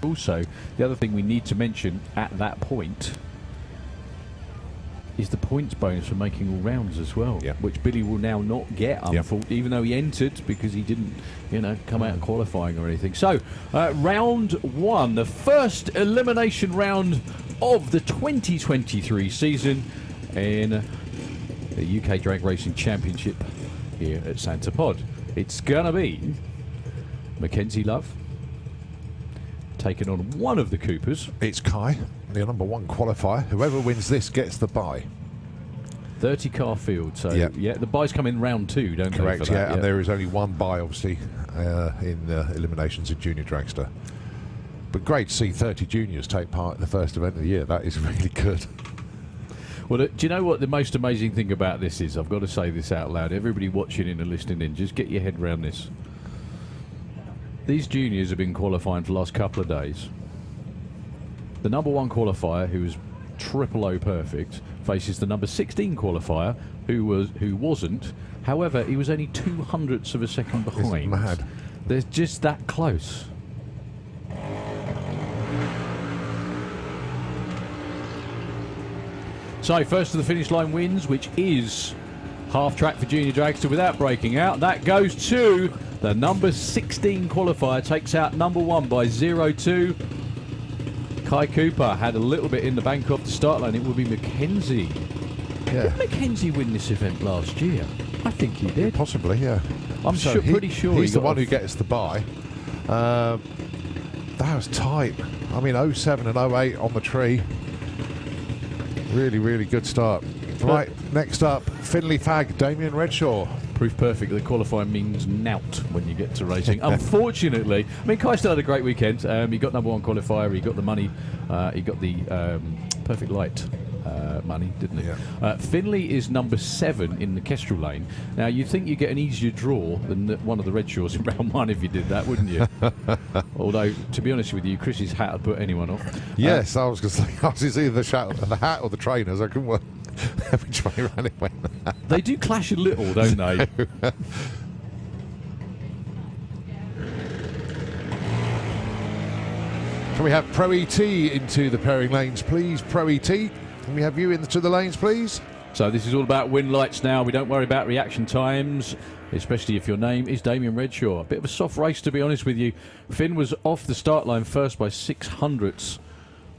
also, the other thing we need to mention at that point is the points bonus for making all rounds as well, which Billy will now not get, unfortunately, even though he entered because he didn't, you know, come out qualifying or anything. So, round one, the first elimination round of the 2023 season in the UK Drag Racing Championship here at Santa Pod. It's gonna be Mackenzie Love taking on one of the Coopers. It's Kai, the number one qualifier. Whoever wins this gets the bye. 30 car field, so yeah, the byes come in round two, don't they? Correct, yeah, and there is only one bye, obviously, in eliminations of Junior Dragster. But great to see 30 juniors take part in the first event of the year. That is really good. Well, do you know what the most amazing thing about this is? I've got to say this out loud. Everybody watching in and listening in, just get your head around this. These juniors have been qualifying for the last couple of days. The number one qualifier, who was triple O perfect, faces the number 16 qualifier, who wasn't. However, he was only 2/100ths of a second behind. It's mad. They're just that close. So, first to the finish line wins, which is half track for Junior Dragster without breaking out. That goes to the number 16 qualifier, takes out number one by 0-2. Kai Cooper had a little bit in the bank off the start line. It would be Mackenzie. Yeah. Did Mackenzie win this event last year? I think he did. Possibly, yeah. I'm pretty sure he's the one who gets the bye. That was tight. I mean, 07 and 08 on the tree. Really, really good start. Right, next up, Finley Fag, Damien Redshaw. Proof perfect that qualifying means nout when you get to racing. Unfortunately, I mean, Kai still had a great weekend. He got number one qualifier, he got the money, he got the perfect light money, didn't he? Yeah. Finley is number 7 in the Kestrel lane. Now, you'd think you'd get an easier draw than one of the Redshaws in round one if you did that, wouldn't you? Although, to be honest with you, Chris's hat would put anyone off. Yes, I was going to say, I was either the hat or the trainers. I couldn't work which way around it went. They do clash a little, don't they? Can we have Pro ET into the pairing lanes, please? Pro ET, can we have you into the lanes, please? So this is all about win lights now. We don't worry about reaction times, especially if your name is Damien Redshaw. A bit of a soft race, to be honest with you. Finn was off the start line first by 6/100ths.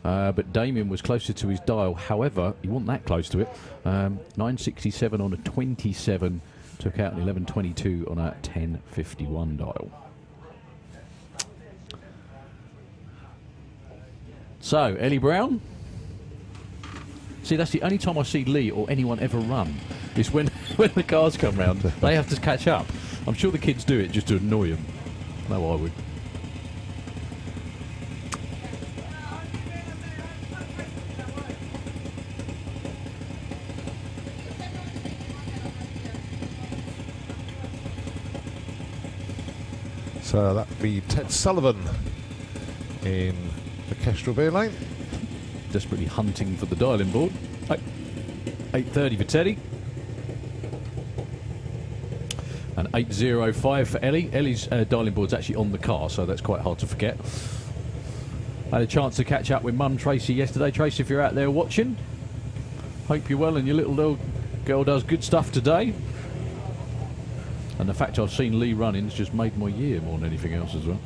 But Damien was closer to his dial. However, he wasn't that close to it. 967 on a 27, took out an 1122 on a 1051 dial. So, Ellie Brown. See, that's the only time I see Lee or anyone ever run, is when the cars come round. They have to catch up. I'm sure the kids do it just to annoy them. No, I would. So that would be Ted Sullivan in the Kestrel beer lane. Desperately hunting for the dialing board. 830 for Teddy. And 805 for Ellie. Ellie's dialing board's actually on the car, so that's quite hard to forget. I had a chance to catch up with Mum Tracy yesterday. Tracy, if you're out there watching, hope you're well and your little girl does good stuff today. And the fact I've seen Lee running has just made my year more than anything else as well.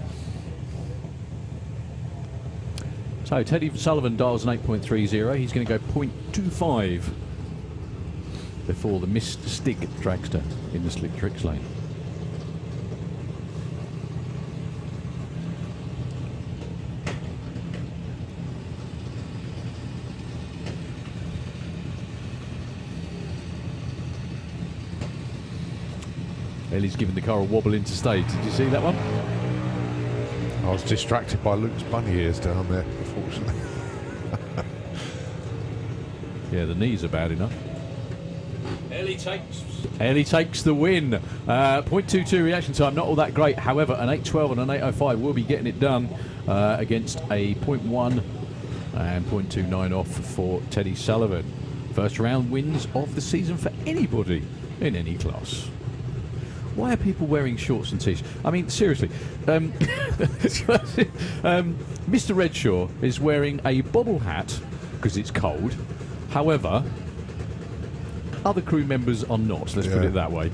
So Teddy Sullivan dials an 8.30. He's going to go 0.25 before the Missed Stig dragster in the Slick Tricks lane. Ellie's giving the car a wobble into stage. Did you see that one? I was distracted by Luke's bunny ears down there, unfortunately. Yeah, the knees are bad enough. Ellie takes the win. 0.22 reaction time, not all that great. However, an 8.12 and an 8.05 will be getting it done against a 0.1 and 0.29 off for Teddy Sullivan. First round wins of the season for anybody in any class. Why are people wearing shorts and t-shirts? I mean, seriously. Mr. Redshaw is wearing a bobble hat because it's cold. However, other crew members are not. Let's put it that way.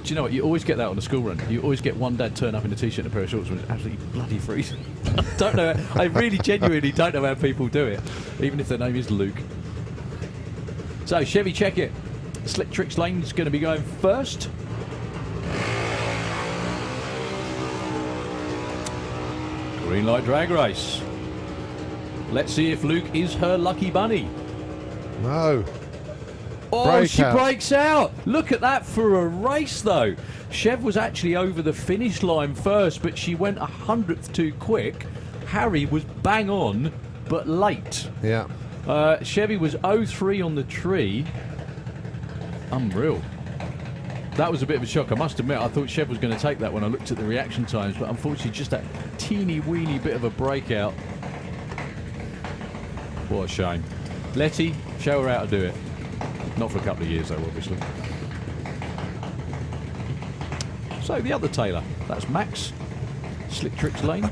Do you know what? You always get that on a school run. You always get one dad turn up in a t-shirt and a pair of shorts when it's absolutely bloody freezing. I don't know. I really genuinely don't know how people do it, even if their name is Luke. So, Chevy, check it. Slick Tricks Lane is going to be going first. Green light drag race. Let's see if Luke is her lucky bunny. No. Oh, she breaks out. Look at that for a race, though. Chev was actually over the finish line first, but she went 100th too quick. Harry was bang on, but late. Yeah. Chevy was 0.3 on the tree. Unreal. That was a bit of a shock. I must admit, I thought Chev was going to take that when I looked at the reaction times, but unfortunately just that teeny-weeny bit of a breakout. What a shame. Letty, show her how to do it. Not for a couple of years, though, obviously. So, the other Taylor. That's Max. Slick Tricks Lane.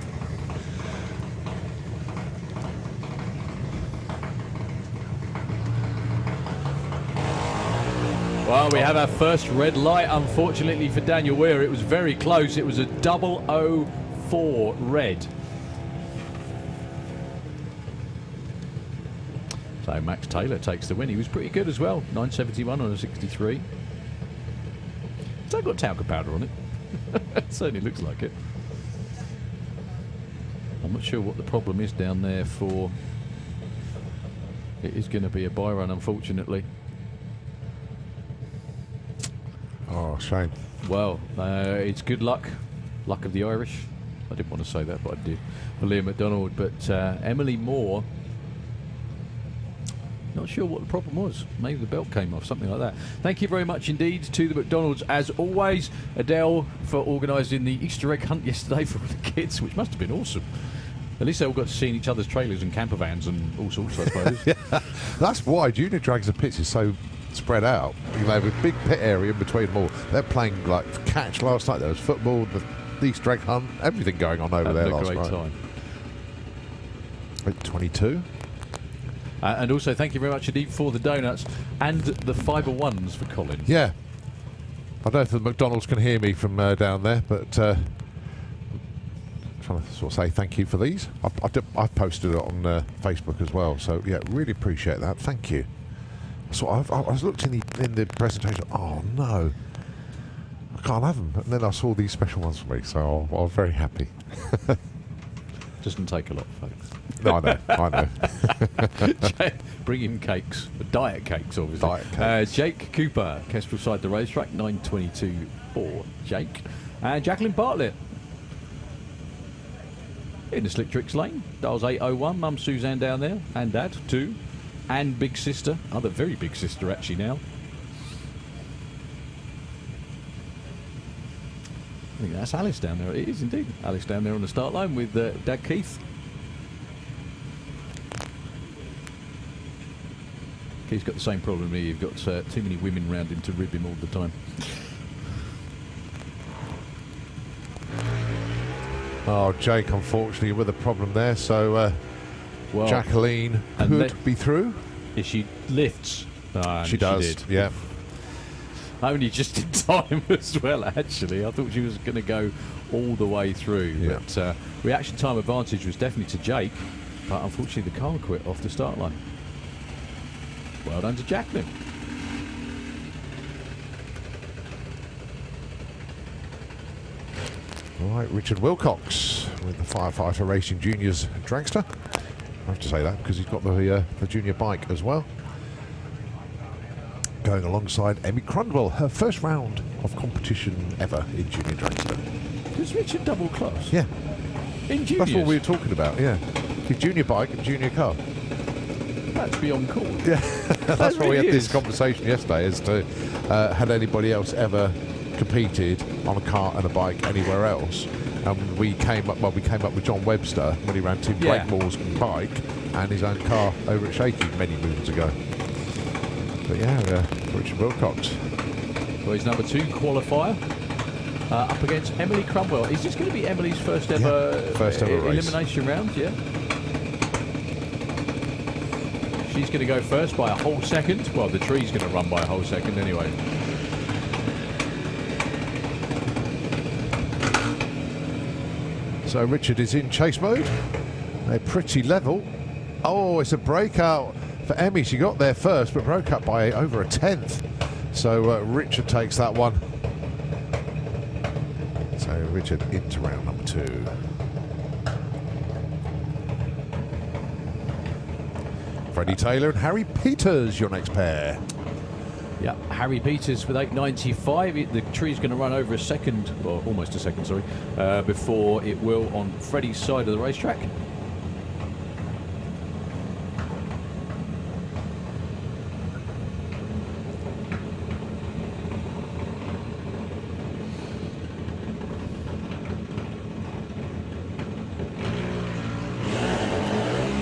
Well, we have our first red light, unfortunately, for Daniel Weir. It was very close. It was a 004 red. So Max Taylor takes the win. He was pretty good as well. 971 on a 63. It's got talcum powder on it. It certainly looks like it. I'm not sure what the problem is down there for... It is going to be a buy run, unfortunately. Oh, shame. Well, it's good luck. Luck of the Irish. I didn't want to say that, but I did. For Liam McDonald. But Emily Moore... Not sure what the problem was. Maybe the belt came off, something like that. Thank you very much indeed to the McDonald's, as always. Adele for organising the Easter egg hunt yesterday for the kids, which must have been awesome. At least they all got to see each other's trailers and camper vans and all sorts, I suppose. Yeah. That's why Junior Drags and Pits is so spread out. You know, with a big pit area in between them all. They're playing like catch last night. There was football, the Easter egg hunt, everything going on over there last night. Time. 22. And also, thank you very much indeed for the donuts and the Fibre Ones for Colin. Yeah. I don't know if the McDonald's can hear me from down there, but I'm trying to sort of say thank you for these. I've posted it on Facebook as well, so yeah, really appreciate that. Thank you. So I was looked in the presentation. Oh no, I can't have them. And then I saw these special ones for me, so I was very happy. Doesn't take a lot, folks. No, I know. Bring him cakes. Diet cakes, obviously. Diet cakes. Jake Cooper, Kestrel side the racetrack, 9:22 for Jake. And Jacqueline Bartlett. In the Slick Tricks Lane. Dials 801. Mum Suzanne down there. And Dad, too. And big sister. Other very big sister, actually, now. I think that's Alice down there. It is indeed Alice down there on the start line with Dad Keith. Keith's got the same problem here. You've got too many women round him to rib him all the time. Oh, Jake, unfortunately, with a problem there. So well, Jacqueline could be through. If she lifts. She does, she did. yeah. Only just in time as well, actually. I thought she was going to go all the way through. Yeah. But reaction time advantage was definitely to Jake. But unfortunately, the car quit off the start line. Well done to Jacqueline. All right, Richard Wilcox with the Firefighter Racing Juniors dragster. I have to say that because he's got the junior bike as well. Going alongside Emmy Crundwell, her first round of competition ever in junior dragster. Is Richard double class? Yeah. In juniors? That's what we were talking about, yeah. His junior bike and junior car. That's beyond cool. Yeah, that's why we had this conversation yesterday as to had anybody else ever competed on a car and a bike anywhere else. And we came up with John Webster when he ran Tim Blakemoore's bike and his own car over at Shaky many moons ago. But yeah, Richard Wilcox. Well, he's number 2 qualifier. Up against Emily Cromwell. Is this going to be Emily's first ever elimination round? Yeah. She's going to go first by a whole second. Well, the tree's going to run by a whole second anyway. So Richard is in chase mode. They're pretty level. Oh, it's a breakout for Emmy. She got there first, but broke up by over a tenth. So Richard takes that one. So Richard into round number 2. Freddie Taylor and Harry Peters, your next pair. Yeah, Harry Peters with 8.95. The tree's going to run over a second, or almost a second, sorry, before it will on Freddie's side of the racetrack.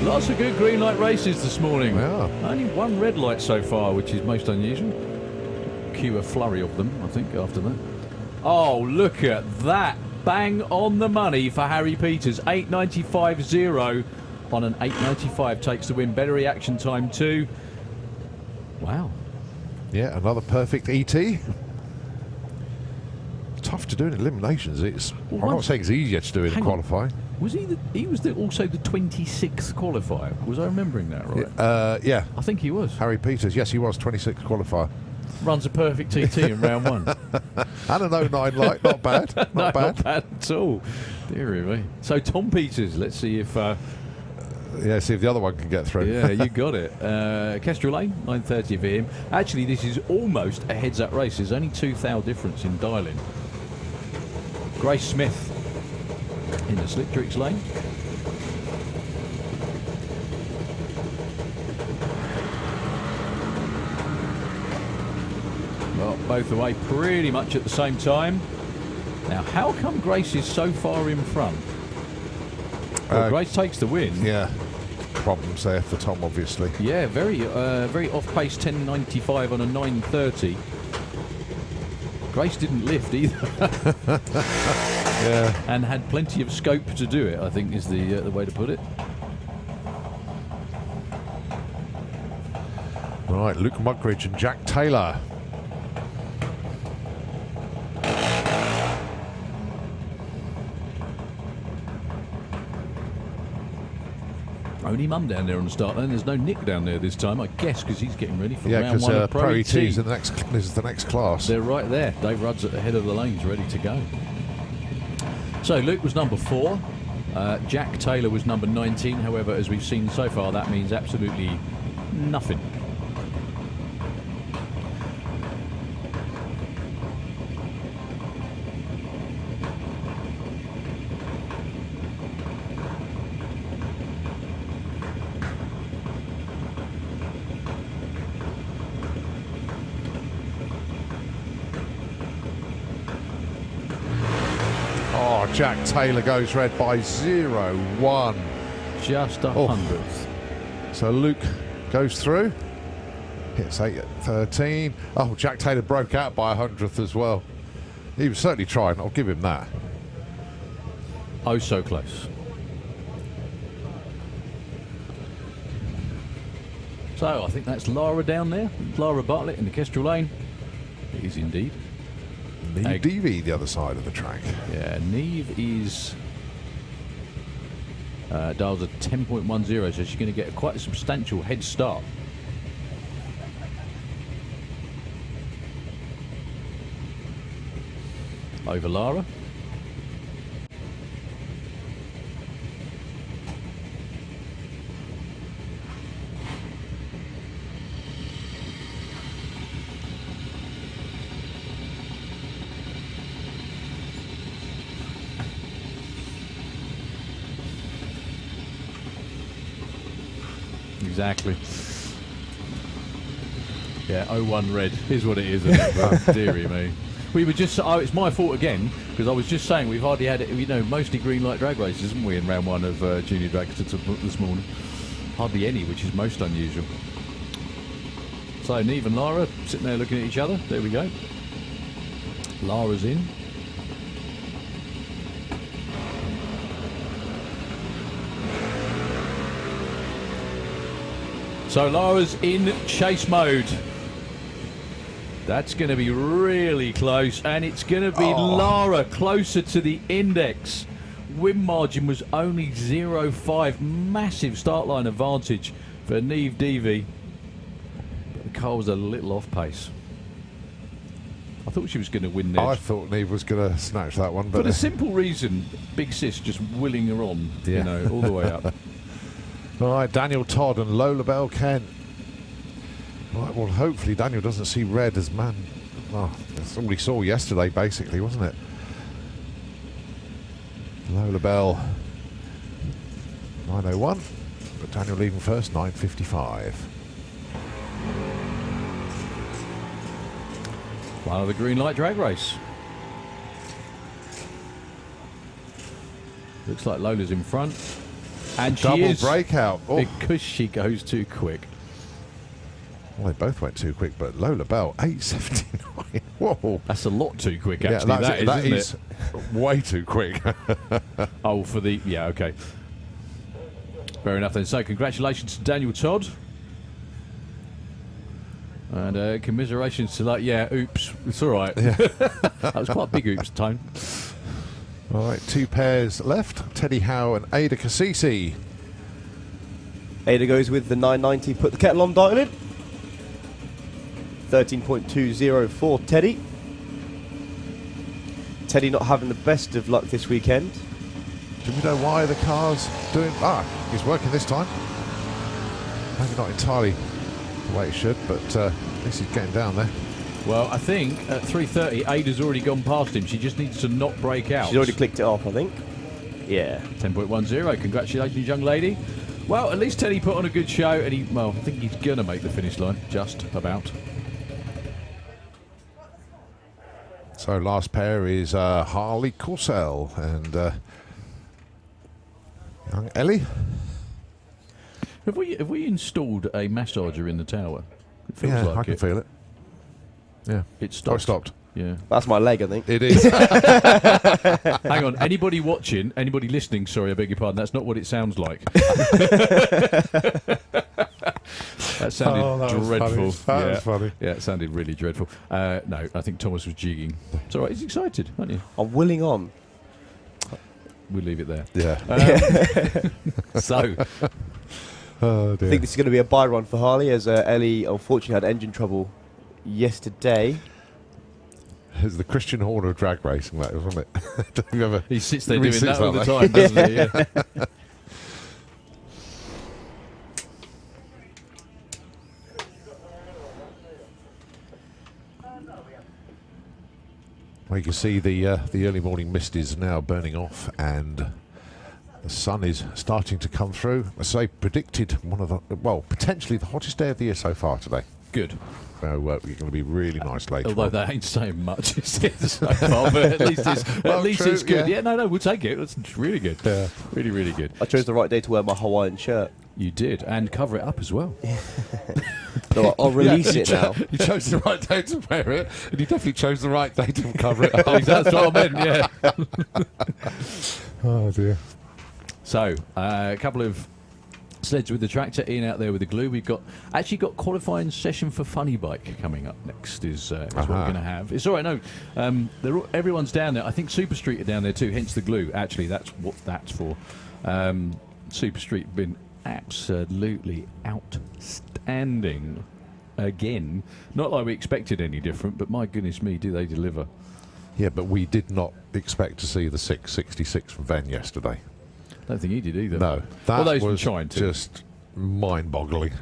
Lots of good green light races this morning. Yeah. Only one red light so far, which is most unusual. Cue a flurry of them, I think, after that. Oh, look at that. Bang on the money for Harry Peters. 8.95.0 on an 8.95 takes the win. Better reaction time too. Wow. Yeah, another perfect ET. Tough to do in eliminations. I'm not saying it's easier to do in qualifying. Was he was also the 26th qualifier? Was I remembering that right? Yeah. I think he was. Harry Peters, yes, he was 26th qualifier. Runs a perfect TT in round 1. And an 09 light, not bad. Not bad. Not bad at all. Dear me. So Tom Peters, let's see if... yeah, see if the other one can get through. Yeah, you got it. Kestrel Lane, 9.30 for him. Actually, this is almost a heads-up race. There's only 2 thou difference in dialing. Grace Smith in the Slip Tricks lane. Well, both away pretty much at the same time. Now, how come Grace is so far in front? Well, Grace takes the win. Yeah. Problems there for Tom, obviously. Yeah, very off-pace 10.95 on a 9.30. Grace didn't lift either. Yeah. And had plenty of scope to do it, I think is the way to put it. Right, Luke Mugridge and Jack Taylor. Only Mum down there on the start line. There's no Nick down there this time, I guess, because he's getting ready for round 1 of Pro ET. is the next class. They're right there. Dave Rudd's at the head of the lanes, ready to go. So Luke was number 4. Jack Taylor was number 19. However, as we've seen so far, that means absolutely nothing. Jack Taylor goes red by 0.1. Just a hundredth. So Luke goes through. Hits 8 at 13. Oh, Jack Taylor broke out by 100th as well. He was certainly trying. I'll give him that. Oh, so close. So I think that's Lara down there. Lara Bartlett in the Kestrel Lane. It is indeed. Neve Deavy, the other side of the track. Yeah, Neve is dials at 10.10, so she's going to get quite a substantial head start. Over Lara. Exactly. Yeah, 0-1 red is what it is, isn't it? Deary me. We were just... Oh, it's my fault again, because I was just saying we've hardly had, mostly green light drag races, haven't we, in round 1 of Junior Dragster this morning. Hardly any, which is most unusual. So Neve and Lara sitting there looking at each other. There we go. Lara's in. So Lara's in chase mode. That's going to be really close, and it's going to be Lara closer to the index. Win margin was only 0.5. Massive start line advantage for Neve Devi. But the car was a little off pace. I thought she was going to win this. I thought Neve was going to snatch that one. But for the simple reason, Big Sis just willing her on, you know, all the way up. All right, Daniel Todd and Lola Bell Kent. Right, well, hopefully Daniel doesn't see red as man. Oh, that's all he saw yesterday, basically, wasn't it? Lola Bell, 9:01, but Daniel leaving first, 9:55. One of the green light drag race. Looks like Lola's in front. And Double she is, breakout. Oh. because she goes too quick. Well, they both went too quick, but Lola Bell, 8:79. Whoa. That's a lot too quick, actually. Yeah, that is way too quick. Oh, for the... Yeah, okay. Fair enough then. So, congratulations to Daniel Todd. And commiserations to, like, yeah, oops. It's all right. Yeah. That was quite a big oops, Tone. All right, two pairs left. Teddy Howe and Ada Cassisi. Ada goes with the 990. Put the kettle on, dial in. 13.20 for Teddy. Teddy not having the best of luck this weekend. Do we know why the car's doing... he's working this time. Maybe not entirely the way it should, but at least he's getting down there. Well, I think at 3:30, Ada's already gone past him. She just needs to not break out. She's already clicked it off, I think. Yeah. 10.10. Congratulations, young lady. Well, at least Teddy put on a good show, and I think he's going to make the finish line, just about. So last pair is Harley Corsell and young Ellie. Have we installed a massager in the tower? It feels Yeah, like I can feel it. Yeah. It stopped. Oh, it stopped. Yeah. That's my leg, I think. It is. Hang on. Anybody watching, anybody listening, sorry, I beg your pardon, that's not what it sounds like. That sounded dreadful. That was funny. Yeah, it sounded really dreadful. No, I think Thomas was jigging. It's all right. He's excited, aren't you? I'm willing on. We'll leave it there. Yeah. So... Oh, I dear. think this is going to be a bye run for Harley, as Ellie unfortunately had engine trouble yesterday. It's the Christian Horner of drag racing, that, wasn't it? Have you ever... He sits there He doing that sits all the like time, doesn't he? Yeah. Well, you can see the early morning mist is now burning off, and the sun is starting to come through. As I predicted, one of the potentially the hottest day of the year so far today. Good. So you're going to be really nice later. Although on. that ain't saying much so far, but at least it's Well, at least true, it's good. yeah. Yeah, no, we'll take it. It's really good. Yeah. Really, really good. I chose the right day to wear my Hawaiian shirt. You did, and cover it up as well. So I'll release it now. You chose the right day to wear it, and you definitely chose the right day to cover it up. That's what I meant. Yeah. Oh dear. So a couple of sleds with the tractor, Ian out there with the glue. We've actually got qualifying session for Funny Bike coming up next. Is what we're going to have. It's all right. No, everyone's down there. I think Super Street are down there too. Hence the glue. Actually, that's what that's for. Super Street been absolutely outstanding again. Not like we expected any different, but my goodness me, do they deliver? Yeah, but we did not expect to see the 666 from Venn yesterday. Don't think he did either. No, that Although he's been was trying to. just mind-boggling.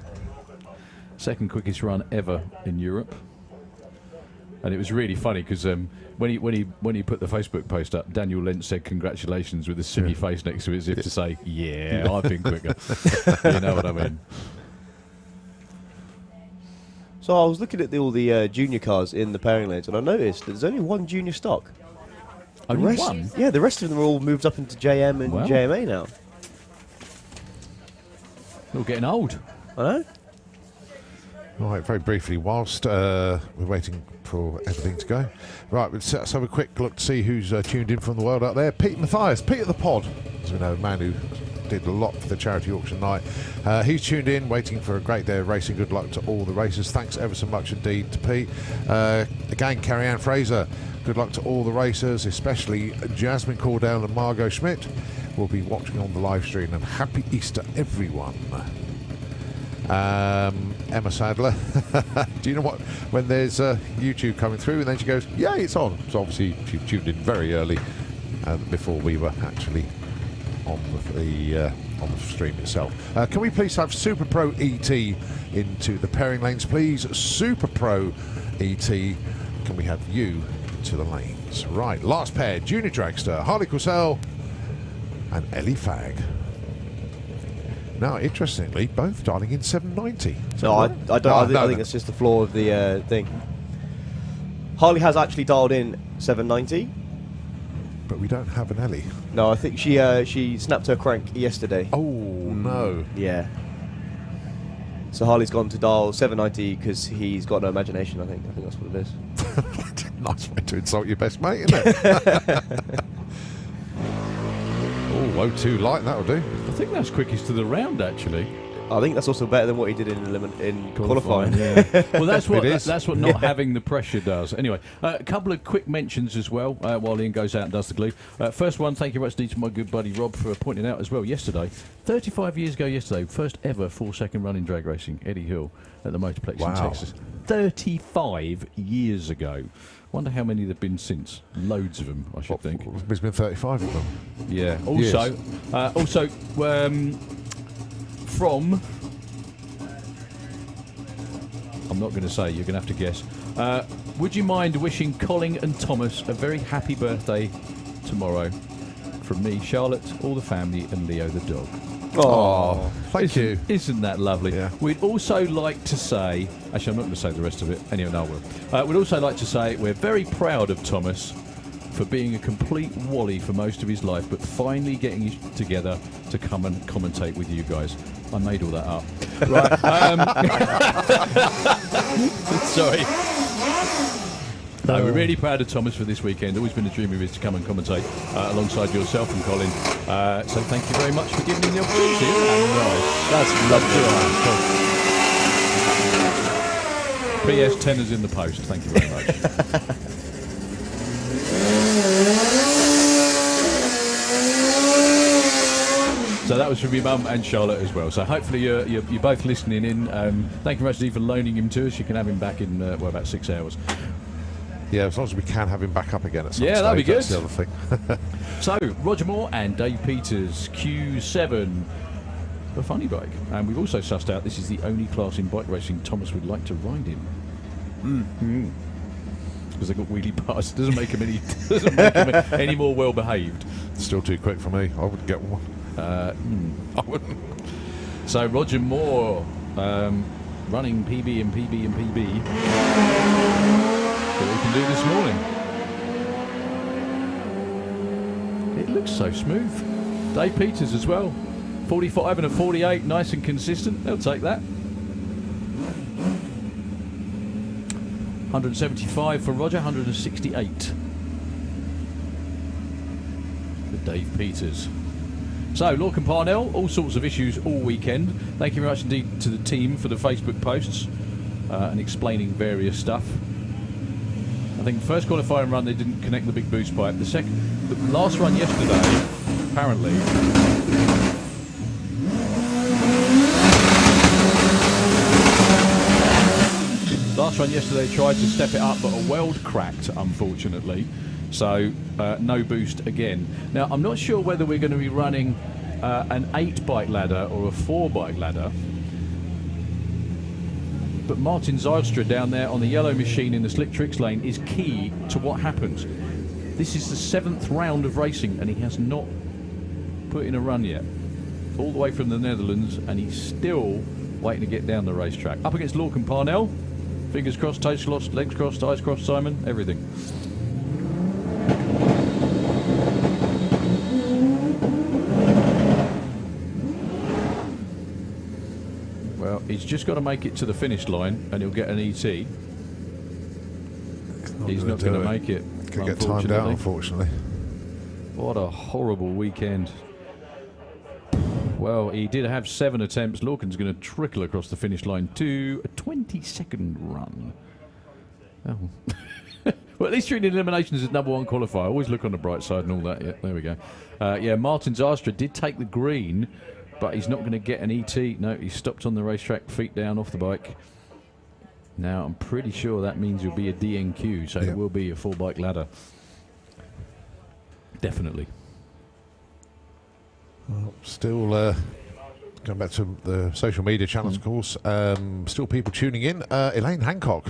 Second quickest run ever in Europe, and it was really funny because when he put the Facebook post up, Daniel Lentz said congratulations with a silly face next to it, as if to say, "Yeah, I've been quicker." You know what I mean? So I was looking at all the junior cars in the pairing lanes, and I noticed that there's only one junior stock. Only one? Yeah, the rest of them are all moved up into JM and Wow. JMA now. You're getting old. I know. Right, very briefly, whilst we're waiting for everything to go. Right, let's have a quick look to see who's tuned in from the world out there. Pete Mathias, Pete of the Pod, as we know, a man who did a lot for the charity auction night. He's tuned in, waiting for a great day of racing. Good luck to all the racers. Thanks ever so much indeed to Pete. Again, Carrie-Anne Fraser, good luck to all the racers, especially Jasmine Cordell and Margot Schmidt. We'll be watching on the live stream, and happy Easter, everyone. Emma Sadler, do you know what, when there's YouTube coming through and then she goes, yeah, it's on. So obviously she tuned in very early before we were actually on the stream itself. Can we please have Super Pro ET into the pairing lanes, please? Super Pro ET, can we have you into the lanes? Right, last pair, Junior Dragster, Harley Quissel and Ellie Fagg. Now, interestingly, both dialing in 790. No, I don't. I think it's just the flaw of the thing. Harley has actually dialed in 790, but we don't have an Ellie. No, I think she snapped her crank yesterday. Oh no! Yeah. So Harley's gone to dial 790 because he's got no imagination. I think that's what it is. Nice way to insult your best mate, isn't it? Oh, 02 light, that'll do. I think that's quickest to the round, actually. I think that's also better than what he did in qualifying. Yeah. Well, that's what not having the pressure does. Anyway, a couple of quick mentions as well while Ian goes out and does the glue. First one, thank you very much indeed to my good buddy Rob for pointing out as well yesterday, 35 years ago yesterday, first ever 4-second run in drag racing, Eddie Hill at the Motorplex in Texas. 35 years ago. Wonder how many there've been since. Loads of them, I should think. There's been 35 of them. Yeah. Also, from... I'm not going to say, you're going to have to guess. Would you mind wishing Colin and Thomas a very happy birthday tomorrow? From me, Charlotte, all the family, and Leo the dog. Oh, thank you. Isn't that lovely? Yeah. We'd also like to say... Actually, I'm not going to say the rest of it. Anyway, no, I will. We'd also like to say we're very proud of Thomas for being a complete wally for most of his life, but finally getting together to come and commentate with you guys. I made all that up. Right. Sorry. No, we're really proud of Thomas for this weekend. Always been a dream of his to come and commentate alongside yourself and Colin. So thank you very much for giving him the opportunity. That's lovely. PS tenors in the post. Thank you very much. So that was from your mum and Charlotte as well. So hopefully you're both listening in. Thank you very much Steve, for loaning him to us. You can have him back in about 6 hours. Yeah, as long as we can have him back up again at some stage. That'd be good. That's the other thing. So, Roger Moore and Dave Peters, Q7, a funny bike. And we've also sussed out this is the only class in bike racing Thomas would like to ride in. Because they've got wheelie bars. Doesn't make them any more well behaved. Still too quick for me. I wouldn't get one. I wouldn't. So, Roger Moore running PB and PB and PB. What we can do this morning. It looks so smooth. Dave Peters as well. 45 and a 48, nice and consistent. They'll take that. 175 for Roger, 168 for Dave Peters. So, Lorcan Parnell, all sorts of issues all weekend. Thank you very much indeed to the team for the Facebook posts and explaining various stuff. I think the first qualifying run they didn't connect the big boost pipe. The last run yesterday, apparently. Last run yesterday tried to step it up, but a weld cracked, unfortunately. So no boost again. Now I'm not sure whether we're going to be running an 8 bike ladder or a 4 bike ladder. But Martin Zylstra down there on the yellow machine in the Slick Tricks lane is key to what happens. This is the 7th round of racing and he has not put in a run yet. All the way from the Netherlands and he's still waiting to get down the racetrack. Up against Lorcan Parnell. Fingers crossed, toes crossed, legs crossed, eyes crossed, Simon, everything. Well, He's just got to make it to the finish line, and he'll get an ET. He's not going to make it. Could get timed out, unfortunately. What a horrible weekend. Well, he did have 7 attempts. Lorcan's going to trickle across the finish line to a 20-second run. Oh. Well, at least treating eliminations as number 1 qualifier. Always look on the bright side and all that. Yeah, there we go. Yeah, Martin Zastra did take the green, but he's not going to get an ET. No, he stopped on the racetrack, feet down off the bike. Now, I'm pretty sure that means he'll be a DNQ, so it will be a full bike ladder. Definitely. Well, still going back to the social media channels, of course. Still people tuning in. Elaine Hancock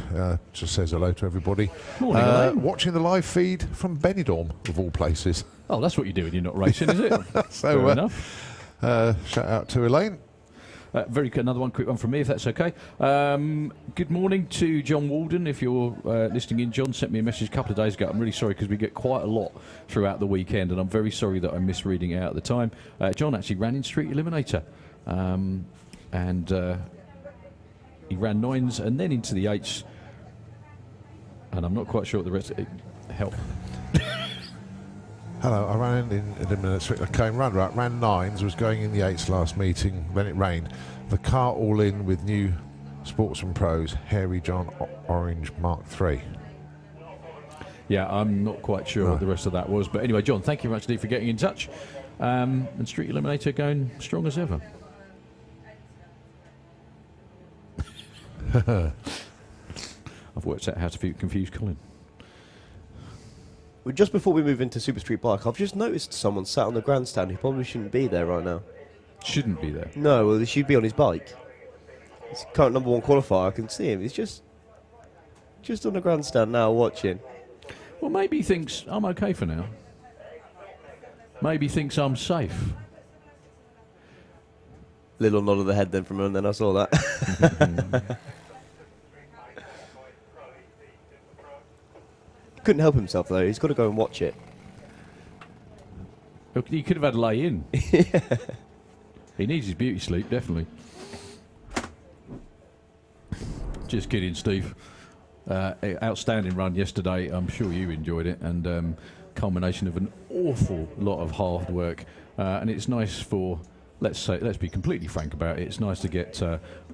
just says hello to everybody. Morning, Elaine. Watching the live feed from Benidorm, of all places. Oh, that's what you do when you're not racing, is it? So, fair enough. Shout out to Elaine. Another one, quick one from me, if that's okay. Good morning to John Walden. If you're listening in, John sent me a message a couple of days ago. I'm really sorry because we get quite a lot throughout the weekend, and I'm very sorry that I missed reading it out at the time. John actually ran in Street Eliminator, and he ran 9s and then into the 8s, and I'm not quite sure what the rest. Help. Hello, I ran in Eliminator. I came ran 9s, was going in the 8s last meeting when it rained. The car all in with new Sportsman Pros, Hairy John Orange Mark III. Yeah, I'm not quite sure what the rest of that was. But anyway, John, thank you very much indeed for getting in touch. And Street Eliminator going strong as ever. I've worked out how to confuse Colin. Well, just before we move into Super Street Bike, I've just noticed someone sat on the grandstand who probably shouldn't be there right now. Shouldn't be there? No, well, he should be on his bike. He's current number 1 qualifier. I can see him. He's just on the grandstand now watching. Well, maybe he thinks I'm okay for now. Maybe he thinks I'm safe. Little nod of the head then from him, and then I saw that. Couldn't help himself though. He's got to go and watch it. He could have had a lay in. He needs his beauty sleep, definitely. Just kidding, Steve. Outstanding run yesterday. I'm sure you enjoyed it, and culmination of an awful lot of hard work. And it's nice for, let's be completely frank about it. It's nice to get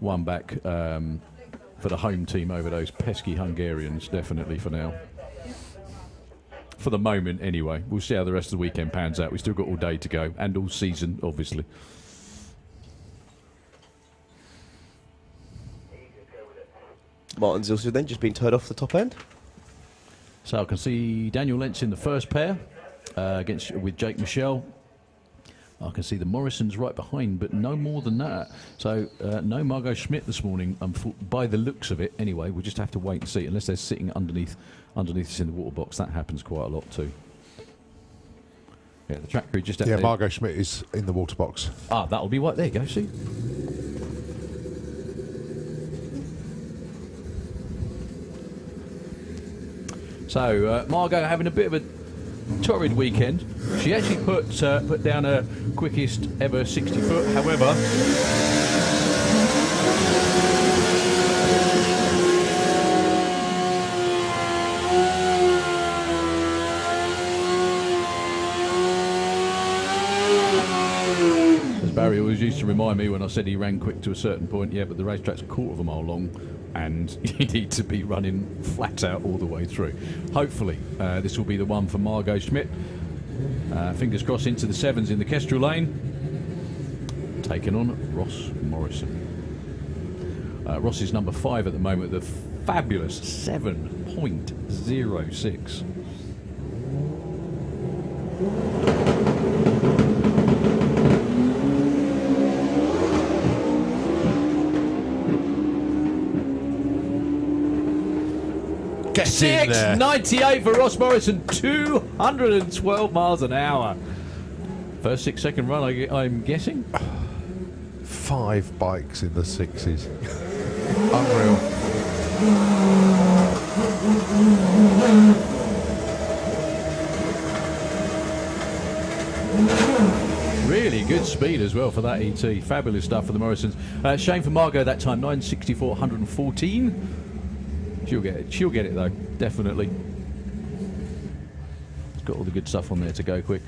one back for the home team over those pesky Hungarians. Definitely for now. For the moment, anyway. We'll see how the rest of the weekend pans out. We've still got all day to go, and all season, obviously. Martin's also then just been towed off the top end. So I can see Daniel Lentz in the first pair with Jake Michelle. I can see the Morrisons right behind, but no more than that. So no Margot Schmidt this morning, by the looks of it. Anyway, we'll just have to wait and see, unless they're sitting underneath us in the water box. That happens quite a lot too. Yeah, the track crew just... Yeah, Margot Schmidt is in the water box. Ah, that'll be right. There you go, see? So, Margot having a bit of a torrid weekend. She actually put down her quickest ever 60 foot. However, as Barry always used to remind me when I said he ran quick to a certain point, yeah, but the racetrack's a quarter of a mile long, and you need to be running flat out all the way through. Hopefully, this will be the one for Margot Schmidt. Fingers crossed into the 7s in the Kestrel lane. Taking on Ross Morrison. Ross is number 5 at the moment, the fabulous 7.06. Get in there. 6.98 for Ross Morrison, 212 miles an hour. First 6-second run, I'm guessing. 5 bikes in the 6s. Unreal. Really good speed. speed as well for that ET. Fabulous stuff for the Morrisons. Shame for Margot that time, 964, 114. She'll get it. She'll get it though, definitely. It's got all the good stuff on there to go quick.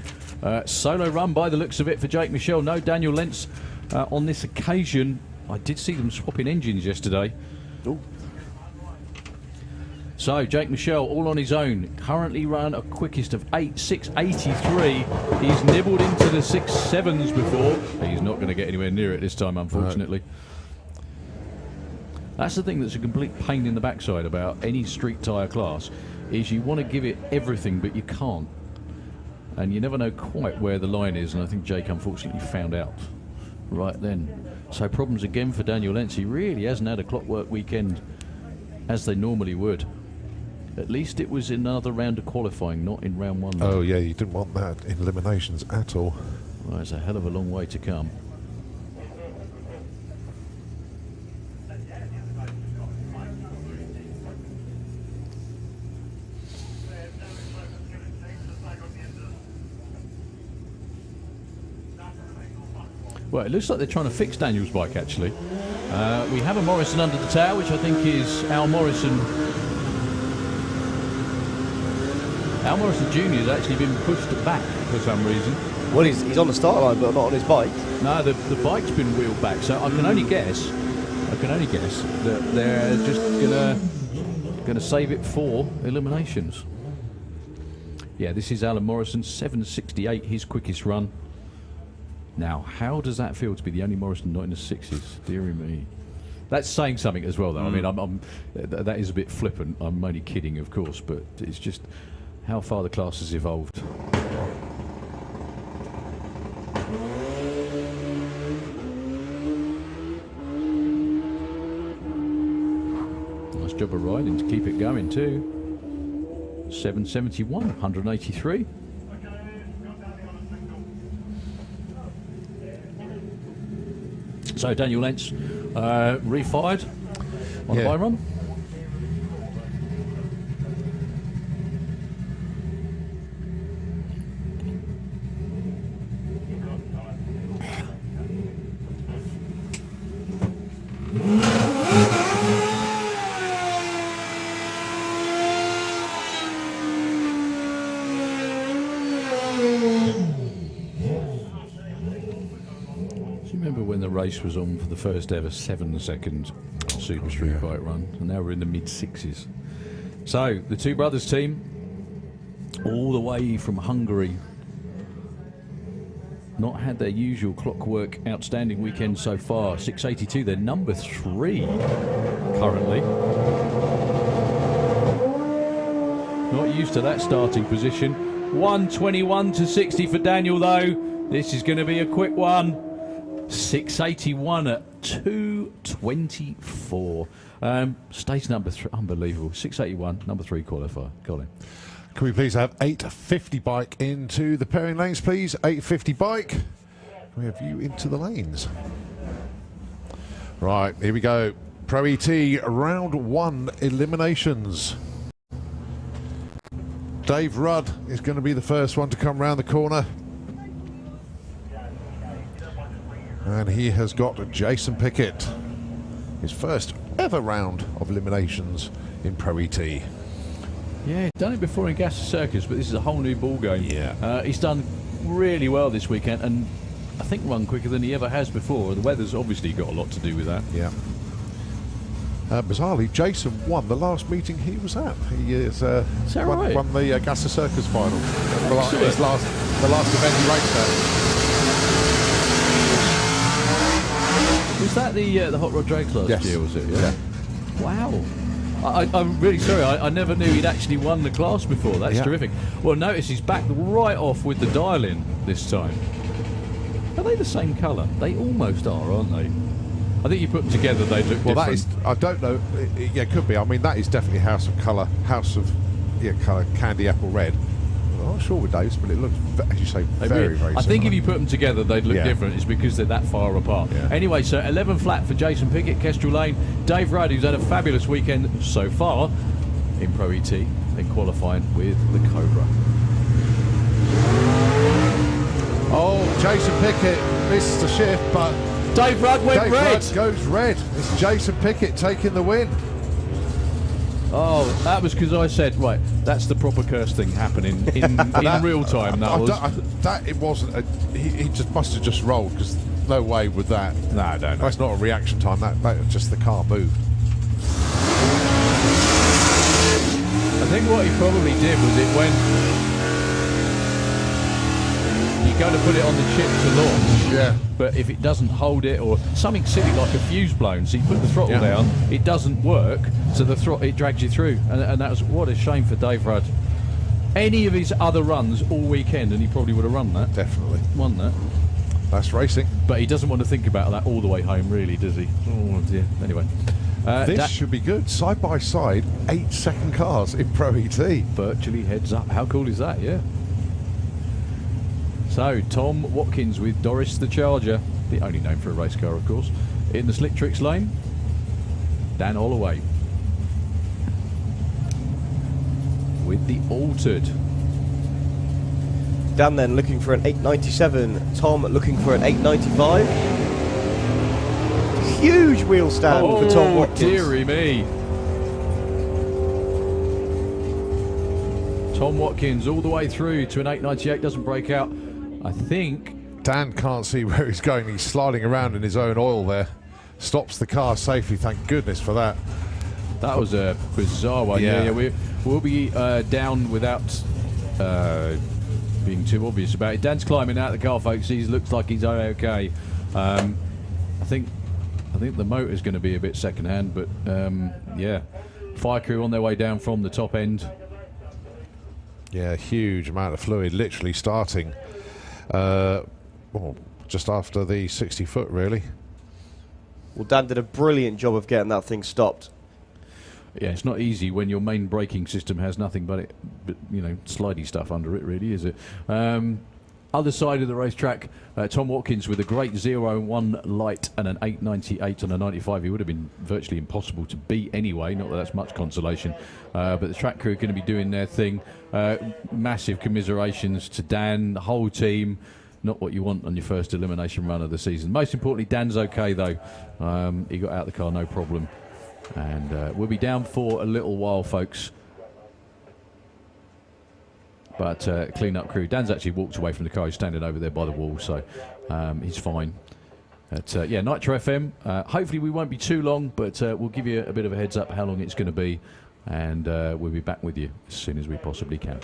Solo run by the looks of it for Jake Michelle. No Daniel Lentz on this occasion. I did see them swapping engines yesterday. Ooh. So Jake Michelle all on his own. Currently run a quickest of 683. He's nibbled into the 6.7s before. He's not going to get anywhere near it this time, unfortunately. No. That's the thing that's a complete pain in the backside about any street tyre class, is you want to give it everything, but you can't. And you never know quite where the line is, and I think Jake unfortunately found out right then. So problems again for Daniel Lentz. He really hasn't had a clockwork weekend as they normally would. At least it was in another round of qualifying, not in round 1. Oh yeah, you didn't want that in eliminations at all. Well, it's a hell of a long way to come. Well, it looks like they're trying to fix Daniel's bike, actually. We have a Morrison under the tower, which I think is Al Morrison. Al Morrison Jr. has actually been pushed back for some reason. Well, he's on the start line, but not on his bike. No, the bike's been wheeled back, so I can only guess that they're just gonna save it for eliminations. Yeah, this is Alan Morrison, 768, his quickest run. Now, how does that feel to be the only Morrison not in the 6s? Deary me. That's saying something as well, though. I mean, that is a bit flippant. I'm only kidding, of course, but it's just how far the class has evolved. Nice job of riding to keep it going, too. 771, 183. So Daniel Lentz refired on the bye run. Race was on for the first ever 7-second Super Street bike run, and now we're in the mid-6s. So the two brothers team, all the way from Hungary, not had their usual clockwork outstanding weekend so far. 682, they're number 3 currently. Not used to that starting position. 121 to 60 for Daniel though. This is going to be a quick one. 681 at 224. Stage number 3, unbelievable. 681, number 3 qualifier. Colin. Can we please have 850 bike into the pairing lanes, please? 850 bike. We have you into the lanes. Right, here we go. Pro ET, round 1 eliminations. Dave Rudd is going to be the first one to come round the corner. And he has got Jason Pickett, his first ever round of eliminations in Pro ET. Yeah, done it before in Gas Circus, but this is a whole new ball game. Yeah. He's done really well this weekend, and I think run quicker than he ever has before. The weather's obviously got a lot to do with that. Yeah. Bizarrely, Jason won the last meeting he was at. He is won the Gas Circus final. The last event he raced at. Was that the Hot Rod Drag last year, was it? Yeah. Wow. I'm really sorry, I never knew he'd actually won the class before. That's terrific. Well, notice he's back right off with the dial-in this time. Are they the same colour? They almost are, aren't they? I think you put them together, they look different. That is, I don't know, it could be. I mean, that is definitely House of Colour, colour, candy apple red. I'm not sure with those, but it looks, as you say, very similar. I think if you put them together, they'd look different. It's because they're that far apart. Yeah. Anyway, so 11 flat for Jason Pickett, Kestrel Lane. Dave Rudd, who's had a fabulous weekend so far in Pro ET, in qualifying with the Cobra. Oh, Jason Pickett missed the shift, but Dave Rudd went Dave red. Rudd goes red. It's Jason Pickett taking the win. Oh, that was because I said, right, that's the proper curse thing happening in real time. It wasn't. He just must have just rolled, because no way would that. No. That's not a reaction time. That was just the car moved. I think what he probably did was it when you go to put it on the chip to launch. Yeah. But if it doesn't hold it, or something silly like a fuse blown, so you put the throttle down, it doesn't work, so it drags you through, and that was what a shame for Dave Rudd. Any of his other runs all weekend, and he probably would have run that. Definitely Won that. That's racing. But he doesn't want to think about that all the way home, really, does he? Oh dear. Anyway. This should be good. Side by side, 8-second cars in Pro ET. Virtually heads up. How cool is that? Yeah. So, Tom Watkins with Doris the Charger, the only name for a race car, of course, in the Slick Tricks lane. Dan Holloway with the altered. Dan then looking for an 897. Tom looking for an 895. Huge wheel stand for Tom Watkins. Dearie me. Tom Watkins all the way through to an 898, doesn't break out. I think Dan can't see where he's going. He's sliding around in his own oil there. Stops the car safely, thank goodness for that. that was a bizarre one. Yeah, we'll be down without being too obvious about it. Dan's climbing out of the car, folks. He looks like he's okay. I think the motor's going to be a bit second-hand, but yeah, fire crew on their way down from the top end. Yeah, huge amount of fluid, literally starting just after the 60 foot, really. Well, Dan did a brilliant job of getting that thing stopped. Yeah, it's not easy when your main braking system has nothing but slidey stuff under it, really, is it? Other side of the racetrack, Tom Watkins with a great 0-1 light and an 898 and a 95. He would have been virtually impossible to beat anyway, not that that's much consolation. But the track crew are going to be doing their thing. Massive commiserations to Dan, the whole team. Not what you want on your first elimination run of the season. Most importantly, Dan's okay, though. He got out of the car, no problem. And we'll be down for a little while, folks. But clean-up crew. Dan's actually walked away from the car. He's standing over there by the wall, so he's fine. But, yeah, Nitro FM. Hopefully we won't be too long, but we'll give you a bit of a heads up how long it's going to be. And we'll be back with you as soon as we possibly can.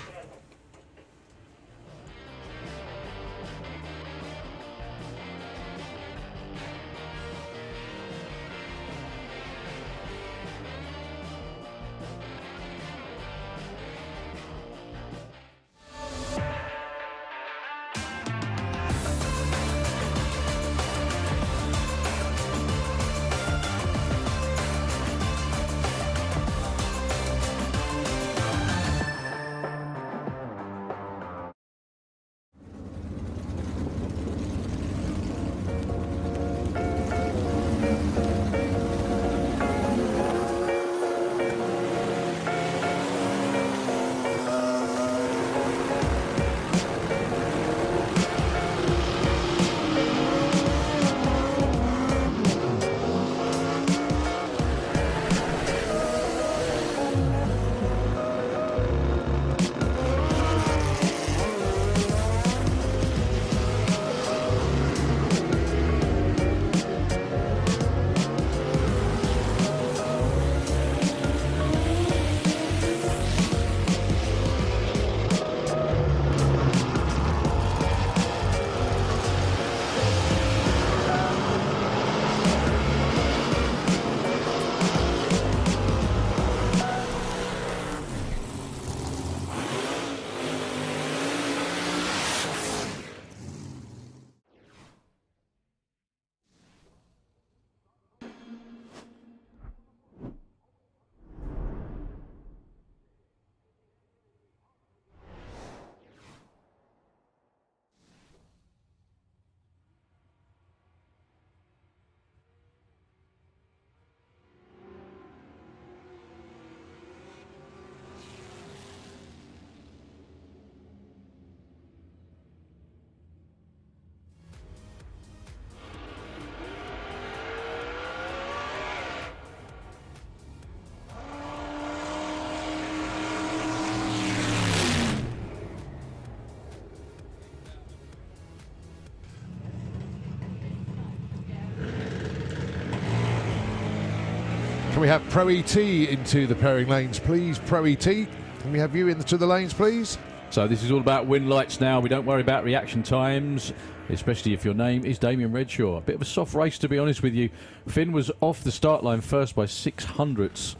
Can we have Pro ET into the pairing lanes, please? Pro ET, can we have you into the lanes, please? So this is all about win lights now. We don't worry about reaction times, especially if your name is Damien Redshaw. A bit of a soft race, to be honest with you. Finn was off the start line first by 600ths,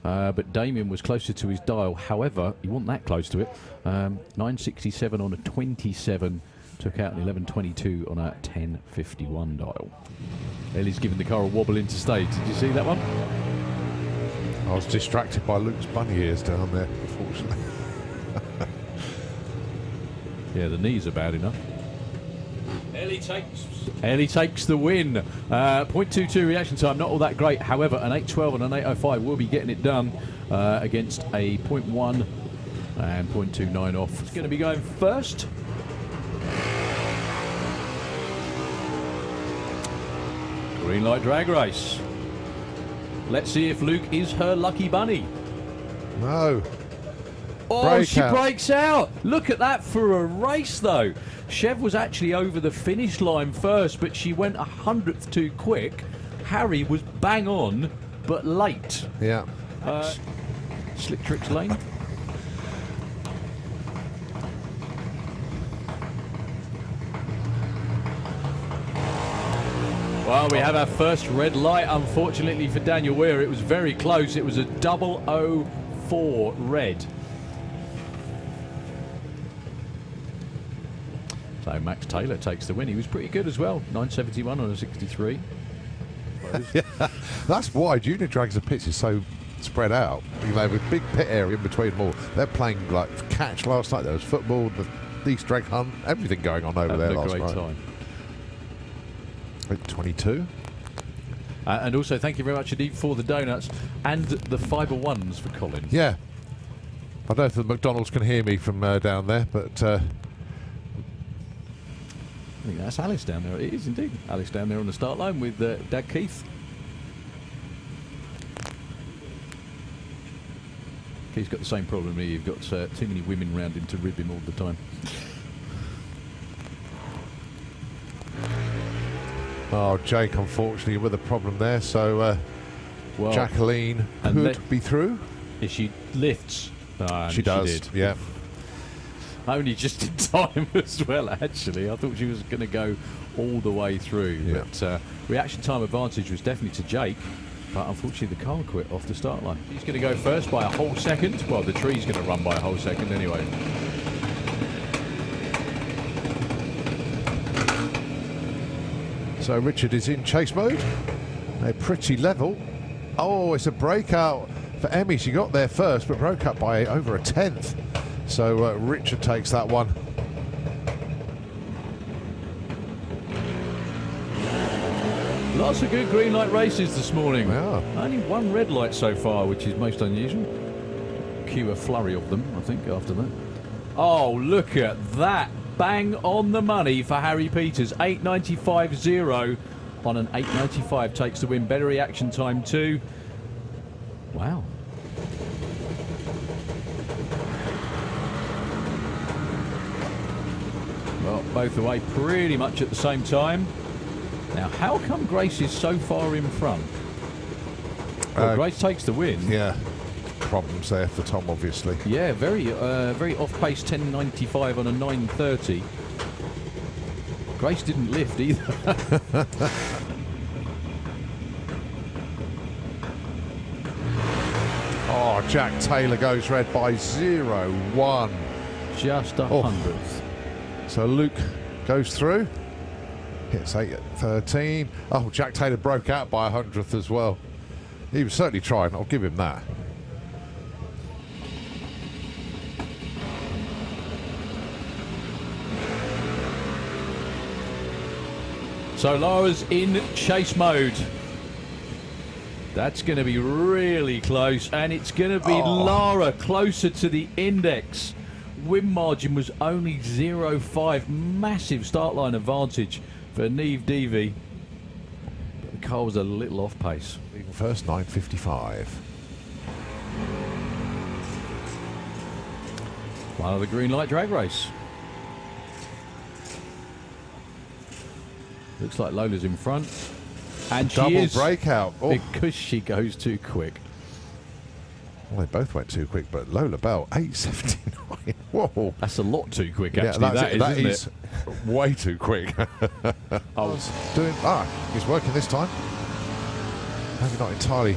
but Damien was closer to his dial. However, he wasn't that close to it. 967 on a 27, took out an 1122 on a 1051 dial. Ellie's giving the car a wobble interstate. Did you see that one? I was distracted by Luke's bunny ears down there, unfortunately. Yeah, the knees are bad enough. Ellie takes the win. 0.22 reaction time, not all that great. However, an 812 and an 805 will be getting it done against a 0.1 and 0.29 off. It's going to be going first. Green light drag race. Let's see if Luke is her lucky bunny. No. Oh, she breaks out. Look at that for a race, though. Chev was actually over the finish line first, but she went 100th too quick. Harry was bang on, but late. Yeah. Slick Tricks lane. Well, we have our first red light, unfortunately for Daniel Weir. It was very close. It was a 004 red. So Max Taylor takes the win. He was pretty good as well. 971 on a 63. Yeah, that's why junior dragster pits is so spread out. You know, with a big pit area in between them all. They're playing like catch last night. There was football, the East drag hunt, everything going on over there last night. Great time. 22. And also, thank you very much indeed for the donuts and the fibre ones for Colin. Yeah. I don't know if the McDonald's can hear me from down there, but... I think that's Alice down there. It is indeed. Alice down there on the start line with Dad Keith. Keith's got the same problem here. You've got too many women round him to rib him all the time. Oh, Jake, unfortunately, with a problem there. So, well, Jacqueline could be through. If she lifts. She does, she did. Yeah. Only just in time as well, actually. I thought she was going to go all the way through. Yeah. But reaction time advantage was definitely to Jake. But unfortunately, the car quit off the start line. He's going to go first by a whole second. Well, the tree's going to run by a whole second anyway. So Richard is in chase mode. They're pretty level. Oh, it's a breakout for Emmy. She got there first, but broke up by over a 10th. So Richard takes that one. Lots of good green light races this morning. Yeah. Only one red light so far, which is most unusual. Cue a flurry of them, I think, after that. Oh, look at that. Bang on the money for Harry Peters. 895.0 on an 895 takes the win. Better reaction time too. Wow. Well, both away pretty much at the same time. Now, how come Grace is so far in front? Well, Grace takes the win. Yeah. Problems there for Tom, obviously. Yeah, very off-pace 1095 on a 930. Grace didn't lift either. Oh, Jack Taylor goes red by 0-1. Just a hundredth. So Luke goes through. Hits 8 at 13. Oh, Jack Taylor broke out by 100th as well. He was certainly trying. I'll give him that. So Lara's in chase mode. That's going to be really close, and it's going to be Lara closer to the index. Win margin was only 0.5. Massive start line advantage for Neve Devi. But the car was a little off pace. Even first, 955. One of the green light drag race. Looks like Lola's in front. And she Double is, breakout. Oh. because she goes too quick. Well, they both went too quick, but Lola Bell, 8:79. Whoa. That's a lot too quick, actually. That isn't is way too quick. I was he's working this time. Maybe not entirely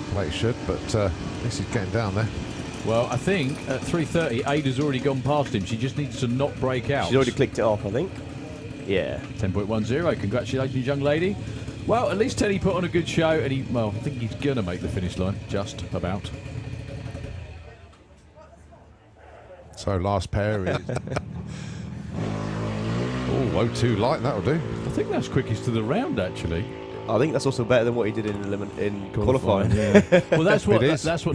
the way it should, but at least he's getting down there. Well, I think at 3:30, Ada's already gone past him. She just needs to not break out. She's already clicked it off, I think. Yeah. 10.10. Congratulations, young lady. Well, at least Teddy put on a good show, and I think he's going to make the finish line, just about. So last pair is... Oh, 02 light, that'll do. I think that's quickest to the round, actually. I think that's also better than what he did in qualifying. Yeah. Well, that's what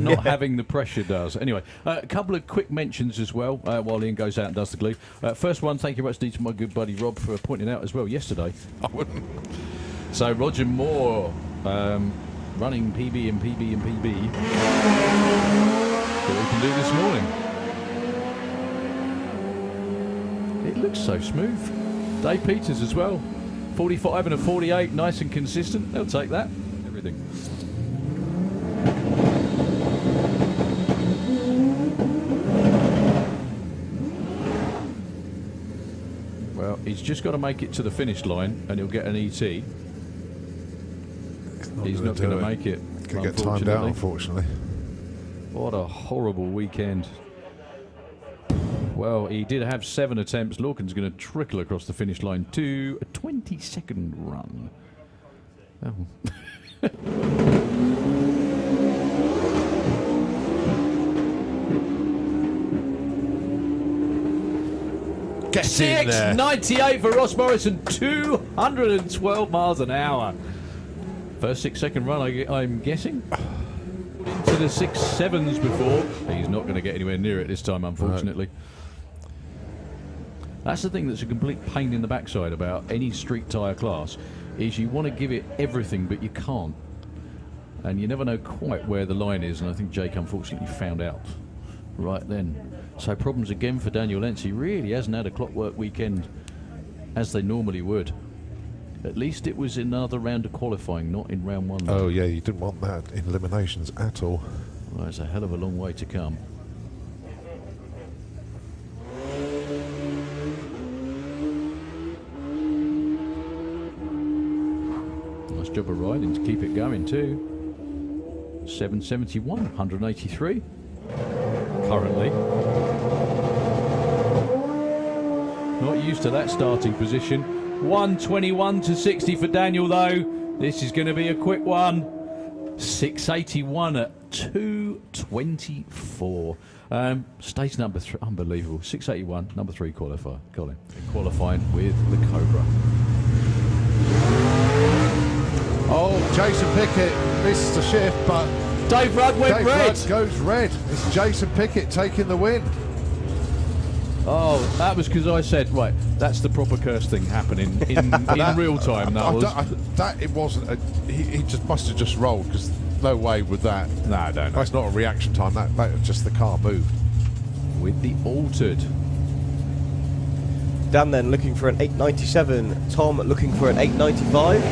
not having the pressure does. Anyway, a couple of quick mentions as well while Ian goes out and does the glue. First one, thank you very much to my good buddy Rob for pointing out as well yesterday. I wouldn't. So Roger Moore running PB and PB and PB. What we can do this morning. It looks so smooth. Dave Peters as well. 45 and a 48, nice and consistent. They'll take that. Everything. Well, he's just got to make it to the finish line and he'll get an ET. He's not going to make it. Could get timed out, unfortunately. What a horrible weekend. Well, he did have 7 attempts. Lorcan's going to trickle across the finish line to a 22nd run. Oh. Get in there. 6.98 for Ross Morrison, 212 miles an hour. First 6-second run, I'm guessing. Into the 6.7s before. He's not going to get anywhere near it this time, unfortunately. No. That's the thing that's a complete pain in the backside about any street tyre class, is you want to give it everything, but you can't. And you never know quite where the line is, and I think Jake unfortunately found out right then. So problems again for Daniel Lentz. He really hasn't had a clockwork weekend as they normally would. At least it was another round of qualifying, not in round 1. Oh yeah, you didn't want that in eliminations at all. Well, there's a hell of a long way to come. Nice job of riding to keep it going too. 771, 183 currently. Not used to that starting position. 121 to 60 for Daniel though. This is going to be a quick one. 681 at 224. Stage number 3, unbelievable. 681, number 3 qualifier. Colin qualifying with the Cobra. Oh, Jason Pickett missed the shift, but Dave Rudd went Dave red. Rudd goes red. It's Jason Pickett taking the win. Oh, that was because I said, right, that's the proper curse thing happening in real time. It wasn't. He just must have just rolled, because no way would that. No. That's not a reaction time. That was just the car moved. With the altered. Dan then looking for an 897. Tom looking for an 895.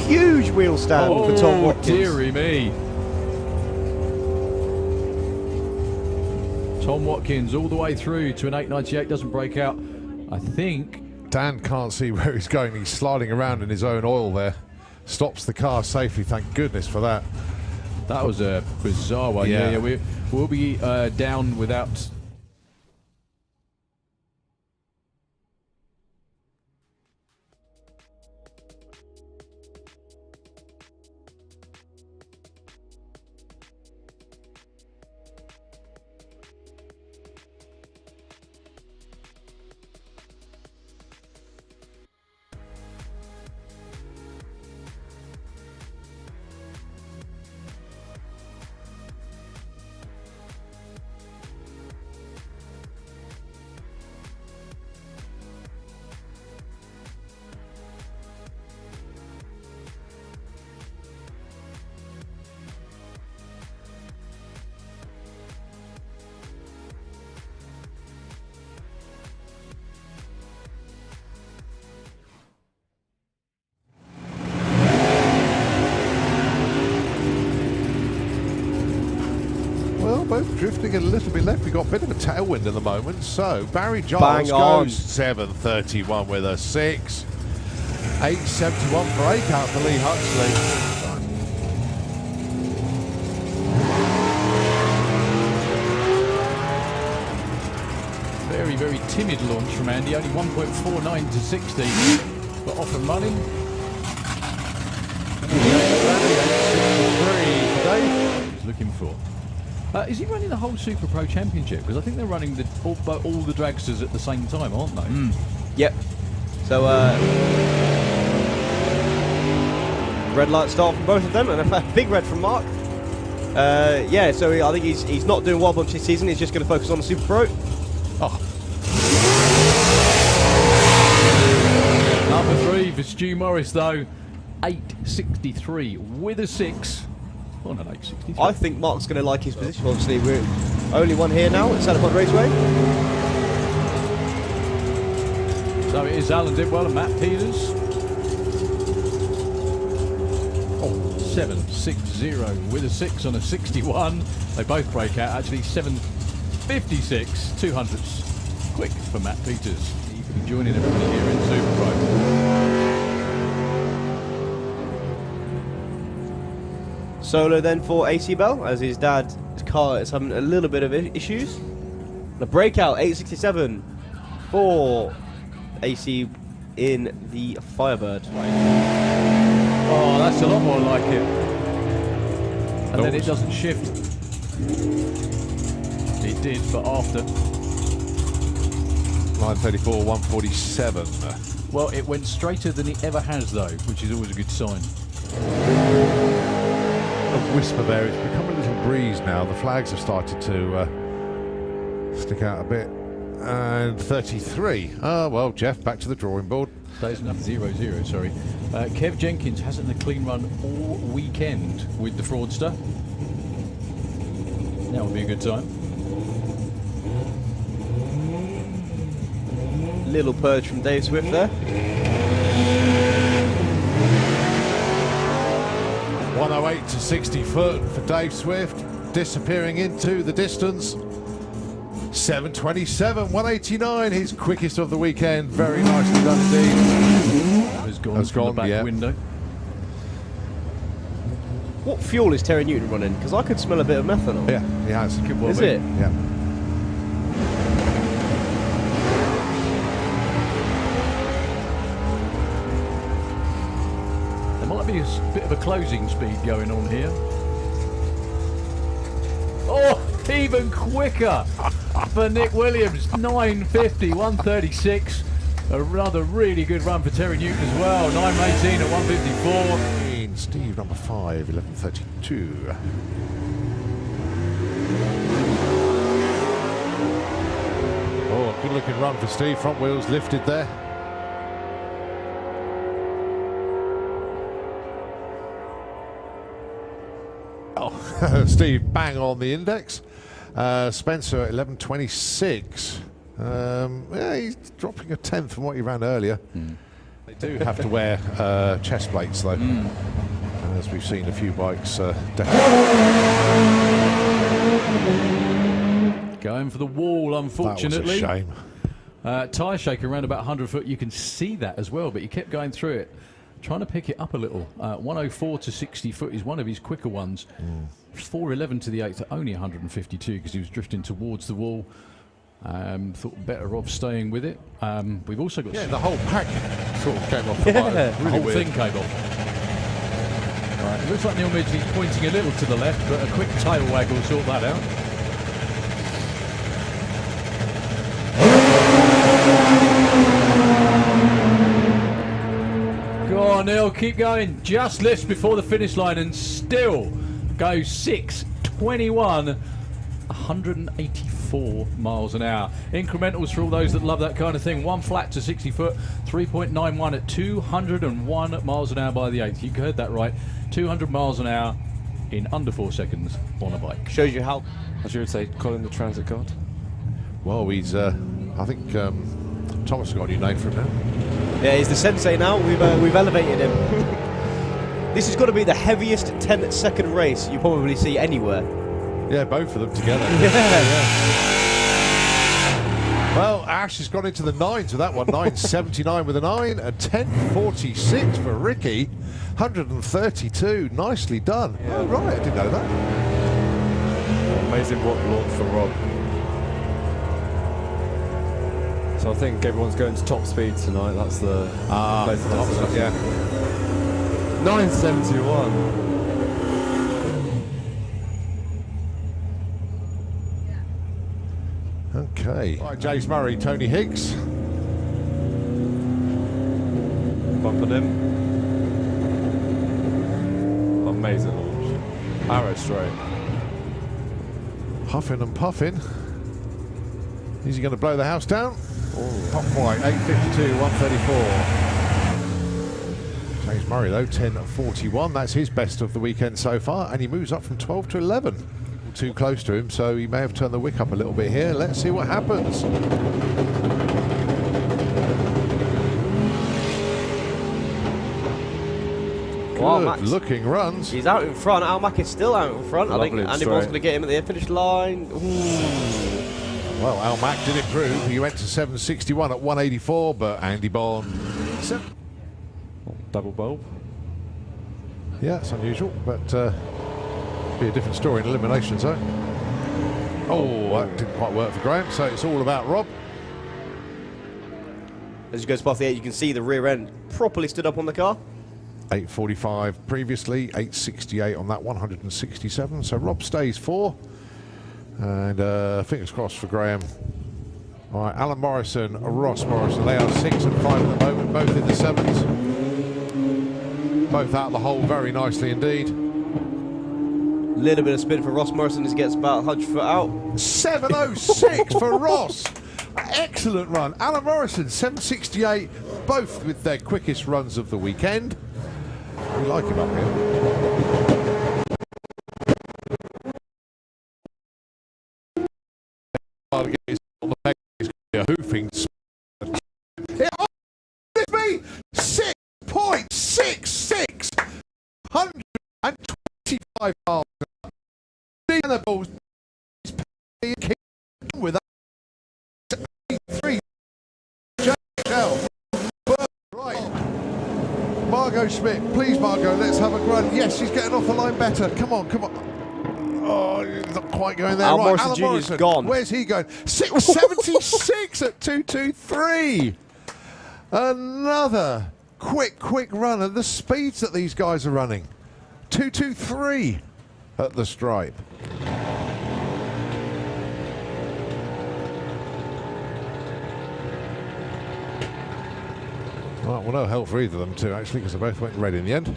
Huge wheel stand for Tom Watkins. Dearie me. Tom Watkins all the way through to an 898, doesn't break out. I think Dan can't see where he's going. He's sliding around in his own oil there. Stops the car safely, thank goodness for that. That was a bizarre one. Yeah, we'll be down without... Oh, both drifting a little bit left. We've got a bit of a tailwind at the moment. So Barry Giles goes 7.31 with a 6. 8.71 breakout for Lee Huxley. Very, very timid launch from Andy. Only 1.49 to 60. But off and running. He's looking for. Is he running the whole Super Pro Championship? Because I think they're running all the dragsters at the same time, aren't they? Yep. So, red light start from both of them, and a big red from Mark. Yeah, so I think he's not doing wild bunch this season. He's just going to focus on the Super Pro. Oh. Number 3 for Stu Morris, though. 8.63 with a 6 on an 8.63. I think Mark's going to like his position. Obviously, we're only one here now at Centre Point Raceway. So it is Alan Dipwell and Matt Peters. 7.60 with a 6 on a 61. They both break out. Actually, 7.56, 200ths. Quick for Matt Peters. He's joining everybody here in Super Pro. Solo then for AC Bell, as his dad's car is having a little bit of issues. The breakout, 8.67 for AC in the Firebird. Oh, that's a lot more like it. And then it doesn't shift. It did, but after. 9.34, 147. Well, it went straighter than it ever has, though, which is always a good sign. A whisper there. It's become a little breeze now. The flags have started to stick out a bit. And 33. Oh, well, Jeff, back to the drawing board. Stays enough 0-0, sorry. Kev Jenkins hasn't had a clean run all weekend with the Fraudster. That would be a good time. Little purge from Dave Swift there. 108 to 60 foot for Dave Swift, disappearing into the distance. 7.27, 189, his quickest of the weekend. Very nicely done indeed. Has gone from the back window. What fuel is Terry Newton running? Because I could smell a bit of methanol. Yeah, he has. Is it? Yeah. There might be a bit of a closing speed going on here. Oh, even quicker for Nick Williams. 9.50, 136. Another really good run for Terry Newton as well. 9.18 at 154. Steve, number 5, 11.32. Oh, good looking run for Steve. Front wheels lifted there. Oh, Steve bang on the index. Spencer 11.26. Yeah, he's dropping a 10th from what he ran earlier. They do have to wear chest plates though, as we've seen a few bikes going for the wall, unfortunately. That was a shame. Tyre shaker around about 100 foot. You can see that as well, but he kept going through it, trying to pick it up a little. 104 to 60 foot is one of his quicker ones. 4.11 to the 8th at only 152 because he was drifting towards the wall. Thought better off staying with it. We've also got... Yeah, the whole pack sort of came off. Yeah. The whole thing came off. Right, it looks like Neil Midgley's pointing a little to the left, but a quick tail wag will sort that out. Go on, Neil, keep going. Just lifts before the finish line and still goes 6.21. 184 miles an hour. Incrementals for all those that love that kind of thing. 1 flat to 60 foot, 3.91 at 201 miles an hour by the 8th. You heard that right. 200 miles an hour in under 4 seconds on a bike. Shows you how, as you would say, Colin the Transit God. Well, he's, I think Thomas has got a new name for him now. Yeah, he's the sensei now. We've elevated him. This has got to be the heaviest 10-second race you probably see anywhere. Yeah, both of them together. Well, Ash has gone into the 9s with that one. 9.79 with a 9, and 10.46 for Ricky. 132. Nicely done. Yeah. Oh, right, I didn't know that. Amazing rock launch for Rob. So I think everyone's going to top speed tonight. That's the place to yeah. 9.71. Okay. Right, James Murray, Tony Higgs. Bumping him. Amazing launch. Arrow straight. Huffing and puffing. Is he going to blow the house down? Not quite. 8.52, 134. James Murray, though, 10.41. That's his best of the weekend so far, and he moves up from 12 to 11. Too close to him, so he may have turned the wick up a little bit here. Let's see what happens. Good looking runs. He's out in front. Almac is still out in front. Lovely, I think Andy Ball's going to get him at the finish line. Ooh. Well, Almac did improve. He went to 7.61 at 184, but Andy Ball... Double bulb. Yeah, it's unusual, but be a different story in eliminations, though. Oh, that didn't quite work for Graham, so it's all about Rob. As you go past the 8, you can see the rear end properly stood up on the car. 8.45 previously, 8.68 on that 167. So Rob stays 4. And fingers crossed for Graham. All right, Alan Morrison, Ross Morrison. They are 6 and 5 at the moment, both in the 7s. Both out of the hole very nicely indeed. Little bit of spin for Ross Morrison as he gets about 100 foot out. 7.06 for Ross. Excellent run. Alan Morrison, 7.68, both with their quickest runs of the weekend. We like him up here. A hoofing. It's me 6.66, 125 miles. And the ball with that 3. Right. Margot Schmidt, please, Margot, let's have a run. Yes, she's getting off the line better. Come on, come on. Oh, he's not quite going there. Alan right, Morrison Alan Jr.'s Morrison, gone. Where's he going? 6.76 at 2.23. Another quick run at the speeds that these guys are running. 2.23 at the stripe. Right, well, no help for either of them two, actually, because they both went red in the end.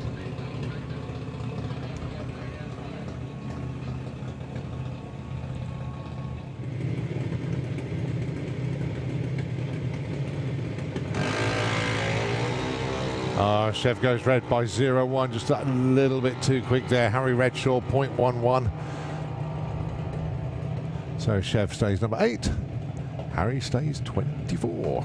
Chev goes red by 0.1, just a little bit too quick there. Harry Redshaw, 0.11. So Chev stays number 8. Harry stays 24.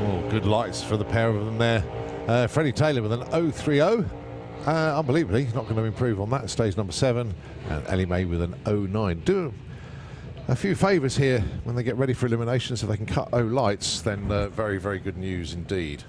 Oh, good lights for the pair of them there. Freddie Taylor with an 0.30. Unbelievably, he's not going to improve on that. Stays number 7. And Ellie May with an 0.9. Do a few favours here when they get ready for eliminations. If they can cut O lights, then very, very good news indeed.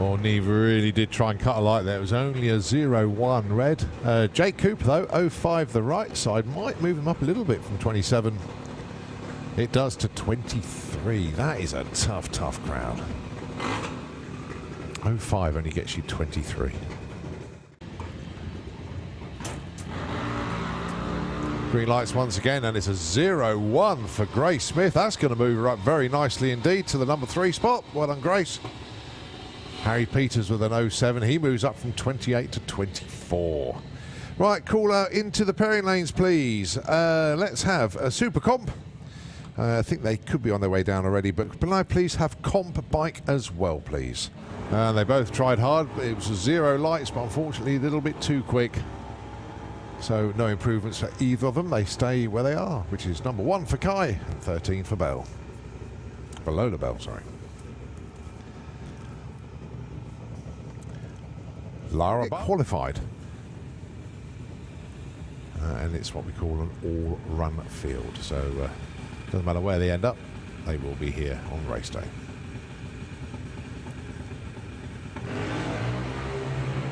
Oh, Neve really did try and cut a light there. It was only a 0.1 red. Jake Cooper, though, 0.5 the right side. Might move him up a little bit from 27. It does to 23. That is a tough crowd. 0.5 only gets you 23. Green lights once again, and it's a 0.1 for Grace Smith. That's going to move her up very nicely indeed to the number 3 spot. Well done, Grace. Harry Peters with an 0.7. He moves up from 28 to 24. Right, caller into the pairing lanes, please. Let's have a Super Comp. I think they could be on their way down already, but can I please have Comp Bike as well, please? And they both tried hard. It was 0 lights, but unfortunately a little bit too quick. So no improvements for either of them. They stay where they are, which is number 1 for Kai and 13 for Bell. For Lola Bell, sorry. Lara qualified. And it's what we call an all-run field. So doesn't matter where they end up, they will be here on race day.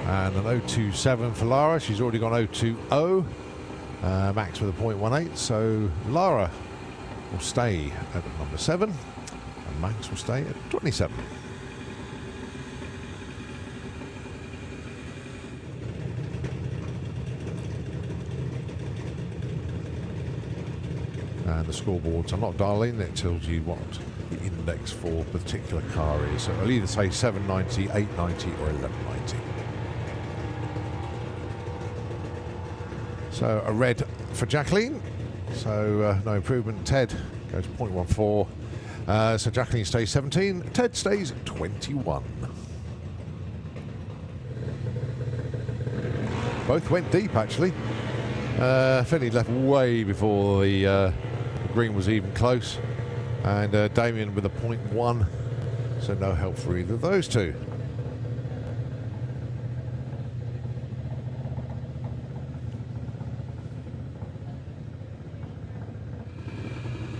And an 0.27 for Lara. She's already gone 0.20. Max with a 0.18. So Lara will stay at number 7. And Max will stay at 27. And the scoreboards, I'm not dialing, it tells you what the index for a particular car is. So it'll either say 790, 890 or 1190. So a red for Jacqueline, so no improvement. Ted goes 0.14. So Jacqueline stays 17, Ted stays 21. Both went deep actually. Finley left way before the green was even close, and Damien with a 0.1, so no help for either of those two.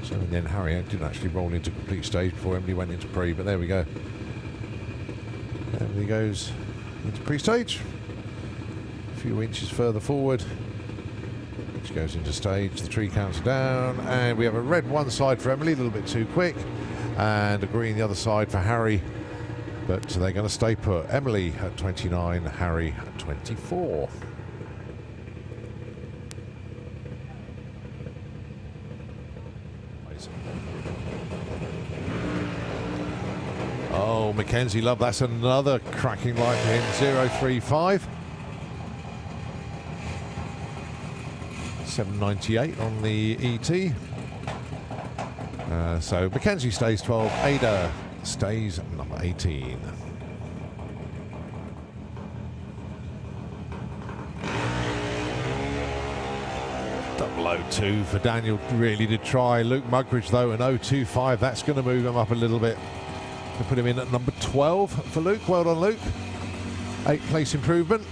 So and then Harry didn't actually roll into complete stage before Emily went into pre, but there we go. Emily goes into pre-stage, a few inches further forward. She goes into stage, the tree counts down, and we have a red one side for Emily, a little bit too quick, and a green the other side for Harry, but they're going to stay put. Emily at 29, Harry at 24. Oh, Mackenzie Love, that's another cracking light for him, 0.35. 798 on the ET. So Mackenzie stays 12, Ada stays number 18. Double 0.2 for Daniel, really did try. Luke Mugridge though, an 0.25, that's going to move him up a little bit. To put him in at number 12 for Luke. Well done, Luke. 8 place improvement.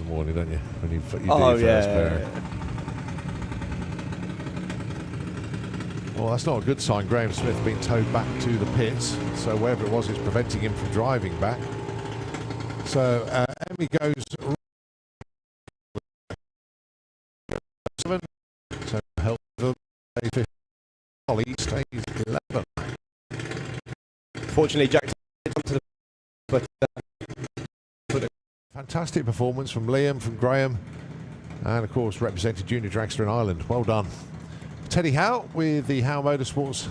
Morning, don't you? When you do your first pairing. Well, that's not a good sign. Graham Smith being towed back to the pits, so wherever it was, it's preventing him from driving back. So Emmy goes 7. So help the Holly stays 11. Fortunately, Jack to the but. Fantastic performance from Liam, from Graham, and of course represented Junior Dragster in Ireland. Well done. Teddy Howe with the Howe Motorsports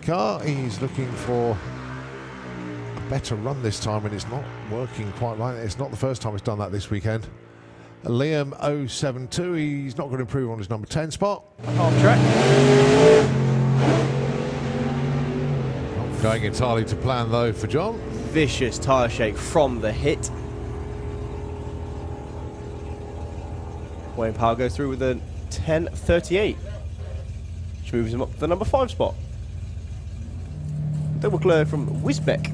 car. He's looking for a better run this time, and it's not working quite right. It's not the first time he's done that this weekend. Liam 072, he's not going to improve on his number 10 spot. Half track. Not going entirely to plan though for John. Vicious tyre shake from the hit. Wayne Power goes through with a 10.38, which moves him up to the number 5 spot. Double clear from Wisbeck.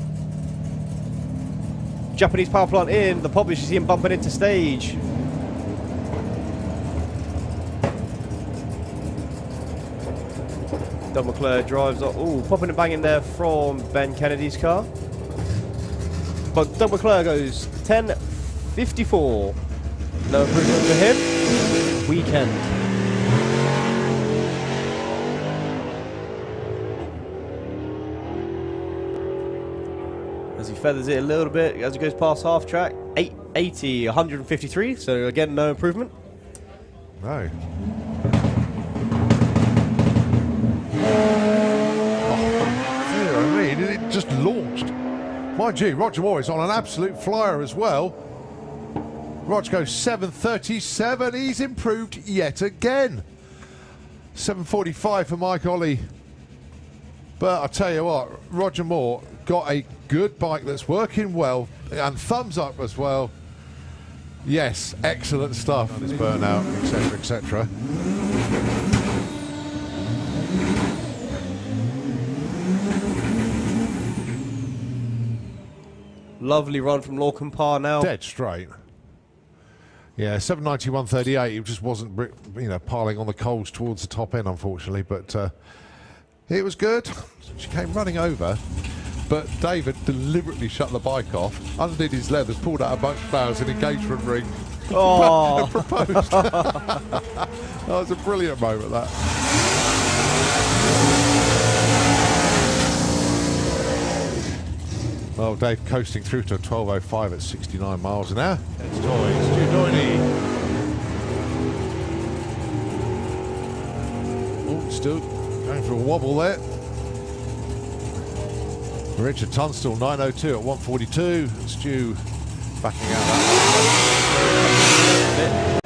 Japanese power plant in. The publish is him bumping into stage. Doug McClure drives up. Ooh, popping and banging there from Ben Kennedy's car. But Doug McClure goes 10.54. No improvement for him. Weekend. As he feathers it a little bit as he goes past half track. 880, 153. So again, no improvement. No. Oh, it just launched. Mind you, Roger Moore is on an absolute flyer as well. Roger goes 7.37. He's improved yet again. 7.45 for Mike Ollie. But I tell you what, Roger Moore got a good bike that's working well, and thumbs up as well. Yes, excellent stuff. It's burnout, etc., etc. Lovely run from Lorcan Parr now. Dead straight. Yeah, 791.38. It just wasn't, piling on the coals towards the top end, unfortunately. But it was good. She came running over, but David deliberately shut the bike off, undid his leathers, pulled out a bunch of flowers, an engagement ring, and proposed. That was a brilliant moment, that. Well, Dave coasting through to a 12.05 at 69 miles an hour. It's Toys, Stu Doyney. Oh, still going for a wobble there. Richard Tunstall, 9.02 at 1:42. Stu backing out that.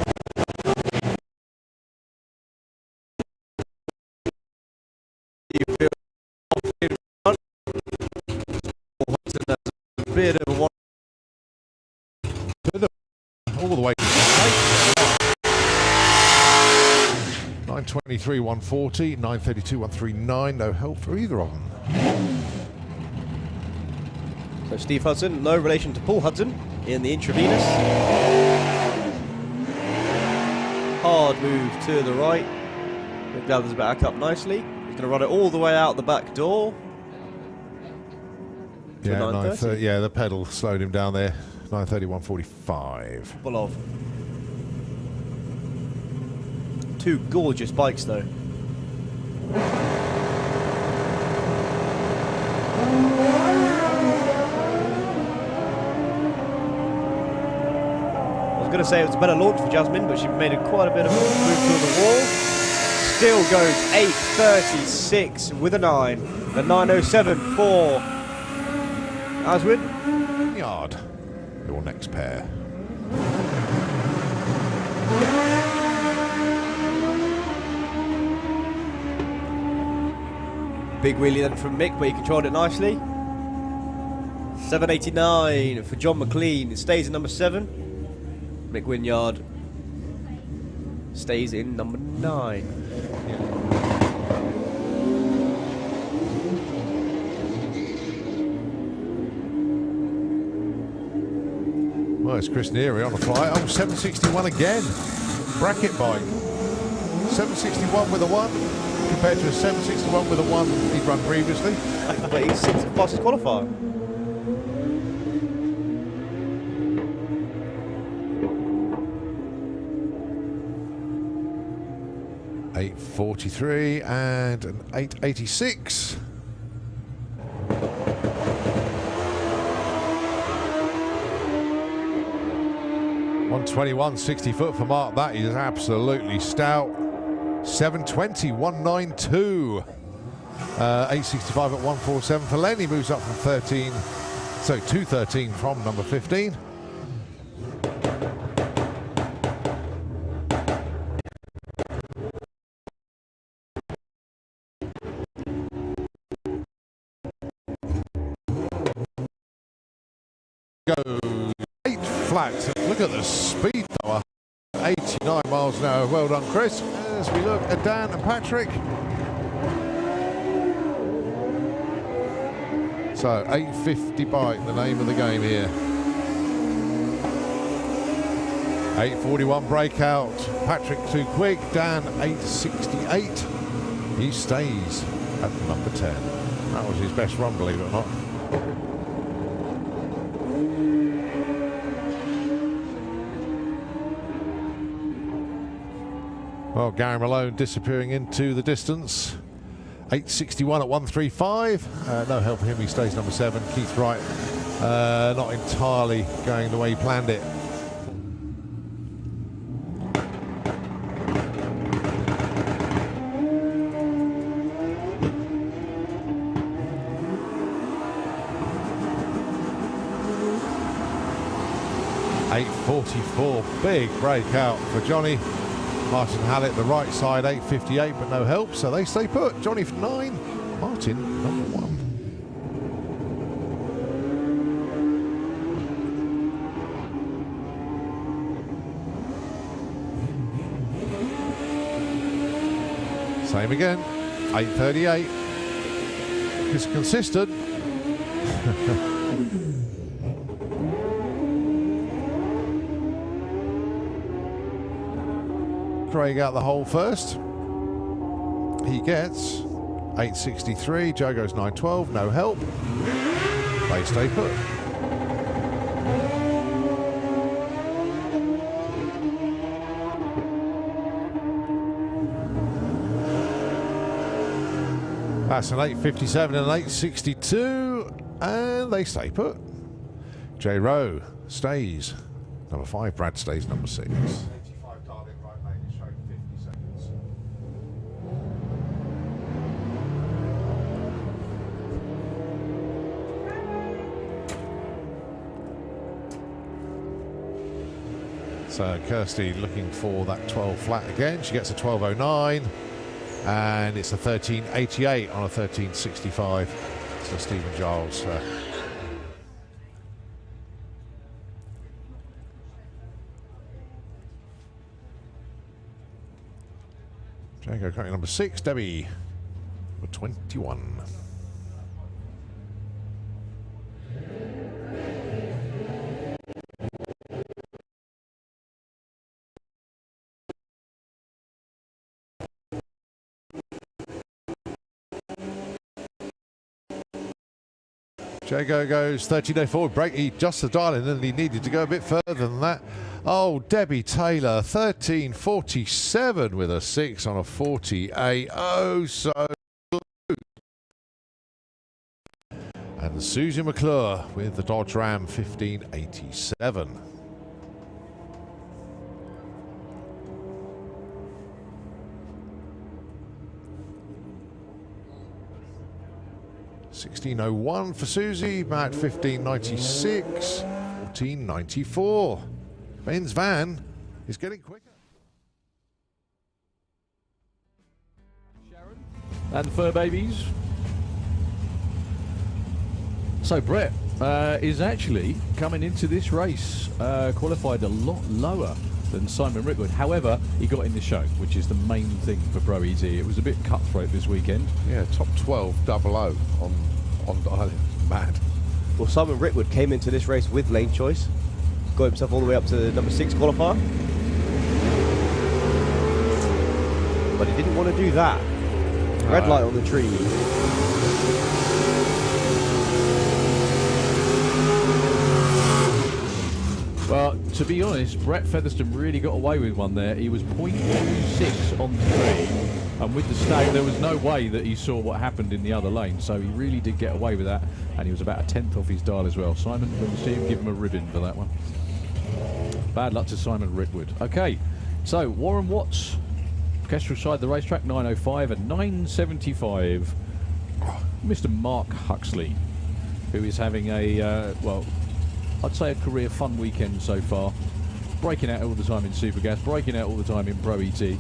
Bit of a one. All the way to 9:23, 1:40, 9:32, 1:39. No help for either of them. So Steve Hudson, no relation to Paul Hudson in the intravenous. Hard move to the right. It gathers back up nicely. He's going to run it all the way out the back door. Yeah, 9:30. Yeah, the pedal slowed him down there. 9:30, 1:45. Full of. Two gorgeous bikes, though. I was going to say it was a better launch for Jasmine, but she made quite a bit of a move through the wall. Still goes 8:36 with a 9. The 9:07 for Aswin. Yard. Your next pair. Big wheelie then from Mick, but he controlled it nicely. 7.89 for John McLean. It stays in number 7. Mick Wynyard stays in number 9. Well, it's Chris Neary on the fly. Oh, 761 again. Bracket bike. 761 with a 1 compared to a 761 with a 1 he'd run previously. But he's 6th fastest qualifier. .843 and an 886. .121, 60 foot for Mark. That is absolutely stout. 720, 192. 865 at 147 for Lenny. Moves up from 13, so 213 from number 15. Goes 8 flat. Look at the speed though. 89 miles an hour. Well done, Chris. As we look at Dan and Patrick. So 850 bike, the name of the game here. 841 breakout. Patrick too quick. Dan 868. He stays at number 10. That was his best run, believe it or not. Well, Gary Malone disappearing into the distance. 861 at 135. No help for him, he stays number 7. Keith Wright not entirely going the way he planned it. .844, big breakout for Johnny. Martin Hallett, the right side, 858, but no help, so they stay put. Johnny for 9, Martin, number 1. Same again, 8:38. It's consistent. Craig out the hole first. He gets 8:63. Joe goes 9:12. No help. They stay put. That's an 8:57 and an 8:62, and they stay put. J Rowe stays number 5. Brad stays number 6. 85 darling, right lane is showing 50 seconds. So Kirsty looking for that 12 flat again. She gets a 12:09. And it's a 13:88 on a 13:65. So Stephen Giles. Django currently number 6. Debbie number 21. Jago goes 13:04 break. He just the dial in, and he needed to go a bit further than that. Oh, Debbie Taylor 13:47 with a 6 on a 48. Oh, so close. And Susie McClure with the Dodge Ram 15:87. $16.01 for Susie, Matt 15.96, 14.94. Ben's van is getting quicker. Sharon and Fur Babies. So Brett is actually coming into this race qualified a lot lower than Simon Rickwood. However, he got in the show, which is the main thing for Pro ET. It was a bit cutthroat this weekend. Yeah, top 12 00 on dialing. Mad. Well, Simon Rickwood came into this race with lane choice, got himself all the way up to the number 6 qualifier, but he didn't want to do that. Red light on the tree. Well, to be honest, Brett Featherstone really got away with one there. He was 0.26 on 3, and with the stag, there was no way that he saw what happened in the other lane, so he really did get away with that, and he was about a 10th off his dial as well. Simon, when you see him, give him a ribbon for that one. Bad luck to Simon Rickwood. Okay, so Warren Watts, Kestrel side the racetrack, 9:05 and 9:75. Mr. Mark Huxley, who is having a, well, I'd say a career fun weekend so far. Breaking out all the time in Supergas, breaking out all the time in Pro ET.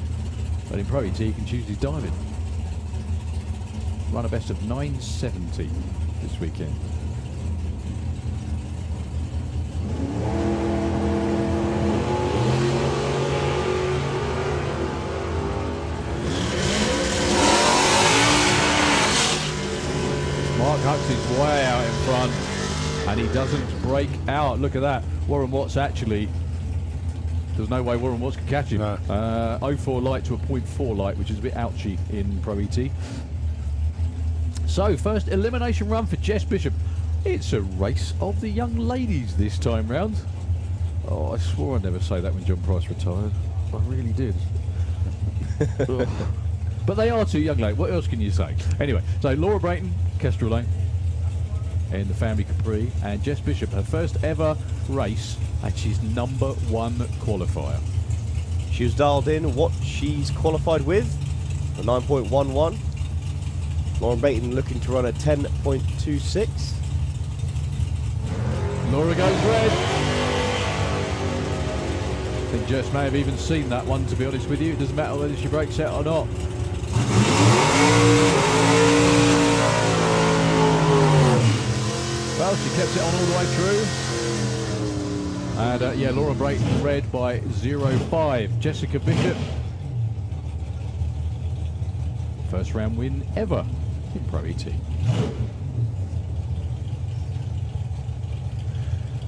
But in Pro ET, he can choose his diving. Run a best of 970 this weekend. Mark Huxley's way out in front. And he doesn't break out. Look at that. Warren Watts actually, there's no way Warren Watts could catch him. No. 0.4 light to a 0.4 light, which is a bit ouchy in Pro ET. So, first elimination run for Jess Bishop. It's a race of the young ladies this time round. Oh, I swore I'd never say that when John Price retired. I really did. But they are two young ladies. What else can you say? Anyway, so Laura Brayton, Kestrel Lane, in the Family Capri, and Jess Bishop, her first ever race, and she's number 1 qualifier. She was dialed in what she's qualified with, a 9.11. Lauren Brayton looking to run a 10.26. Laura goes red. I think Jess may have even seen that one, to be honest with you. It doesn't matter whether she breaks out or not. well. She kept it on all the way through. And yeah, Laura Brayton red by 0.5. Jessica Bishop, first round win ever in Pro ET.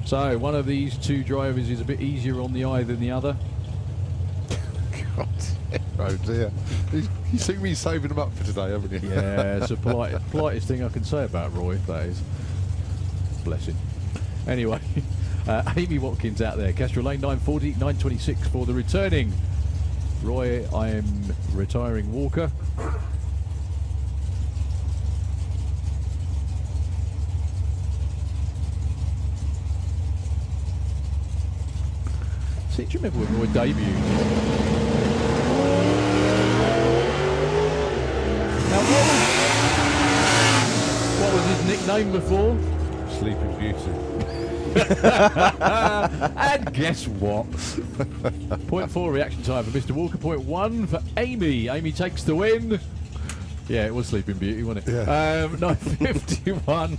So one of these two drivers is a bit easier on the eye than the other. God, oh dear. You seem to be saving them up for today, haven't you? Yeah, it's the politest thing I can say about Roy, that is. Bless him. Anyway, Amy Watkins out there. Kestrel Lane 940, 926 for the returning Roy. I am retiring Walker. See, do you remember when Roy debuted? Now, what was his nickname before? Sleeping Beauty. And guess what? 0.4 reaction time for Mr. Walker, 0.1 for Amy. Amy takes the win. Yeah, it was Sleeping Beauty, wasn't it? Yeah. 9:51.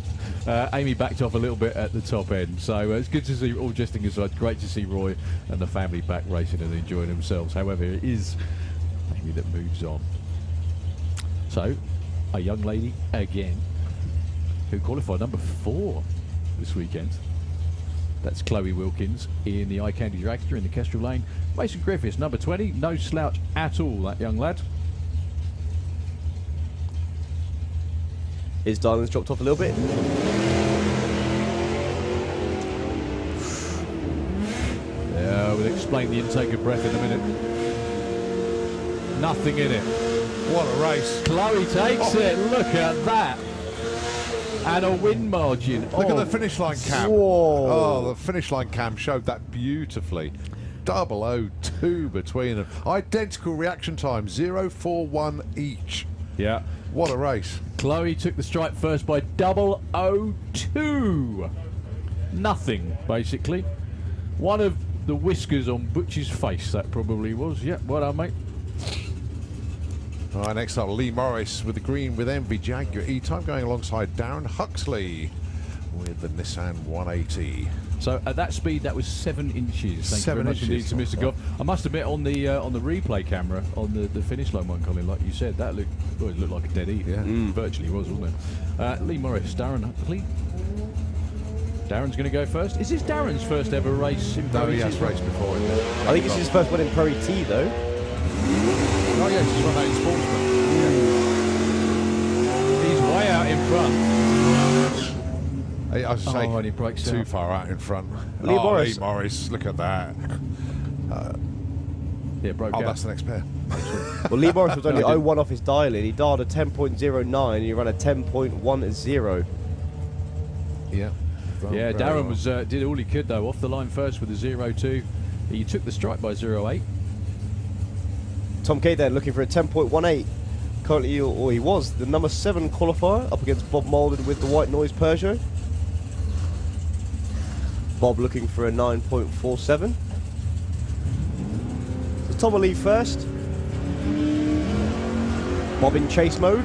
Amy backed off a little bit at the top end, so it's good to see, all jesting aside, great to see Roy and the family back racing and enjoying themselves. However, it is Amy that moves on. So, a young lady again who qualified number 4 this weekend. That's Chloe Wilkins in the Eye Candy Dragster in the Kestrel Lane. Mason Griffiths, number 20, no slouch at all, that young lad. His diamond's dropped off a little bit. Yeah, we'll explain the intake of breath in a minute. Nothing in it. What a race. Chloe takes it. Look at that. And a win margin. Look at the finish line cam. Whoa. Oh, the finish line cam showed that beautifully. 002 between them. Identical reaction time, 0.41 each. Yeah. What a race. Chloe took the stripe first by 0.002. Nothing, basically. One of the whiskers on Butch's face, that probably was. Yeah, well done, mate. All right, next up, Lee Morris with the green with Envy Jaguar E-Type going alongside Darren Huxley with the Nissan 180. So at that speed, that was 7 inches. Thank you very much indeed to Mr. Goff. I must admit, on the replay camera, on the finish line one, Colin, like you said, that looked like a dead heat. Yeah. Virtually was, wasn't it? Lee Morris, Darren Huxley. Darren's going to go first. Is this Darren's first ever race in Pro ET? No, he has raced before. I think it's his first one in Pro ET, though. Oh, yes, he's run out in Sportsman. He's way out in front. I was Oh, and he saying breaks too out. far out in front. Lee Morris. Lee Morris, look at that. Yeah, broke Oh, out. that's the next pair. Well, Lee Morris was only No, I 0.1 off his dial-in. He dialed a 10.09 and he ran a 10.10. Yeah. Yeah, Very Darren well. was did all he could though. Off the line first with a 0.2. He took the strike by 0.8. Tom K then looking for a 10.18. Currently, or he was, the number 7 qualifier up against Bob Malden with the White Noise Peugeot. Bob looking for a 9.47. So Tom will leave first. Bob in chase mode.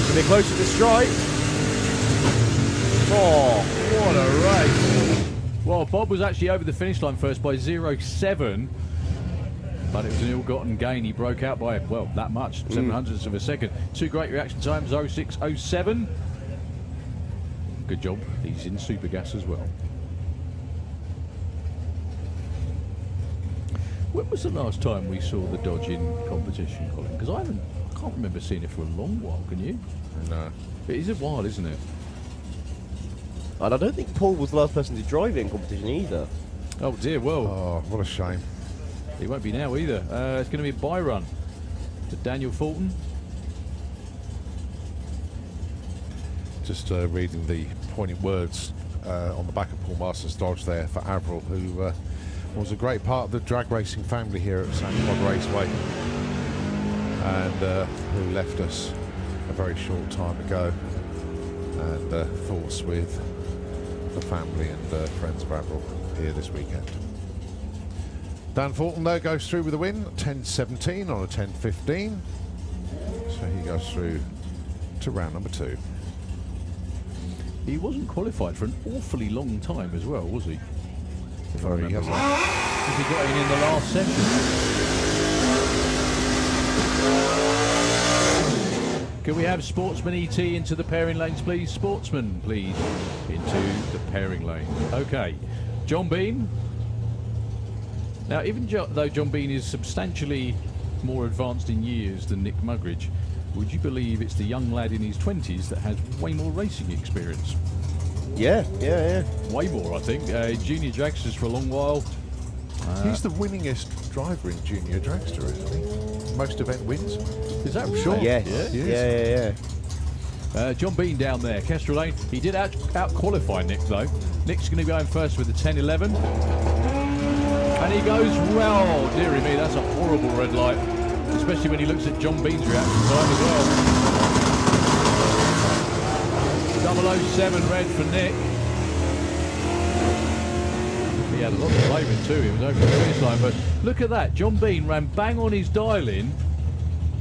To be close to the strike. Oh, What a race! Well, Bob was actually over the finish line first by 0.7, but it was an ill-gotten gain. He broke out by, well, that much, 700ths of a second. 2 great reaction times, 0.6, 0.7. Good job. He's in super gas as well. When was the last time we saw the Dodge in competition, Colin? Because I can't remember seeing it for a long while. Can you? No. It is a while, isn't it? and I don't think Paul was the last person to drive it in competition either. Oh dear, well, Oh, what a shame. he won't be now either. It's going to be a bye run to Daniel Fulton. Just reading the poignant words on the back of Paul Masters' Dodge there for Avril, who was a great part of the drag racing family here at St. Cloud Raceway, and who left us a very short time ago. And thoughts with the family and friends of Avril here this weekend. Dan Fulton though goes through with a win, 10.17 on a 10.15. So he goes through to round number 2. He wasn't qualified for an awfully long time as well, was he? If I He remember hasn't. right. Because he got in the last session. Can we have Sportsman ET into the pairing lanes, please? Sportsman, please, into the pairing lane. Okay. John Bean. Now, even though John Bean is substantially more advanced in years than Nick Mugridge, would you believe it's the young lad in his 20s that has way more racing experience? Yeah. Way more, I think. Junior dragsters for a long while. He's the winningest driver in junior dragster, isn't he? Most event wins. Is that Sure. right? Yes. Yeah. Yeah. John Bean down there, Kestrel Lane. He did out-qualify Nick, though. Nick's going to go in first with the 10-11. And he goes, well, dearie me, that's a horrible red light. Especially when he looks at John Bean's reaction time as well. 007 red for Nick. He had a lot of flavour too. He was over the finish line. But look at that. John Bean ran bang on his dial-in.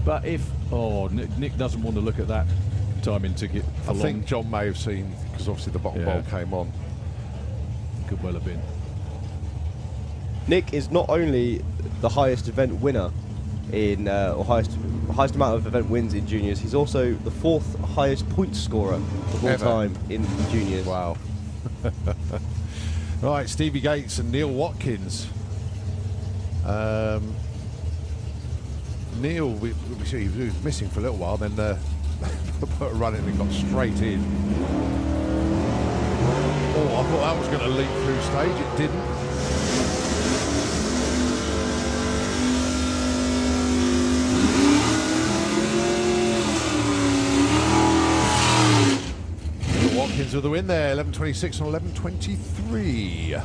But if... Oh, Nick doesn't want to look at that timing ticket for I long. think John may have seen, because obviously the bottom bowl came on. Could well have been. Nick is not only the highest event winner in or highest amount of event wins in juniors, he's also the 4th highest point scorer of all Ever. time in juniors. Wow. Right, Stevie Gates and Neil Watkins. Neil, we see he was missing for a little while, then put a run in and got straight in. Oh, I thought that was going to leap through stage. It didn't. Watkins with the win there, 11.26 and 11.23.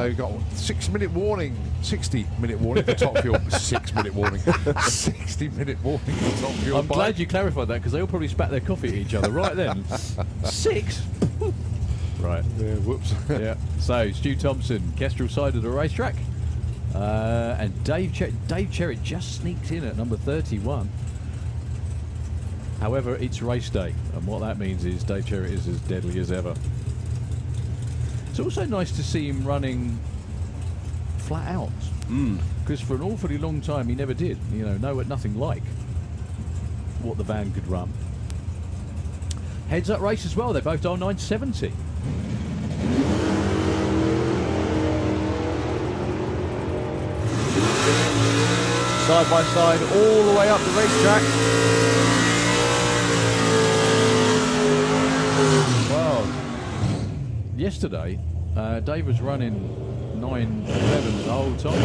We've got 6-minute warning, 60-minute warning for top fuel. 6-minute warning, 60-minute warning for top fuel. I'm glad you clarified that because they all probably spat their coffee at each other right then. 6. Right. Yeah, whoops. Yeah. So Stu Thompson, Kestrel side of the racetrack, and Dave Cherritt just sneaks in at number 31. However, it's race day, and what that means is Dave Cherritt is as deadly as ever. It's also nice to see him running flat out, because for an awfully long time he never did. You know, nothing like what the van could run. Heads up race as well. They both dial 970. Side by side, all the way up the racetrack. Well, yesterday, Dave was running 911 the whole time.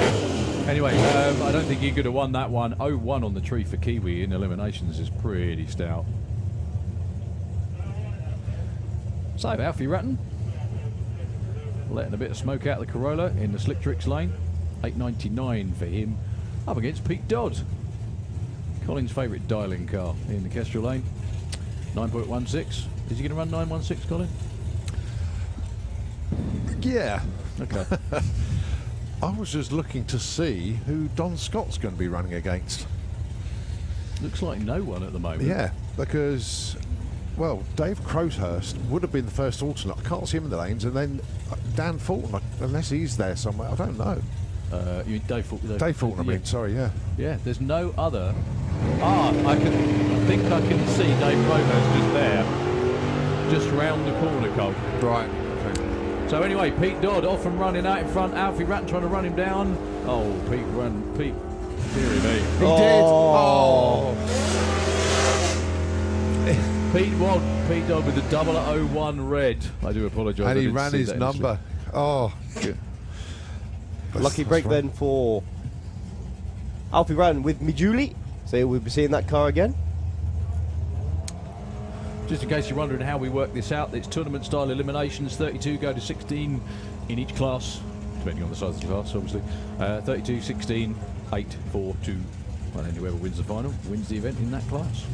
Anyway, I don't think he could have won that one. 0-1 on the tree for Kiwi in eliminations is pretty stout. So, Alfie Ratton, letting a bit of smoke out the Corolla in the Slick Tricks lane. 8.99 for him, up against Pete Dodd. Colin's favourite dialing car in the Kestrel lane. 9.16. Is he going to run 9.16, Colin? Yeah. Okay. I was just looking to see who Don Scott's going to be running against. Looks like no one at the moment. Yeah, because, well, Dave Crowshurst would have been the first alternate. I can't see him in the lanes. And then Dan Fulton, unless he's there somewhere, I don't know. You mean Dave Fulton? Dave Fulton, I mean, sorry, yeah. Yeah, there's no other. I think I can see Dave Crowshurst just there, just round the corner, Cole. Right. So anyway, Pete Dodd off and running out in front. Alfie Ratton trying to run him down. Oh, Pete, dearie me. He did. Oh. Pete Dodd with the 001 red. I do apologise. And he ran his number. Oh. Lucky break then for Alfie Ratton with Mijuli. So we'll be seeing that car again. Just in case you're wondering how we work this out, it's tournament style eliminations. 32 go to 16 in each class, depending on the size of the class, obviously. 32, 16, 8, 4, 2. And then whoever wins the final wins the event in that class.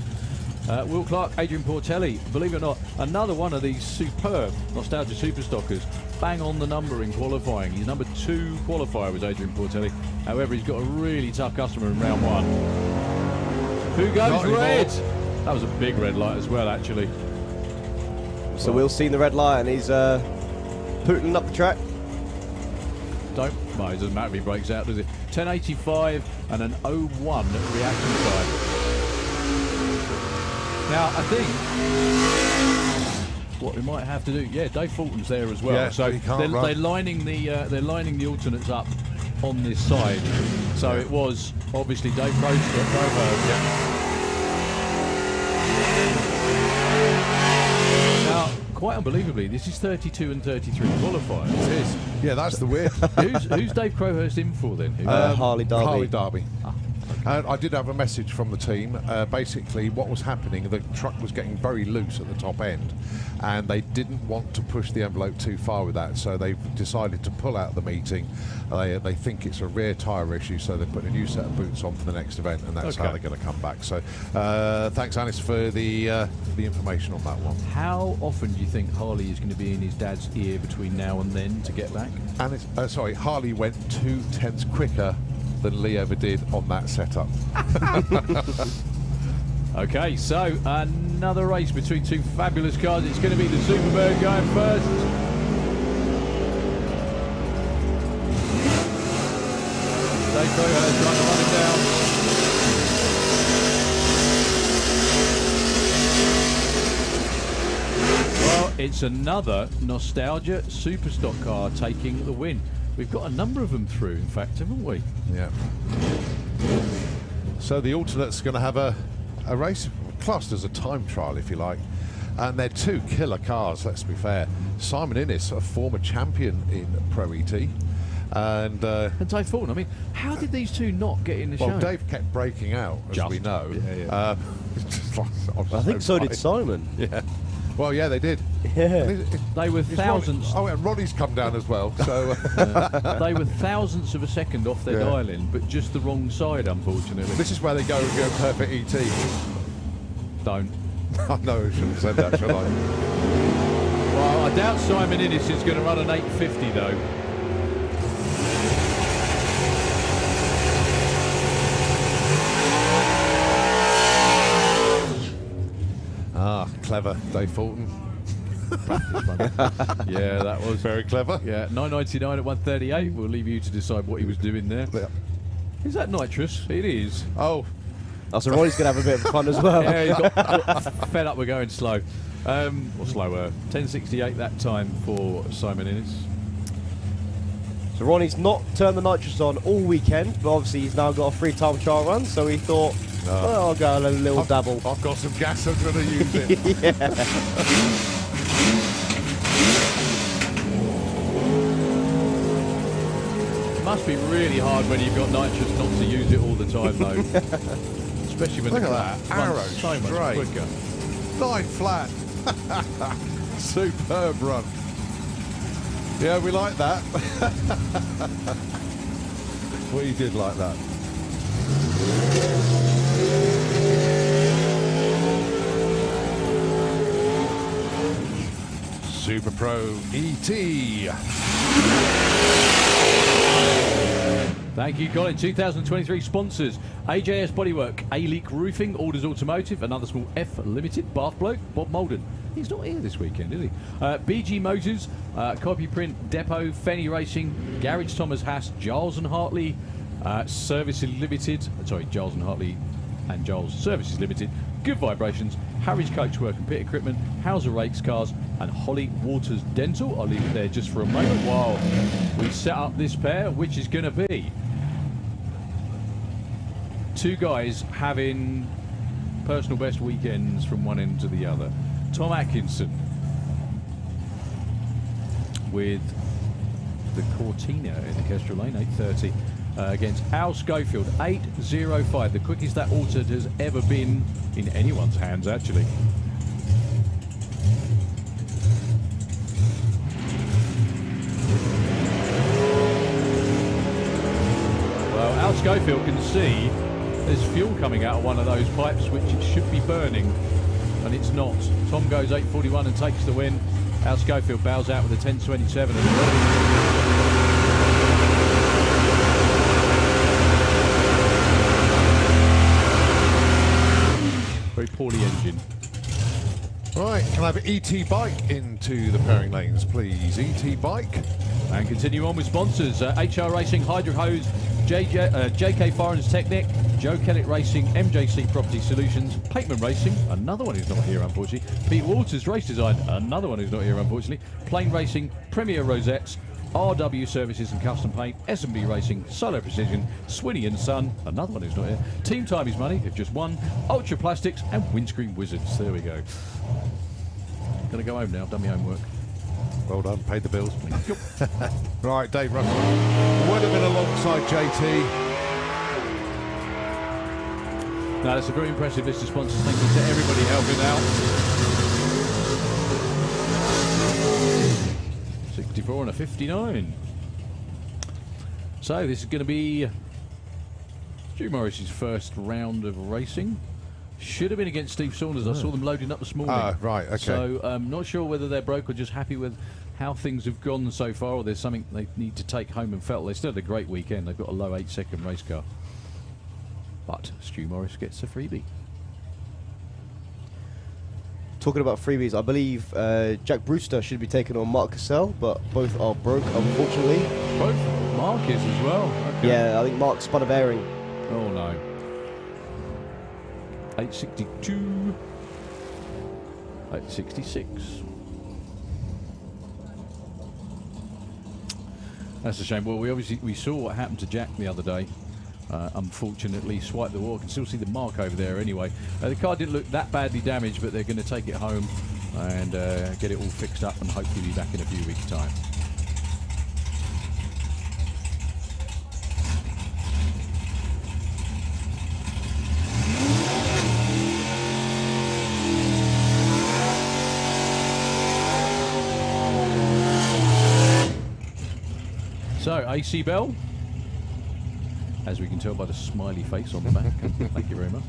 Will Clark, Adrian Portelli, believe it or not, another one of these superb nostalgia super stockers. Bang on the number in qualifying. He's number 2 qualifier was Adrian Portelli. However, he's got a really tough customer in round 1. Who goes Not red? anymore. That was a big red light as well, actually. So Will's seen the red light and he's pootling up the track. Well, it doesn't matter if he breaks out, does it? 10.85 and an 0.1 reaction time. Now, I think what we might have to do, Dave Fulton's there as well. Yeah, so he can't they're run. lining the alternates up on this side. So it was obviously Dave Crowhurst. Now, quite unbelievably, this is 32 and 33 qualifiers. It is. Yeah, that's the weird. who's Dave Crowhurst in for then? Harley Derby. Harley Derby. I did have a message from the team. Basically, what was happening, the truck was getting very loose at the top end, and they didn't want to push the envelope too far with that, so they've decided to pull out the meeting. They think it's a rear tyre issue, so they put a new set of boots on for the next event, and that's how they're going to come back. So thanks, Anis, for the information on that one. How often do you think Harley is going to be in his dad's ear between now and then to get back? Anis, Harley went 0.2 quicker than Lee ever did on that setup. Okay, so another race between two fabulous cars. It's going to be the Superbird going first. Dave Crowhurst trying to run him down. Well, it's another Nostalgia Superstock car taking the win. We've got a number of them through, in fact, haven't we? Yeah. So the alternate's going to have a race classed as a time trial, if you like. And they're two killer cars, let's be fair. Simon Innes, a former champion in Pro ET. And Dave Fulton, I mean, how did these two not get in the show? well, Dave kept breaking out, as we know. I think so did Simon. Yeah. Well, yeah, they did. Yeah. They were thousands. And Ronnie's come down as well. So They were thousandths of a second off their dial-in, but just the wrong side, unfortunately. this is where they go perfect ET. Don't. I know I shouldn't have said that, should I? Well, I doubt Simon Innes is going to run an 850 though. Ah, clever, Dave Fulton. Yeah, that was Very clever. Yeah, 9.99 at 1:38. We'll leave you to decide what he was doing there. Yeah. Is that nitrous? It is. Oh, So Ronnie's going to have a bit of fun as well. Yeah, he got fed up with going slow. Or slower. 10.68 that time for Simon Innes. So Ronnie's not turned the nitrous on all weekend, but obviously he's now got a free time trial run, so he thought, well, I'll go a little dabble. I've got some gas, I'm going to use it. It must be really hard when you've got nitrous not to use it all the time, though. Especially when Look the at that. runs Arrow so much straight. quicker. 9 flat. Superb run. Yeah, we like that. We did like that. Super Pro ET. Thank you, Colin. 2023 sponsors: AJS Bodywork, A-Leak Roofing, Orders Automotive, Another Small F Limited, Bath Bloke, Bob Molden. He's not here this weekend, is he? BG Motors, Copy Print Depot, Fenny Racing, Garage Thomas Haas, Giles and Hartley, Services Limited. Sorry, Giles and Hartley and Giles Services Limited. Good Vibrations, Harry's Coachwork and Pit Equipment, Hauser Rakes Cars, and Holly Waters Dental. I'll leave it there just for a moment while we set up this pair, which is going to be two guys having personal best weekends from one end to the other. Tom Atkinson with the Cortina in the Kestrel Lane, 8:30, against Al Schofield, 8:05, the quickest that altered has ever been in anyone's hands, actually. Well, Al Schofield can see there's fuel coming out of one of those pipes, which it should be burning, and it's not. Tom goes 8:41 and takes the win. Al Schofield bows out with a 10:27. Very poorly engine. Right, can I have ET Bike into the pairing lanes, please? ET Bike. And continue on with sponsors. HR Racing, Hydro Hose, JK Foreign's Technic, Joe Kellett Racing, MJC Property Solutions, Pateman Racing, another one who's not here unfortunately, Pete Walters Race Design, another one who's not here unfortunately, Plane Racing, Premier Rosettes, RW Services and Custom Paint, S&B Racing, Solo Precision, Swinney and Son, another one who's not here, Team Time is Money, if just one, Ultra Plastics and Windscreen Wizards. There we go. Gonna go home now, I've done my homework. Well done, paid the bills. Right, Dave Russell would have been alongside JT. No, that's a very impressive list of sponsors. Thank you to everybody helping out. 64 and a 59. So this is going to be Stu Morris's first round of racing. Should have been against Steve Saunders. I saw them loading up this morning. Right, okay. So not sure whether they're broke or just happy with how things have gone so far, or there's something they need to take home and felt. They still had a great weekend. They've got a low 8-second race car. But Stu Morris gets a freebie. Talking about freebies, I believe Jack Brewster should be taking on Mark Cassell, but both are broke, unfortunately. Both? Mark is as well? Okay. Yeah, I think Mark spun a bearing. Oh no. 862. 866. That's a shame. Well, we saw what happened to Jack the other day. Unfortunately, swiped the wall. I can still see the mark over there anyway. The car didn't look that badly damaged, but they're going to take it home and get it all fixed up and hopefully be back in a few weeks' time. So, AC Bell, as we can tell by the smiley face on the back. Thank you very much.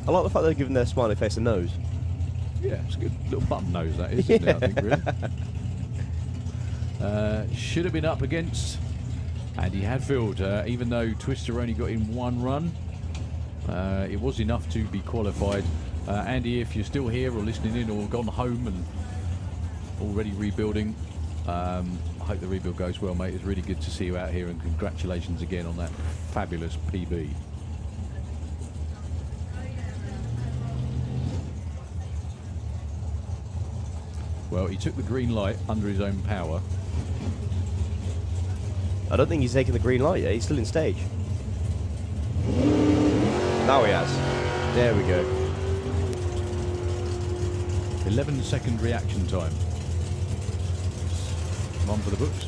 I like the fact they're giving their smiley face a nose. Yeah, it's a good little button nose that is, isn't it, I think, really. Should have been up against Andy Hadfield, even though Twister only got in one run. It was enough to be qualified. Andy, if you're still here or listening in or gone home and already rebuilding, I hope the rebuild goes well, mate. It's really good to see you out here, and congratulations again on that fabulous PB. Well, he took the green light under his own power. I don't think he's taking the green light yet. He's still in stage. Now he has. There we go. 11-second reaction time. One for the books.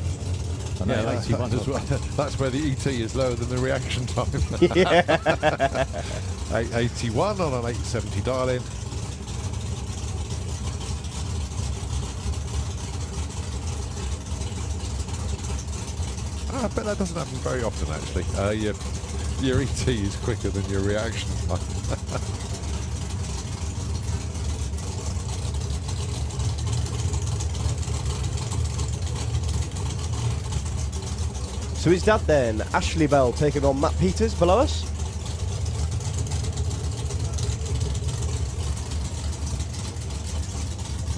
And yeah, 81 as well. That's where the ET is lower than the reaction time. Yeah. 881 on an 870 dial-in. I bet that doesn't happen very often, actually. Your ET is quicker than your reaction time. So is that then Ashley Bell taking on Matt Peters below us?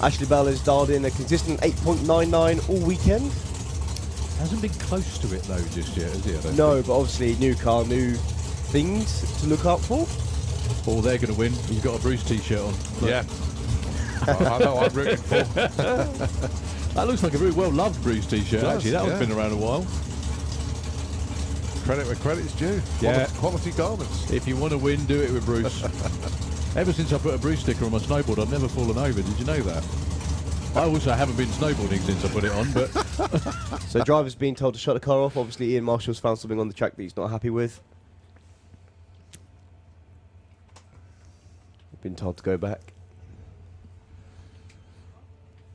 Ashley Bell has dialed in a consistent 8.99 all weekend. Hasn't been close to it though just yet, has he? No, but obviously new car, new things to look out for. Oh, they're going to win. He's got a Bruce t-shirt on. Look. Yeah. I know I'm rooting for. That looks like a very well-loved Bruce t-shirt, actually. That one's been around a while. Credit where credit's due. Yeah. Quality garments. If you want to win, do it with Bruce. Ever since I put a Bruce sticker on my snowboard, I've never fallen over. Did you know that? I also haven't been snowboarding since I put it on, but... So driver's been told to shut the car off. Obviously, Ian Marshall's found something on the track that he's not happy with. Been told to go back.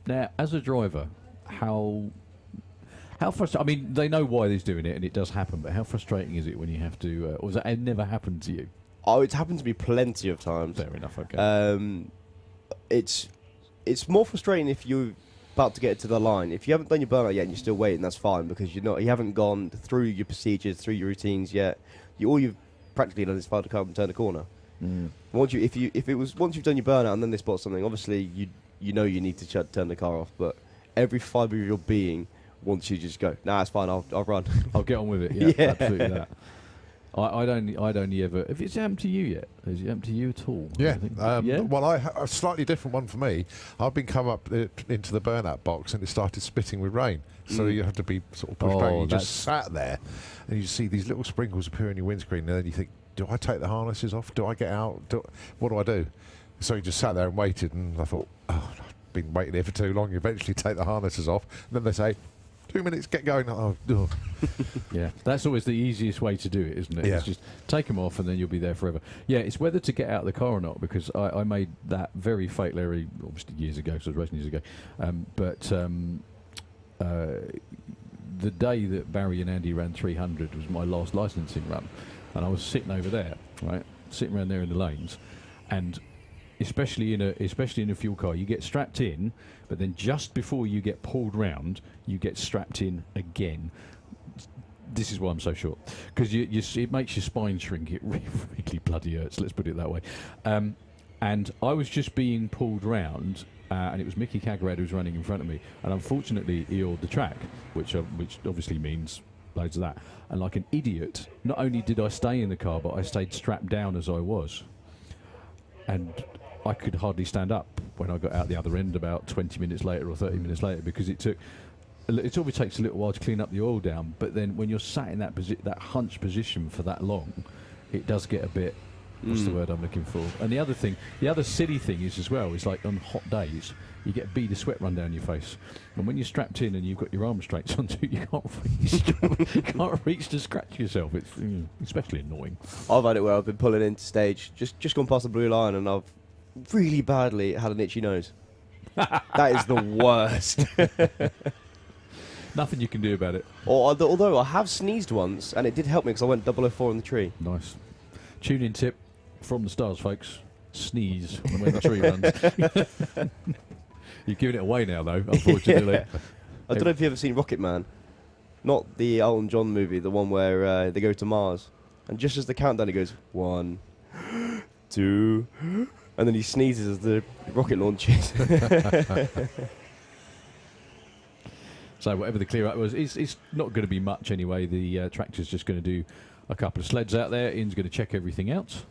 Now, as a driver, how frustrating? I mean, they know why he's doing it, and it does happen. But how frustrating is it when you have to? Or has that never happened to you? Oh, it's happened to me plenty of times. Fair enough. Okay. It's more frustrating if you're about to get to the line. If you haven't done your burnout yet and you're still waiting, that's fine because you haven't gone through your procedures, through your routines yet. All you've practically done is fire the car and turn the corner. Once you've done your burnout and then they spot something, obviously you know you need to turn the car off, but every fibre of your being wants you to just go, nah, it's fine, I'll run. I'll get on with it. Yeah, absolutely that. I'd only ever. If it's happened to you yet, has it happened to you at all? Yeah. Yeah. Well, a slightly different one for me. I've been come up into the burnout box and it started spitting with rain. So you have to be sort of pushed back. You just sat there and you see these little sprinkles appear in your windscreen, and then you think, do I take the harnesses off? Do I get out? What do I do? So you just sat there and waited, and I thought, oh, I've been waiting here for too long. You eventually take the harnesses off, and then they say, 2 minutes, get going. Oh. Yeah, that's always the easiest way to do it, isn't it? Yeah. It's just take them off and then you'll be there forever. Yeah, it's whether to get out of the car or not, because I made that very fatal error, obviously years ago, because I was racing years ago. The day that Barry and Andy ran 300 was my last licensing run, and I was sitting over there, right, sitting around there in the lanes, and especially in a fuel car, you get strapped in, but then just before you get pulled round, you get strapped in again. This is why I'm so short, because it makes your spine shrink. It really bloody hurts. Let's put it that way. And I was just being pulled round, and it was Mickey Cagarad who was running in front of me, and unfortunately he oiled the track, which obviously means loads of that. And like an idiot, not only did I stay in the car, but I stayed strapped down as I was, and I could hardly stand up when I got out the other end about 20 minutes later or 30 minutes later, because it always takes a little while to clean up the oil down, but then when you're sat in that hunched position for that long, it does get a bit, what's the word I'm looking for? And the other silly thing is as well, is like on hot days, you get a bead of sweat run down your face, and when you're strapped in and you've got your arm straights onto, you can't reach to scratch yourself. It's especially annoying. I've had it where I've been pulling into stage, just gone past the blue line, and I've really badly had an itchy nose. That is the worst. Nothing you can do about it. Although I have sneezed once, and it did help me because I went 004 on the tree. Nice. Tune-in tip from the stars, folks. Sneeze when the tree runs. You're giving it away now, though, unfortunately. Yeah. I don't know if you've ever seen Rocket Man. Not the Elton John movie, the one where they go to Mars. And just as the countdown, it goes 1, 2... and then he sneezes as the rocket launches. So whatever the clear up was, it's not going to be much anyway. The tractor's just going to do a couple of sleds out there. Ian's going to check everything out,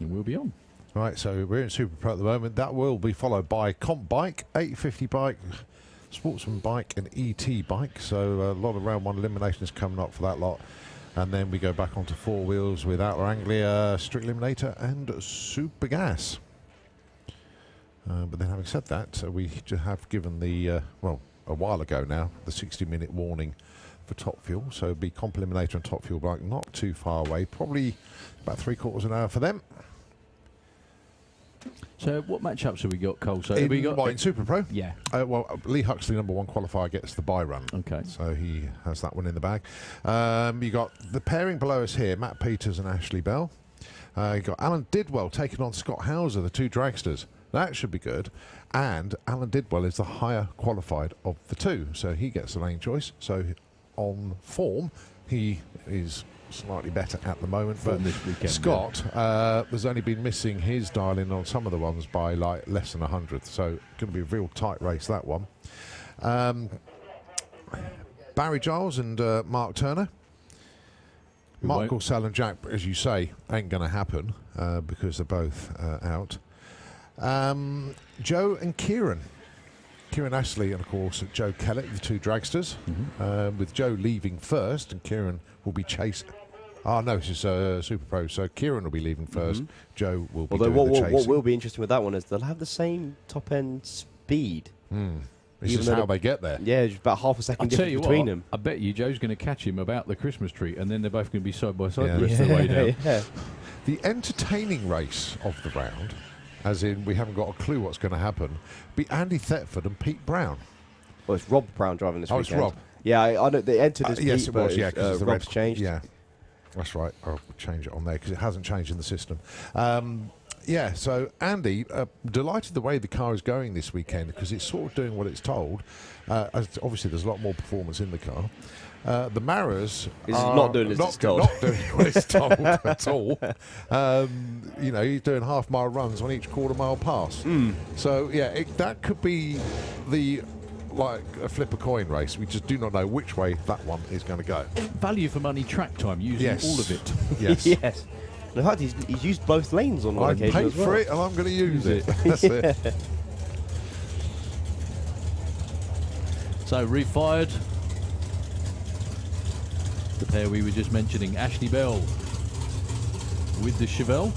and we'll be on. Right, so we're in Super Pro at the moment. That will be followed by Comp Bike, 850 bike, Sportsman bike, and ET bike. So a lot of round one eliminations coming up for that lot. And then we go back onto four wheels with Outer Anglia, Strict Eliminator, and Super Gas. But then having said that, we have given the, a while ago now, the 60-minute warning for Top Fuel. So it'll be Comp Eliminator and Top Fuel bike, not too far away, probably about 3/4 an hour for them. So what matchups have we got, Cole? So in, we got in Super Pro? Yeah. Lee Huxley, #1 qualifier, gets the bye run. Okay. So he has that one in the bag. You got the pairing below us here, Matt Peters and Ashley Bell. You got Alan Didwell taking on Scott Hauser, the two dragsters. That should be good. And Alan Didwell is the higher qualified of the two, so he gets the lane choice. So on form, he is slightly better at the moment, but this weekend, Scott has only been missing his dial-in on some of the ones by like less than 100th, so going to be a real tight race, that one. Barry Giles and Mark Turner. Mark Corsell and Jack, as you say, ain't going to happen because they're both out. Joe and Kieran Ashley, and of course Joe Kellett, the two dragsters, with Joe leaving first, and Kieran will be chasing. Oh no, this is Super Pro, so Kieran will be leaving first. Joe will be doing the chasing. What will be interesting with that one is they'll have the same top end speed. It's just how they get there. Yeah, just about half a second difference between them. I bet you Joe's going to catch him about the Christmas tree, and then they're both going to be side by side the rest of the way down. Yeah. The entertaining race of the round, as in we haven't got a clue what's going to happen, be Andy Thetford and Pete Brown. Well, it's Rob Brown driving this weekend. It's Rob. Yeah, I know they entered as yes, Pete, it was. but Yeah, because the Rob's red changed. Yeah, that's right. I'll change it on there because it hasn't changed in the system. Yeah, so Andy, delighted the way the car is going this weekend because it's sort of doing what it's told. Obviously, there's a lot more performance in the car. The Maras is not doing as it's told. Not doing what it's told at all. You know, he's doing half-mile runs on each quarter-mile pass. So, yeah, that could be like a flip a coin race. We just do not know which way that one is going to go. Value for money track time, using all of it. Yes. Yes. In fact, he's used both lanes on one occasion paid as well. for it and I'm going to use it. That's it. So, refired. The pair we were just mentioning, Ashley Bell with the Chevelle.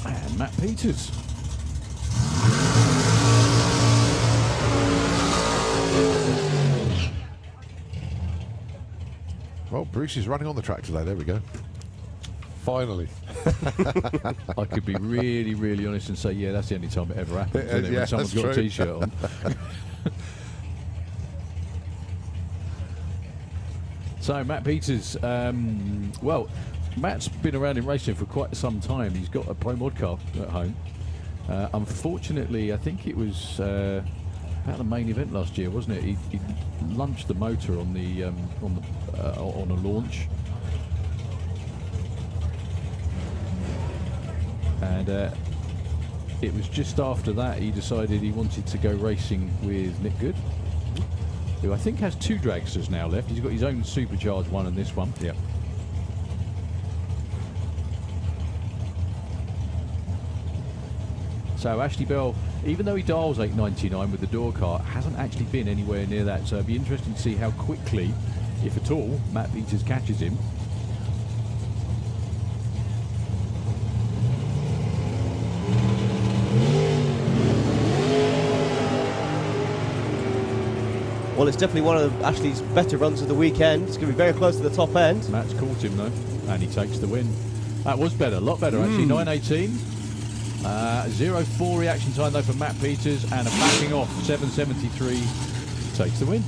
And Matt Peters. Well, Bruce is running on the track today. There we go. Finally. I could be really, really honest and say, yeah, that's the only time it ever happens, isn't it, yeah, when someone's got a true. T-shirt on. So, Matt Peters, well, Matt's been around in racing for quite some time. He's got a Pro Mod car at home. Unfortunately, I think it was about the main event last year, wasn't it? He launched the motor on the on a launch, and it was just after that he decided he wanted to go racing with Nick Good, who I think has 2 dragsters now left. He's got his own supercharged one and this one. Yeah. So Ashley Bell, even though he dials 899 with the door car, hasn't actually been anywhere near that. So it'd be interesting to see how quickly, if at all, Matt Peters catches him. Well, it's definitely one of Ashley's better runs of the weekend. It's going to be very close to the top end. Matt's caught him though, and he takes the win. That was better, a lot better actually. 9:18. 0.4 reaction time though for Matt Peters, and a backing off 7.73 takes the win.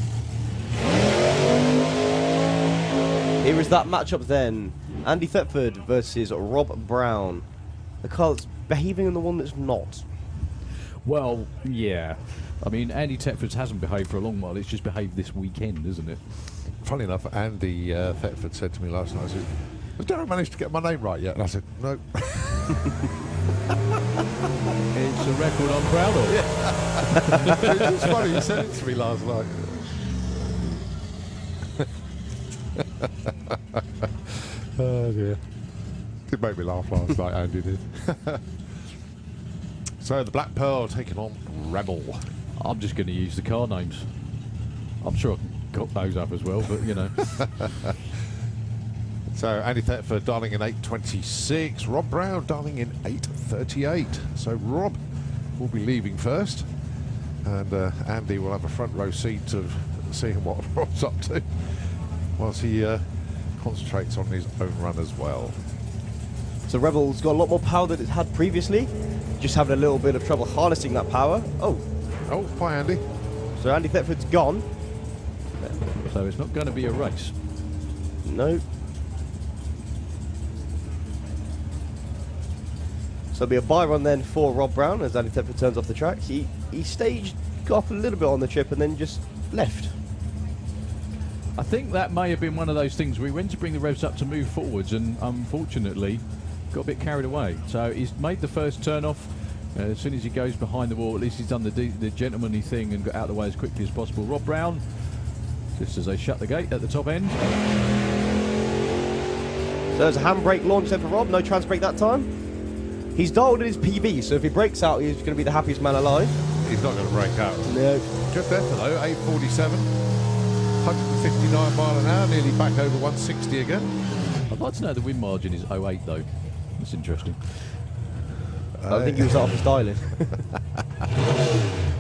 Here is that matchup then. Andy Thetford versus Rob Brown. The car that's behaving and the one that's not. Well, yeah. I mean, Andy Thetford hasn't behaved for a long while. It's just behaved this weekend, isn't it? Funny enough, Andy Thetford said to me last night, I said, "Has Darren managed to get my name right yet?" And I said, "No." It's a record I'm proud of. Yeah. It's funny, he said it to me last night. Oh dear. Did make me laugh last night, Andy did. So the Black Pearl taking on Rebel. I'm just going to use the car names. I'm sure I can cook those up as well, but you know. So Andy Thetford darling in 8.26, Rob Brown darling in 8.38. So Rob will be leaving first, and Andy will have a front row seat of seeing what Rob's up to, whilst he concentrates on his own run as well. So Rebel's got a lot more power than it's had previously. Just having a little bit of trouble harnessing that power. Oh, Bye Andy. so Andy Thetford's gone. So it's not going to be a race. No. So it'll be a bye run then for Rob Brown as Andy Thetford turns off the track. He staged, got up a little bit on the trip and then just left. I think that may have been one of those things. We went to bring the revs up to move forwards and unfortunately got a bit carried away. So he's made the first turn off. As soon as he goes behind the wall, at least he's done the gentlemanly thing and got out of the way as quickly as possible. Rob Brown, just as they shut the gate at the top end. So there's a handbrake launch then for Rob, no trans brake that time. He's dialed in his PB, so if he breaks out, he's going to be the happiest man alive. He's not going to break out. No. Good effort though, 8.47, 159 mile an hour, nearly back over 160 again. I'd like to know the win margin is 0.8 though. That's interesting. I think he was off his styling.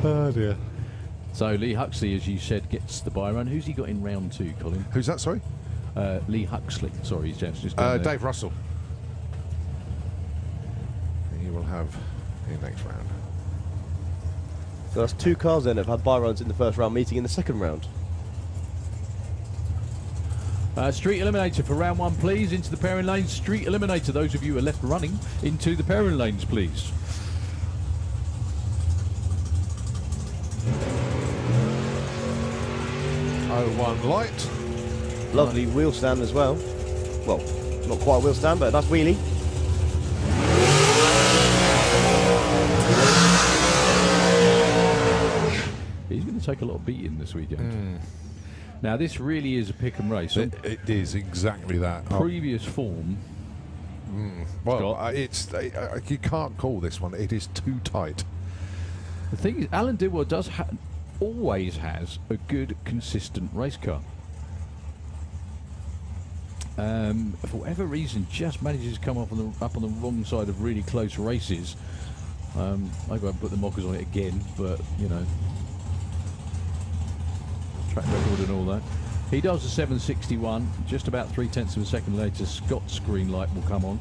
Oh dear. So Lee Huxley, as you said, gets the bye run. Who's he got in round 2, Colin? Who's that, sorry? Lee Huxley. Sorry, he's just gone there. Dave Russell. He will have the next round. So that's 2 cars then that have had bye runs in the first round, meeting in the second round. Street Eliminator for round 1, please. Into the pairing lanes. Street Eliminator, those of you who are left running, into the pairing lanes, please. Oh, 01 light. Lovely wheel stand as well. Well, not quite a wheel stand, but a nice wheelie. He's going to take a lot of beating this weekend. Now, this really is a pick and race. It is exactly that. Previous form. Well, you can't call this one. It is too tight. The thing is, Alan Didwell does always has a good, consistent race car. For whatever reason, just manages to come up on the wrong side of really close races. I won't put the mockers on it again, but you know, track record and all that. He does a 761, just about 0.3 of a second later. Scott's green light will come on.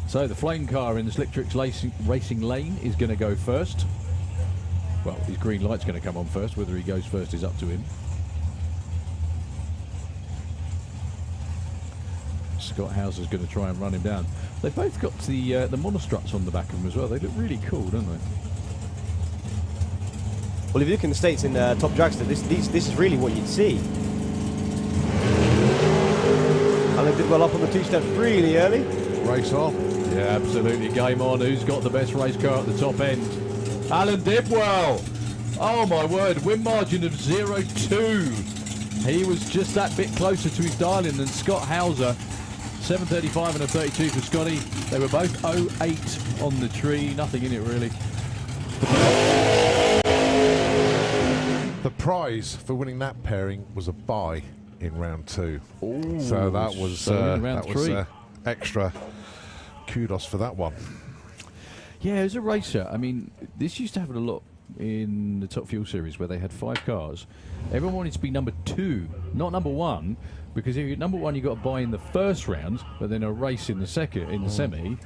So the flame car in the Slicktrix racing lane is going to go first. Well, his green light's going to come on first. Whether he goes first is up to him. Scott Hauser's going to try and run him down. They've both got the monostruts on the back of them as well. They look really cool, don't they? Well, if you look in the States in Top Dragster, this is really what you'd see. Alan did well up on the 2-step really early. Race on. Yeah, absolutely. Game on. Who's got the best race car at the top end? Alan Didwell. Oh, my word. Win margin of 0.2. He was just that bit closer to his dial-in than Scott Hauser. 7.35 and a 32 for Scotty. They were both 0.8 on the tree. Nothing in it, really. The prize for winning that pairing was a bye in round 2. Ooh, so that was extra kudos for that one. Yeah, as a racer, I mean, this used to happen a lot in the Top Fuel Series where they had 5 cars. Everyone wanted to be number 2, not number 1, because if you're number 1, you got to buy in the first round, but then a race in the second, in the semi.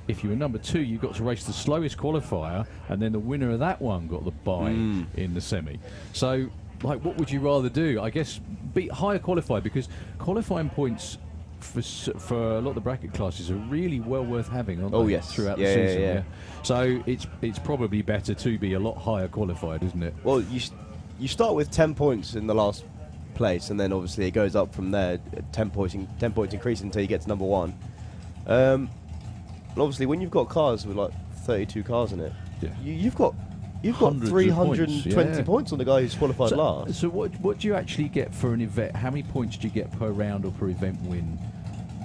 If you were number 2, you got to race the slowest qualifier, and then the winner of that one got the buy in the semi. So, like, what would you rather do? I guess be higher qualified, because qualifying points for a lot of the bracket classes are really well worth having, aren't they? Oh yes, throughout the season. Yeah. So it's probably better to be a lot higher qualified, isn't it? Well, you start with 10 points in the last place, and then obviously it goes up from there. 10 points increasing until you get to number 1. And obviously, when you've got cars with like 32 cars in it, you've got 320 points on the guy who's qualified last. So what do you actually get for an event? How many points do you get per round or per event win?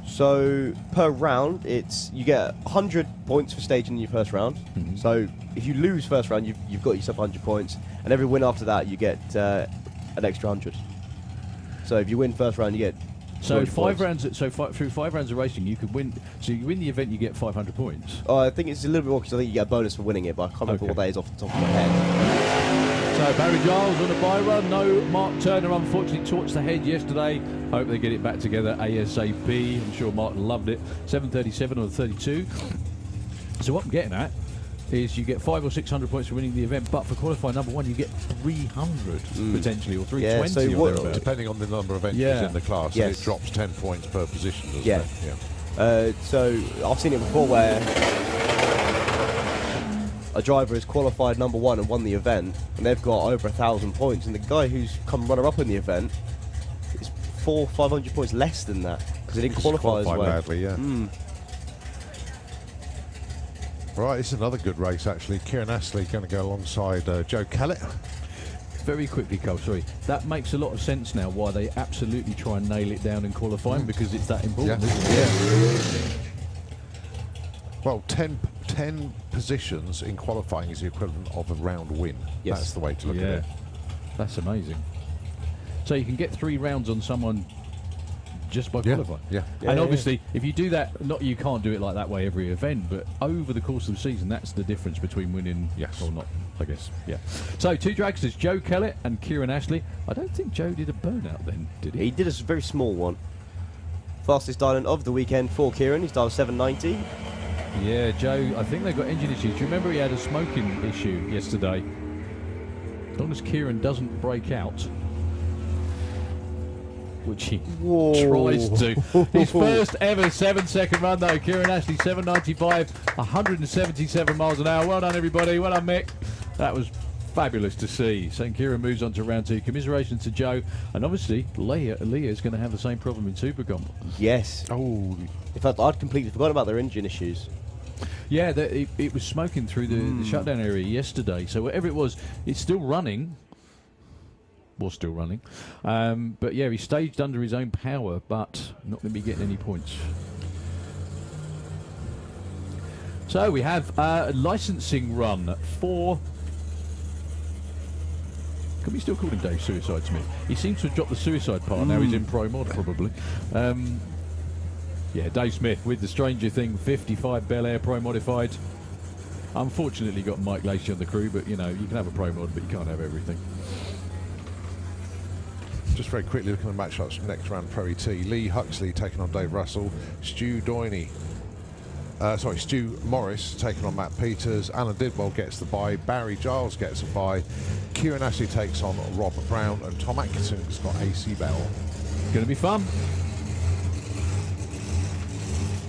So per round, you get 100 points for staging in your first round. So if you lose first round, you've got yourself 100 points, and every win after that, you get an extra 100. So if you win first round, you get through 5 rounds of racing, you could win. So you win the event, you get 500 points. I think it's a little bit more because I think you get a bonus for winning it, but I can't remember what that is off the top of my head. So Barry Giles on a bye run. No, Mark Turner unfortunately torched the head yesterday. Hope they get it back together ASAP. I'm sure Martin loved it. 7.37 on 32. So what I'm getting at is you get 500 or 600 points for winning the event, but for qualifying number 1 you get 300 potentially, or 320 or thereabouts. Depending on the number of entries in the class. So it drops 10 points per position, doesn't it? So I've seen it before where a driver has qualified number 1 and won the event, and they've got over 1,000 points, and the guy who's come runner-up in the event is 400-500 points less than that because he didn't qualify as well. Badly, Right, it's another good race actually. Kieran Astley going to go alongside Joe Kellett. Very quickly, Cole, sorry. That makes a lot of sense now why they absolutely try and nail it down in qualifying, because it's that important, isn't it? Well, 10 positions in qualifying is the equivalent of a round win. That's the way to look at it. That's amazing. So you can get 3 rounds on someone just by qualifying. And obviously, if you do that, you can't do it like that way every event, but over the course of the season, that's the difference between winning or not, I guess. So 2 dragsters, Joe Kellett and Kieran Astley. I don't think Joe did a burnout then, did he? He did a very small one. Fastest dial-in of the weekend for Kieran. He's dialed 790. Yeah, Joe, I think they've got engine issues. Do you remember he had a smoking issue yesterday? As long as Kieran doesn't break out, which he tries to. His first ever 7-second run, though. Kieran Ashley, 7.95, 177 miles an hour. Well done, everybody. Well done, Mick. That was fabulous to see. St. Kieran moves on to round 2. Commiserations to Joe. And obviously, Leah is going to have the same problem in Supercomp. Yes. Oh. In fact, I'd completely forgotten about their engine issues. Yeah, it was smoking through the shutdown area yesterday. So whatever it was, it's still running. Was still running. But yeah, he staged under his own power, but not going to be getting any points. So we have a licensing run for... Can we still call him Dave Suicide Smith? He seems to have dropped the suicide part. Now he's in Pro Mod, probably. Yeah, Dave Smith with the Stranger Thing 55 Bel Air Pro Modified. Unfortunately got Mike Lacey on the crew, but you know, you can have a Pro Mod, but you can't have everything. Just very quickly looking at the matchups from next round Pro ET. Lee Huxley taking on Dave Russell. Stu Morris taking on Matt Peters. Alan Didwell gets the bye. Barry Giles gets a bye. Kieran Ashley takes on Robert Brown. And Tom Atkinson's got AC Bell. Going to be fun.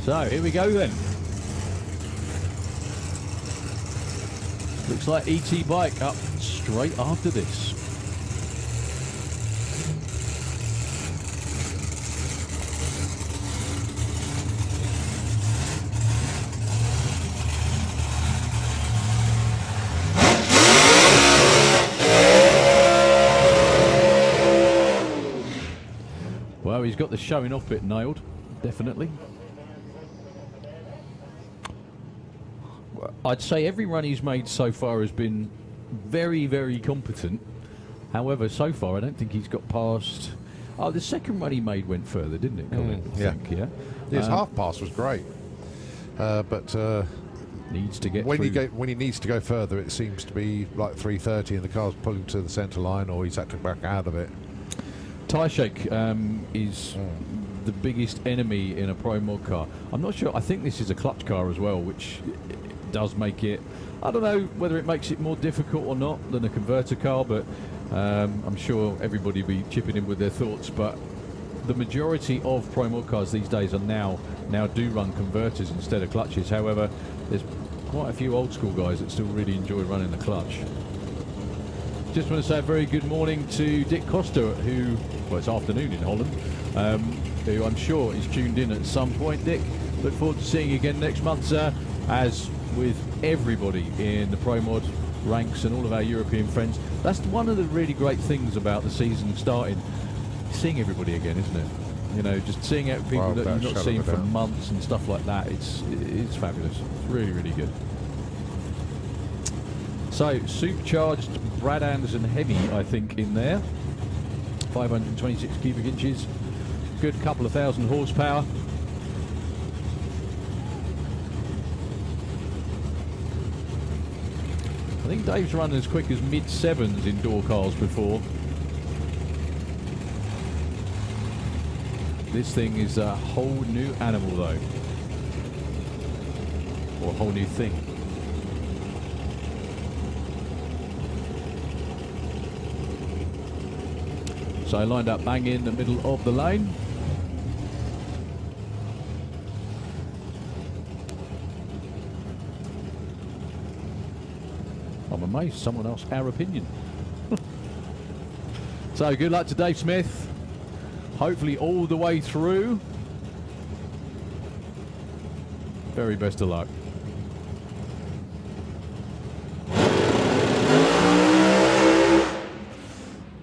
So, here we go then. Looks like ET Bike up straight after this. Well, he's got the showing off bit nailed, definitely. I'd say every run he's made so far has been very, very competent. However, so far I don't think he's got past... Oh, the second run he made went further, didn't it, Colin? I think, yeah. His half pass was great. But needs to get when through. when he needs to go further, it seems to be like 3:30 and the car's pulling to the centre line, or he's had to back out of it. Tyre shake is the biggest enemy in a Pro Mod car. I'm not sure. I think this is a clutch car as well, which does make it... I don't know whether it makes it more difficult or not than a converter car, but I'm sure everybody will be chipping in with their thoughts. But the majority of Pro Mod cars these days are now do run converters instead of clutches. However, there's quite a few old school guys that still really enjoy running the clutch. Just want to say a very good morning to Dick Costa, who, well, it's afternoon in Holland, who I'm sure is tuned in at some point. Dick, look forward to seeing you again next month, sir. As with everybody in the Pro Mod ranks and all of our European friends, that's one of the really great things about the season starting. Seeing everybody again, isn't it? You know, just seeing out people that you've not seen for months and stuff like that. It's fabulous. It's really, really good. So, supercharged Brad Anderson Heavy, I think, in there. 526 cubic inches. Good couple of thousand horsepower. I think Dave's run as quick as mid-sevens in door cars before. This thing is a whole new animal, though. Or a whole new thing. So I lined up bang in the middle of the lane. I'm amazed someone asked our opinion. So good luck to Dave Smith. Hopefully all the way through. Very best of luck.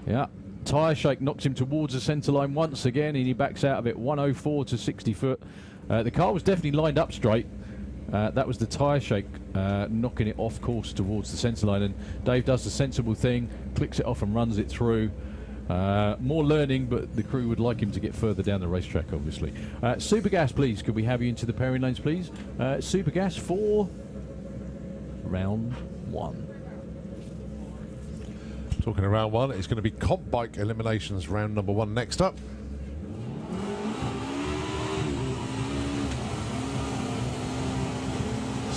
Yeah. Tyre shake knocks him towards the centre line once again, and he backs out of it 104 to 60 foot. The car was definitely lined up straight. That was the tyre shake knocking it off course towards the centre line, and Dave does the sensible thing, clicks it off and runs it through. More learning, but the crew would like him to get further down the racetrack, obviously. Super Gas, please. Could we have you into the pairing lanes, please? Super Gas for round one. Talking of round one, it's going to be comp bike eliminations round number one next up.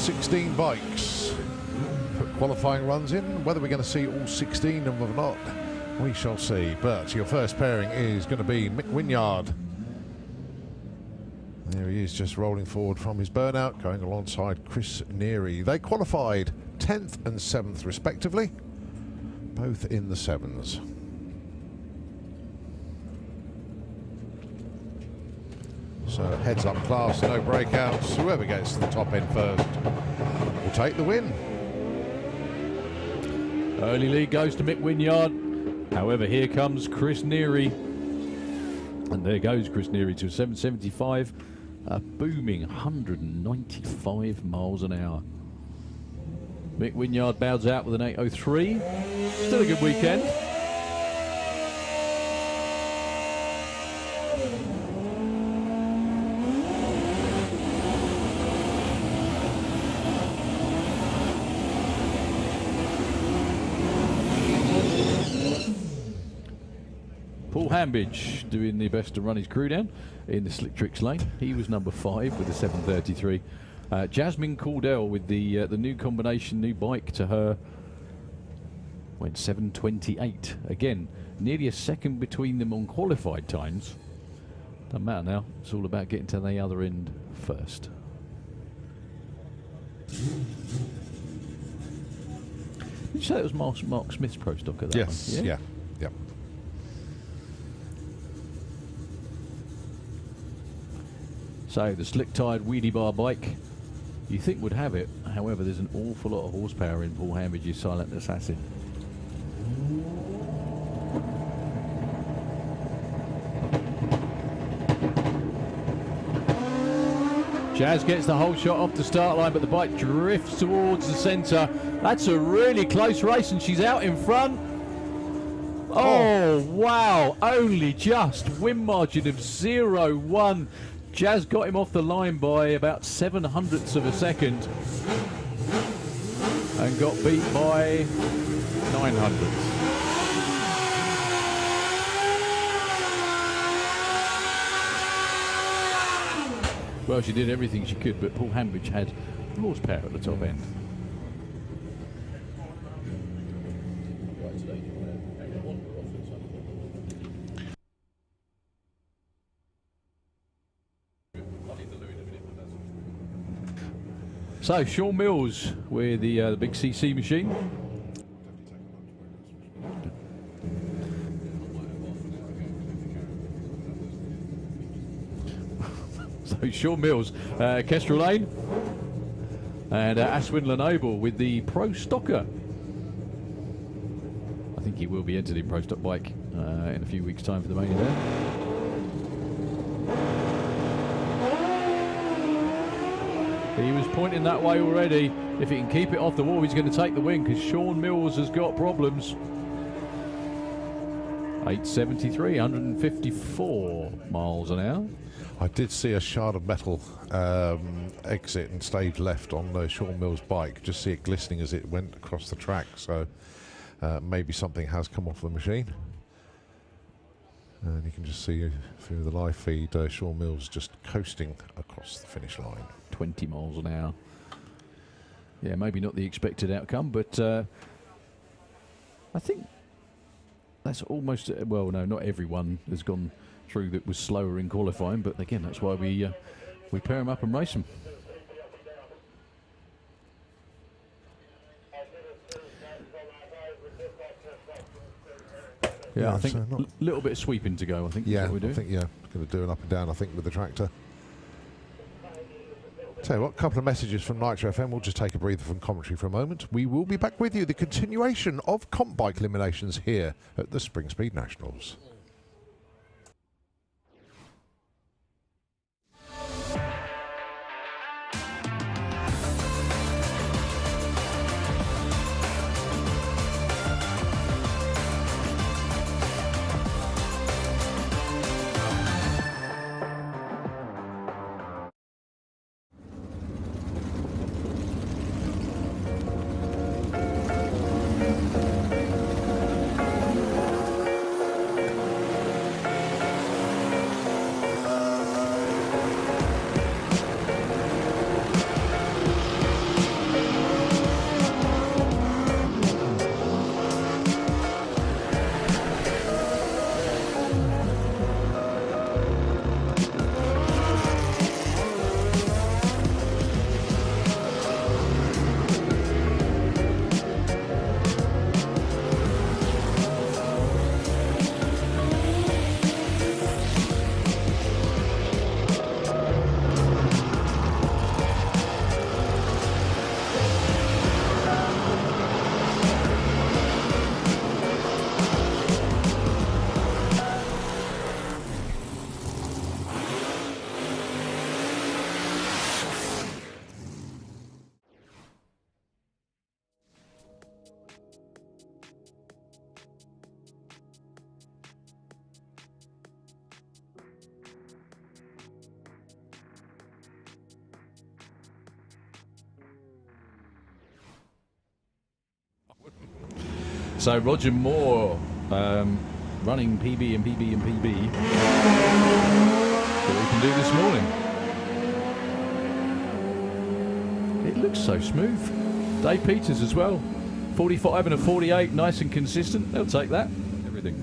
16 bikes put qualifying runs in. Whether we're going to see all 16 of them or not, we shall see. But your first pairing is going to be Mick Wynyard. There he is, just rolling forward from his burnout, going alongside Chris Neary. They qualified 10th and 7th respectively, both in the 7s. So heads up class, no breakouts. Whoever gets to the top end first will take the win. Early lead goes to Mick Wynyard. However, here comes Chris Neary. And there goes Chris Neary to 775. A booming 195 miles an hour. Mick Wynyard bows out with an 803. Still a good weekend. Paul Hambidge doing the best to run his crew down in the slick tricks lane. He was number 5 with a 733. Jasmine Caldell with the new combination, new bike to her, went 728. Again, nearly a second between them on qualified times. Doesn't matter now. It's all about getting to the other end first. Did you say it was Mark Smith's Pro Stocker? That Yes, one? yeah. So the slick-tired wheelie bar bike you think would have it. However, there's an awful lot of horsepower in Paul Hambidge's Silent Assassin. Jazz gets the whole shot off the start line, but the bike drifts towards the centre. That's a really close race, and she's out in front. Oh, wow. Only just. Win margin of 0-1. Jazz got him off the line by about 0.07 of a second and got beat by 0.09. Well, she did everything she could, but Paul Hambidge had horsepower at the top end. So, Sean Mills with the big CC machine. So, Sean Mills, Kestrel Lane, and Aswin Lenoble with the Pro Stocker. I think he will be entered in Pro Stock bike in a few weeks' time for the main event. He was pointing that way already. If he can keep it off the wall, he's going to take the win because Sean Mills has got problems. 873, 154 miles an hour. I did see a shard of metal exit and stage left on Sean Mills' bike. Just see it glistening as it went across the track. So maybe something has come off the machine. And you can just see through the live feed Sean Mills just coasting across the finish line. 20 miles an hour. Yeah, maybe not the expected outcome, but I think that's almost, well, no, not everyone has gone through that was slower in qualifying, but again, that's why we pair them up and race them. Yeah, I think a little bit of sweeping to go, I think. Yeah, is what we're doing. I think, yeah, going to do an up and down, I think, with the tractor. Tell you what, a couple of messages from Nitro FM. We'll just take a breather from commentary for a moment. We will be back with you. The continuation of comp bike eliminations here at the Springspeed Nationals. So Roger Moore running PB and PB and PB. What we can do this morning. It looks so smooth. Dave Peters as well. 45 and a 48, nice and consistent. They'll take that. Everything.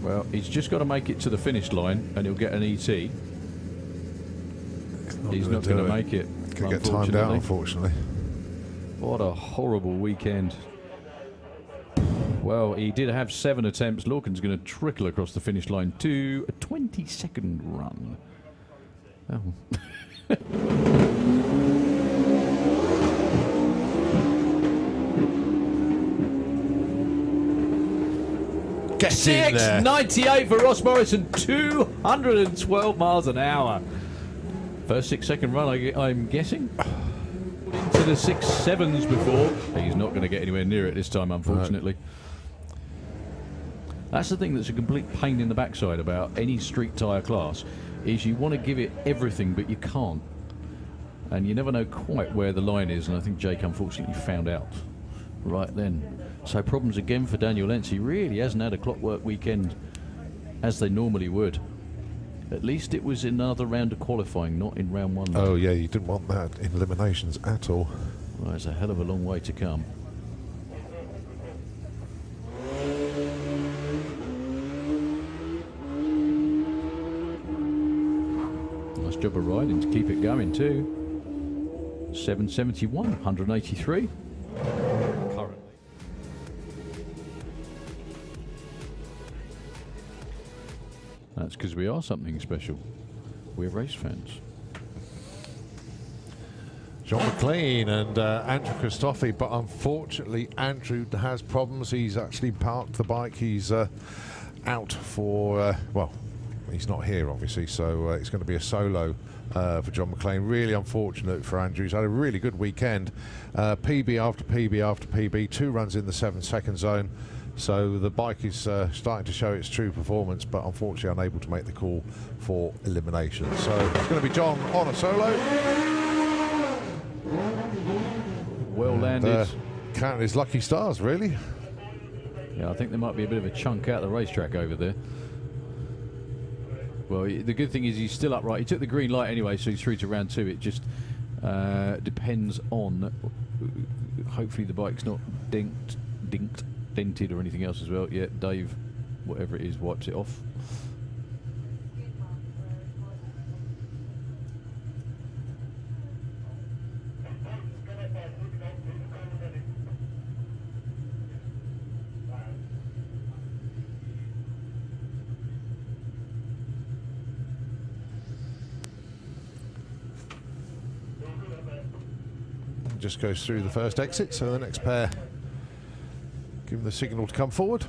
Well, he's just got to make it to the finish line and he'll get an ET. He's not going to make it. Going to get timed out, unfortunately. What a horrible weekend. Well, he did have 7 attempts. Lorcan's going to trickle across the finish line to a 20-second run. Oh. Get in there. 6.98 for Ross Morrison, 212 miles an hour. First 6-second run, I'm guessing. Into the 6.7s before. He's not going to get anywhere near it this time, unfortunately. No. That's the thing that's a complete pain in the backside about any street tyre class, is you want to give it everything, but you can't. And you never know quite where the line is, and I think Jake unfortunately found out right then. So problems again for Daniel Lentz. He really hasn't had a clockwork weekend as they normally would. At least it was another round of qualifying, not in round 1. Oh yeah, you didn't want that in eliminations at all. Well, there's a hell of a long way to come. Nice job of riding to keep it going too. 771, 183. Currently. That's because we are something special. We're race fans. John McLean and Andrew Christophe, but unfortunately Andrew has problems. He's actually parked the bike. He's out for, well, he's not here obviously, so it's going to be a solo for John McLean. Really unfortunate for Andrew. He's had a really good weekend. PB after PB after PB, 2 runs in the 7-second zone. So the bike is starting to show its true performance, but unfortunately unable to make the call for elimination. So it's going to be John on a solo. Well landed. Counting his lucky stars, really. Yeah, I think there might be a bit of a chunk out of the racetrack over there. Well, the good thing is he's still upright. He took the green light anyway, so he's through to round 2. It just depends on... Hopefully the bike's not dented or anything else as well. Yeah, Dave, whatever it is, wipes it off. Just goes through the first exit, so the next pair give them the signal to come forward.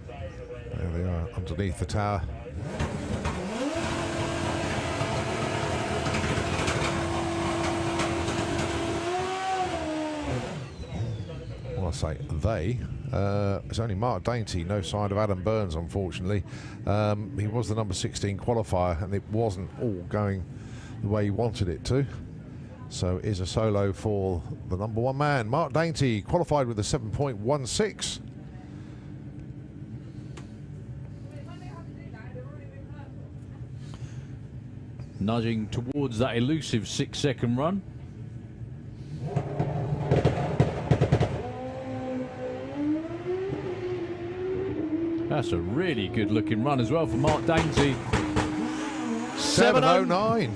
There they are, underneath the tower. Well, I say they. It's only Mark Dainty, no sign of Adam Burns, unfortunately. He was the number 16 qualifier, and it wasn't all going the way he wanted it to. So it is a solo for the number 1 man. Mark Dainty qualified with a 7.16. Nudging towards that elusive 6-second run. That's a really good looking run as well for Mark Dainty. 7:09.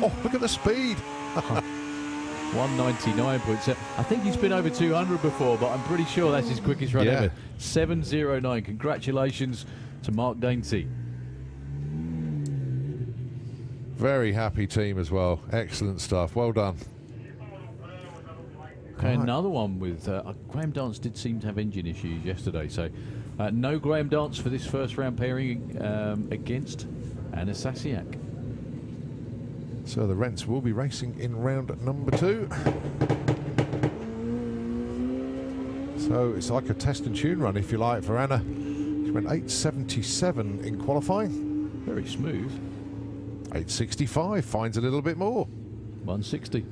Oh, look at the speed. 199.7. I think he's been over 200 before, but I'm pretty sure that's his quickest run ever. 7:09. Congratulations to Mark Dainty. Very happy team as well. Excellent stuff. Well done. Okay, another one with Graham Dance did seem to have engine issues yesterday, so no Graham Dance for this first round pairing against Anna Sasiak. So the Rents will be racing in round number 2. So it's like a test and tune run, if you like, for Anna. He went 8.77 in qualifying. Very smooth. 8.65, finds a little bit more. 160.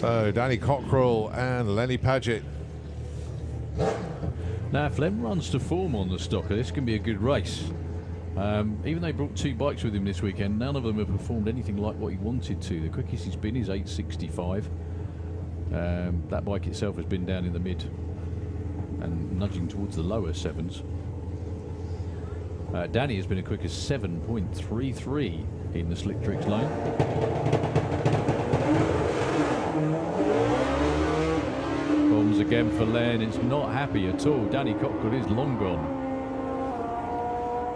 So Danny Cockrell and Lenny Paget. Now, if Lem runs to form on the stocker, this can be a good race. Even though he brought 2 bikes with him this weekend, none of them have performed anything like what he wanted to. The quickest he's been is 8.65. That bike itself has been down in the mid and nudging towards the lower 7s. Danny has been as quick as 7.33 in the Slick Tricks lane. Bombs again for Len. It's not happy at all. Danny Cockrell is long gone.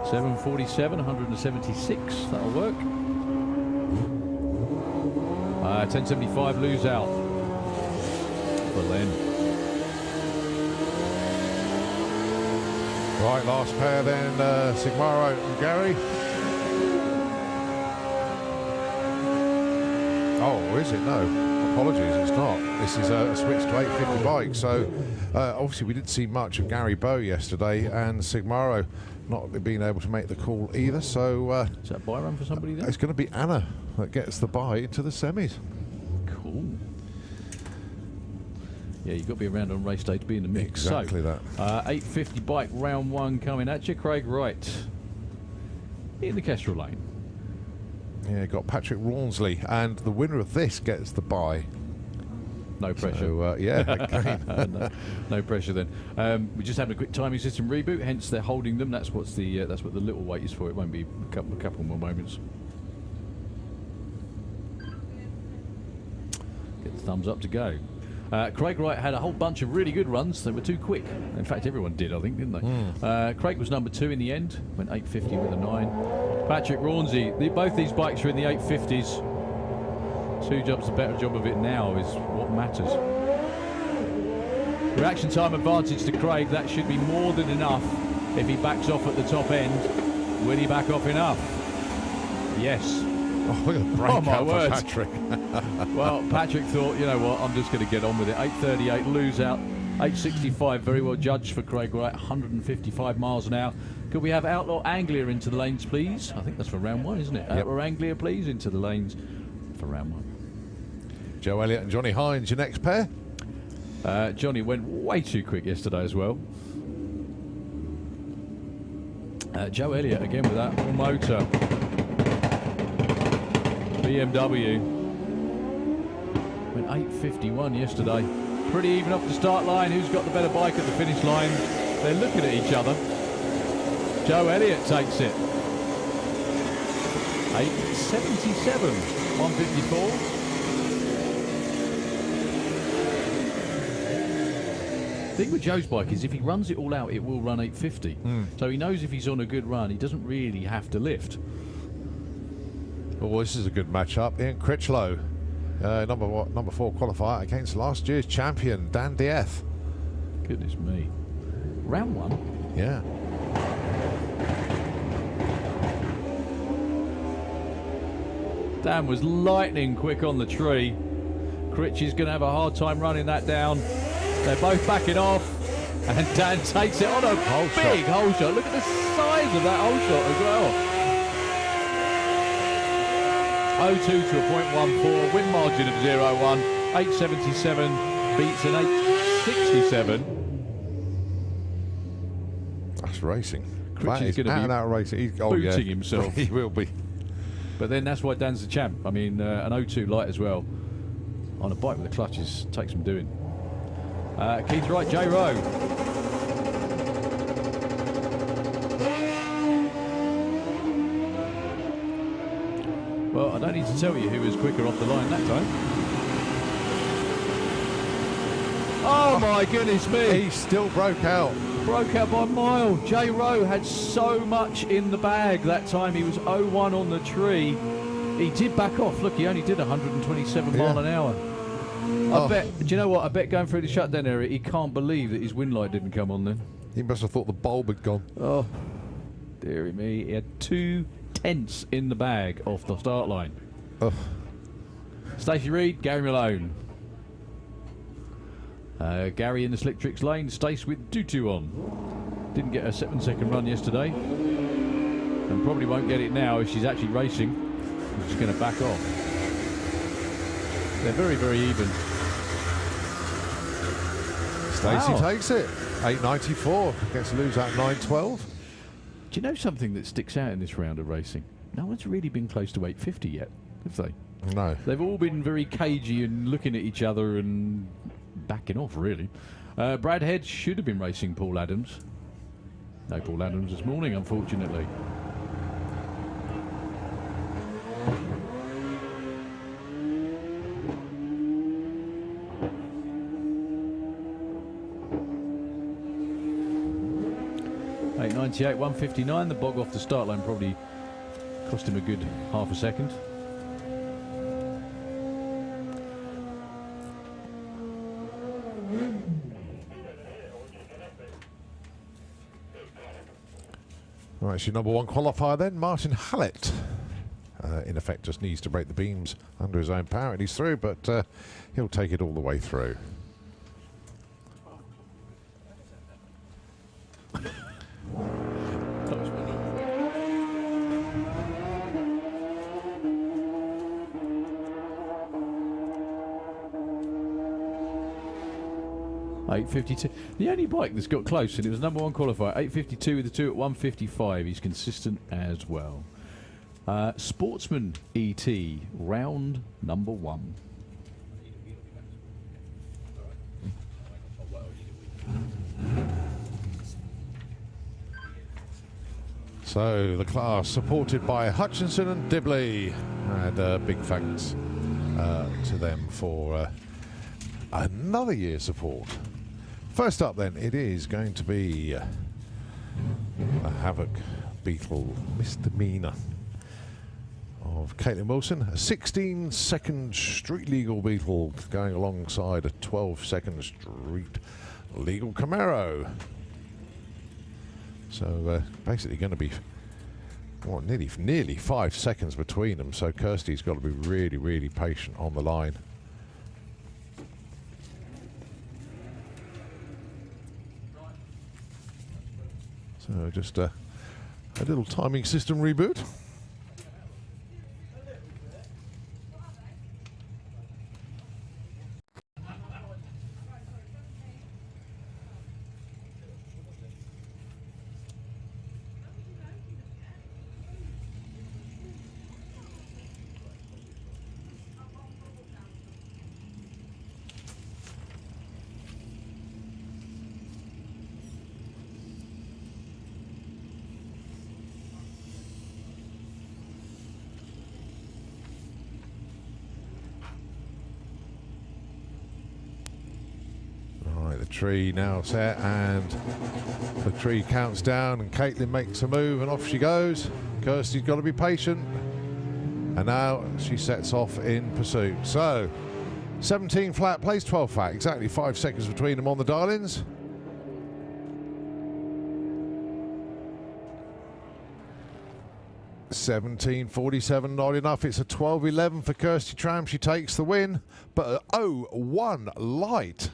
7.47, 176. That'll work. 10.75 lose out for Len. Right, last pair then, Sigmaro and Gary. Oh, is it? No. Apologies, it's not. This is a switch to 850 bike. So, obviously, we didn't see much of Gary Bow yesterday, and Sigmaro not being able to make the call either. So, is that a buy run for somebody there? It's going to be Anna that gets the buy into the semis. Cool. Yeah, you've got to be around on race day to be in the mix. Exactly so, that. 850 bike, round 1 coming at you. Craig Wright in the Kestrel lane. Yeah, got Patrick Rawnsley, and the winner of this gets the buy. No pressure. So, yeah, again. no pressure then. We're just having a quick timing system reboot, hence they're holding them. That's what the little wait is for. It won't be a couple more moments. Get the thumbs up to go. Craig Wright had a whole bunch of really good runs. They were too quick. In fact, everyone did, I think, didn't they? Craig was number 2 in the end. Went 850 with a 9. Patrick Rawnsley. Both these bikes are in the 850s. 2 jobs, the better job of it now is what matters. Reaction time advantage to Craig. That should be more than enough if he backs off at the top end. Will he back off enough? Yes. Oh, look at the breakout for Patrick. Well, Patrick thought, you know what, I'm just going to get on with it. 8.38, lose out. 8.65, very well judged for Craig Wright. 155 miles an hour. Could we have Outlaw Anglia into the lanes, please? I think that's for round 1, isn't it? Yep. Outlaw Anglia, please, into the lanes for round 1. Joe Elliott and Johnny Hines, your next pair? Johnny went way too quick yesterday as well. Joe Elliott again with that motor. BMW. Went 8.51 yesterday. Pretty even off the start line. Who's got the better bike at the finish line? They're looking at each other. Joe Elliott takes it. 8.77. 154. The thing with Joe's bike is if he runs it all out, it will run 850. So he knows if he's on a good run, he doesn't really have to lift. Oh, this is a good matchup. Ian Critchlow, number 4 qualifier against last year's champion, Dan Dieth. Goodness me. Round 1? Yeah. Dan was lightning quick on the tree. Critch is going to have a hard time running that down. They're both backing off, and Dan takes it on a big hole shot. Look at the size of that hole shot as well. 0.2 to a 0.14, win margin of 0.1, 8.77 beats an 8.67. That's racing. Critch is going to be racing. booting himself. He will be. But then that's why Dan's the champ. I mean, an 0.2 light as well on a bike with the clutches takes some doing. Keith Wright, J Rowe. Well, I don't need to tell you who was quicker off the line that time. Oh my goodness me! He still broke out. broke out by a mile. J. Rowe had so much in the bag that time. He was 0-1 on the tree. He did back off. Look, he only did 127 mile an hour. I bet. Do you know what? I bet going through the shutdown area, he can't believe that his wind light didn't come on then. He must have thought the bulb had gone. Oh, dearie me. He had 2/10 in the bag off the start line. Oh. Stacey Reid, Gary Malone. Gary in the slick tricks lane. Stace with Tutu on. Didn't get a 7-second run yesterday. And probably won't get it now if she's actually racing. She's going to back off. They're very, very even. Stacey takes it. 8.94. Gets to lose out 9.12. Do you know something that sticks out in this round of racing? No one's really been close to 8.50 yet, have they? No. They've all been very cagey and looking at each other and backing off, really. Brad Head should have been racing Paul Adams. No Paul Adams this morning, unfortunately. .98, 159. The bog off the start line probably cost him a good half a second. All right, so your number one qualifier then, Martin Hallett. In effect, just needs to break the beams under his own power, and he's through, but he'll take it all the way through. .852. The only bike that's got close, and it was number one qualifier. .852 with the two at 155. He's consistent as well. Sportsman ET, round number 1. So the class supported by Hutchinson and Dibley, and big thanks to them for another year's support. First up then, it is going to be a Havoc Beetle misdemeanor of Caitlin Wilson, a 16-second street legal Beetle going alongside a 12-second street legal Camaro. So basically going to be nearly 5 seconds between them, so Kirsty's got to be really, really patient on the line. So just a little timing system reboot. Tree now set, and the tree counts down, and Caitlin makes a move, and off she goes. Kirsty's got to be patient, and now she sets off in pursuit. So 17 flat plays 12 flat, exactly 5 seconds between them on the dial-ins. $17.47, not enough. It's a 12.11 for Kirsty Tram. She takes the win, but 0.1 light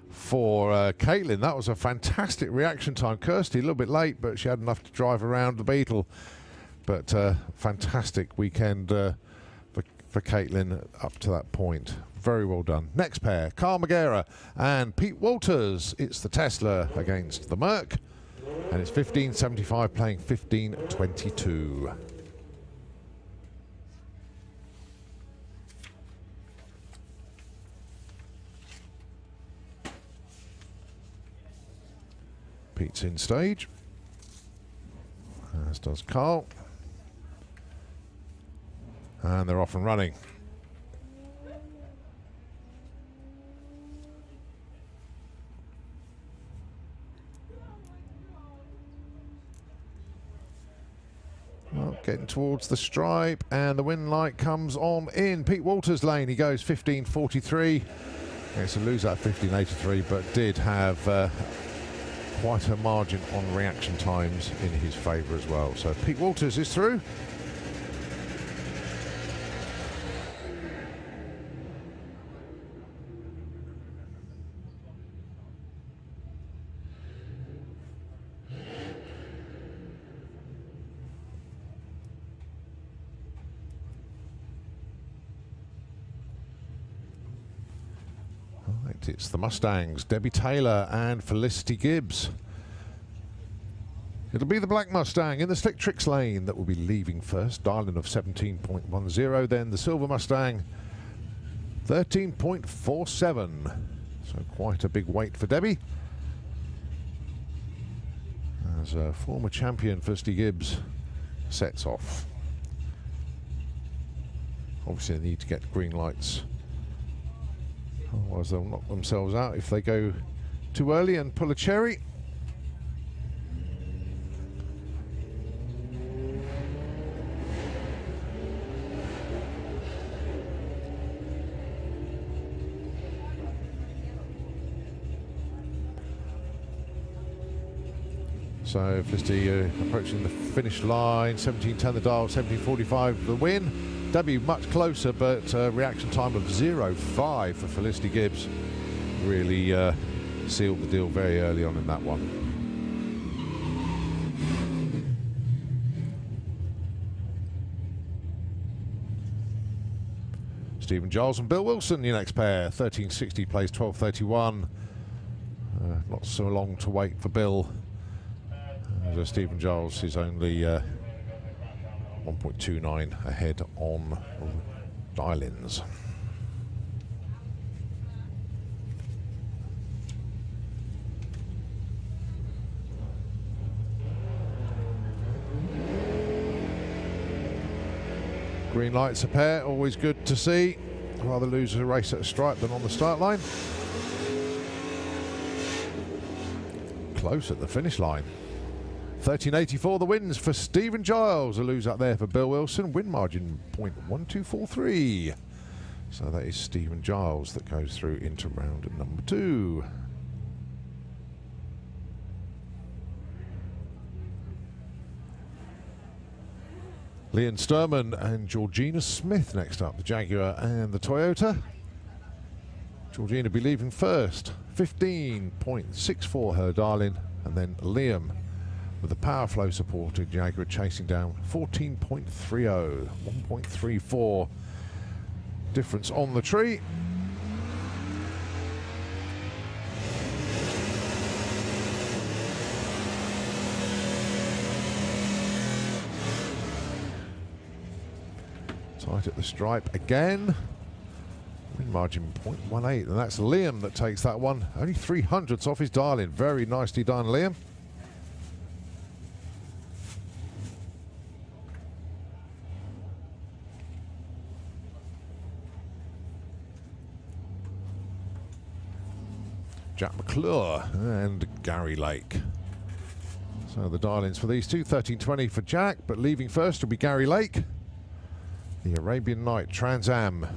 for Caitlin. That was a fantastic reaction time. Kirsty a little bit late, but she had enough to drive around the Beetle. But fantastic weekend for Caitlin up to that point. Very well done. Next pair, Carl Magera and Pete Walters. It's the Tesla against the Merc, and it's 15.75 playing 15.22. Pete's in stage, as does Carl, and they're off and running. getting towards the stripe, and the win light comes on in Pete Walters' lane. He goes 15.43. It's a loser at 15.83, but did have quite a margin on reaction times in his favour as well. So Pete Walters is through. Right, it's the Mustangs, Debbie Taylor and Felicity Gibbs. It'll be the black Mustang in the Slick Tricks lane that will be leaving first, dialing of 17.10. Then the silver Mustang, 13.47. So quite a big weight for Debbie. As a former champion, Felicity Gibbs sets off. Obviously they need to get green lights, otherwise they'll knock themselves out if they go too early and pull a cherry. So Felicity approaching the finish line, 17.10 the dial, 17.45 the win. Debbie much closer, but reaction time of 0.5 for Felicity Gibbs. Really sealed the deal very early on in that one. Stephen Giles and Bill Wilson, your next pair. 13.60 plays 12.31. Not so long to wait for Bill. Stephen Giles is only 1.29 ahead on dial-ins. Green lights a pair, always good to see. I'd rather lose a race at a stripe than on the start line. Close at the finish line. 13.84 the wins for Stephen Giles. A lose up there for Bill Wilson. Win margin 0.1243. So that is Stephen Giles that goes through into round number 2. Leon Sturman and Georgina Smith next up. The Jaguar and the Toyota. Georgina will be leaving first. 15.64 her darling. And then Liam, with the power flow supported Jaguar, chasing down 14.30, 1.34 difference on the tree. Tight at the stripe again. Win margin 0.18, and that's Liam that takes that one. Only 300ths off his dial-in. Very nicely done, Liam. Jack McClure and Gary Lake. So the dial-ins for these two, 13.20 for Jack, but leaving first will be Gary Lake. The Arabian Night Trans Am.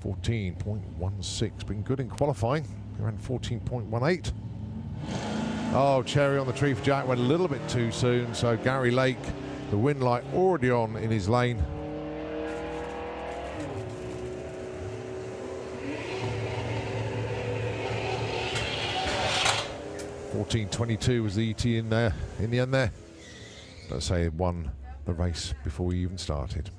14.16, been good in qualifying. Around 14.18. Oh, cherry on the tree for Jack, went a little bit too soon, so Gary Lake, the win light already on in his lane. 14.22 was the ET in there, in the end there. Let's say won the race before we even started.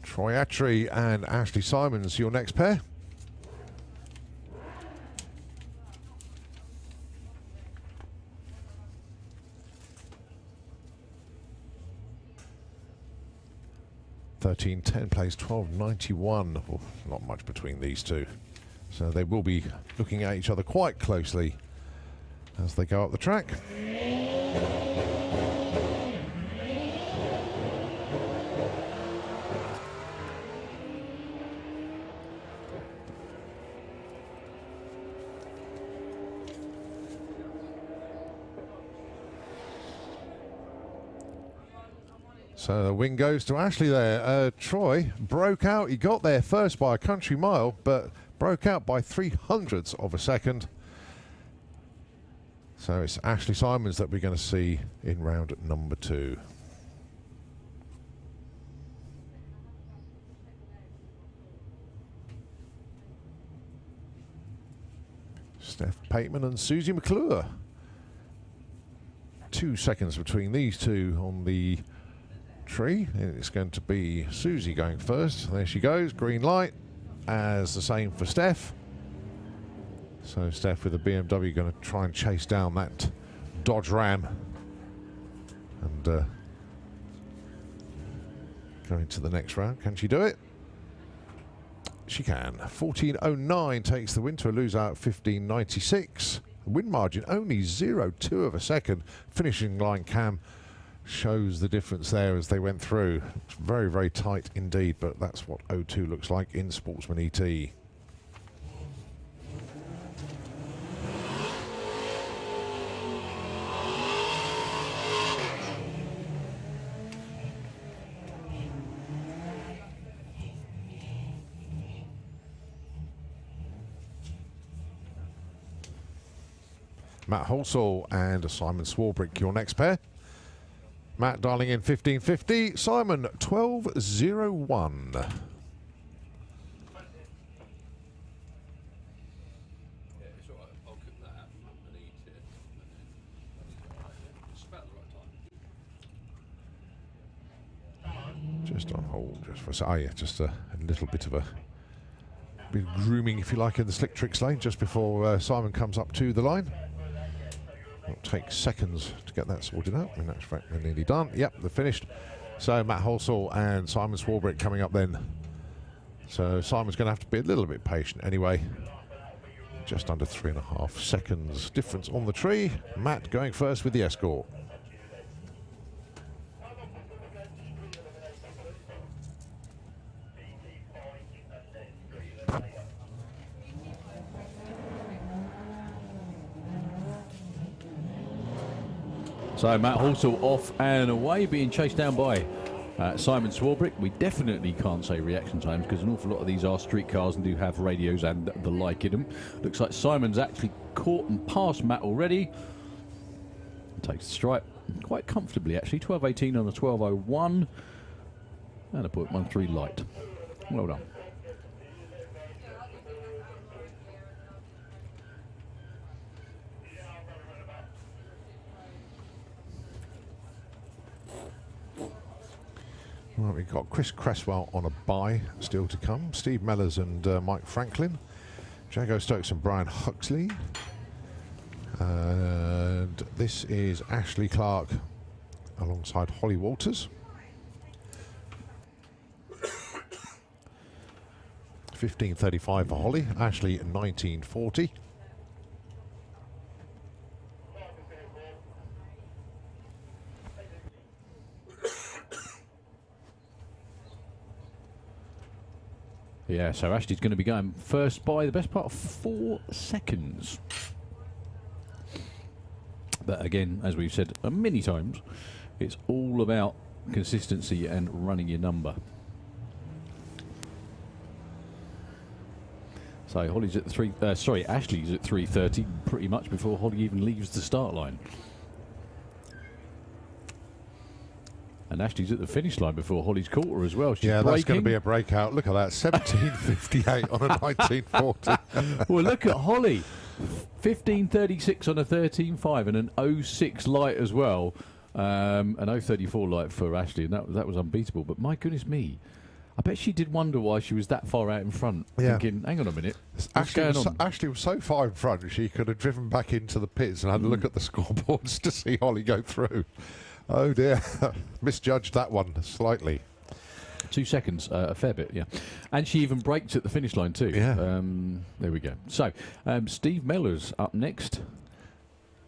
Troy Attree and Ashley Simons, your next pair. $13.10 plays $12.91. Oh, not much between these two, so they will be looking at each other quite closely as they go up the track. So the win goes to Ashley there. Troy broke out. He got there first by a country mile, but broke out by 0.03 of a second. So it's Ashley Simons that we're going to see in round number 2. Steph Pateman and Susie McClure. 2 seconds between these two on the tree. It's going to be Susie going first. There she goes, green light, as the same for Steph. So Steph with the BMW going to try and chase down that Dodge Ram and go into the next round. Can she do it? She can. 14.09 takes the win to a lose out 15.96. Win margin only 0.2 of a second. Finishing line cam shows the difference there as they went through. It's very, very tight indeed, but that's what 0.2 looks like in Sportsman ET. Matt Holsall and Simon Swarbrick, your next pair. Matt dialing in 15.50, Simon 12.01. Just on hold, just for just a little bit of bit of grooming, if you like, in the slick tricks lane just before Simon comes up to the line. It'll take seconds to get that sorted out. In actual fact, they're nearly done. Yep, they're finished. So Matt Holsall and Simon Swarbrick coming up then. So Simon's going to have to be a little bit patient anyway. Just under 3.5 seconds difference on the tree. Matt going first with the Escort. So Matt Halsall off and away, being chased down by Simon Swarbrick. We definitely can't say reaction times because an awful lot of these are street cars and do have radios and the like in them. Looks like Simon's actually caught and passed Matt already. Takes the stripe quite comfortably actually. 12.18 on the 12.01 and a 0.13 light. Well done. Well, we've got Chris Cresswell on a bye still to come. Steve Mellors and Mike Franklin. Jago Stokes and Brian Huxley. And this is Ashley Clark alongside Holly Walters. 15.35 for Holly. Ashley 19.40. Yeah, so Ashley's going to be going first by the best part of 4 seconds. But again, as we've said many times, it's all about consistency and running your number. So Holly's at Ashley's at 3:30, pretty much before Holly even leaves the start line. And Ashley's at the finish line before Holly's caught her as well. She's yeah, braking. That's going to be a breakout. Look at that, 17.58 on a 19.40. Well, look at Holly. 15.36 on a 13.5 and an 0.6 light as well. An 0.34 light for Ashley, and that was unbeatable. But my goodness me, I bet she did wonder why she was that far out in front. Yeah. Thinking, hang on a minute, what's going on? Ashley was so far in front, she could have driven back into the pits and had a look at the scoreboards to see Holly go through. Oh dear, misjudged that one slightly. 2 seconds, a fair bit, yeah. And she even braked at the finish line too. Yeah. There we go. So, Steve Mellors up next.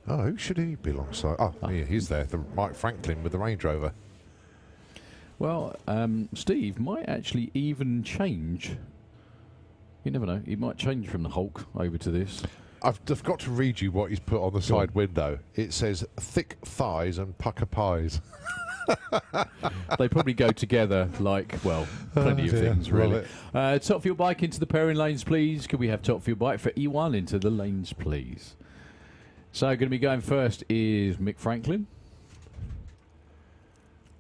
Oh, who should he be alongside? Oh, yeah, he's there, the Mike Franklin with the Range Rover. Well, Steve might actually even change. You never know. He might change from the Hulk over to this. I've got to read you what he's put on the side window. It says, thick thighs and pucker pies. They probably go together like, well, plenty of things, really. Top fuel bike into the pairing lanes, please. Could we have top fuel bike for E1 into the lanes, please? So going to be going first is Mick Franklin.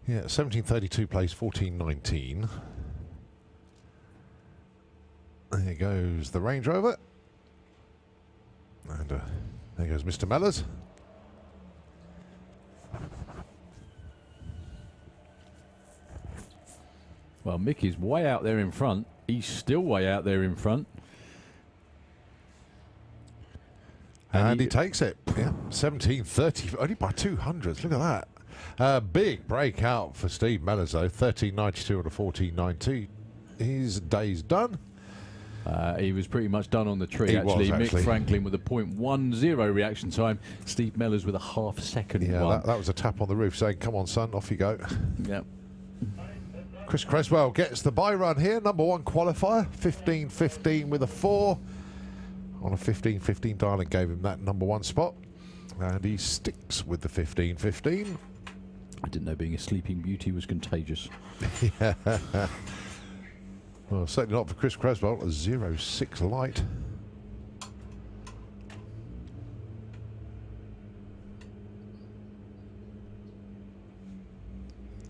Yeah, 1732 plays 1419. There goes the Range Rover. And there goes Mr. Mellors. Well, Mick is way out there in front. He's still way out there in front. And he takes it. Yeah, 1730, only by 200s. Look at that. Big breakout for Steve Mellors, though. 1392 and a 1492. His day's done. He was pretty much done on the tree, actually. Mick Franklin with a .10 reaction time. Steve Mellors with a half-second one. Yeah, that was a tap on the roof saying, come on, son, off you go. Yep. Chris Creswell gets the bye run here. Number 1 qualifier. 15.15 with a 4. On a 15.15 dial and gave him that number 1 spot. And he sticks with the 15.15. I didn't know being a sleeping beauty was contagious. Yeah. Well, certainly not for Chris Creswell. A 0.6 light.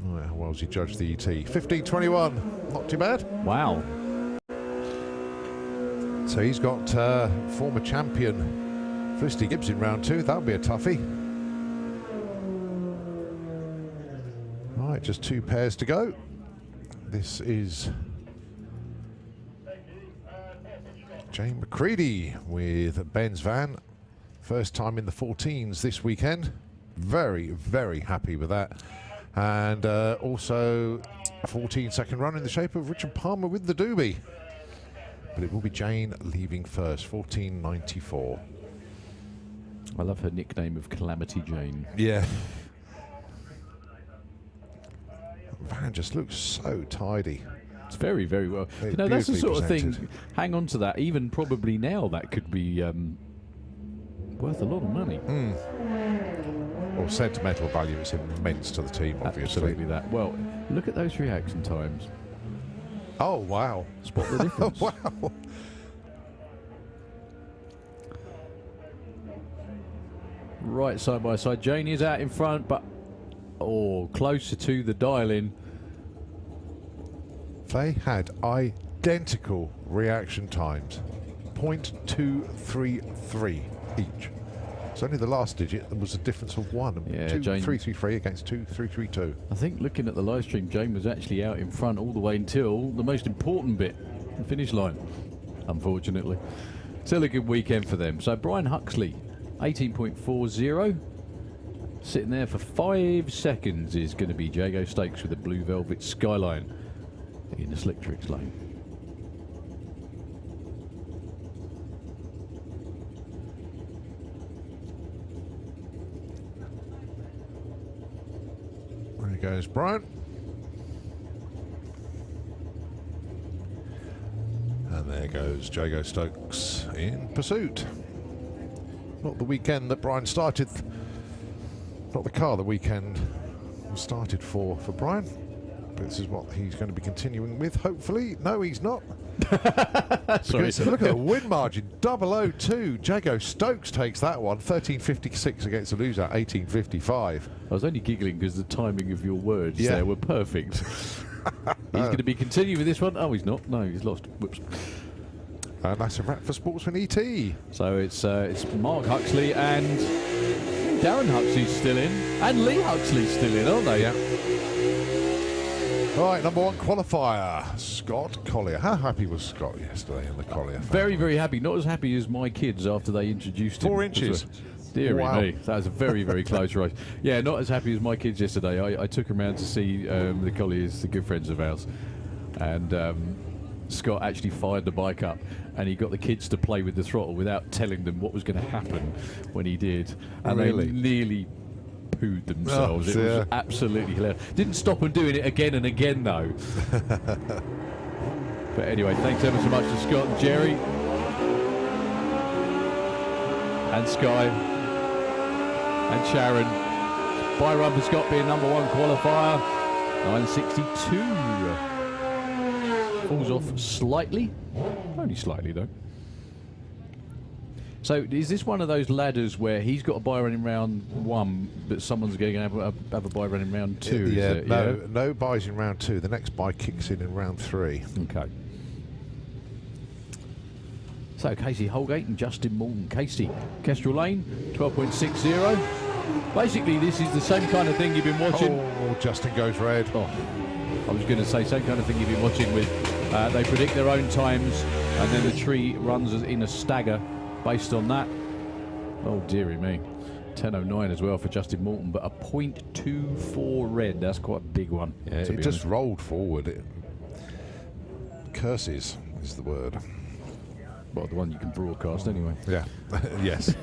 Right, how well has he judged the ET? 15.21. Not too bad. Wow. So he's got former champion Felicity Gibbs in round 2. That'll be a toughie. Right, just 2 pairs to go. This is Jane McCready with Ben's van. First time in the 14s this weekend. Very, very happy with that. And also a 14-second run in the shape of Richard Palmer with the Doobie. But it will be Jane leaving first, 14.94. I love her nickname of Calamity Jane. Yeah. Van just looks so tidy. It's very, very well. It's That's the sort presented. of thing, hang on to that. Even probably now that could be worth a lot of money. Well, sentimental value is immense to the team, obviously. Absolutely that. Well, look at those reaction times. Oh, wow. Spot the difference. Wow. Right side by side. Jane is out in front, but closer to the dial-in. They had identical reaction times. 0.233 each. It's only the last digit that was a difference of 1. Yeah, 2.333 against 2.332. I think looking at the live stream, Jane was actually out in front all the way until the most important bit, the finish line, unfortunately. Still a good weekend for them. So Brian Huxley, 18.40. Sitting there for 5 seconds is going to be Jago Stokes with the Blue Velvet Skyline in the Slick Tricks lane. There goes Brian. And there goes Jago Stokes in pursuit. Not the weekend that Brian started. Not the car the weekend started for Brian. But this is what he's going to be continuing with, hopefully. No, he's not. Sorry. Look at the win margin. 002. Jago Stokes takes that one. 13.56 against the loser, 18.55. I was only giggling because the timing of your words there were perfect. He's going to be continuing with this one. Oh, he's not. No, he's lost. Whoops. And that's a wrap for Sportsman ET. So it's Mark Huxley and Darren Huxley's still in, and Lee Huxley's still in, aren't they? Yeah. All right, number 1 qualifier, Scott Collier. How happy was Scott yesterday in the Collier? Very, very happy. Not as happy as my kids after they introduced him. 4 inches. Deary Wow. me. That was a very, very close race. Yeah, not as happy as my kids yesterday. I took them around to see the Colliers, the good friends of ours. And Scott actually fired the bike up and he got the kids to play with the throttle without telling them what was going to happen when he did. And Really? they nearly pooed themselves. Oh, it was absolutely hilarious. Didn't stop them doing it again and again, though. But anyway, thanks ever so much to Scott and Jerry and Sky and Sharon Byron for Scott being number 1 qualifier. 962. Falls off slightly. Only slightly, though. So is this one of those ladders where he's got a buy run in round 1, but someone's going to have a buy run in round 2? Yeah, no buys in round 2. The next buy kicks in round 3. Okay. So Casey Holgate and Justin Morton. Casey, Kestrel Lane, 12.60. Basically, this is the same kind of thing you've been watching. Oh, Justin goes red. Oh, I was going to say, same kind of thing you've been watching with. They predict their own times, and then the tree runs in a stagger based on that. Oh, dearie me. 10.09 as well for Justin Morton, but a 0.24 red. That's quite a big one. Yeah, it just rolled forward. Curses is the word. Well, the one you can broadcast anyway. Yeah. Yes.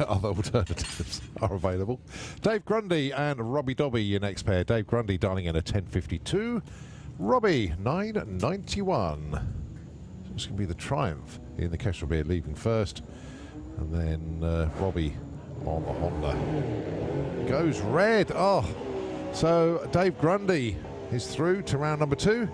Other alternatives are available. Dave Grundy and Robbie Dobby, your next pair. Dave Grundy dialing in a 10.52. Robbie, 9.91. So it's going to be the Triumph in the Kestrel Beer leaving first. And then Robbie on the Honda. Goes red. Oh, so Dave Grundy is through to round number 2.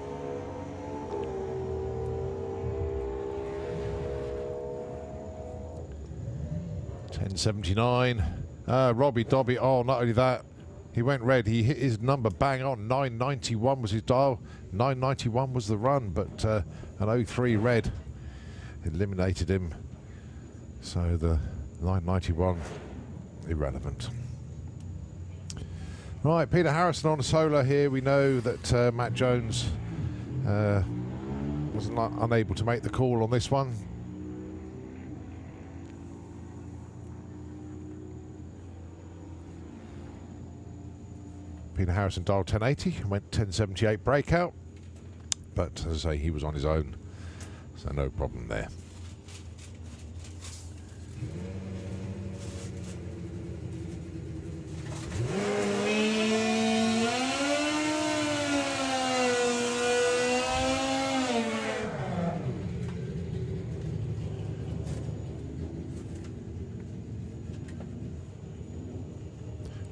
$10.79. Robbie Dobby. Oh, not only that, he went red. He hit his number bang on. 991 was his dial. 991 was the run, but an 03 red eliminated him. So the 991 irrelevant. Right, Peter Harrison on a solar here. We know that Matt Jones was unable to make the call on this one. Peter Harrison dialed 1080, went 1078 breakout, but as I say, he was on his own, so no problem there.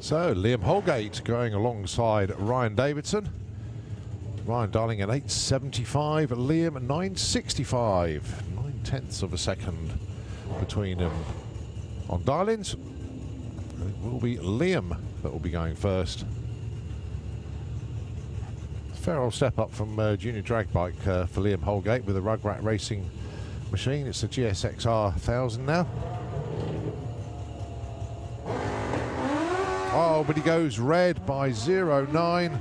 So Liam Holgate going alongside Ryan Davidson. Ryan dialing at 875, Liam 965. 9/10 of a second between them on dial-ins. It will be Liam that will be going first. Fair old step up from junior drag bike for Liam Holgate with a Rugrat Racing machine. It's a GSXR 1000 now. Oh, but he goes red by 0.9.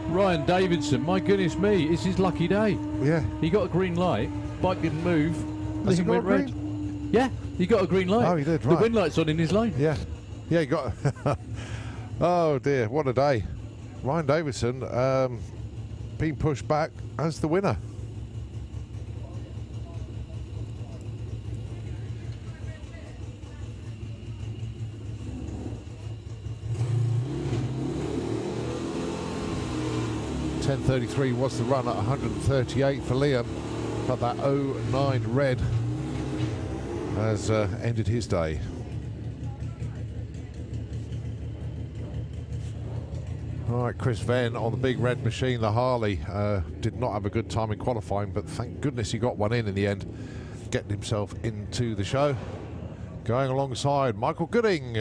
Ryan Davidson, my goodness me, it's his lucky day. Yeah. He got a green light, bike didn't move. Has he got went red. Yeah, he got a green light. Oh, he did, right. The wind light's on in his lane. Yeah. Yeah, he got... Oh, dear, what a day. Ryan Davidson being pushed back as the winner. $10.33 was the run at 138 for Liam, but that 0.9 red has ended his day. All right, Chris Venn on the big red machine, the Harley, did not have a good time in qualifying, but thank goodness he got one in the end, getting himself into the show. Going alongside Michael Gooding.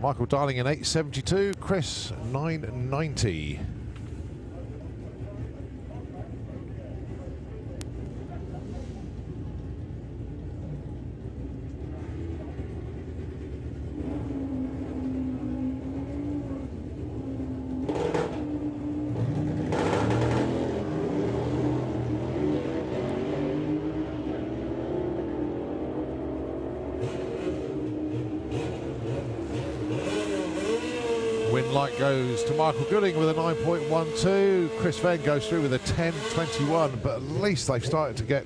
Michael dialing in 872, Chris 990. Light goes to Michael Gooding with a 9.12. Chris Venn goes through with a 10.21, but at least they've started to get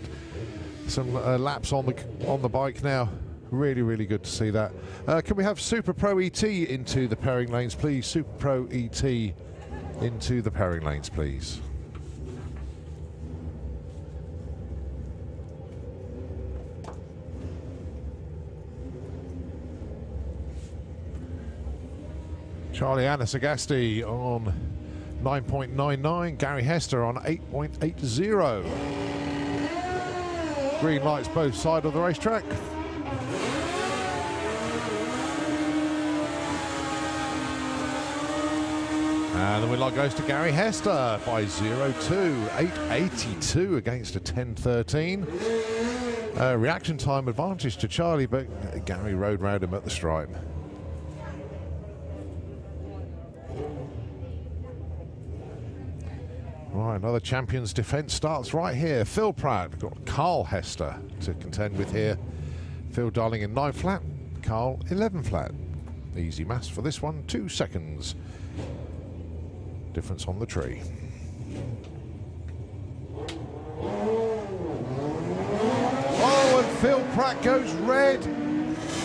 some laps on the bike now. Really, really good to see that. Can we have Super Pro ET into the pairing lanes, please? Super Pro ET into the pairing lanes, please. Charlie Anasagasti on 9.99. Gary Hester on 8.80. Green lights both sides of the racetrack. And the win light goes to Gary Hester by 0-2. 8.82 against a 10.13. Reaction time advantage to Charlie, but Gary rode round him at the stripe. Right, another champion's defence starts right here. Phil Pratt, we've got Carl Hester to contend with here. Phil Darling in 9 flat, Carl 11 flat. Easy maths for this one, 2 seconds. Difference on the tree. Oh, and Phil Pratt goes red.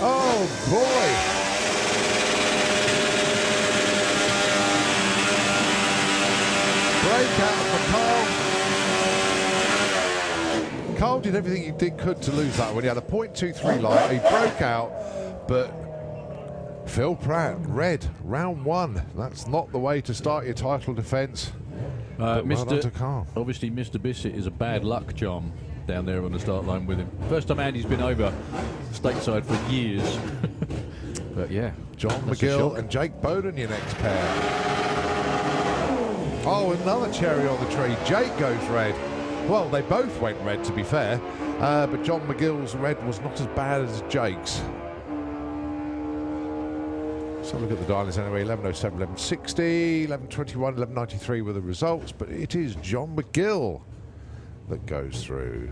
Oh, boy. Breakout for Carl. Carl did everything he could to lose that one. He had a .23 light. He broke out, but Phil Pratt, red, round 1. That's not the way to start your title defence. Obviously, Mr. Bissett is a bad luck charm down there on the start line with him. First time Andy's been over stateside for years. But yeah, John McGill and Jake Bowden, your next pair. Oh, another cherry on the tree. Jake goes red. Well, they both went red, to be fair. But John McGill's red was not as bad as Jake's. So look at the dialers anyway. 11.07, 11.60, 11.21, 11.93 were the results. But it is John McGill that goes through.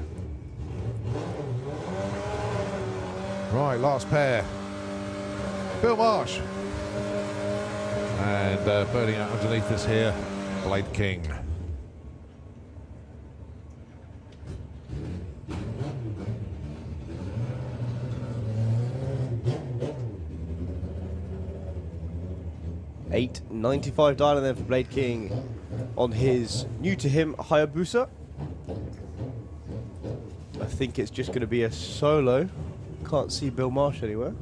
Right, last pair. Bill Marsh. And burning out underneath us here, Blade King. $8.95 dialer then for Blade King on his new to him Hayabusa. I think it's just going to be a solo. Can't see Bill Marsh anywhere.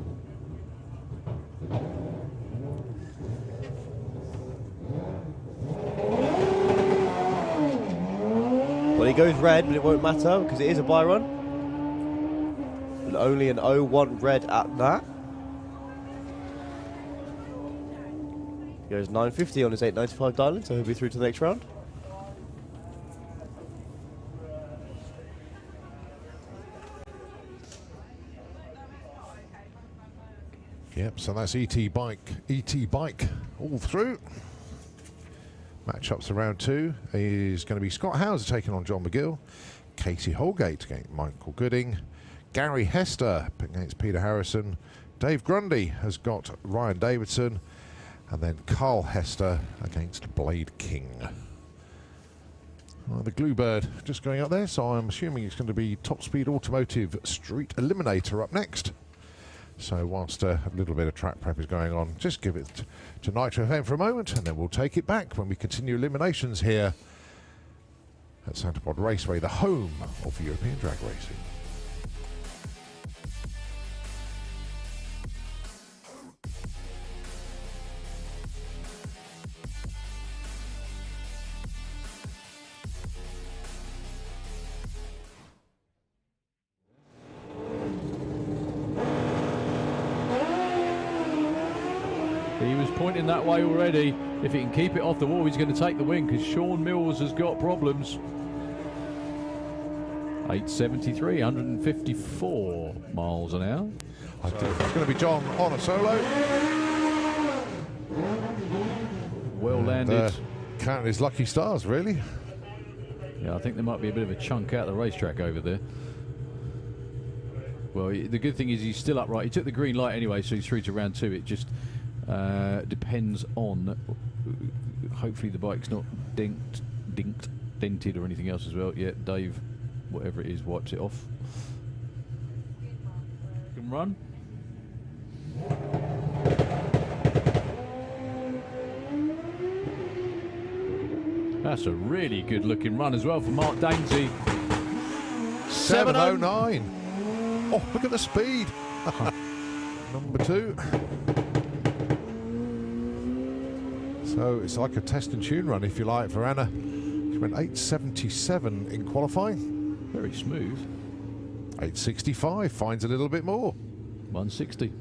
Well, he goes red, but it won't matter because it is a buy run. And only an 0-1 red at that. He goes 950 on his 8.95 dialing, so he'll be through to the next round. Yep, so that's ET Bike all through. Matchups around 2 is going to be Scott Hauser taking on John McGill, Casey Holgate against Michael Gooding, Gary Hester against Peter Harrison, Dave Grundy has got Ryan Davidson, and then Carl Hester against Blade King. The Bluebird just going up there, so I'm assuming it's going to be Top Speed Automotive Street Eliminator up next. So whilst a little bit of track prep is going on, just give it to Nitro FM for a moment, and then we'll take it back when we continue eliminations here at Santa Pod Raceway, the home of European drag racing. He was pointing that way already. If he can keep it off the wall, he's going to take the win because Sean Mills has got problems. 873, 154 miles an hour. I think it's going to be John on a solo. Well landed. Counting his lucky stars, really. Yeah, I think there might be a bit of a chunk out of the racetrack over there. Well, the good thing is he's still upright. He took the green light anyway, so he's through to round 2. It just depends on, hopefully the bike's not dented or anything else as well. Yeah, Dave, whatever it is, wipes it off. Can run. That's a really good looking run as well for Mark Dainsey. 709. Oh, look at the speed. Number 2. So it's like a test and tune run, if you like, for Anna. She went 8.77 in qualifying. Very smooth. 8.65, finds a little bit more. 160.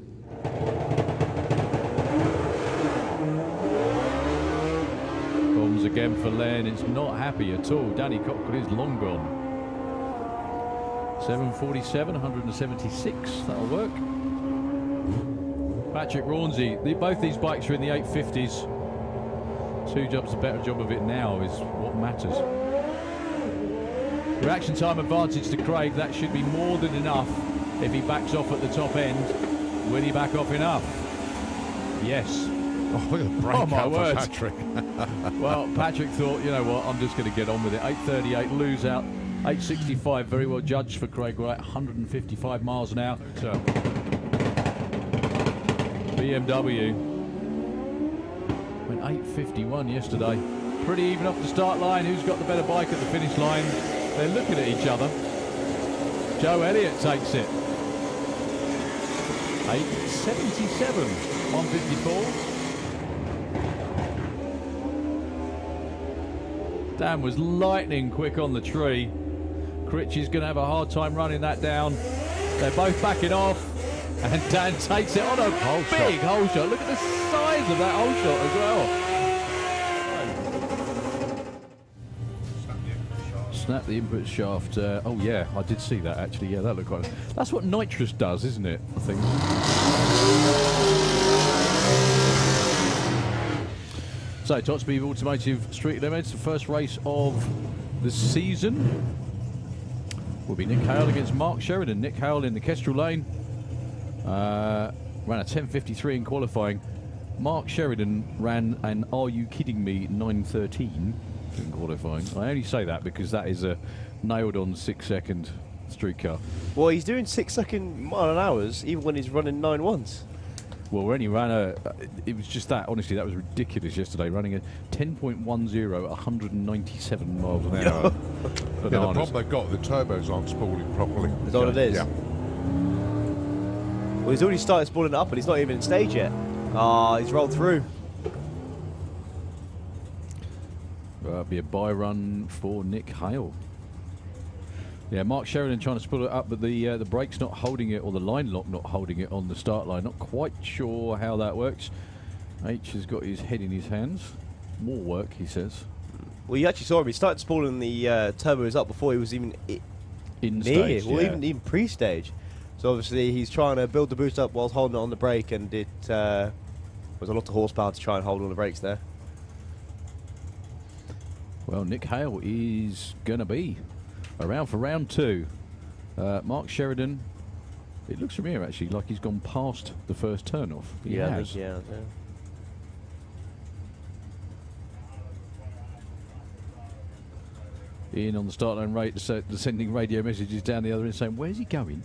Bombs again for Len. It's not happy at all. Danny Cockle is long gone. 747, 176. That'll work. Patrick Raunsey. Both these bikes are in the 850s. 2 jobs, a better job of it now is what matters. Reaction time advantage to Craig. That should be more than enough if he backs off at the top end. Will he back off enough? Yes. Oh, look at the breakout my word. for Patrick. Well, Patrick thought, you know what, I'm just going to get on with it. 8.38, lose out. 8.65, very well judged for Craig Wright. 155 miles an hour. So, BMW went 8.51 yesterday. Pretty even off the start line. Who's got the better bike at the finish line? They're looking at each other. Joe Elliott takes it. 8.77, 154. Dan was lightning quick on the tree. Critch is going to have a hard time running that down. They're both backing off. And Dan takes it on a big hole shot. Look at the size of that hole shot as well. Snap the input shaft. Oh yeah, I did see that actually. Yeah, that looked quite. That's what nitrous does, isn't it? I think. So, Top Speed Automotive Street Limits, the first race of the season will be Nick Hale against Mark Sheridan. Nick Hale in the Kestrel lane. Ran a 10.53 in qualifying. Mark Sheridan ran an Are You Kidding Me 9.13 in qualifying. I only say that because that is a nailed on 6-second street car. Well, he's doing 6-second mile an hours even when he's running 9.1s. Well, when he ran it was just that, honestly, that was ridiculous yesterday, running a 10.10 at 197 miles an hour. Yeah, the problem they've got, the turbos aren't spooling properly. Is that what it is? Yeah. Well, he's already started spooling it up, but he's not even in stage yet. Ah, he's rolled through. That'll be a bye run for Nick Hale. Yeah, Mark Sheridan trying to spool it up, but the brake's not holding it, or the line lock not holding it on the start line. Not quite sure how that works. H has got his head in his hands. More work, he says. Well, you actually saw him. He started spooling the turbos up before he was even in near, stage. well, Yeah. even pre-stage. So obviously he's trying to build the boost up whilst holding it on the brake, and it was a lot of horsepower to try and hold on the brakes there. Well, Nick Hale is going to be around for round 2. Mark Sheridan, it looks from here actually like he's gone past the first turn-off. He has. Yeah. Ian on the start line rate, sending radio messages down the other end saying, where's he going?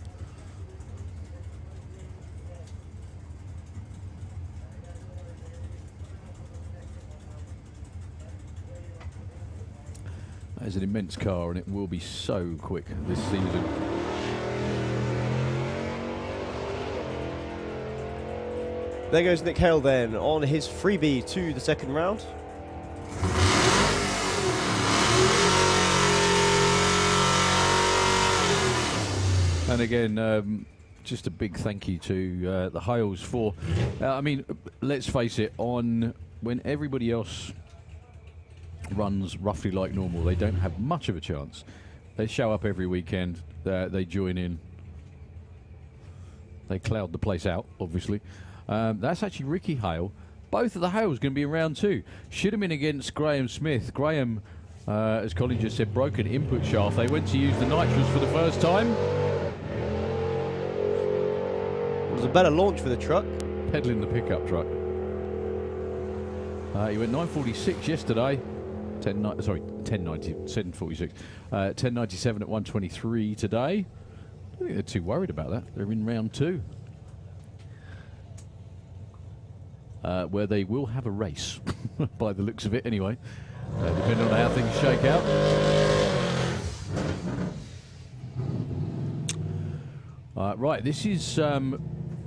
That is an immense car, and it will be so quick this season. There goes Nick Hale then on his freebie to the second round. And again, just a big thank you to the Hales for, I mean, let's face it, when everybody else runs roughly like normal, they don't have much of a chance. They show up every weekend, they join in, they cloud the place out, obviously. That's actually Ricky Hale. Both of the Hales going to be in round 2. Should have been against Graham Smith. Graham, as Colin just said, broken input shaft. They went to use the nitrous for the first time. It was a better launch for the truck. Pedaling the pickup truck. He went 9.46 yesterday. 7.46. 10.97 at 1.23 today. I don't think they're too worried about that. They're in round 2. Where they will have a race, by the looks of it anyway, depending on how things shake out. Right, this is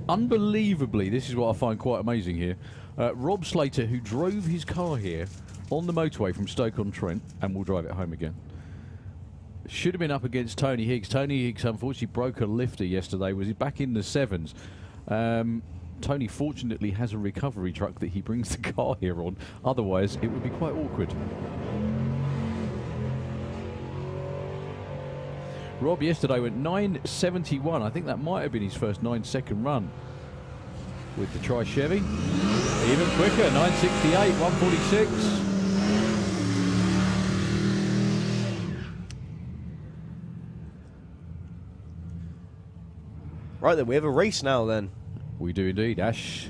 unbelievably, this is what I find quite amazing here. Rob Slater, who drove his car here on the motorway from Stoke-on-Trent, and will drive it home again, should have been up against Tony Higgs. Tony Higgs unfortunately broke a lifter yesterday. Was he back in the 7s? Tony fortunately has a recovery truck that he brings the car here on. Otherwise, it would be quite awkward. Rob yesterday went 9.71. I think that might have been his first 9-second run with the Tri-Chevy. Even quicker, 9.68, 146. Right then, we have a race now then. We do indeed. Ash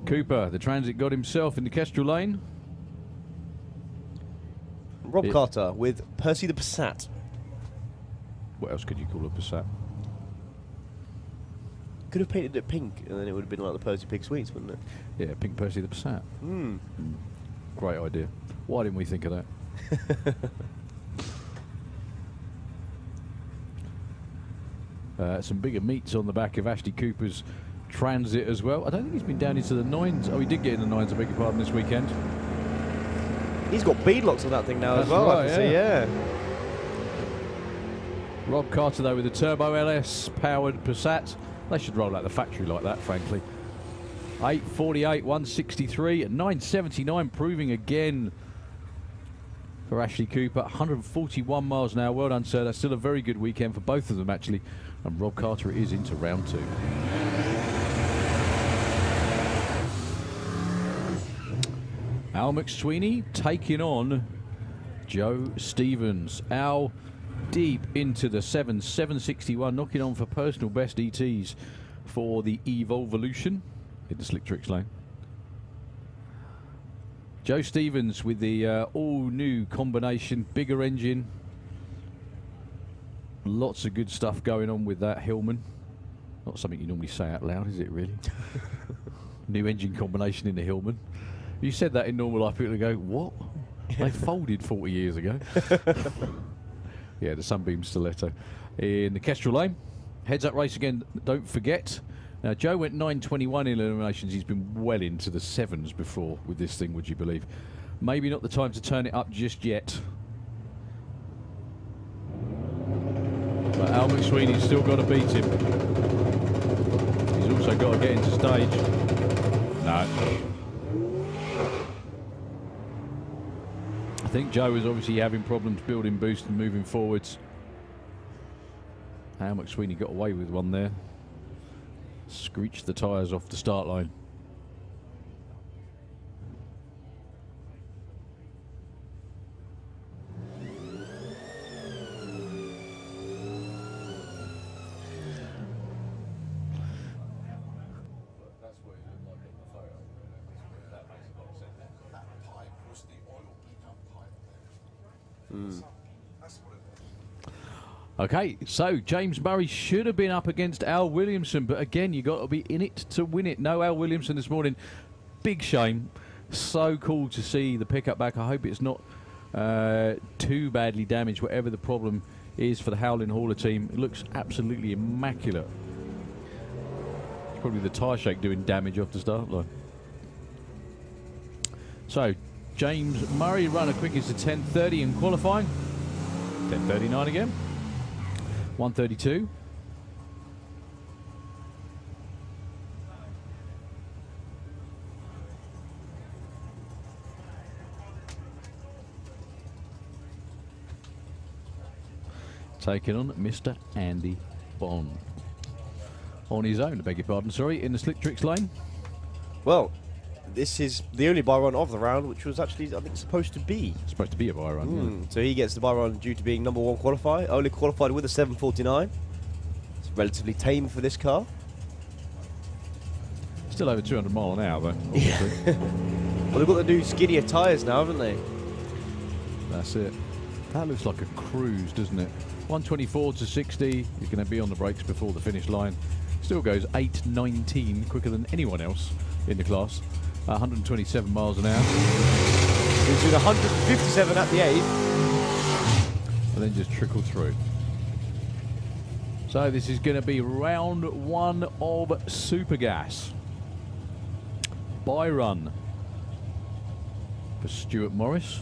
Cooper, the Transit God himself, in the Kestrel lane. Rob Carter with Percy the Passat. What else could you call a Passat? Could have painted it pink, and then it would have been like the Percy Pig Sweets, wouldn't it? Yeah, Pink Percy the Passat. Great idea. Why didn't we think of that? Some bigger meets on the back of Ashley Cooper's Transit as well. I don't think he's been down into the 9s. Oh, he did get in the 9s, I beg your pardon, this weekend. He's got beadlocks on that thing now. That's as well, right, I can see, yeah. Rob Carter, though, with a Turbo LS powered Passat. They should roll out the factory like that, frankly. 8.48, 163, 9.79, proving again for Ashley Cooper. 141 miles an hour. Well done, sir. That's still a very good weekend for both of them, actually. And Rob Carter is into round 2. Al McSweeney taking on Joe Stevens. Al deep into the 7s, 761, knocking on for personal best ETs for the Evolution in the Slick Tricks lane. Joe Stevens with the all-new combination, bigger engine. Lots of good stuff going on with that Hillman. Not something you normally say out loud, is it really? New engine combination in the Hillman. You said that in normal life, people would go, what? They folded 40 years ago. Yeah, the Sunbeam Stiletto. In the Kestrel lane. Heads up race again, don't forget. Now, Joe went 9.21 in eliminations. He's been well into the 7s before with this thing, would you believe? Maybe not the time to turn it up just yet. But Al McSweeney's still got to beat him. He's also got to get into stage. No. I think Joe is obviously having problems building boost and moving forwards. Al McSweeney got away with one there. Screeched the tyres off the start line. Okay, so James Murray should have been up against Al Williamson, but again, you got to be in it to win it. No Al Williamson this morning. Big shame. So cool to see the pickup back. I hope it's not too badly damaged, whatever the problem is for the Howlin' Hauler team. It looks absolutely immaculate. It's probably the tyre shake doing damage off the start line. So, James Murray run a quickest to 10.30 in qualifying. 10.39 again. 132. Taking on Mr. Andy Bond. On his own, I beg your pardon, sorry, in the Slick Tricks lane. Well, this is the only bye run of the round, which was actually, I think, supposed to be. It's supposed to be a bye run. Yeah. So he gets the bye run due to being number 1 qualifier. Only qualified with a 7.49. It's relatively tame for this car. Still over 200 mile an hour, though. Obviously. Well, they've got the new skinnier tyres now, haven't they? That's it. That looks like a cruise, doesn't it? 124 to 60. He's going to be on the brakes before the finish line. Still goes 8.19, quicker than anyone else in the class. 127 miles an hour. He's doing 157 at the 8th. And then just trickle through. So this is going to be round 1 of Super Gas. Bye run for Stuart Morris,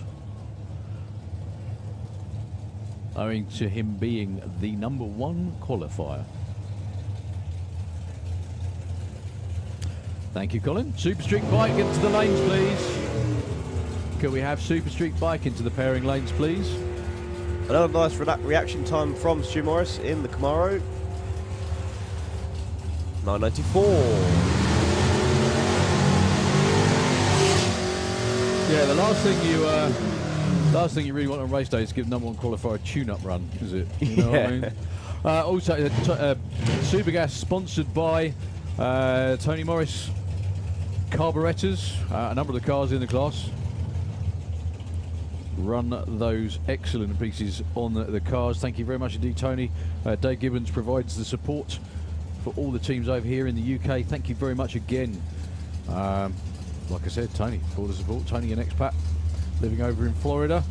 owing to him being the #1 qualifier. Thank you, Colin. Super Street Bike into the lanes, please. Can we have Super Street Bike into the pairing lanes, please? Another nice reaction time from Stu Morris in the Camaro. 994. Yeah, the last thing you really want on race day is give #1 qualifier a tune-up run, is it? You know what I mean? Also, Super Gas sponsored by Tony Morris carburetors. A number of the cars in the class run those excellent pieces on the cars. Thank you very much indeed, Tony. Dave Gibbons provides the support for all the teams over here in the UK. Thank you very much again. Like I said, Tony, for the support. Tony, an expat living over in Florida,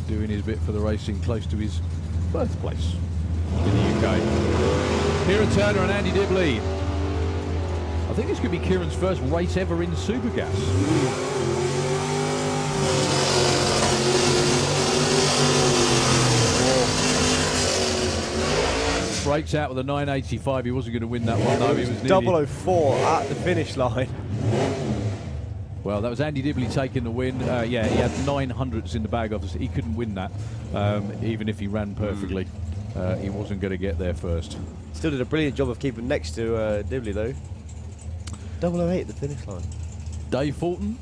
doing his bit for the racing close to his birthplace in the UK. Kieran Turner and Andy Dibley. I think this could be Kieran's first race ever in Super Gas. Breaks out with a 985. He wasn't going to win that one though. He was nearly 004 at the finish line. Well, that was Andy Dibley taking the win. Yeah, he had 900s in the bag. Obviously, he couldn't win that, even if he ran perfectly. He wasn't going to get there first. Still did a brilliant job of keeping next to Dibley though. 008 at the finish line. Dave Fulton,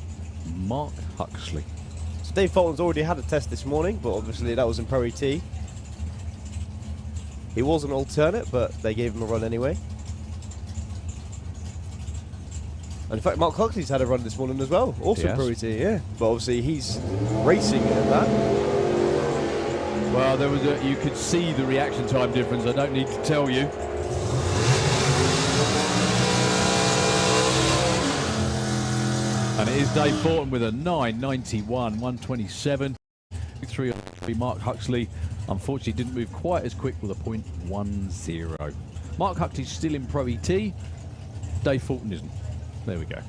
Mark Huxley. So Dave Fulton's already had a test this morning, but obviously that was in Pro ET. He was an alternate, but they gave him a run anyway. And in fact, Mark Huxley's had a run this morning as well, also Pro ET, yeah. But obviously he's racing in that. Well, there was you could see the reaction time difference. I don't need to tell you. And it is Dave Fulton with a 991, 127. 3 Mark Huxley, unfortunately, didn't move quite as quick with a .10. Mark Huxley's still in Pro ET. Dave Fulton isn't. There we go.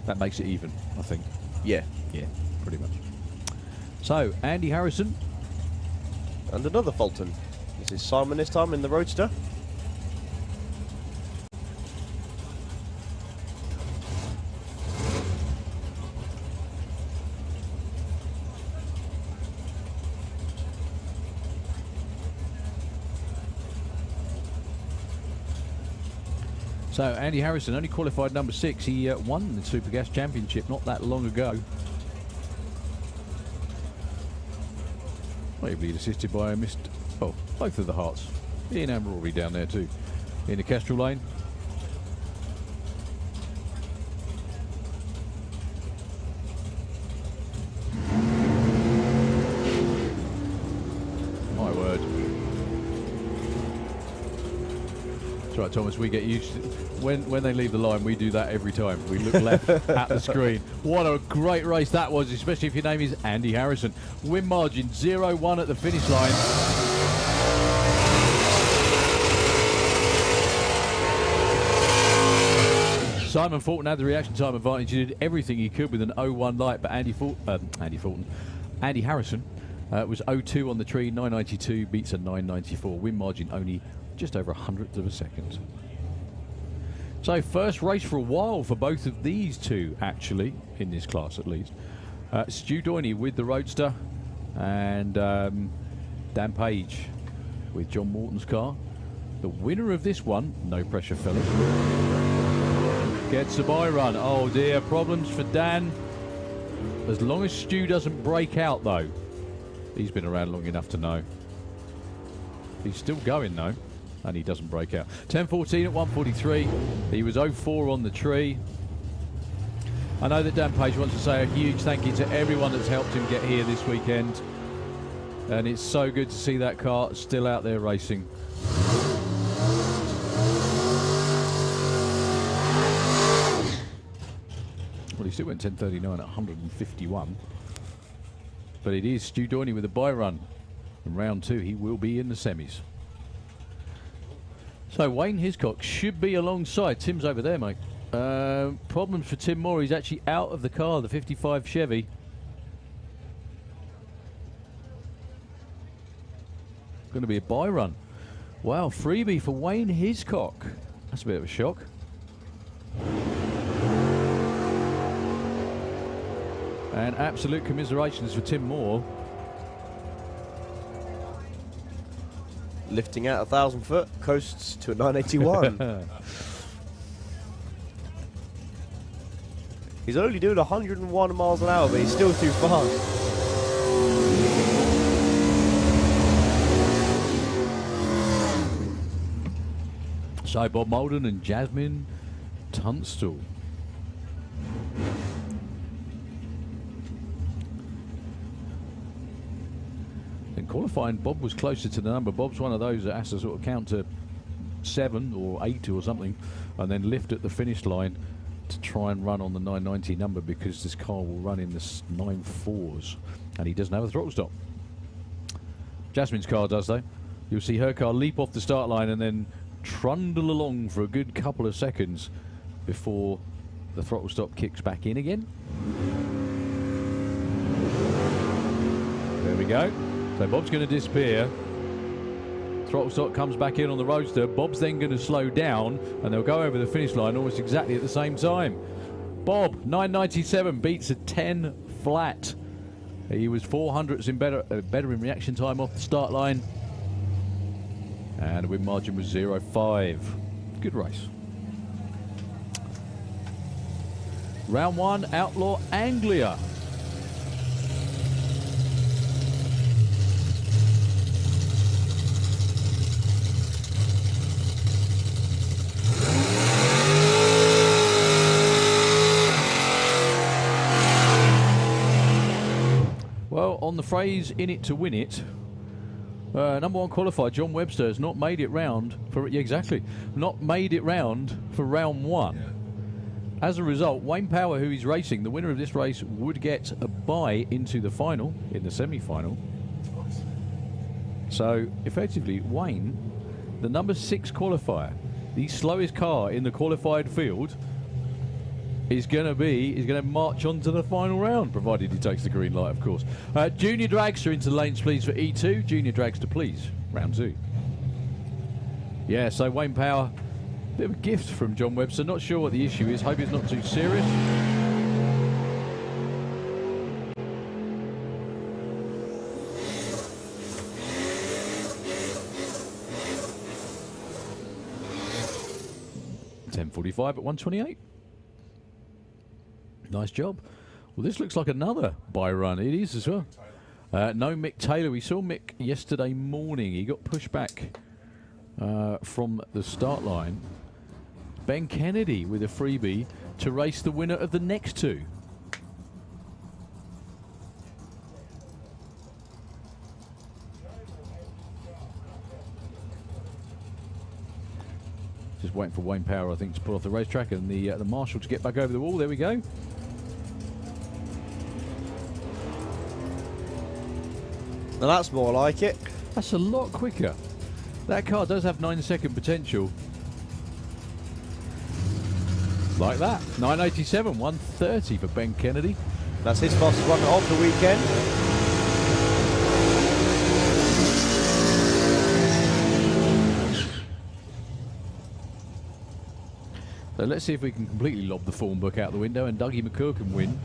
That makes it even, I think. Yeah. Yeah, pretty much. So, Andy Harrison. And another Fulton. This is Simon this time in the Roadster. So Andy Harrison only qualified #6. He won the Super Gas Championship not that long ago. Maybe assisted by a missed. Oh, both of the Hearts. Ian and Rory down there too, in the Kestrel lane. My word. That's right, Thomas, we get used to when they leave the line, we do that every time. We look left at the screen. What a great race that was, especially if your name is Andy Harrison. Win margin 0-1 at the finish line. Simon Fulton had the reaction time advantage. He did everything he could with an 0-1 light, but Andy Harrison was 0-2 on the tree. 992 beats a 994. Win margin only just over 100th of a second. So first race for a while for both of these two, actually, in this class at least. Stu Doyney with the Roadster, and Dan Page with John Morton's car. The winner of this one, no pressure fellas, gets a bye run. Oh dear, problems for Dan. As long as Stu doesn't break out though. He's been around long enough to know. He's still going though, and he doesn't break out. 10:14 at 1:43. He was 0-4 on the tree. I know that Dan Page wants to say a huge thank you to everyone that's helped him get here this weekend. And it's so good to see that car still out there racing. Well, he still went 10:39 at 151. But it is Stu Doyney with a bye run. In round 2, he will be in the semis. So Wayne Hiscock should be alongside. Tim's over there, mate. Problems for Tim Moore. He's actually out of the car, the 55 Chevy. Going to be a bye run. Wow, freebie for Wayne Hiscock. That's a bit of a shock. And absolute commiserations for Tim Moore. Lifting out 1,000 foot, coasts to a 981. He's only doing 101 miles an hour, but he's still too fast. So Bob Molden and Jasmine Tunstall. In qualifying, Bob was closer to the number. Bob's one of those that has to sort of count to 7 or 8 or something and then lift at the finish line to try and run on the 990 number, because this car will run in the 9.4s and he doesn't have a throttle stop. Jasmine's car does, though. You'll see her car leap off the start line and then trundle along for a good couple of seconds before the throttle stop kicks back in again. There we go. So Bob's going to disappear. Throttle stop comes back in on the Roadster. Bob's then going to slow down and they'll go over the finish line almost exactly at the same time. Bob, 997, beats a 10 flat. He was 400ths in better in reaction time off the start line. And the win margin was 0.5. Good race. Round 1, Outlaw Anglia. Well, on the phrase "in it to win it," number 1 qualifier John Webster has not made it round for not made it round for round 1. Yeah. As a result, Wayne Power, who is racing, the winner of this race, would get a bye into the final, in the semi-final. So effectively, Wayne, the number 6 qualifier, the slowest car in the qualified field, is going to march on to the final round, provided he takes the green light, of course. Junior Dragster into the lanes, please, for E2. Junior Dragster, please. Round 2. Yeah, so Wayne Power, bit of a gift from John Webster. Not sure what the issue is. Hope it's not too serious. .10.45 at 1:28. Nice job. Well, this looks like another bye run. It is as well. No Mick Taylor. We saw Mick yesterday morning. He got pushed back from the start line. Ben Kennedy with a freebie to race the winner of the next 2. Just waiting for Wayne Power, I think, to pull off the racetrack and the marshal to get back over the wall. There we go. Now that's more like it. That's a lot quicker. That car does have 9-second potential. Like that. 987, 130 for Ben Kennedy. That's his fastest run of the weekend. So let's see if we can completely lob the form book out the window and Dougie McClure can win.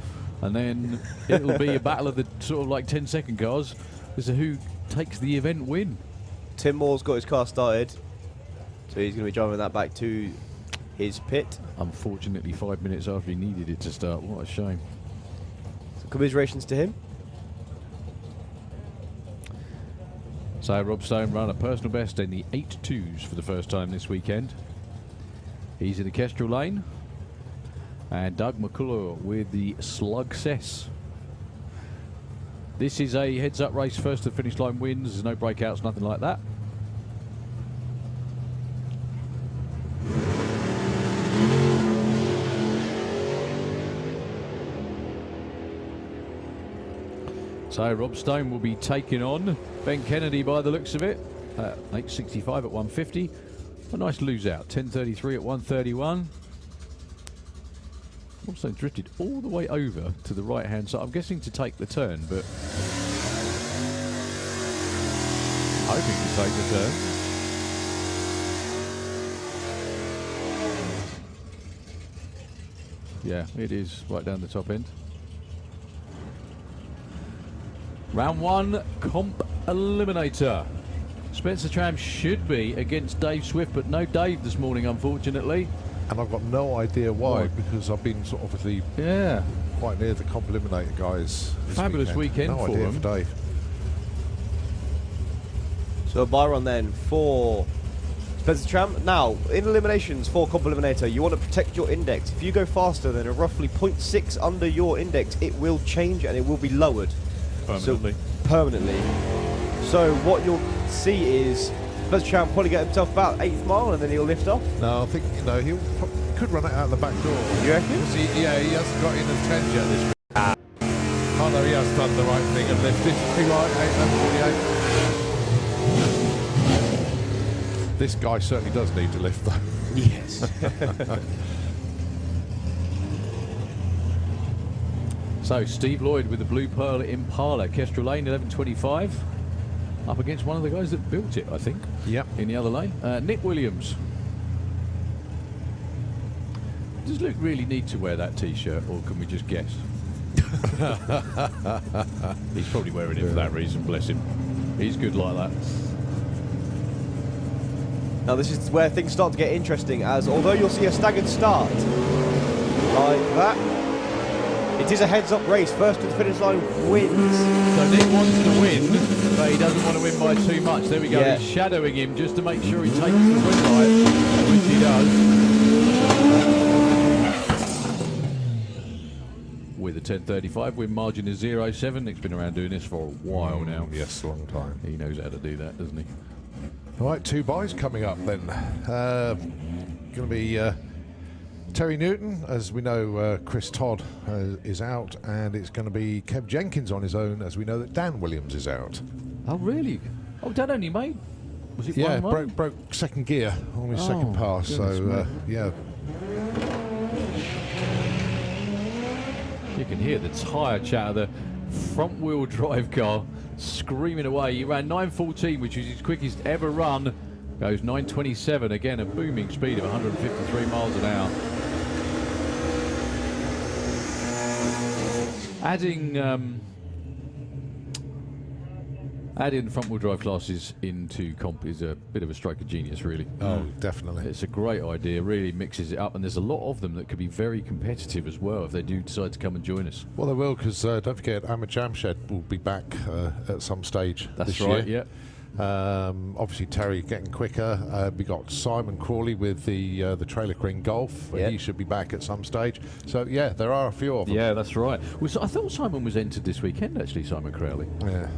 And then it'll be a battle of the sort of like 10-second cars as to who takes the event win. Tim Moore's got his car started, so he's going to be driving that back to his pit. Unfortunately, 5 minutes after he needed it to start. What a shame. So commiserations to him. So Rob Stone ran a personal best in the 8.2s for the first time this weekend. He's in the Kestrel lane. And Doug McCullough with the Slugcess. This is a heads-up race, first to the finish line wins. There's no breakouts, nothing like that. So Rob Stone will be taking on Ben Kennedy by the looks of it. 8.65 at 150. A nice lose out. 10.33 at 1:31. Also drifted all the way over to the right hand side. I'm guessing to take the turn, but hoping to take the turn. Yeah, it is right down the top end. Round 1, comp eliminator. Spencer Tram should be against Dave Swift, but no Dave this morning, unfortunately. And I've got no idea why, because I've been sort of obviously quite near the comp eliminator guys. Fabulous weekend no for idea them. for Dave. So a buy run then for Spencer Tram. Now, in eliminations for comp eliminator, you want to protect your index. If you go faster than a roughly 0.6 under your index, it will change and it will be lowered. Permanently. Permanently. So what you'll see is Spencer Tram probably get himself about 8th mile and then he'll lift off. No, I think, you know, he could run it out the back door. You reckon? He hasn't got in the 10 yet this week. Oh no, he has done the right thing and lifted. Right, 8:48. This guy certainly does need to lift though. Yes. So Steve Lloyd with the Blue Pearl Impala, Kestrel Lane, 11.25. Up against one of the guys that built it, I think. Yep. In the other lane. Nick Williams. Does Luke really need to wear that T-shirt, or can we just guess? He's probably wearing it for that reason, bless him. He's good like that. Now this is where things start to get interesting, as although you'll see a staggered start like that, it is a heads-up race. First to the finish line wins. So Nick wants to win, but he doesn't want to win by too much. There we go. Yeah. He's shadowing him just to make sure he takes the win line, which he does. With a 10.35, win margin is 0.7. Nick's been around doing this for a while now. Yes, long time. He knows how to do that, doesn't he? Right, 2 buys coming up then. Going to be Terry Newton, as we know. Chris Todd is out, and it's going to be Kev Jenkins on his own, as we know that Dan Williams is out. Oh, really? Oh, Dan only made. Was it Yeah, one? broke second gear on his second pass. So yeah. You can hear the tyre chatter, the front-wheel drive car screaming away. He ran 9.14, which is his quickest ever run. Goes 9.27, again a booming speed of 153 miles an hour. Adding front-wheel drive classes into comp is a bit of a stroke of genius, really. Oh, definitely. It's a great idea, really mixes it up, and there's a lot of them that could be very competitive as well if they do decide to come and join us. Well, they will, because don't forget, Ahmed Jamshed will be back at some stage this year. That's right, yeah. Obviously, Terry getting quicker. We got Simon Crawley with the Trailer King Golf. Yep. He should be back at some stage. So, yeah, there are a few of them. Yeah, that's right. Well, so I thought Simon was entered this weekend, actually, Simon Crowley. Yeah.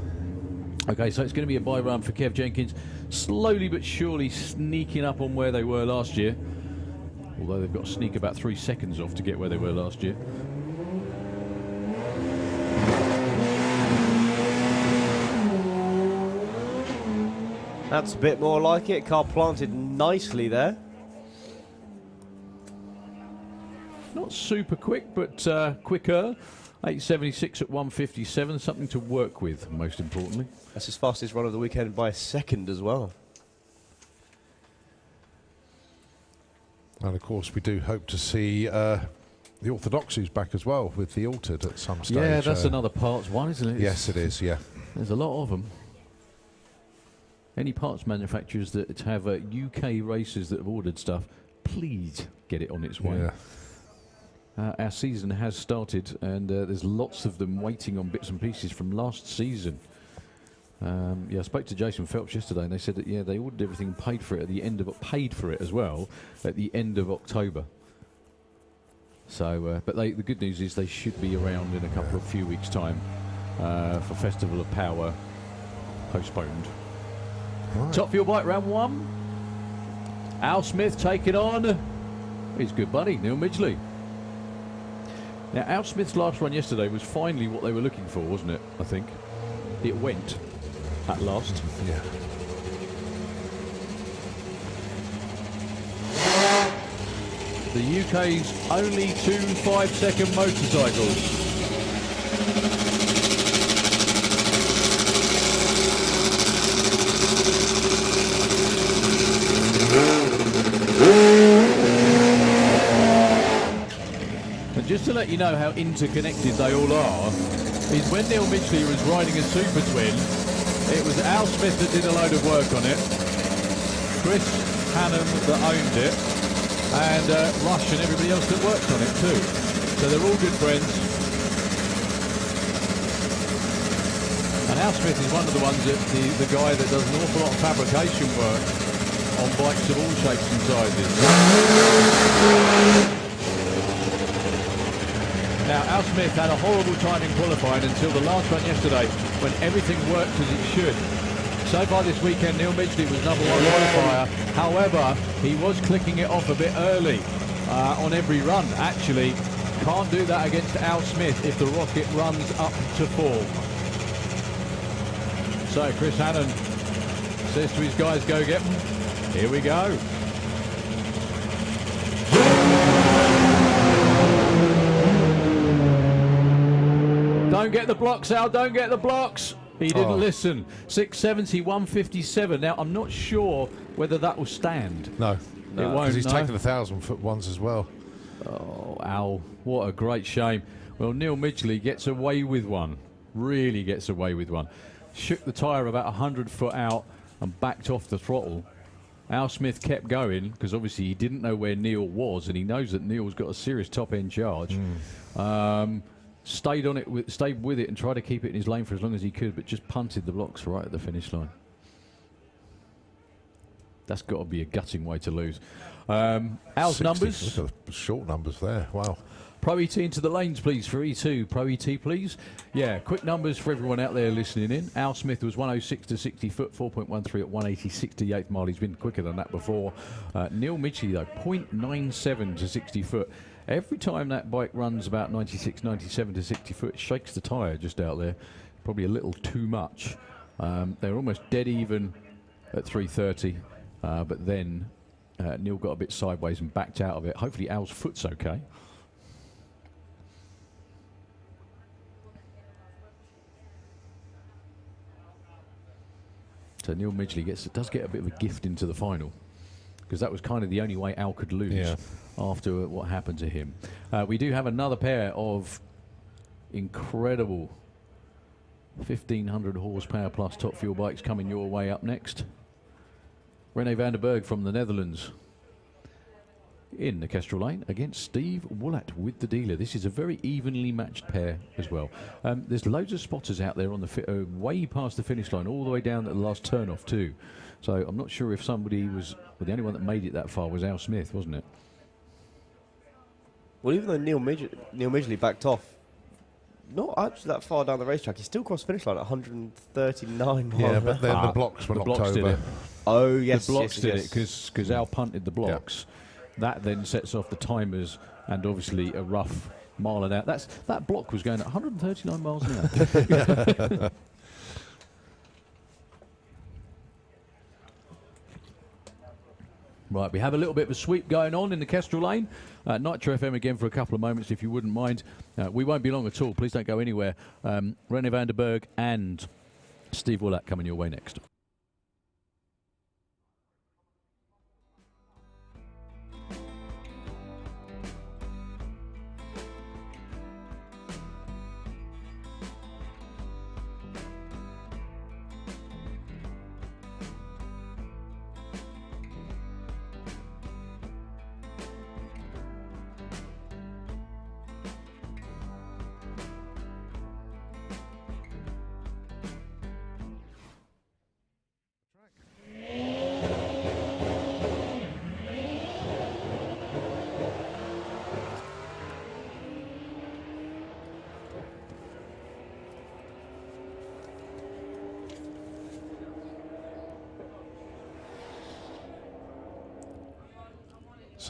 Okay, so it's going to be a buy run for Kev Jenkins, slowly but surely sneaking up on where they were last year. Although they've got to sneak about 3 seconds off to get where they were last year. That's a bit more like it. Car planted nicely there. Not super quick, but quicker. 8.76 at 1:57, something to work with, most importantly. That's his fastest run of the weekend by a second as well. And, of course, we do hope to see the Orthodoxies back as well with the Altered at some stage. Yeah, that's another parts one, isn't it? Yes, it is, yeah. There's a lot of them. Any parts manufacturers that have UK racers that have ordered stuff, please get it on its way. Yeah. Our season has started, and there's lots of them waiting on bits and pieces from last season. Yeah, I spoke to Jason Phelps yesterday, and they said that they ordered everything and paid for it at the end of paid for it as well at the end of October. So, but the good news is they should be around in a few weeks' time for Festival of Power postponed. Right. Top Fuel Bike round 1. Al Smith taking on his good buddy Neil Midgley. Now, Al Smith's last run yesterday was finally what they were looking for, wasn't it? I think it went at last. Yeah. the UK's only 2 5-second motorcycles. And just to let you know how interconnected they all are, is when Neil Midgley was riding a Super Twin, it was Al Smith that did a load of work on it, Chris Hannum that owned it, and Rush and everybody else that worked on it too. So they're all good friends. And Al Smith is one of the ones that the guy that does an awful lot of fabrication work on bikes of all shapes and sizes. Now, Al Smith had a horrible time in qualifying until the last run yesterday, when everything worked as it should. So far this weekend, Neil Midgley was #1 qualifier. However, he was clicking it off a bit early on every run. Actually, can't do that against Al Smith if the rocket runs up to 4. So Chris Hannon says to his guys, go get them. Here we go. Don't get the blocks, Al, don't get the blocks. He didn't listen. 670, 157. Now, I'm not sure whether that will stand. No. It won't, because he's no. taken the 1,000-foot ones as well. Oh, Al, what a great shame. Well, Neil Midgley gets away with one. Really gets away with one. Shook the tyre about 100 foot out and backed off the throttle. Al Smith kept going because obviously he didn't know where Neil was, and he knows that Neil's got a serious top-end charge. Stayed with it and tried to keep it in his lane for as long as he could, but just punted the blocks right at the finish line. That's got to be a gutting way to lose. Al's 60, numbers. Look at the short numbers there. Wow. Pro ET into the lanes, please, for E2. Pro ET, please. Yeah, quick numbers for everyone out there listening in. Al Smith was 106 to 60 foot, 4.13 at 186 to the 8th mile. He's been quicker than that before. Neil Midgley, though, 0.97 to 60 foot. Every time that bike runs about 96, 97 to 60 foot, it shakes the tyre just out there. Probably a little too much. They're almost dead even at 330, but then Neil got a bit sideways and backed out of it. Hopefully Al's foot's okay. So Neil Midgley does get a bit of a gift into the final, because that was kind of the only way Al could lose after what happened to him. We do have another pair of incredible 1,500 horsepower plus top fuel bikes coming your way up next. René van der Berg from the Netherlands in the Kestrel Lane against Steve Woollett with the dealer. This is a very evenly matched pair as well. There's loads of spotters out there on the way past the finish line, all the way down at the last turn-off too. So I'm not sure if somebody was... Well, the only one that made it that far was Al Smith, wasn't it? Well, even though Neil Midgley backed off, not actually that far down the racetrack, he still crossed finish line at 139 miles. Yeah, but then the blocks were knocked over. Did it. Oh, yes. The blocks did yes. it because Al punted the blocks. Yeah. That then sets off the timers and obviously a rough mile and out. That block was going at 139 miles an hour. Right, we have a little bit of a sweep going on in the Kestrel Lane. Nitro FM again for a couple of moments, if you wouldn't mind. We won't be long at all. Please don't go anywhere. René van der Berg and Steve Woollett coming your way next.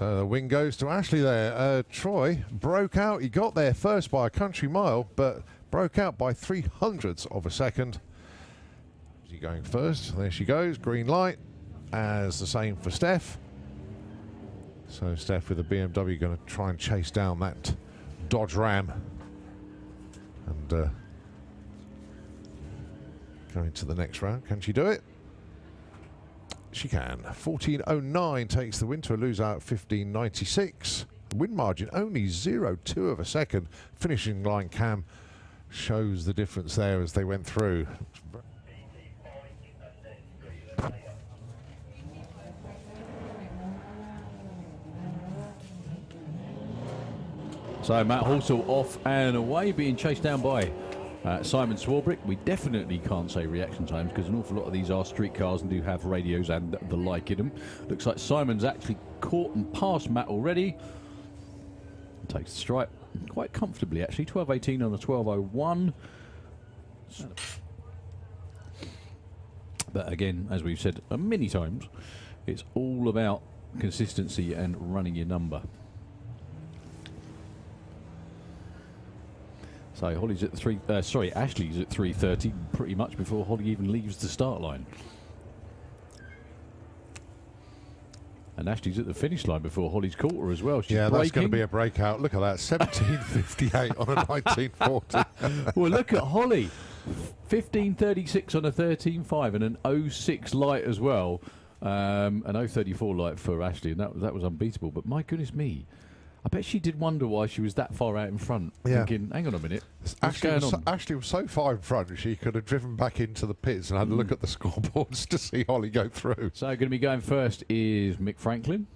So the win goes to Ashley there. Troy broke out. He got there first by a country mile, but broke out by 300ths of a second. Is he going first? There she goes. Green light. As the same for Steph. So Steph with the BMW going to try and chase down that Dodge Ram. And go into the next round. Can she do it? She can. 14.09 takes the win to a lose out 15.96. Win margin only 0.2 of a second. Finishing line cam shows the difference there as they went through. So Matt Halsall off and away, being chased down by Simon Swarbrick. We definitely can't say reaction times because an awful lot of these are street cars and do have radios and the like in them. Looks like Simon's actually caught and passed Matt already. Takes the stripe quite comfortably actually. 12.18 on a 12.01. But again, as we've said many times, it's all about consistency and running your number. So Holly's at Ashley's at 3:30, pretty much before Holly even leaves the start line. And Ashley's at the finish line before Holly's caught her as well. She's yeah, braking. That's going to be a breakout. Look at that, 17.58 on a 19.40. Well, look at Holly, 15.36 on a 13.5 and an 06 light as well. An 0.34 light for Ashley, and that was unbeatable. But my goodness me, I bet she did wonder why she was that far out in front. Yeah. Thinking, hang on a minute, what's going on? Ashley was so far in front, she could have driven back into the pits and had a look at the scoreboards to see Holly go through. So going to be going first is Mick Franklin.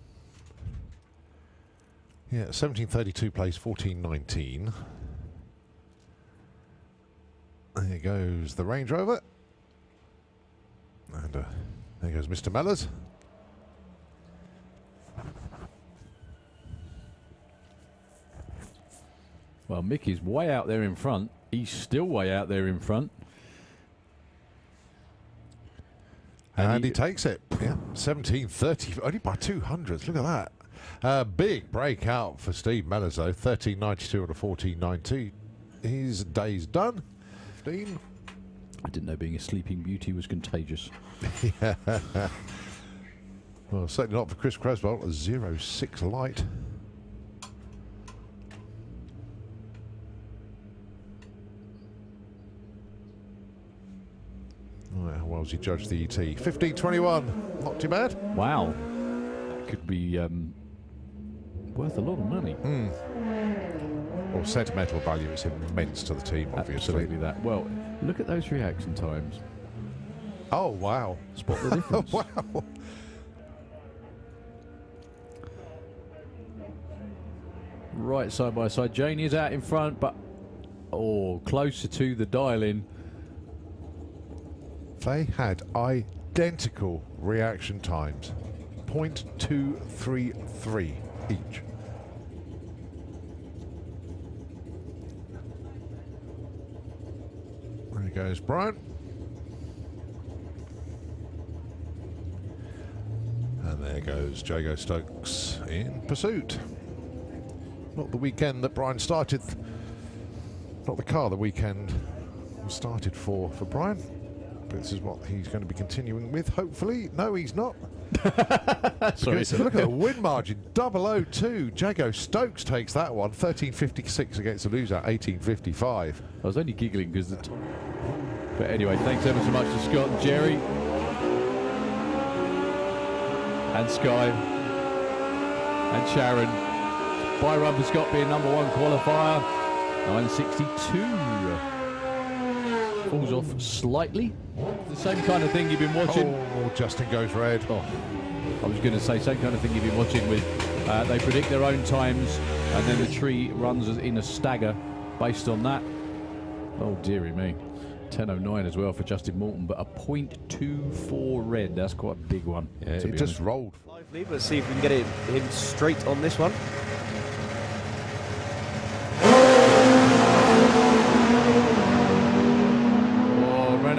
Yeah, 17.32 plays 14.19. There goes the Range Rover. And there goes Mr. Mellors. Well, Mick is way out there in front. He's still way out there in front. And he takes it. Yeah, 17.30, only by 200s. Look at that. Big breakout for Steve Mellors, though. 13.92 on a 14.92. His day's done. 15. I didn't know being a sleeping beauty was contagious. Yeah. Well, certainly not for Chris Creswell. A 0.6 light. How well has he judged the ET? 15.21. Not too bad. Wow. That could be worth a lot of money. Well, sentimental value is immense to the team, obviously. Absolutely that. Well, look at those reaction times. Oh, wow. Spot the difference. Wow. Right side by side. Janie is out in front, but closer to the dial-in. They had identical reaction times. 0.233 each. There goes Brian. And there goes Jago Stokes in pursuit. Not the weekend that Brian started. Not the car the weekend was started for Brian. This is what he's going to be continuing with, hopefully. No, he's not. Sorry. Look at the win margin, 0.002. Jago Stokes takes that one, 13.56 against a loser, 18.55. I was only giggling because but anyway, thanks ever so much to Scott and Jerry and Sky and Sharon. Bye run for Scott being #1 qualifier, 9.62. Falls off slightly. The same kind of thing you've been watching. Oh, Justin goes red. Oh, I was going to say same kind of thing you've been watching with. They predict their own times, and then the tree runs in a stagger based on that. Oh dearie me, 10.09 as well for Justin Morton, but a 0.24 red. That's quite a big one. Yeah, it just rolled. Lively, let's see if we can get him straight on this one.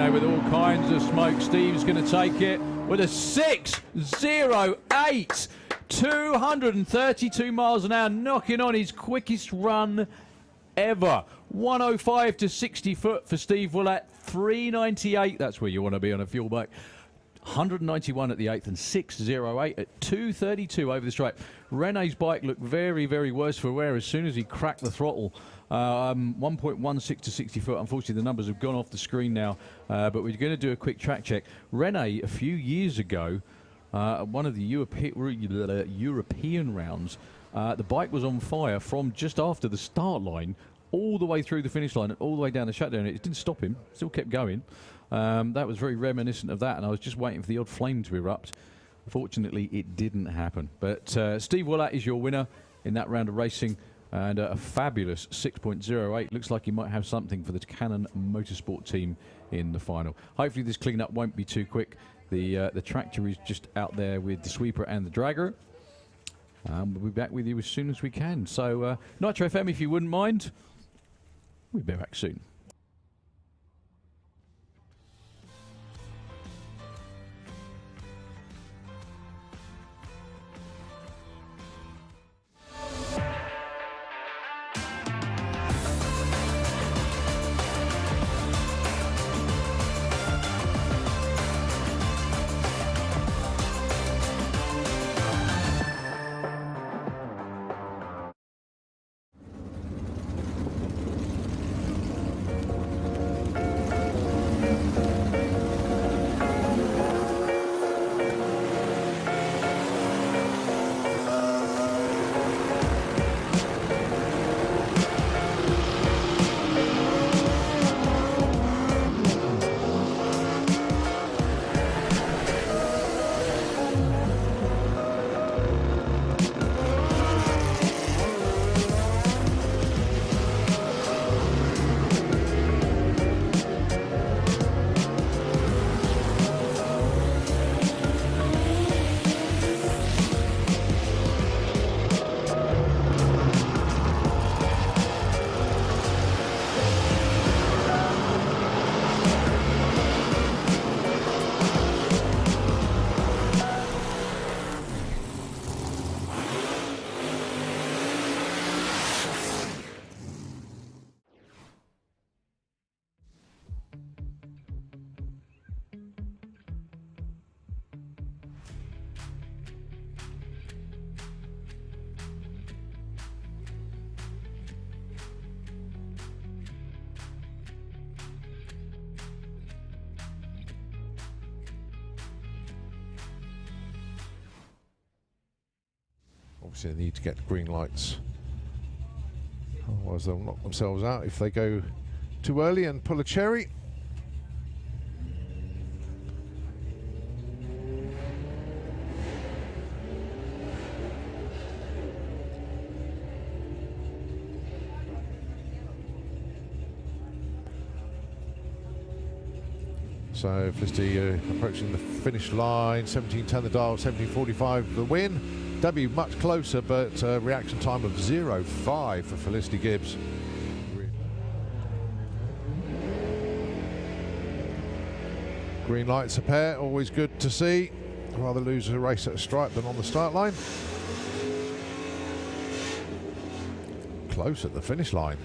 With all kinds of smoke, Steve's going to take it with a 6.08, 232 miles an hour, knocking on his quickest run ever. 105 to 60 foot for Steve Willett, 398. That's where you want to be on a fuel bike. 191 at the 8th and 6.08 at 2.32 over the stripe. Rene's bike looked very, very worse for wear as soon as he cracked the throttle. 1.16 to 60 foot. Unfortunately, the numbers have gone off the screen now, but we're going to do a quick track check. Rene, a few years ago, one of the European rounds, the bike was on fire from just after the start line all the way through the finish line and all the way down the shutdown. It didn't stop him, still kept going. That was very reminiscent of that, and I was just waiting for the odd flame to erupt. Fortunately, it didn't happen. But Steve Willett is your winner in that round of racing, and a fabulous 6.08. Looks like he might have something for the Canon Motorsport team in the final. Hopefully this clean-up won't be too quick. The tractor is just out there with the sweeper and the dragger. We'll be back with you as soon as we can. So, Nitro FM, if you wouldn't mind, we'll be back soon. Obviously they need to get green lights, otherwise they'll knock themselves out if they go too early and pull a cherry. So Felicity approaching the finish line, 17.10 the dial, 17.45 the win. W much closer, but reaction time of 0.5 for Felicity Gibbs. Green lights a pair, always good to see. I'd rather lose a race at a stripe than on the start line. Close at the finish line.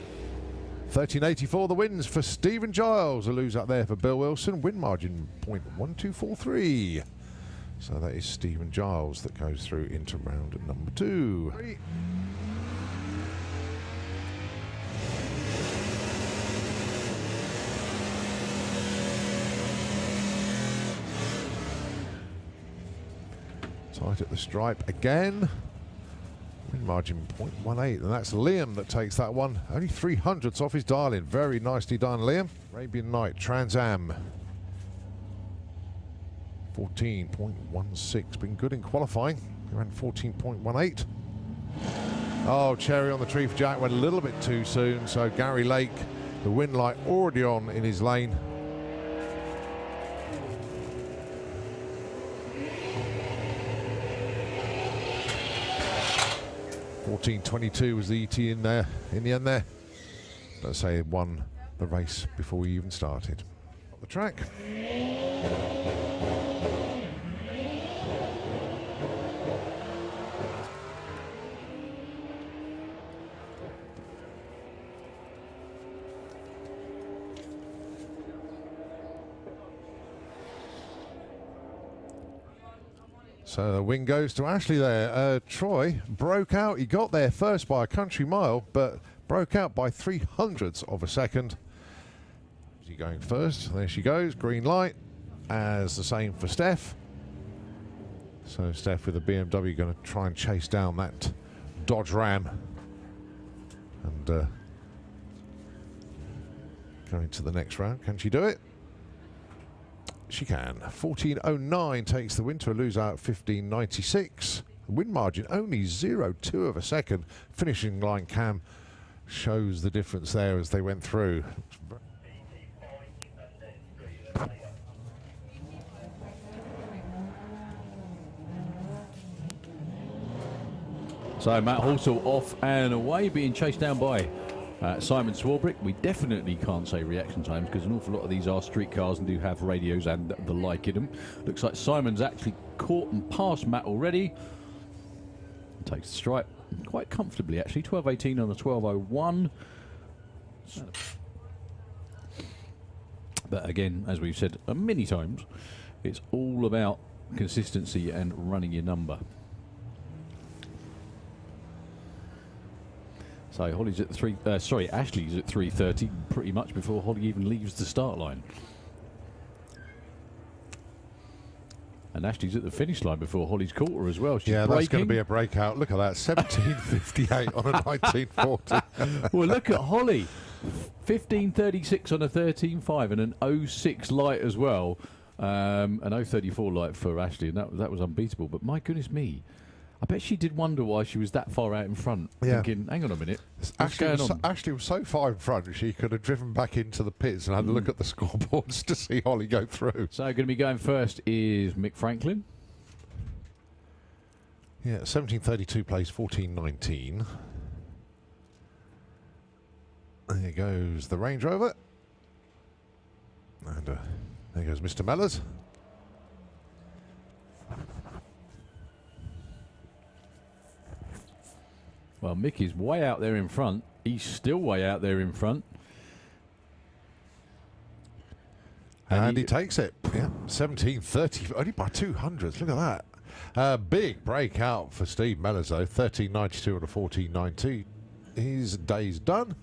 13.84 the wins for Stephen Giles. A lose up there for Bill Wilson. Win margin 0.1243. So that is Stephen Giles that goes through into round number 2. Tight at the stripe again. Win margin 0.18, and that's Liam that takes that one. Only 300ths off his dial-in. Very nicely done, Liam. Arabian Night, Trans Am. 14.16, been good in qualifying. He ran 14.18. Oh, cherry on the tree for Jack, went a little bit too soon, so Gary Lake, the win light already on in his lane. .14.22 was the ET in there, in the end there. Let's say won the race before we even started. On the track. So the win goes to Ashley there. Troy broke out. He got there first by a country mile, but broke out by 300ths of a second. Is he going first? There she goes. Green light. As the same for Steph. So Steph with a BMW going to try and chase down that Dodge Ram. And going to the next round. Can she do it? She can. 14.09 takes the win to a loser out 15.96. Win margin only 0.2 of a second. Finishing line cam shows the difference there as they went through. So Matt Halsall off and away, being chased down by Simon Swarbrick. We definitely can't say reaction times because an awful lot of these are street cars and do have radios and the like in them. Looks like Simon's actually caught and passed Matt already. Takes the stripe quite comfortably actually. 12.18 on the 12.01. But again, as we've said many times, it's all about consistency and running your number. So Holly's at Ashley's at 3:30, pretty much before Holly even leaves the start line. And Ashley's at the finish line before Holly's caught her as well. She's yeah, braking. That's going to be a breakout. Look at that, 17.58 on a 19.40. Well, look at Holly, 15.36 on a 13.5 and an 06 light as well. An 0.34 light for Ashley, and that was unbeatable. But my goodness me, I bet she did wonder why she was that far out in front, thinking, hang on a minute, what's going on? Ashley was so far in front, she could have driven back into the pits and had a look at the scoreboards to see Holly go through. So going to be going first is Mick Franklin. Yeah, 17.32 plays 14.19. There goes the Range Rover. And there goes Mr. Mellors. Well, Mick is way out there in front. He's still way out there in front. And he takes it. Yeah, 17.30, only by 200s. Look at that. Big breakout for Steve Mellors, though. 13.92 on a 14.19. His day's done.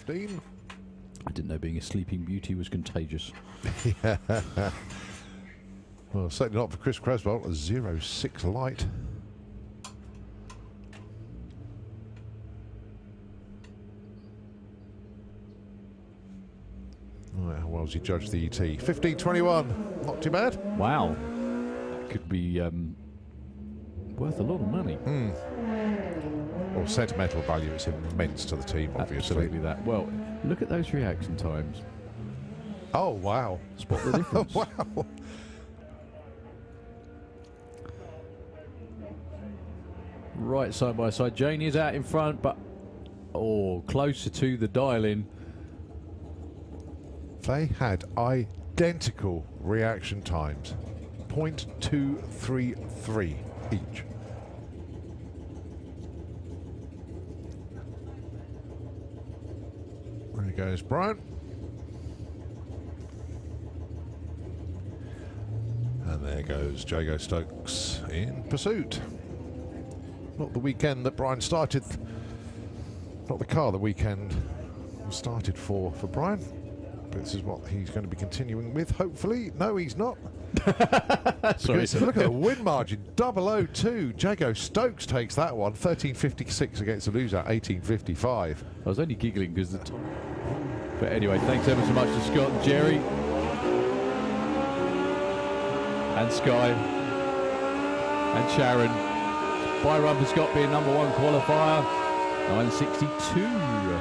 15. I didn't know being a sleeping beauty was contagious. Yeah. Well, certainly not for Chris Creswell. A 06 light. How well has he judged the ET? 15.21. Not too bad. Wow. That could be worth a lot of money. Well, sentimental value, it's immense to the team, obviously. Absolutely that. Well, look at those reaction times. Oh, wow. Spot the difference. Wow. Right side by side. Janie is out in front, but closer to the dial-in. They had identical reaction times. 0.233 each. There goes Brian. And there goes Jago Stokes in pursuit. Not the weekend that Brian started. Not the car the weekend started for Brian. But this is what he's going to be continuing with, hopefully. No, he's not. Sorry. Look at the win margin, 002. Jago Stokes takes that one, 13.56 against a loser, 18.55. I was only giggling because but anyway, thanks ever so much to Scott and Jerry and Sky and Sharon. By run for Scott being number one qualifier, 9.62.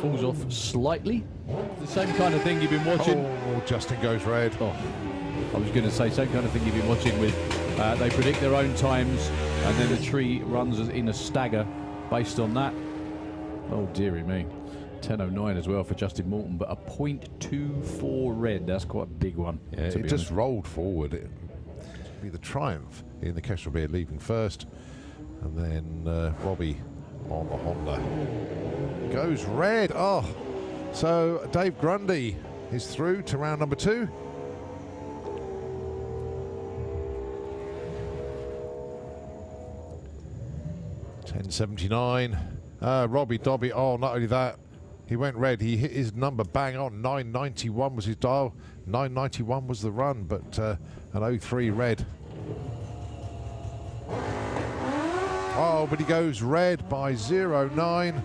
Falls off slightly. The same kind of thing you've been watching. Oh, Justin goes red. Oh, I was going to say same kind of thing you've been watching with. They predict their own times, and then the tree runs in a stagger based on that. Oh dearie me, 10.09 as well for Justin Morton, but a 0.24 red. That's quite a big one. Yeah, it just rolled forward. It would be the Triumph in the Kestrel Beard leaving first, and then Robbie on the Honda goes red. Oh, so Dave Grundy is through to round number 2. 1079. Robbie Dobby. Oh, not only that, he went red. He hit his number bang on. 991 was his dial. 991 was the run, but an 03 red. Oh, but he goes red by 09.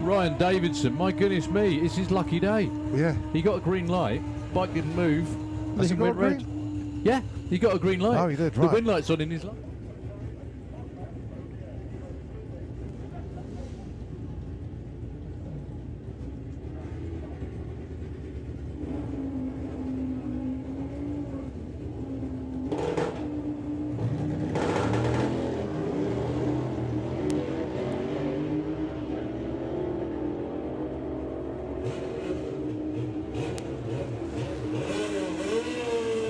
Ryan Davidson, my goodness me, it's his lucky day. Yeah. He got a green light, bike didn't move, Has he then got went a red. Yeah, he got a green light. Oh, he did, The right. wind light's on in his light.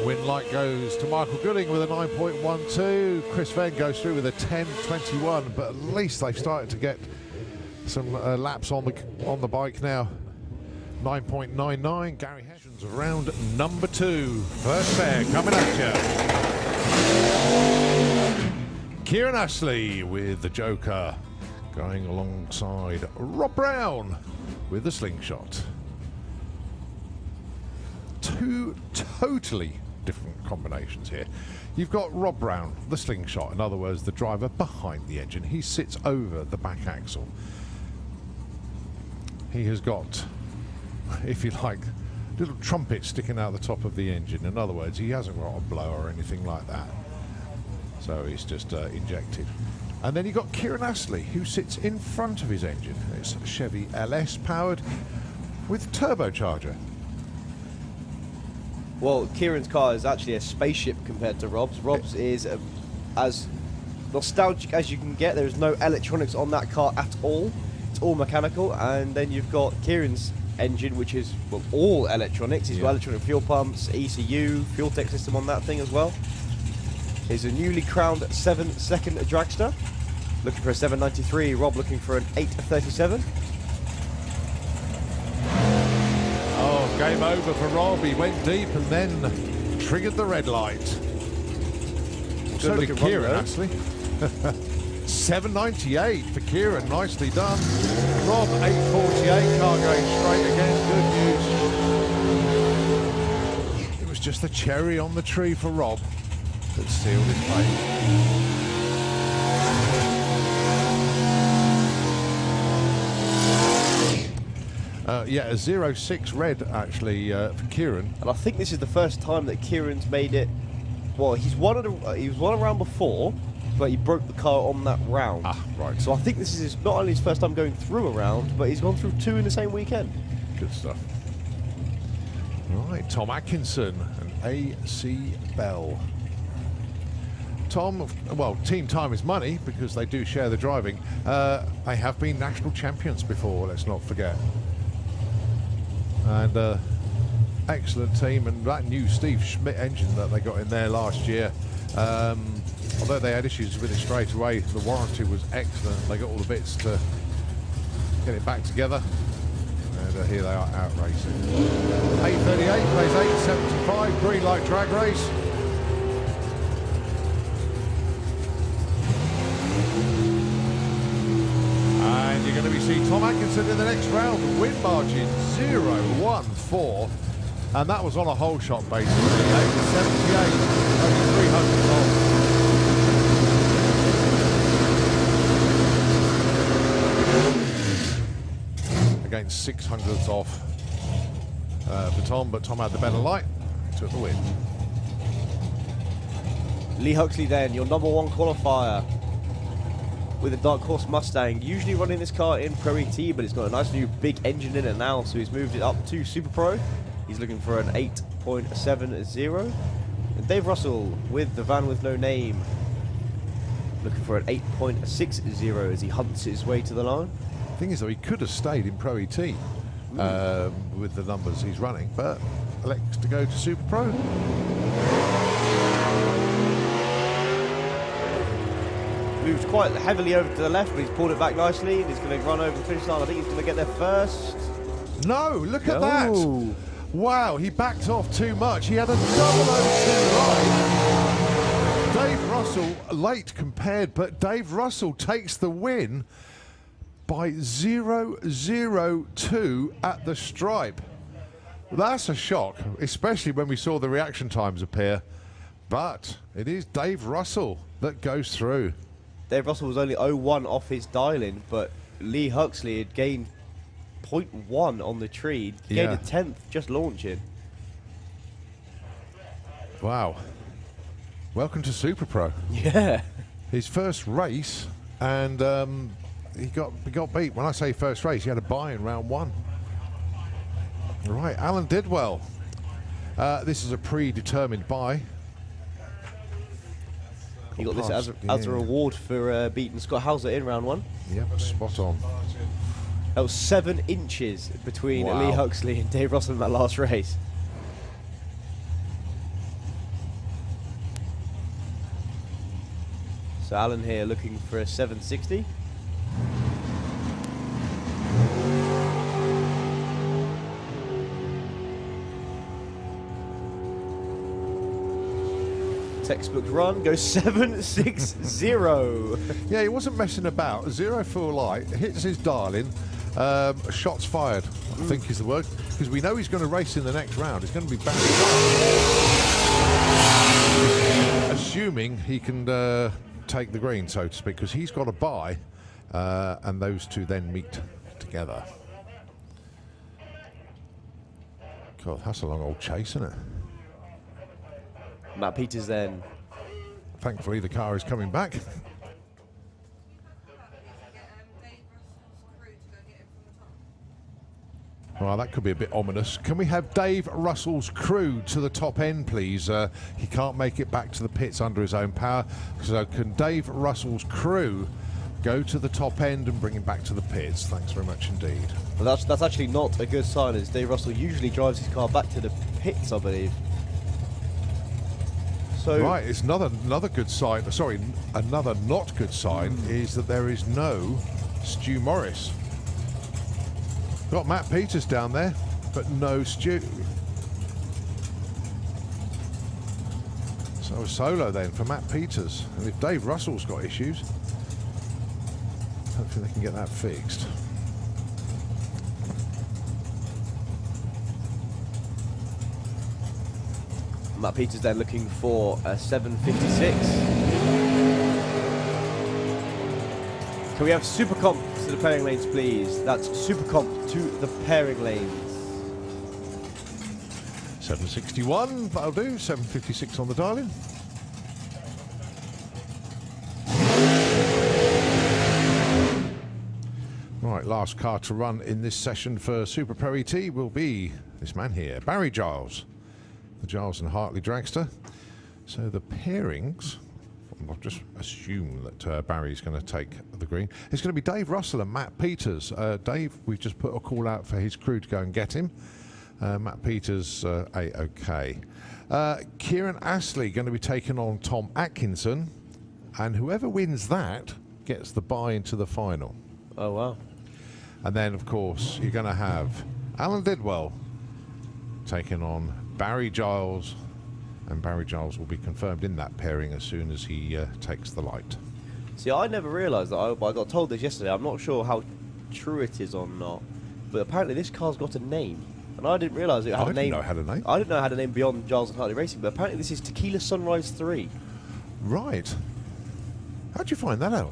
Win light goes to Michael Gooding with a 9.12. Chris Venn goes through with a 10.21, but at least they've started to get some laps on the bike now. 9.99. Gary Hessions of round number 2. First pair coming at you. Kieran Astley with the Joker going alongside Rob Brown with the Slingshot. Two totally different combinations here. You've got Rob Brown, the Slingshot, in other words, the driver behind the engine. He sits over the back axle. He has got, if you like, little trumpets sticking out the top of the engine. In other words, he hasn't got a blower or anything like that. So he's just injected. And then you've got Kieran Astley, who sits in front of his engine. It's Chevy LS powered with turbocharger. Well, Kieran's car is actually a spaceship compared to Rob's. Rob's is as nostalgic as you can get. There is no electronics on that car at all. It's all mechanical. And then you've got Kieran's engine, which is all electronics. He's got electronic fuel pumps, ECU, fuel tech system on that thing as well. He's a newly crowned 7-second dragster. Looking for a 793. Rob looking for an 837. Oh, game over for Rob. He went deep and then triggered the red light. So did Kieran, actually. 798 for Kieran. Nicely done. Rob, 848. Car going straight again. Good news. It was just the cherry on the tree for Rob that sealed his fate. Yeah, a 06 red actually for Kieran. And I think this is the first time that Kieran's made it. Well, he was one around before, but he broke the car on that round. Ah, right. So I think this is not only his first time going through a round, but he's gone through 2 in the same weekend. Good stuff. Right, Tom Atkinson and AC Bell. Tom, well, team time is money because they do share the driving. They have been national champions before, let's not forget. And excellent team, and that new Steve Schmidt engine that they got in there last year, although they had issues with it straight away, the warranty was excellent. They got all the bits to get it back together, and here they are out racing. 838 plays 875, green light drag race. And you're going to be seeing Tom Atkinson in the next round. Win margin 0-1-4. And that was on a whole shot basically. 878, only 300 off. Against 600s off for Tom, but Tom had the better light. Took the win. Lee Huxley then, your number 1 qualifier with a Dark Horse Mustang. Usually running this car in Pro ET, but it's got a nice new big engine in it now, so he's moved it up to Super Pro. He's looking for an 8.70. And Dave Russell with the van with no name, looking for an 8.60 as he hunts his way to the line. Thing is, though, he could have stayed in Pro ET with the numbers he's running, but elects to go to Super Pro. Moved quite heavily over to the left, but he's pulled it back nicely, and he's going to run over the finish line. I think he's going to get there first. No, look at that. Wow, he backed off too much. He had a double 02 line. Dave Russell late compared, but Dave Russell takes the win by 0.002 at the stripe. That's a shock, especially when we saw the reaction times appear. But it is Dave Russell that goes through. Dave Russell was only 0.1 off his dialing, but Lee Huxley had gained 0.1 on the tree. He gained a 10th just launching. Wow. Welcome to Super Pro. Yeah. His first race, and he got beat. When I say first race, he had a bye in round 1. Right, Alan did well. This is a predetermined bye. He got this as a reward for beating Scott Hauser in round 1. Yep, spot on. That was 7 inches between Wow. Lee Huxley and Dave Russell in that last race. So Alan here looking for a 760. Textbook run goes 760. Yeah, he wasn't messing about. 0 full light, hits his dialing. Shots fired, I think is the word. Because we know he's going to race in the next round. It's going to be Barry. Assuming he can take the green, so to speak, because he's got a bye, and those two then meet together. God, that's a long old chase, isn't it? Matt Peters then. Thankfully, the car is coming back. Well, that could be a bit ominous. Can we have Dave Russell's crew to the top end, please? He can't make it back to the pits under his own power. So can Dave Russell's crew go to the top end and bring him back to the pits? Thanks very much indeed. Well, that's actually not a good sign, as Dave Russell usually drives his car back to the pits, I believe. So right, it's another good sign. Sorry, another not good sign is that there is no Stu Morris. Got Matt Peters down there, but no Stu. So a solo then for Matt Peters. And if Dave Russell's got issues, hopefully they can get that fixed. Matt Peters then looking for a 756. Can we have Super Comp to the pairing lanes, please? That's Super Comp to the pairing lanes. 761, that'll do. 756 on the dialing. Right, last car to run in this session for Super Pro ET will be this man here, Barry Giles. The Giles and Hartley dragster. So the pairings, I'll just assume that Barry's going to take the green. It's going to be Dave Russell and Matt Peters. Dave, we've just put a call out for his crew to go and get him. Matt Peters, A-OK. Kieran Astley going to be taking on Tom Atkinson. And whoever wins that gets the bye into the final. Oh, wow. And then, of course, you're going to have Alan Didwell taking on Barry Giles, and Barry Giles will be confirmed in that pairing as soon as he takes the light. See, I never realised that. I got told this yesterday. I'm not sure how true it is or not, but apparently this car's got a name, and I didn't realise it had a name. I didn't know it had a name. I didn't know it had a name beyond Giles and Hartley Racing, but apparently this is Tequila Sunrise 3. Right. How'd you find that out?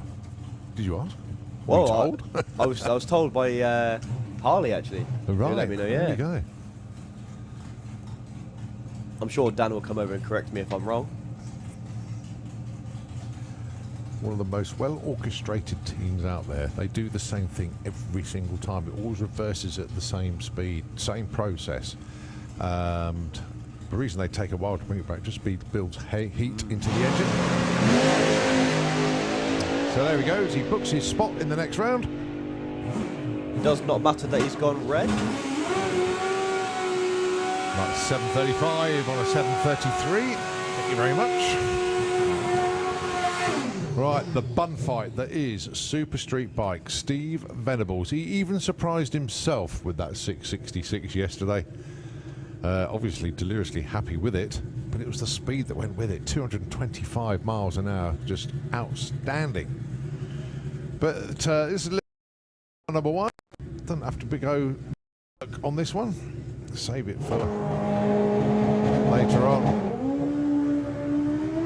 Did you ask? Well, Were you told? I was told by Harley actually. Right. Who let me know. There Yeah. you go. I'm sure Dan will come over and correct me if I'm wrong. One of the most well-orchestrated teams out there. They do the same thing every single time. It always reverses at the same speed, same process. The reason they take a while to bring it back just builds heat into the engine. So there he goes. He books his spot in the next round. It does not matter that he's gone red. That's 735 on a 733. Thank you very much. Right, the bun fight that is Super Street Bike. Steve Venables. He even surprised himself with that 666 yesterday. Obviously deliriously happy with it, but it was the speed that went with it. 225 miles an hour, just outstanding. But this is number one. Doesn't have to go on this one. Save it for later on.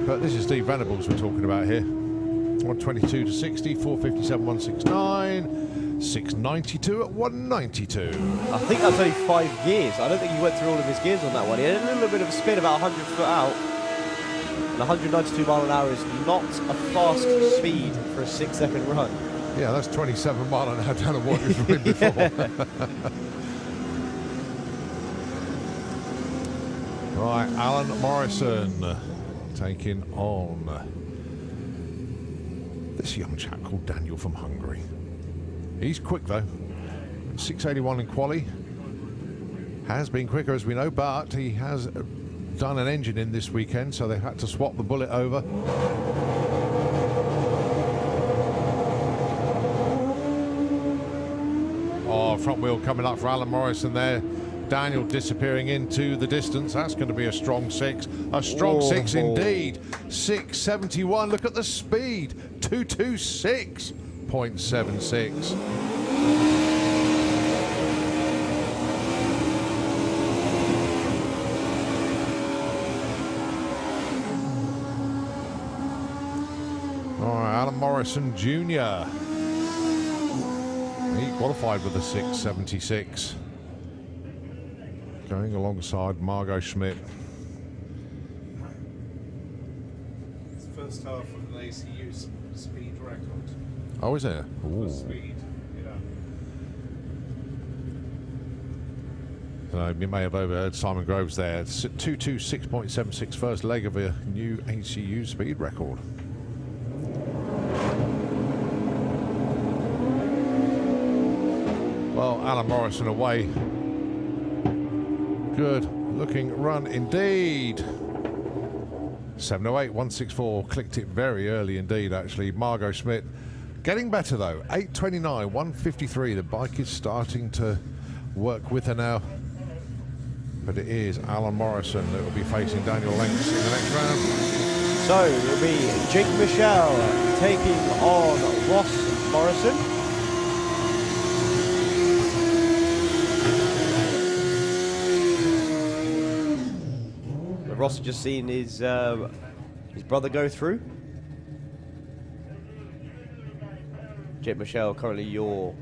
But this is Steve Venables we're talking about here. 122 to 60, 457, 169, 692 at 192. I think that's only 5 gears. I don't think he went through all of his gears on that one. He had a little bit of a spin about 100 foot out. And 192 mile an hour is not a fast speed for a 6-second run. Yeah, that's 27 mile an hour down to what you've been before. Right, Alan Morrison taking on this young chap called Daniel from Hungary. He's quick though. 681 in quali. Has been quicker as we know, but he has done an engine in this weekend, so they've had to swap the bullet over. Oh, front wheel coming up for Alan Morrison there. Daniel disappearing into the distance. That's going to be a strong 6. A strong 6 indeed. 671. Look at the speed. 226.76. All right, Alan Morrison Jr. He qualified with a 676. Going alongside Margot Schmidt. It's the first half of an ACU speed record. Oh, is there? For speed, yeah. You may have overheard Simon Groves there. It's 226.76, first leg of a new ACU speed record. Well, Alan Morrison away. Good looking run indeed. 708, 164. Clicked it very early indeed, actually. Margot Schmidt getting better though. 829, 153. The bike is starting to work with her now. But it is Alan Morrison that will be facing Daniel Lenks in the next round. So it'll be Jake Michel taking on Ross Morrison. Ross had just seen his brother go through. Jake Michel currently your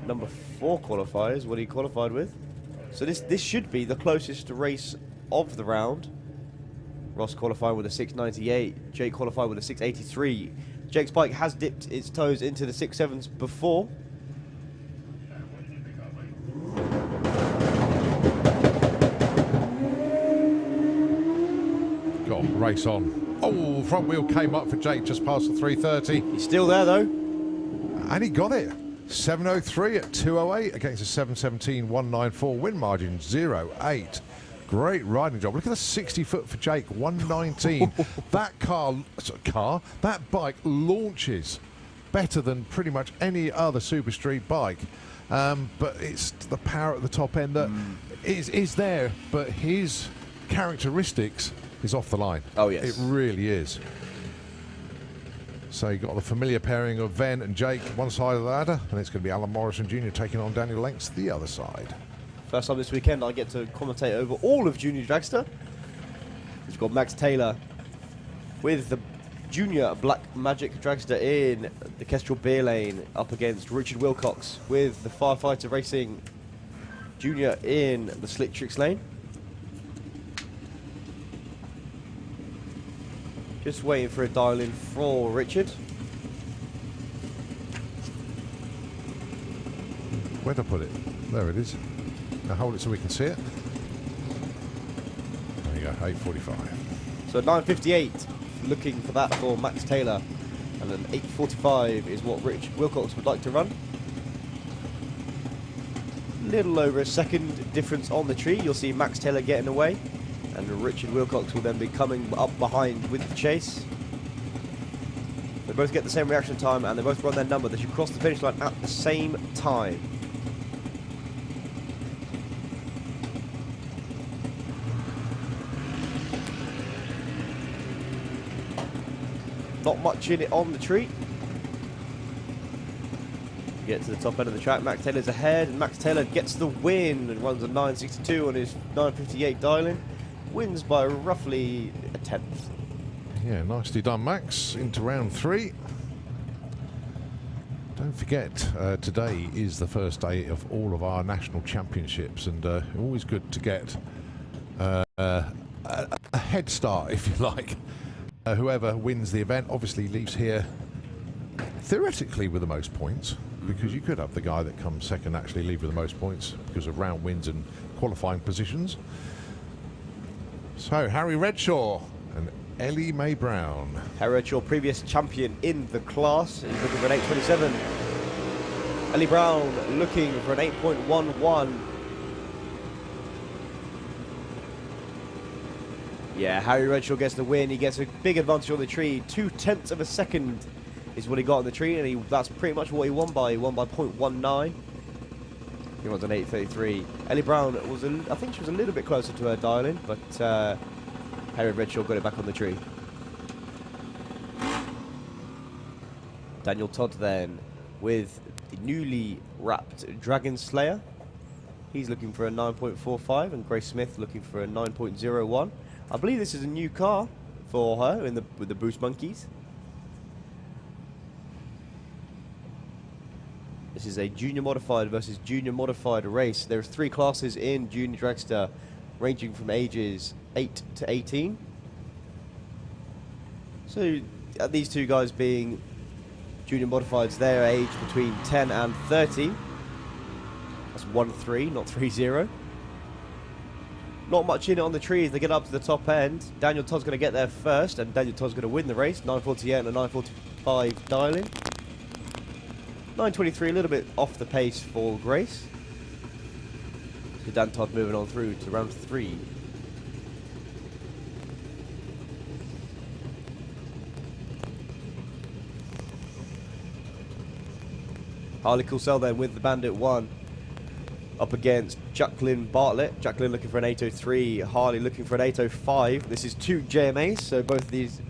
number 4 qualifiers. What he qualified with. So this should be the closest race of the round. Ross qualified with a 698. Jake qualified with a 683. Jake's bike has dipped its toes into the 6.7s before. Race on. Oh, front wheel came up for Jake just past the 330. He's still there though. And he got it. 703 at 208 against a 717 194. Win margin 0.8. Great riding job. Look at the 60 foot for Jake, 119. That that bike launches better than pretty much any other super street bike. But it's the power at the top end that is there, but his characteristics is off the line. Oh, yes. It really is. So you got the familiar pairing of Ven and Jake one side of the ladder, and it's going to be Alan Morrison Jr. taking on Daniel Lenks the other side. First time this weekend I get to commentate over all of Junior Dragster. We've got Max Taylor with the Junior Black Magic Dragster in the Kestrel Beer Lane up against Richard Wilcox with the Firefighter Racing Junior in the Slick Tricks Lane. Just waiting for a dial in for Richard. Where'd I put it? There it is. Now hold it so we can see it. There you go, 8:45. So 9:58, looking for that for Max Taylor. And then 8:45 is what Rich Wilcox would like to run. Little over a second difference on the tree. You'll see Max Taylor getting away. And Richard Wilcox will then be coming up behind with the chase. They both get the same reaction time and they both run their number. They should cross the finish line at the same time. Not much in it on the tree. Get to the top end of the track. Max Taylor's ahead, and Max Taylor gets the win and runs a 9.62 on his 9.58 dialing. Wins by roughly a tenth. Yeah, nicely done, Max. Into round 3. Don't forget, today is the first day of all of our national championships, and always good to get a head start, if you like. Whoever wins the event obviously leaves here theoretically with the most points, because you could have the guy that comes second actually leave with the most points because of round wins and qualifying positions. So, Harry Redshaw and Ellie Mae Brown. Harry Redshaw, previous champion in the class, is looking for an 8.27. Ellie Brown looking for an 8.11. Yeah, Harry Redshaw gets the win. He gets a big advantage on the tree. 0.2 of a second is what he got on the tree, and that's pretty much what he won by. He won by 0.19. He runs an 8.33. Ellie Brown was, I think she was a little bit closer to her dialing, but Harry Redshaw got it back on the tree. Daniel Todd then with the newly wrapped Dragon Slayer. He's looking for a 9.45, and Grace Smith looking for a 9.01. I believe this is a new car for her with the Boost Monkeys. This is a junior modified versus junior modified race. There's 3 classes in junior dragster, ranging from ages 8 to 18. So these two guys being junior modifieds, their age between 10 and 30. That's 1-3, not 3-0. Not much in it on the tree as they get up to the top end. Daniel Todd's going to get there first, and Daniel Todd's going to win the race. 9.48 and a 9.45 dialing. 9.23, a little bit off the pace for Grace. So Dan Todd moving on through to round 3. Harley Coulsell then with the Bandit 1 up against Jacqueline Bartlett. Jacqueline looking for an 8.03, Harley looking for an 8.05. This is 2 JMAs, so both of these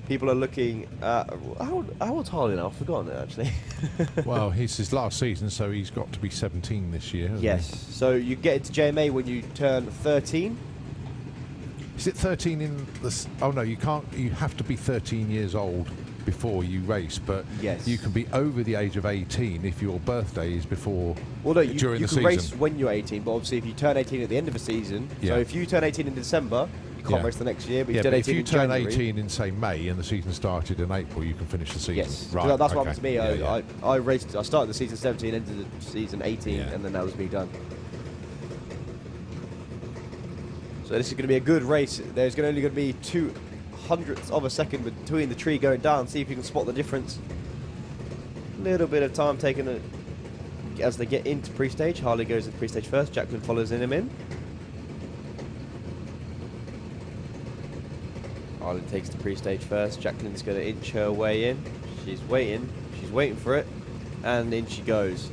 people are looking at... How old's Harley now? I've forgotten it, actually. Well, it's his last season, so he's got to be 17 this year, hasn't yes, he? so you get into JMA when you turn 13. Is it 13 in the... Oh, no, you can't... You have to be 13 years old before you race, but yes, you can be over the age of 18 if your birthday is before, well, no, during you the can season. race when you're 18, but obviously if you turn 18 at the end of a season, so if you turn 18 in December, you can't race the next year, but, but if you turn January, 18 in, say, May, and the season started in April, you can finish the season. yes, right, that's okay. what happened to me. I raced, I started the season 17, ended the season 18, and then that was me done. So this is going to be a good race. There's only going to be 0.02 of a second between the tree going down. See if you can spot the difference. Little bit of time taken as they get into pre-stage. Harley goes into pre-stage first. Jacqueline follows him in. Harley takes the pre-stage first. Jacqueline's going to inch her way in. She's waiting. She's waiting for it. And in she goes.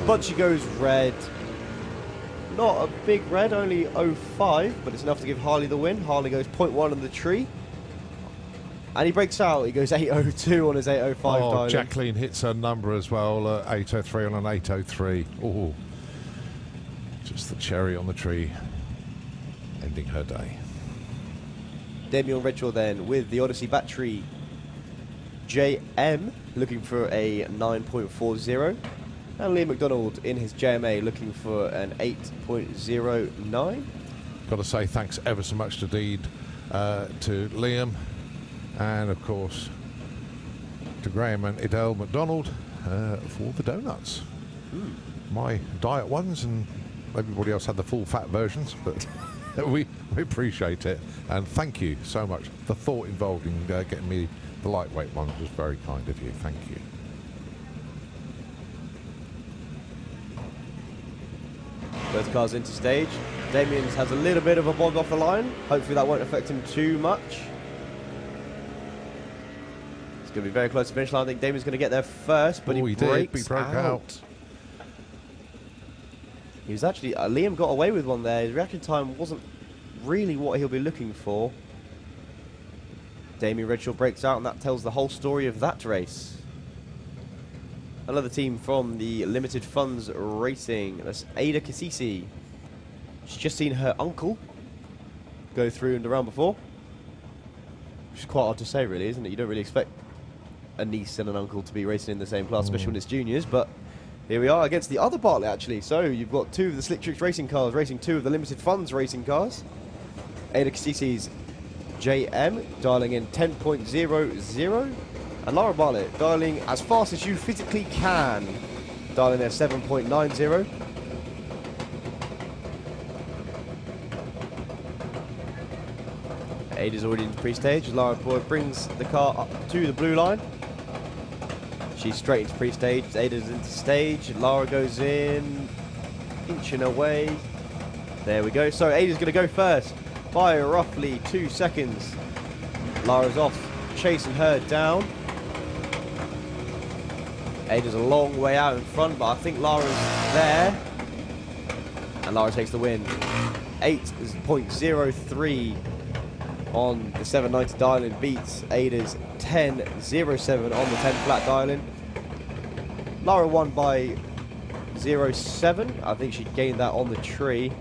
But she goes red. Not a big red, only 0.5, but it's enough to give Harley the win. Harley goes 0.1 on the tree. And he breaks out. He goes 8.02 on his 8.05 dialing. Jacqueline hits her number as well, 8.03 on an 8.03. Oh, just the cherry on the tree, ending her day. Damien Redshaw then with the Odyssey battery JM looking for a 9.40. And Liam McDonald in his JMA looking for an 8.09. Got to say thanks ever so much to to Liam, and of course to Graham and Idelle McDonald for the donuts. My diet ones, and everybody else had the full fat versions, but we appreciate it, and thank you so much. The thought involved in getting me the lightweight one was very kind of you. Thank you. Both cars into stage. Damien's has a little bit of a bog off the line. Hopefully that won't affect him too much. It's going to be very close to finish line. I think Damien's going to get there first, but he broke out. He was actually... Liam got away with one there. His reaction time wasn't really what he'll be looking for. Damien Redshaw breaks out, and that tells the whole story of that race. Another team from the Limited Funds Racing. That's Ada Cassisi. She's just seen her uncle go through in the round before. Which is quite odd to say, really, isn't it? You don't really expect a niece and an uncle to be racing in the same class, especially when it's juniors, but here we are against the other Bartlett, actually. So you've got 2 of the Slick Tricks racing cars racing 2 of the Limited Funds racing cars. Ada Cassisi's JM dialing in 10.00, and Lara Bartlett dialing as fast as you physically can, dialing there 7.90. Ada's already in the pre-stage. Lara brings the car up to the blue line. She's straight into pre-stage. Ada's into stage. Lara goes in, inching away. There we go. So Ada's going to go first by roughly 2 seconds. Lara's off, chasing her down. Ada's a long way out in front, but I think Lara's there. And Lara takes the win. 8.03 on the 790 dial-in, beats Ada's 10.07 on the 10 flat dial-in. Lara won by 0.7. I think she gained that on the tree.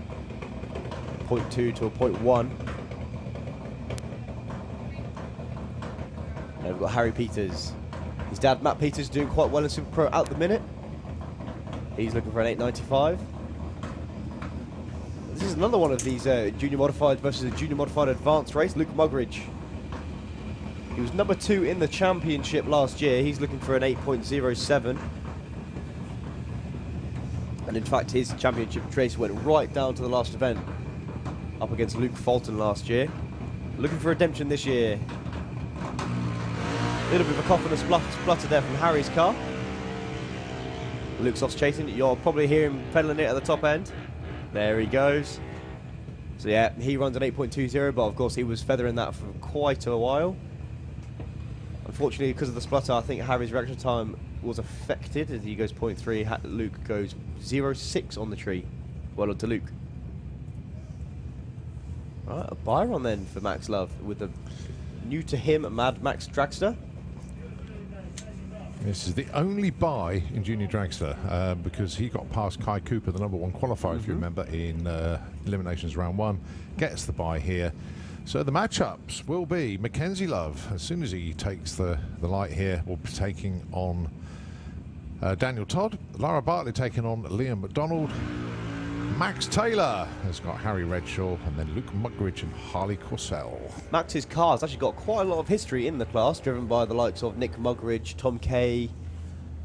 0.2 to a 0.1. Now we've got Harry Peters. His dad, Matt Peters, doing quite well in Super Pro at the minute. He's looking for an 895. This is another one of these junior modified versus a junior modified advanced race. Luke Mugridge. He was number 2 in the championship last year. He's looking for an 8.07. And in fact, his championship race went right down to the last event, up against Luke Fulton last year. Looking for redemption this year. A little bit of a cough and a splutter there from Harry's car. Luke's off chasing. You'll probably hear him pedaling it at the top end. There he goes. So yeah, he runs an 8.20, but of course he was feathering that for quite a while. Unfortunately, because of the splutter, I think Harry's reaction time was affected as he goes 0.3. Luke goes 0.6 on the tree. Well done to Luke. Right, a Byron then for Max Love with the new to him Mad Max Dragster. This is the only bye in Junior Dragster because he got past Kai Cooper, the #1 qualifier, if you remember, in eliminations round 1. Gets the bye here. So the matchups will be Mackenzie Love, as soon as he takes the light here, will be taking on Daniel Todd. Lara Bartlett taking on Liam McDonald. Max Taylor has got Harry Redshaw, and then Luke Mugridge and Harley Corsell. Max's car's actually got quite a lot of history in the class, driven by the likes of Nick Mugridge, Tom Kay,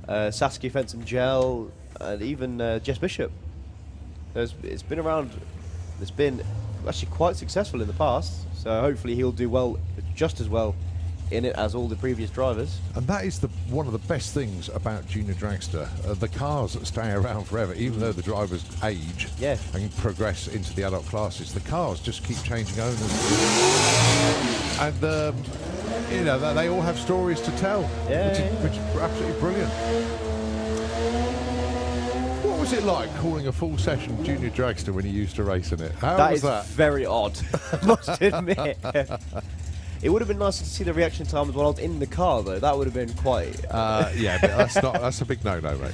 Saskia Fenton-Gel, and even Jess Bishop. It's been around, it's been actually quite successful in the past, so hopefully he'll do well, just as well in it as all the previous drivers. And that is one of the best things about Junior Dragster. The cars that stay around forever, even though the drivers age and progress into the adult classes, the cars just keep changing owners. And you know, they all have stories to tell, which is absolutely brilliant. What was it like calling a full session Junior Dragster when you used to race in it? How was that? That is very odd, I must admit. It would have been nice to see the reaction times while I was in the car, though. That would have been quite... yeah, but that's a big no-no, mate.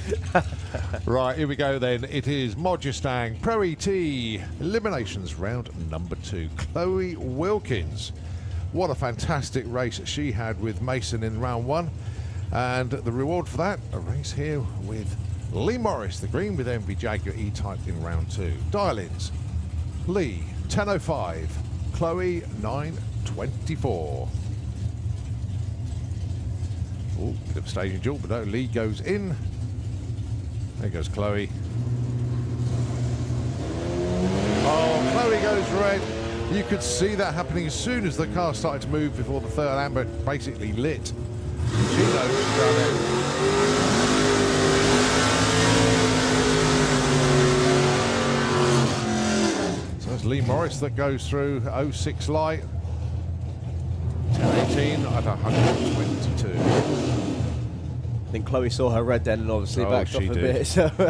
Right, here we go then. It is Modjestang Pro ET Eliminations round number 2. Chloe Wilkins. What a fantastic race she had with Mason in round 1. And the reward for that, a race here with Lee Morris, the green with MV Jaguar E-Type in round 2. Dial-ins. Lee, 10.05. Chloe, 9.24. Oh, bit of a staging duel, but no, Lee goes in. There goes Chloe. Oh, Chloe goes red. You could see that happening as soon as the car started to move before the third amber basically lit. She knows she's down there. So it's Lee Morris that goes through 06 light. 10.18 at 122. I think Chloe saw her red then and obviously backed off a bit. So do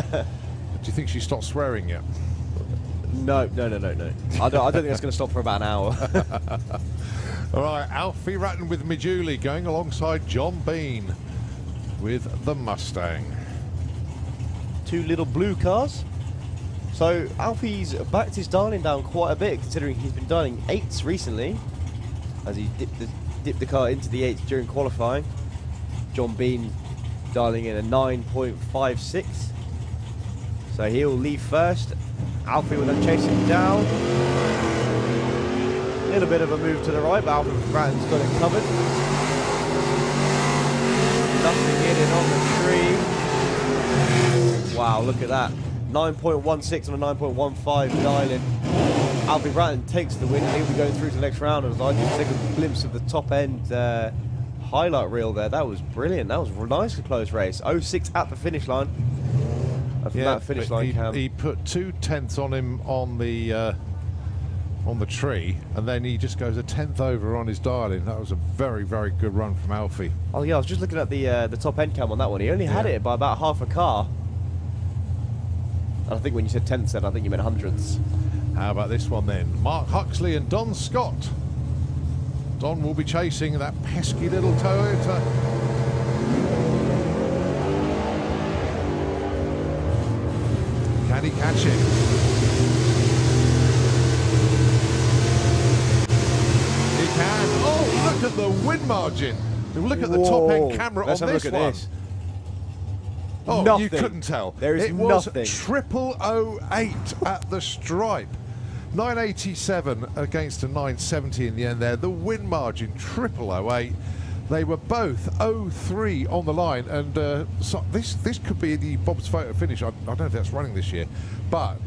you think she stopped swearing yet? No. I don't think that's going to stop for about an hour. All right, Alfie Ratton with Mijuli going alongside John Bean with the Mustang. 2 little blue cars. So Alfie's backed his dialing down quite a bit, considering he's been dialing 8s recently, as he dipped the car into the 8s during qualifying. John Bean dialing in a 9.56. So he'll leave first. Alfie will then chase him down. A little bit of a move to the right, but Alfie Ratton's got it covered. Nothing hidden on the tree. Wow, look at that. 9.16 on a 9.15 dial-in. Alfie Ratton takes the win, and he'll be going through to the next round. As I just take a glimpse of the top end highlight reel there. That was brilliant. That was a nicely close race. 06 at the finish line. And from that finish line cam, he put 2/10 on him on the tree, and then he just goes a 10th over on his dial-in. That was a very, very good run from Alfie. Oh yeah, I was just looking at the top end cam on that one. He only had it by about half a car. And I think when you said 10th, I think you meant hundredths. How about this one then? Mark Huxley and Don Scott. Don will be chasing that pesky little Toyota. Can he catch it? He can. Oh, look at the win margin. Look at the top end camera Let's on have a this look at one. this. Oh, Nothing. you couldn't tell. There is it was nothing. 0008 at the stripe. 987 against a 970 in the end there. The win margin 0008. They were both 03 on the line, and so this could be the Bob's Photo finish. I don't know if that's running this year, but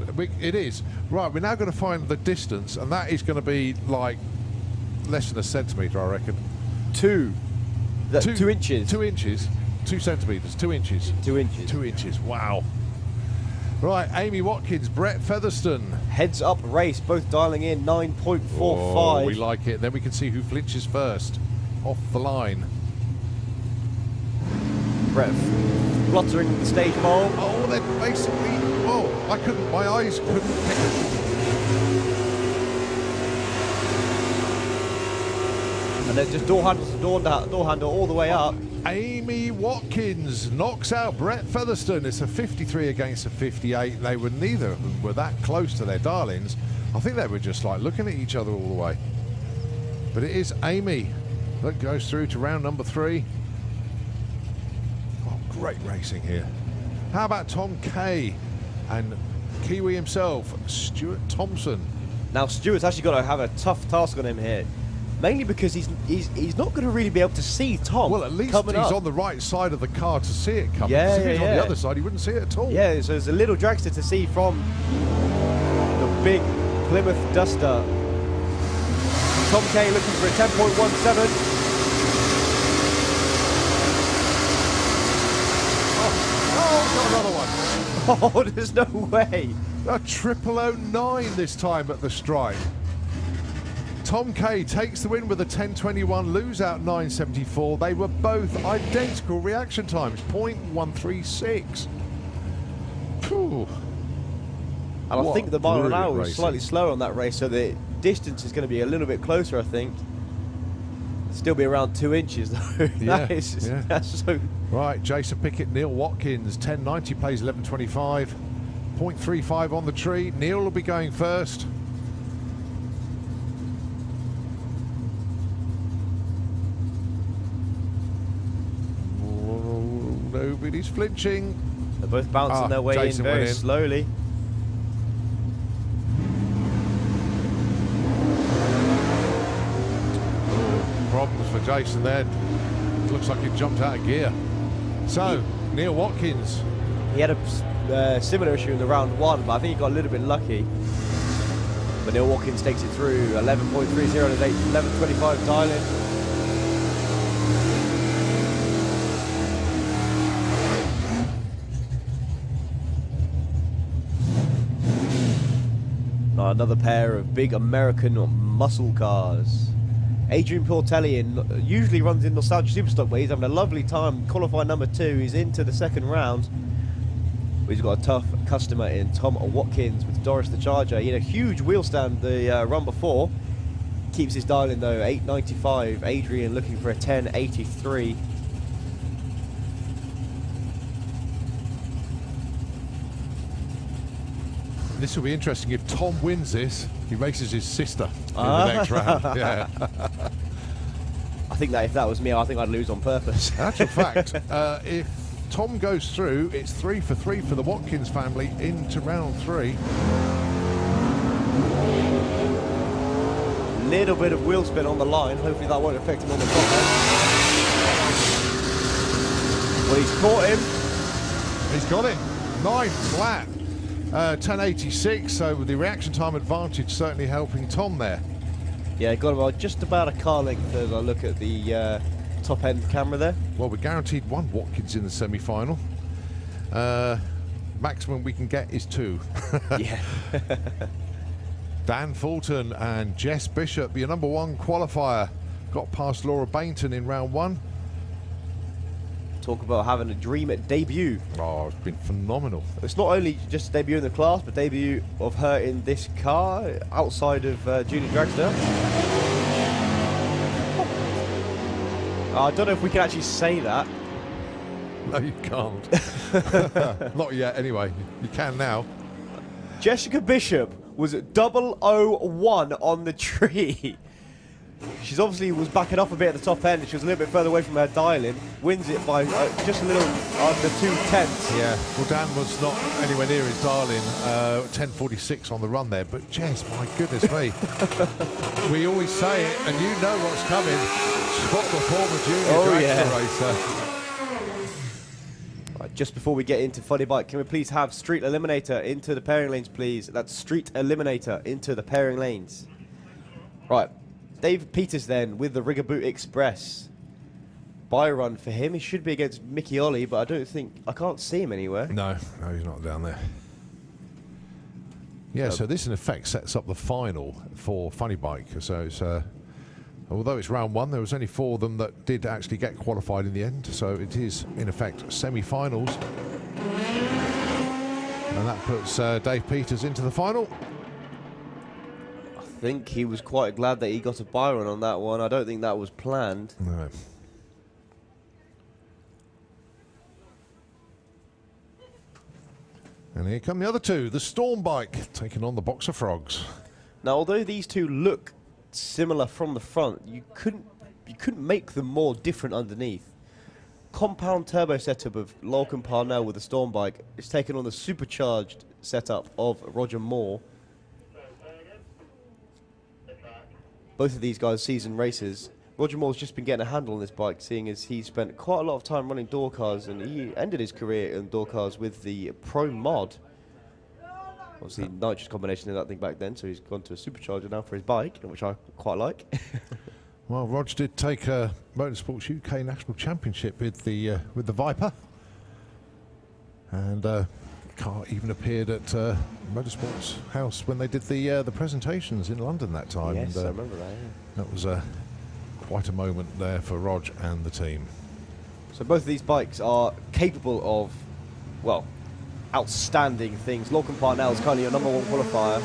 it is. Right, we're now going to find the distance, and that is going to be like less than a centimetre, I reckon. 2 inches. 2 inches. 2 centimetres. 2 inches. 2 inches. 2 inches. Wow. Right, Amy Watkins, Brett Featherstone. Heads up race, both dialing in 9.45. Oh, we like it. Then we can see who flinches first. Off the line. Brett fluttering the stage bowl. Oh, they're basically. Oh, my eyes couldn't pick it. And then just door handle to door handle all the way up. Amy Watkins knocks out Brett Featherstone. It's a 53 against a 58. They were neither of them were that close to their darlings. I think they were just like looking at each other all the way. But it is Amy that goes through to round number 3. Oh, great racing here. How about Tom Kay and Kiwi himself, Stuart Thompson? Now Stuart's actually got to have a tough task on him here. Mainly because he's not going to really be able to see Tom. Well, at least he's up on the right side of the car to see it coming. Yeah, if he's on the other side, he wouldn't see it at all. Yeah, so there's a little dragster to see from the big Plymouth Duster. Tom Kay looking for a 10.17. Oh, got another one. Oh, there's no way. A 0009 this time at the stripe. Tom Kay takes the win with a 10.21, lose out 9.74. They were both identical reaction times, 0.136. Phew. And I think the mile an hour was racing. slightly slower on that race, so the distance is going to be a little bit closer, I think. Still be around 2 inches, though. Yeah, That's so... Right, Jason Pickett, Neil Watkins, 10.90 plays 11.25. 0.35 on the tree. Neil will be going first. Nobody's flinching. They're both bouncing their way Jason in very went in. slowly. Problems for Jason there. Looks like he jumped out of gear. So, Neil Watkins. He had a similar issue in the round 1, but I think he got a little bit lucky. But Neil Watkins takes it through 11.30 and 11.25 dial-in. Now another pair of big American muscle cars. Adrian Portelli usually runs in Nostalgia Superstock, but he's having a lovely time. Qualifying number 2, he's into the second round. He's got a tough customer in Tom Watkins with Doris the Charger. He had a huge wheel stand the run before. Keeps his dial in though, 895. Adrian looking for a 1083. This will be interesting. If Tom wins this, he races his sister in the next round. Yeah. I think that if that was me, I think I'd lose on purpose. Actual fact, if Tom goes through, it's 3 for 3 for the Watkins family into round 3. Little bit of wheel spin on the line. Hopefully that won't affect him on the top end. Well, he's caught him. He's got it. 9 flat. 1086, so with the reaction time advantage certainly helping Tom there. Yeah, got about just about a car length as I look at the top end camera there. Well, we're guaranteed 1 Watkins in the semi-final. Maximum we can get is 2. Yeah. Dan Fulton and Jess Bishop, your number 1 qualifier, got past Laura Bainton in round 1. Talk about having a dream at debut. Oh, it's been phenomenal. It's not only just a debut in the class, but debut of her in this car outside of Junior Dragster. I don't know if we can actually say that. No, you can't. Not yet, anyway. You can now. Jessica Bishop was at 001 on the tree. She's obviously was backing off a bit at the top end. She was a little bit further away from her dial-in. Wins it by just a little under 2/10. Yeah, well, Dan was not anywhere near his dial-in. 10:46 on the run there. But Jess, my goodness me. We always say it, and you know what's coming. Spot the former junior dragster racer. Right, just before we get into Funny Bike, can we please have Street Eliminator into the pairing lanes, please? That's Street Eliminator into the pairing lanes. Right. Dave Peters then with the Rigaboot Express. Bye run for him. He should be against Mickey Ollie, but I can't see him anywhere. No, he's not down there. Yeah, so this in effect sets up the final for Funny Bike. So it's, although it's round 1, there was only 4 of them that did actually get qualified in the end. So it is in effect semi-finals. And that puts Dave Peters into the final. I think he was quite glad that he got a bye run on that one. I don't think that was planned. No. And here come the other 2, the Storm Bike taking on the Boxer Frogs. Now, although these two look similar from the front, you couldn't make them more different underneath. Compound turbo setup of Lorcan Parnell with the Storm Bike is taken on the supercharged setup of Roger Moore. Both of these guys seasoned racers. Roger Moore's just been getting a handle on this bike, seeing as he spent quite a lot of time running door cars, and he ended his career in door cars with the Pro Mod. Obviously, nitrous combination in that thing back then, so he's gone to a supercharger now for his bike, which I quite like. Well, Rog did take a Motorsports UK National Championship with the Viper, and car even appeared at Motorsports House when they did the presentations in London that time. Yes, and, I remember that. Yeah. That was quite a moment there for Rog and the team. So both of these bikes are capable of, well, outstanding things. Lorcan Parnell is currently your number 1 qualifier.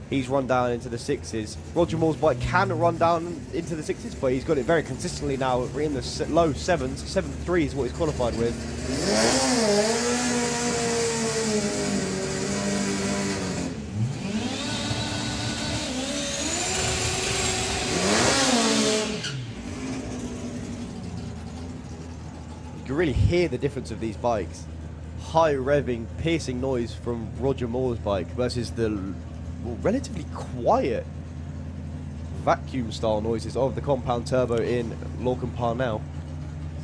He's run down into the 6s. Roger Moore's bike can run down into the 6s, but he's got it very consistently now in the low 7s. 7.3 is what he's qualified with. You can really hear the difference of these bikes. High revving, piercing noise from Roger Moore's bike versus the relatively quiet vacuum style noises of the compound turbo in Lorcan Parnell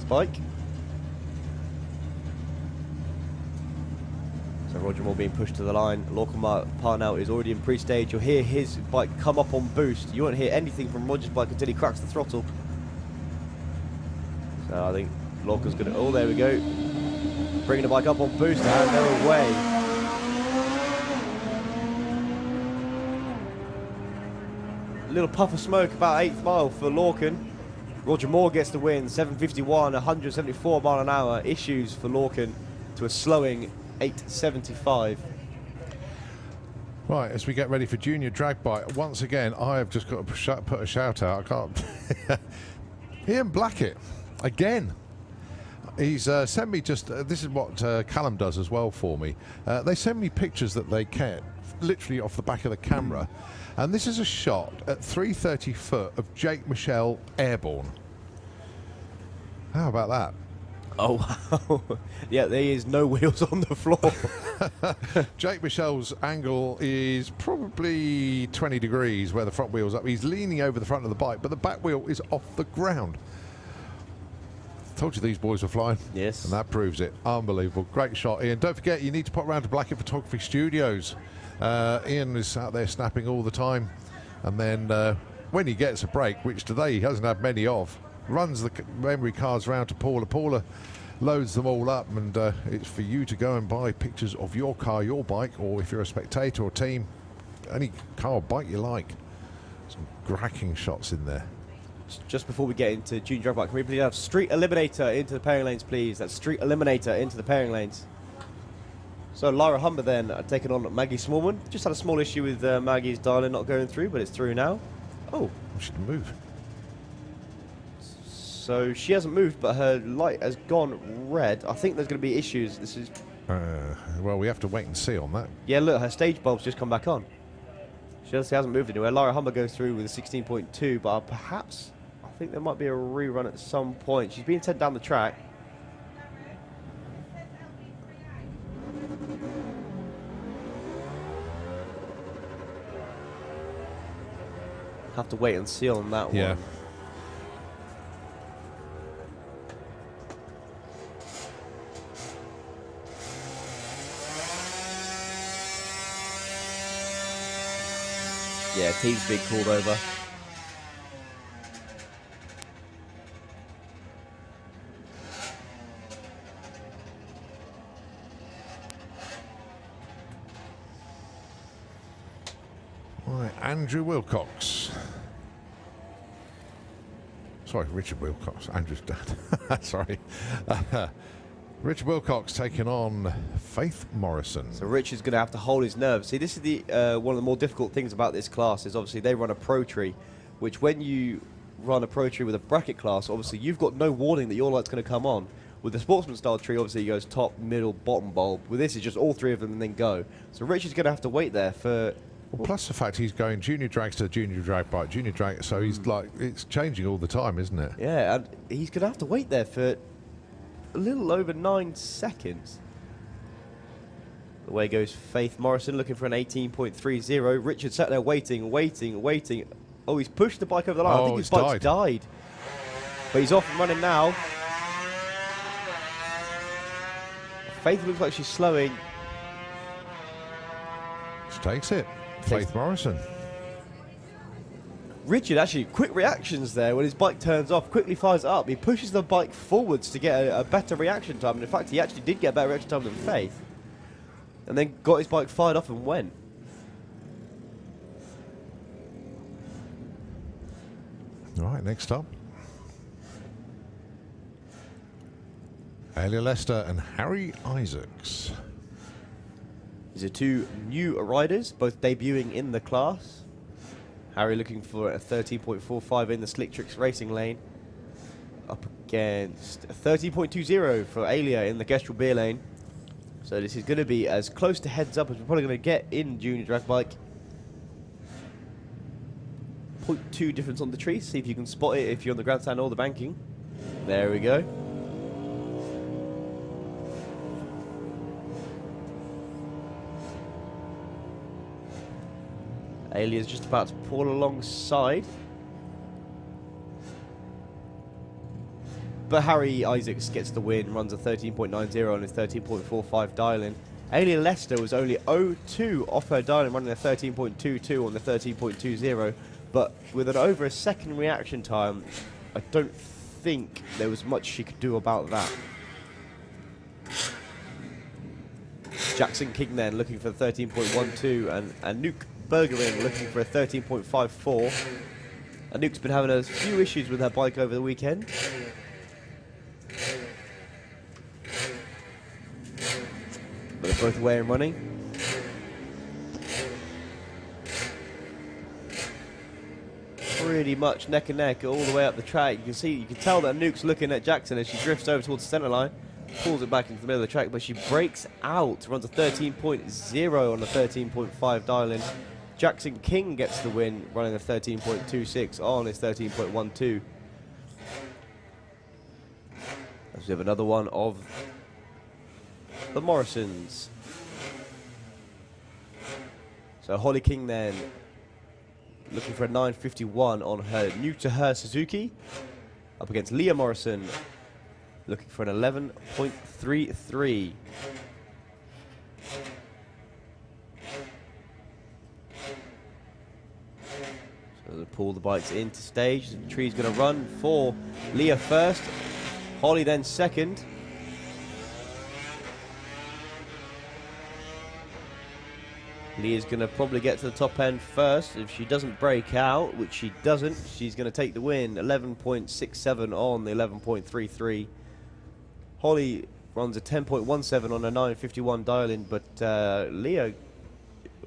bike. So Roger Moore being pushed to the line. Lorcan Parnell is already in pre-stage. You'll hear his bike come up on boost. You won't hear anything from Roger's bike until he cracks the throttle. So I think Lorcan's going to... Oh, there we go. Bringing the bike up on boost and they're away. Little puff of smoke about 8th mile for Lorcan. Roger Moore gets the win, 7:51, 174 mile an hour. Issues for Lorcan to a slowing 8:75. Right, as we get ready for junior drag bike, once again, I have just got to put a shout out. I can't. Ian Blackett, again. He's sent me just, this is what Callum does as well for me. They send me pictures that they get literally off the back of the camera. And this is a shot at 330 foot of Jake Michelle airborne. How about that? Oh, wow. Yeah, there is no wheels on the floor. Jake Michelle's angle is probably 20 degrees where the front wheel's up. He's leaning over the front of the bike, but the back wheel is off the ground. Told you these boys were flying. Yes. And that proves it. Unbelievable. Great shot, Ian. Don't forget, you need to pop round to Blackett Photography Studios. Ian is out there snapping all the time. And then when he gets a break, which today he hasn't had many of, runs the memory cards round to Paula. Paula loads them all up, and it's for you to go and buy pictures of your car, your bike, or if you're a spectator or team, any car or bike you like. Some cracking shots in there. Just before we get into junior drag bike, can we please have Street Eliminator into the pairing lanes, please? That's Street Eliminator into the pairing lanes. So Lyra Humber then taking on Maggie Smallman. Just had a small issue with Maggie's dialing not going through, but it's through now. Oh, She can move. so she hasn't moved, but her light has gone red. I think there's going to be issues. This is, Well, we have to wait and see on that. yeah, look, her stage bulb's just come back on. She obviously hasn't moved anywhere. Lyra Humber goes through with a 16.2, but perhaps, I think there might be a rerun at some point. She's being sent down the track. Have to wait and see on that Yeah. one. Yeah, team's being called over. Right, Andrew Wilcox. Sorry, Richard Wilcox. Andrew's dad. Sorry. Richard Wilcox taking on Faith Morrison. So Richard's going to have to hold his nerve. See, this is the one of the more difficult things about this class is obviously they run a Pro Tree, which when you run a Pro Tree with a bracket class, obviously you've got no warning that your light's going to come on. With the Sportsman style tree, obviously it goes top, middle, bottom bulb. With this, it's just all three of them and then go. So Richard's going to have to wait there for... Well, plus the fact he's going junior dragster, junior drag bike, junior drag, so he's like, it's changing all the time, isn't it? Yeah, and he's going to have to wait there for a little over 9 seconds. Away goes Faith Morrison looking for an 18.30. Richard sat there waiting. Oh, he's pushed the bike over the line. I think his bike's died. But he's off and running now. Faith looks like she's slowing. She takes it. Faith Morrison. Richard actually, quick reactions there when his bike turns off, quickly fires it up. He pushes the bike forwards to get a better reaction time. And in fact, he actually did get a better reaction time than Faith. And then got his bike fired off and went. All right, next up. Alia Lester and Harry Isaacs. These are two new riders, both debuting in the class. Harry looking for a 13.45 in the Slick Tricks racing lane. Up against a 13.20 for Alia in the Kestrel beer lane. So this is going to be as close to heads up as we're probably going to get in junior drag bike. 0.2 difference on the tree. See if you can spot it if you're on the grandstand or the banking. There we go. Alia's just about to pull alongside. But Harry Isaacs gets the win, runs a 13.90 on his 13.45 dial-in. Alia Lester was only 0.2 off her dial-in, running a 13.22 on the 13.20. But with an over a second reaction time, I don't think there was much she could do about that. Jackson King then looking for 13.12 and Nuke Bergering looking for a 13.54. And Nuke's been having a few issues with her bike over the weekend. But they're both away and running. pretty much neck and neck all the way up the track. You can tell that Nuke's looking at Jackson as she drifts over towards the center line, pulls it back into the middle of the track, but she breaks out, runs a 13.0 on the 13.5 dial-in. Jackson King gets the win, running a 13.26 on his 13.12. As we have another one of the Morrisons. So Holly King then looking for a 9.51 on her new to her Suzuki, up against Leah Morrison looking for an 11.33. So they pull the bikes into stage. The tree's going to run for Leah first, Holly then second. Leah's going to probably get to the top end first. If she doesn't break out, which she doesn't, she's going to take the win. 11.67 on the 11.33. Holly runs a 10.17 on a 9.51 dial-in, but Leah,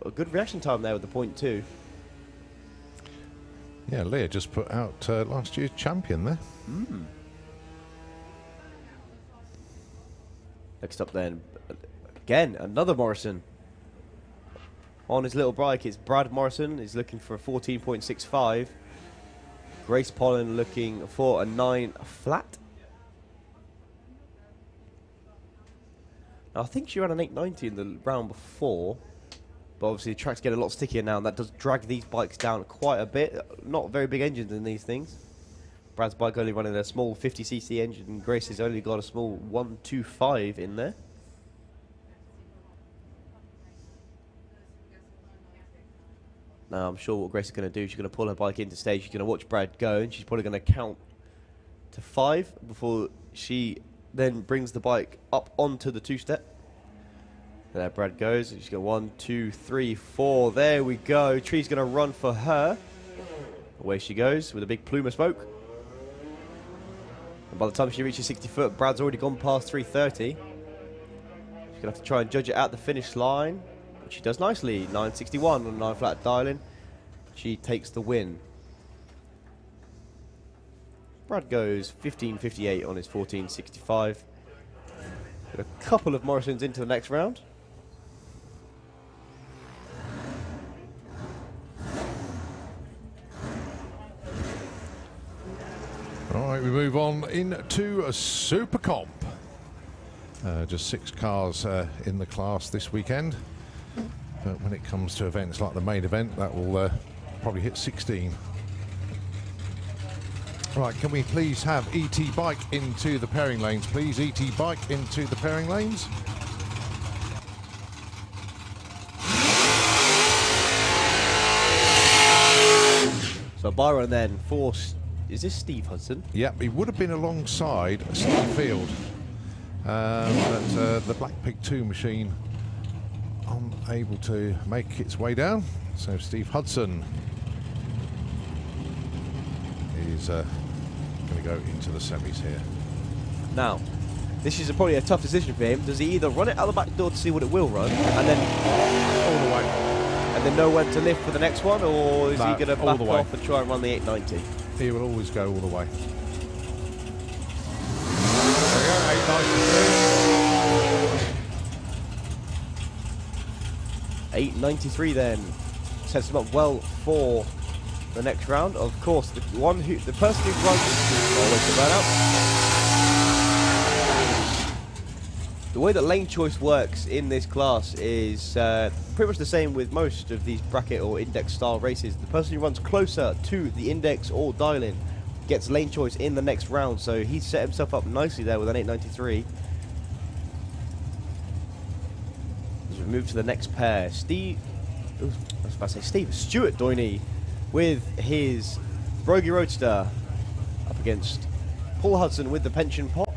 a good reaction time there with the 0.2. Yeah, Leah just put out last year's champion there. Next up then, again, another Morrison. On his little bike, it's Brad Morrison. He's looking for a 14.65. Grace Pollen looking for a 9 flat. Now, I think she ran an 890 in the round before, but obviously the track's getting a lot stickier now, and that does drag these bikes down quite a bit. Not very big engines in these things. Brad's bike only running a small 50cc engine, and Grace has only got a small 125 in there. Now, I'm sure what Grace is going to do, she's going to pull her bike into stage, she's going to watch Brad go, and she's probably going to count to 5 before she then brings the bike up onto the two-step. There Brad goes, she's going 1, 2, 3, 4, there we go. Tree's going to run for her. Away she goes with a big plume of smoke. And by the time she reaches 60 foot, Brad's already gone past 330. She's going to have to try and judge it at the finish line. She does nicely, 9.61 on a 9 flat dial-in. She takes the win. Brad goes 15.58 on his 14.65. Got a couple of Morrisons into the next round. All right, we move on into a Super Comp. Just 6 cars in the class this weekend. But when it comes to events like the main event, that will probably hit 16. Right, can we please have ET Bike into the pairing lanes, please? ET Bike into the pairing lanes. So Byron then for, is this Steve Hudson? Yep, he would have been alongside Steve Field. But the Black Pig 2 machine unable to make its way down. So Steve Hudson is going to go into the semis here. Now, this is probably a tough decision for him. Does he either run it out the back door to see what it will run, and then all the way, and then know when to lift for the next one, or is he going to back off and try and run the 890? He will always go all the way. There we go, 893. 893 then sets him up well for the next round. Of course, the person who runs always the burnout. The way that lane choice works in this class is pretty much the same with most of these bracket or index style races. The person who runs closer to the index or dial-in gets lane choice in the next round, so he's set himself up nicely there with an 893. As we move to the next pair, Stuart Doiney with his Brogy Roadster up against Paul Hudson with the pension pot.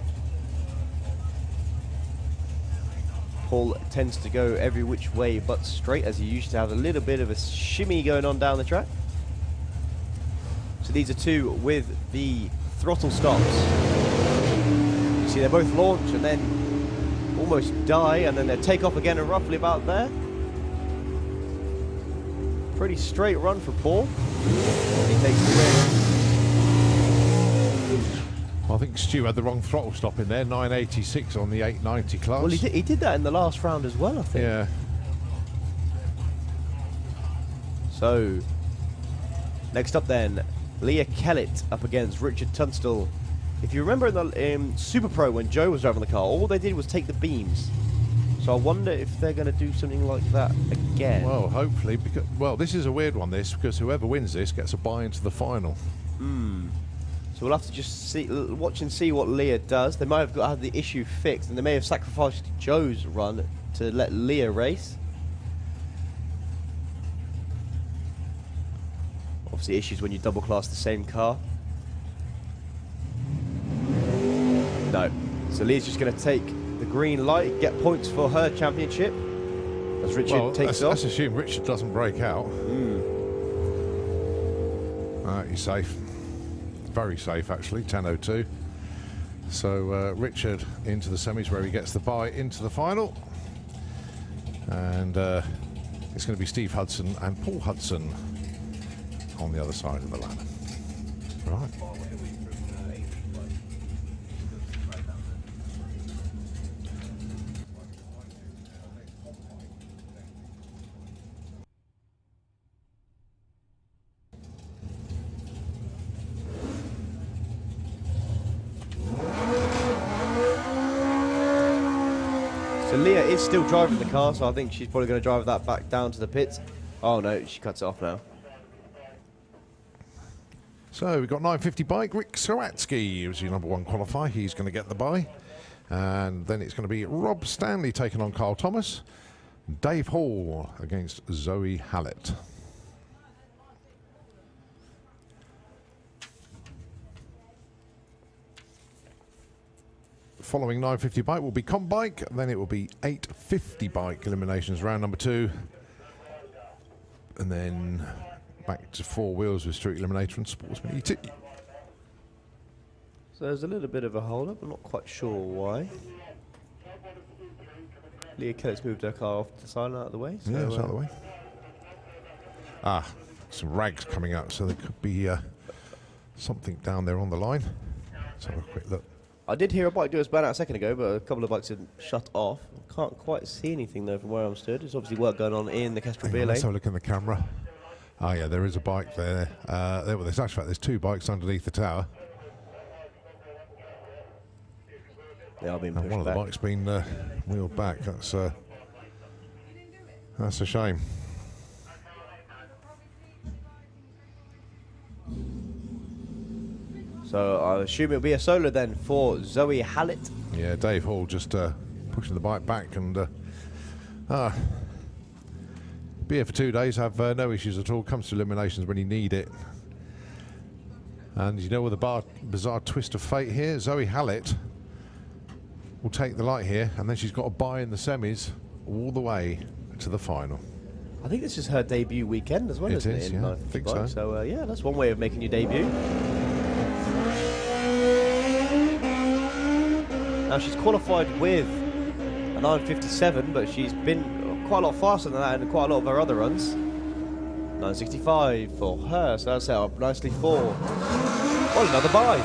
Paul tends to go every which way but straight, as he used to have a little bit of a shimmy going on down the track. So these are two with the throttle stops. You see they both launch and then almost die, and then they take off again and roughly about there. Pretty straight run for Paul. He takes the win. I think Stu had the wrong throttle stop in there, 986 on the 890 class. Well, he did that in the last round as well, I think. Yeah. So, next up then, Leah Kellett up against Richard Tunstall. If you remember in the Super Pro when Joe was driving the car, all they did was take the beams. So I wonder if they're going to do something like that again. Well, hopefully, because this is a weird one, because whoever wins this gets a bye into the final. So we'll have to just watch and see what Leah does. They might have had the issue fixed, and they may have sacrificed Joe's run to let Leah race. Obviously, issues when you double class the same car. No. So Leah's just going to take the green light, get points for her championship as Richard takes off. Let's assume Richard doesn't break out. He's safe. Very safe, actually, 10.02. So Richard into the semis where he gets the bye into the final. And it's going to be Steve Hudson and Paul Hudson on the other side of the ladder. Right. So Leah is still driving the car, so I think she's probably going to drive that back down to the pits. Oh no, she cuts it off now. So we've got 950 bike, Rick Sawatsky was your #1 qualifier. He's going to get the bye. And then it's going to be Rob Stanley taking on Carl Thomas. Dave Hall against Zoe Hallett. Following 950 bike will be comp bike, then it will be 850 bike eliminations round number 2. And then back to 4 wheels with Street Eliminator and Sportsman ET. So there's a little bit of a hold up, I'm not quite sure why. Leah Kellett's moved her car off to the side and out of the way. So yeah, it's out of the way. Some rags coming up, so there could be something down there on the line. Let's have a quick look. I did hear a bike do its burnout a second ago, but a couple of bikes had shut off. Can't quite see anything though from where I'm stood. There's obviously work going on in the Kestrel Beer Let's lane. have a look in the camera. Oh yeah, there is a bike there. There's actually there's 2 bikes underneath the tower. They are being And pushed one of back. the bikes been wheeled back. That's a shame. So I assume it'll be a solo then for Zoe Hallett. Yeah, Dave Hall just pushing the bike back and be here for 2 days, have no issues at all. Comes to eliminations when you need it. And you know, with a bizarre twist of fate here, Zoe Hallett will take the light here, and then she's got a bye in the semis all the way to the final. I think this is her debut weekend as well, It isn't is, it? yeah, I think so. So yeah, that's one way of making your debut. Now she's qualified with a 957, but she's been quite a lot faster than that in quite a lot of her other runs. 965 for her, so that's set up nicely for another bye.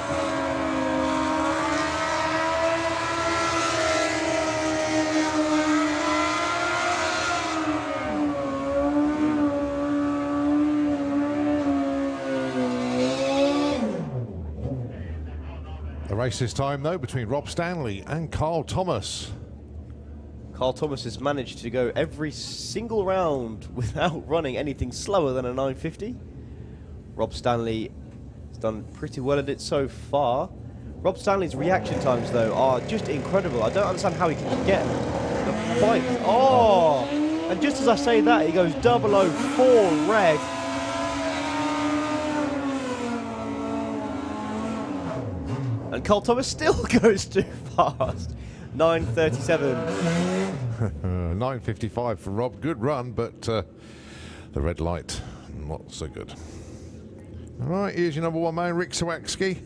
The race this time, though, between Rob Stanley and Carl Thomas. Carl Thomas has managed to go every single round without running anything slower than a 950. Rob Stanley has done pretty well at it so far. Rob Stanley's reaction times, though, are just incredible. I don't understand how he can get the bike. Oh! And just as I say that, he goes 004 red. And Carl Thomas still goes too fast. 937. 955 for Rob. Good run, but the red light, not so good. All right, here's your #1 man, Rick Sawatsky.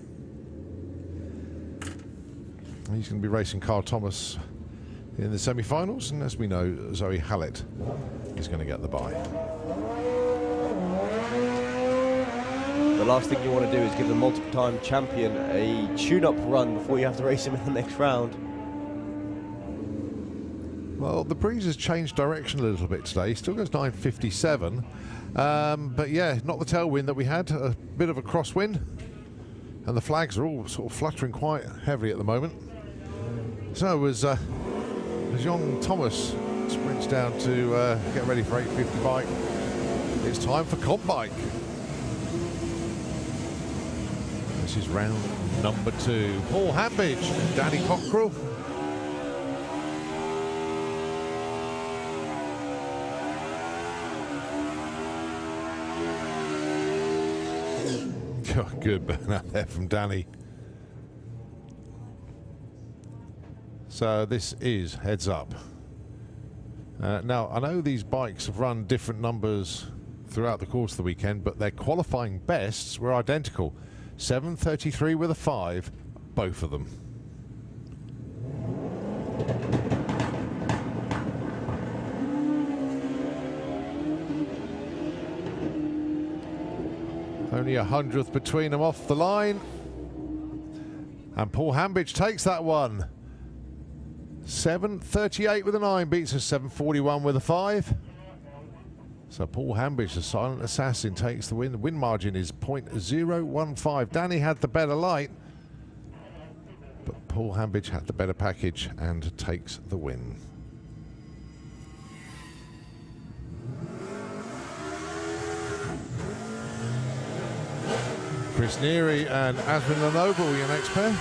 He's going to be racing Carl Thomas in the semi-finals, and as we know, Zoe Hallett is going to get the bye. The last thing you want to do is give the multiple-time champion a tune-up run before you have to race him in the next round. Well, the breeze has changed direction a little bit today. Still goes 9.57. But yeah, not the tailwind that we had. A bit of a crosswind. And the flags are all sort of fluttering quite heavily at the moment. So as young Thomas sprints down to get ready for 850 bike, it's time for comp bike. This is round number 2. Paul Hambidge and Danny Cockrell. Good burnout there from Danny. So this is heads up. Now, I know these bikes have run different numbers throughout the course of the weekend, but their qualifying bests were identical. 7:33 with a 5, both of them. Only 100th between them off the line. And Paul Hambidge takes that one. 7:38 with a 9, beats a 7:41 with a 5. So Paul Hambidge, the silent assassin, takes the win. The win margin is .015. Danny had the better light, but Paul Hambidge had the better package and takes the win. Chris Neary and Asmin Lenoble, your next pair.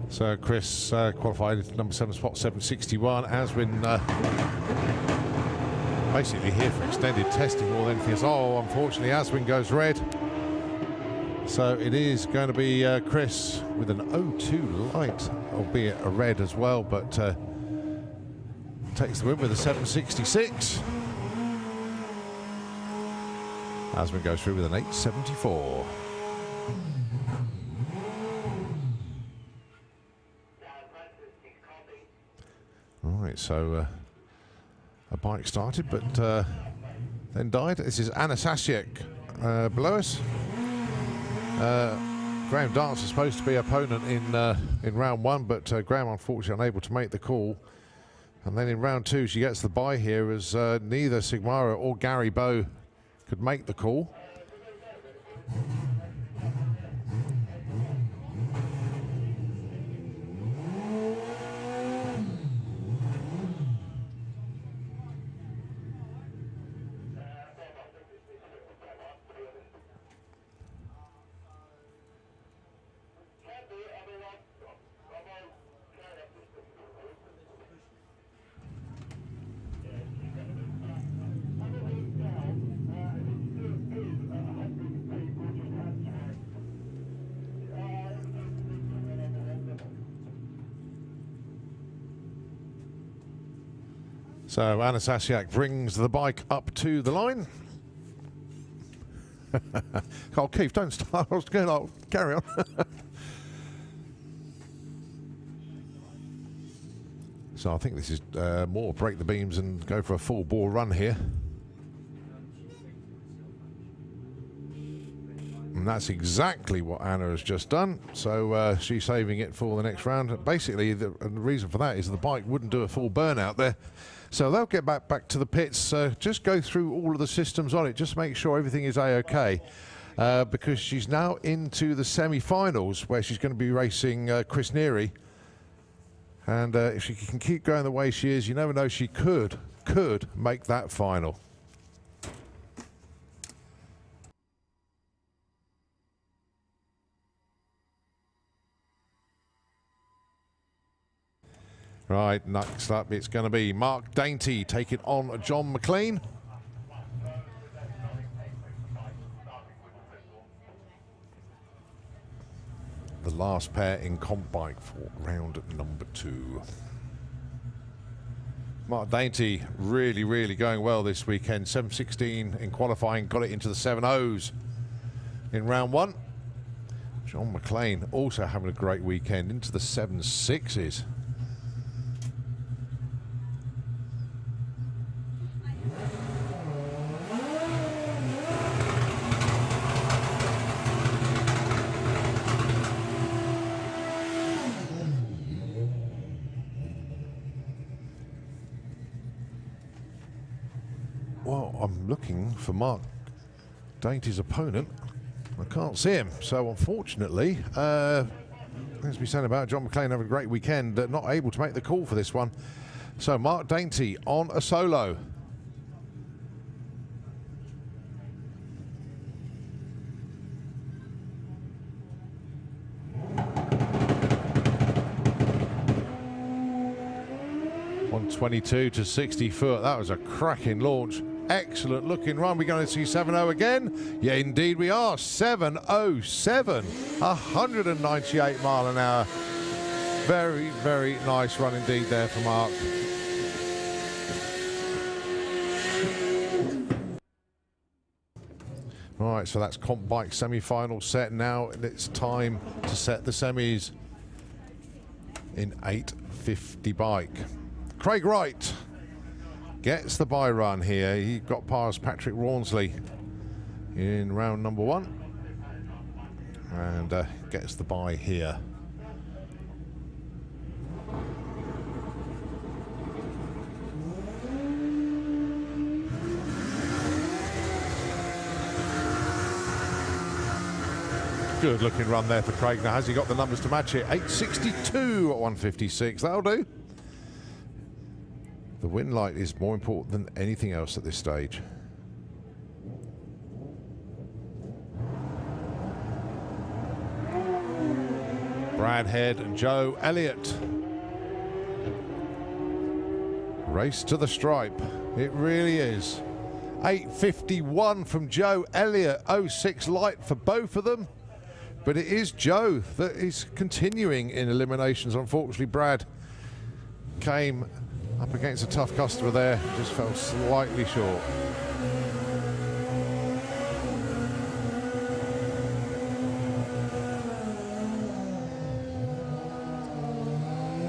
So Chris qualified at number 7 spot, 7:61. Aswin basically here for extended testing more than anything else. Oh, unfortunately, Aswin goes red. So it is going to be Chris with an 02 light, albeit a red as well, but takes the win with a 7:66. Aswin goes through with an 8:74. Right, so a bike started, but then died. This is Anna Sasiek below us. Graham Dance is supposed to be opponent in round 1, but Graham unfortunately unable to make the call. And then in round 2, she gets the bye here as neither Sigmara or Gary Bow could make the call. So Anna Sasiak brings the bike up to the line. Oh, Keith, don't start. I was going to carry on. So I think this is more break the beams and go for a full bore run here. And that's exactly what Anna has just done. So she's saving it for the next round. Basically, the reason for that is the bike wouldn't do a full burnout there. So they'll get back to the pits. Just go through all of the systems on it. Just make sure everything is A-OK. Because she's now into the semi-finals where she's going to be racing Chris Neary. And if she can keep going the way she is, you never know, she could make that final. Right, next up it's going to be Mark Dainty taking on John McLean. The last pair in comp bike for round number 2. Mark Dainty really going well this weekend. 7.16 in qualifying, got it into the 7.0s in round 1. John McLean also having a great weekend, into the 7.6s. Well, I'm looking for Mark Dainty's opponent. I can't see him, so unfortunately, as we said about John McLean having a great weekend, not able to make the call for this one. So Mark Dainty on a solo. .122 to 60 foot. That was a cracking launch. Excellent looking run. We're going to see 7.0 again. Yeah, indeed we are. 7.07. 198 mile an hour. Very nice run indeed there for Mark. All right, so that's comp bike semi-final set now. It's time to set the semis in 850 bike. Craig Wright gets the bye run here. He got past Patrick Rawnsley in round number 1 and gets the bye here. Good looking run there for Craig. Now has he got the numbers to match it? 8.62 at 156. That'll do. The win light is more important than anything else at this stage. Brad Head and Joe Elliott. Race to the stripe. It really is. 8.51 from Joe Elliott. 06 light for both of them. But it is Joe that is continuing in eliminations. Unfortunately, Brad came up against a tough customer there, just fell slightly short.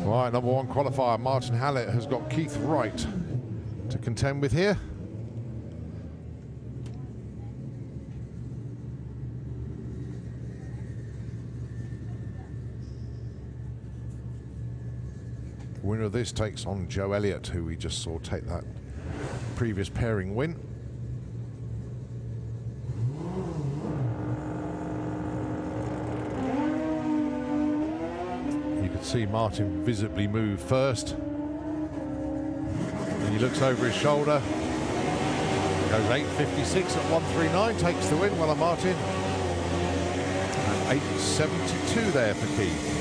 Right, number 1 qualifier, Martin Hallett, has got Keith Wright to contend with here. Winner of this takes on Joe Elliott, who we just saw take that previous pairing win. You could see Martin visibly move first. And he looks over his shoulder. Goes 8.56 at 139, takes the win. Well done, Martin. And 8.72 there for Keith.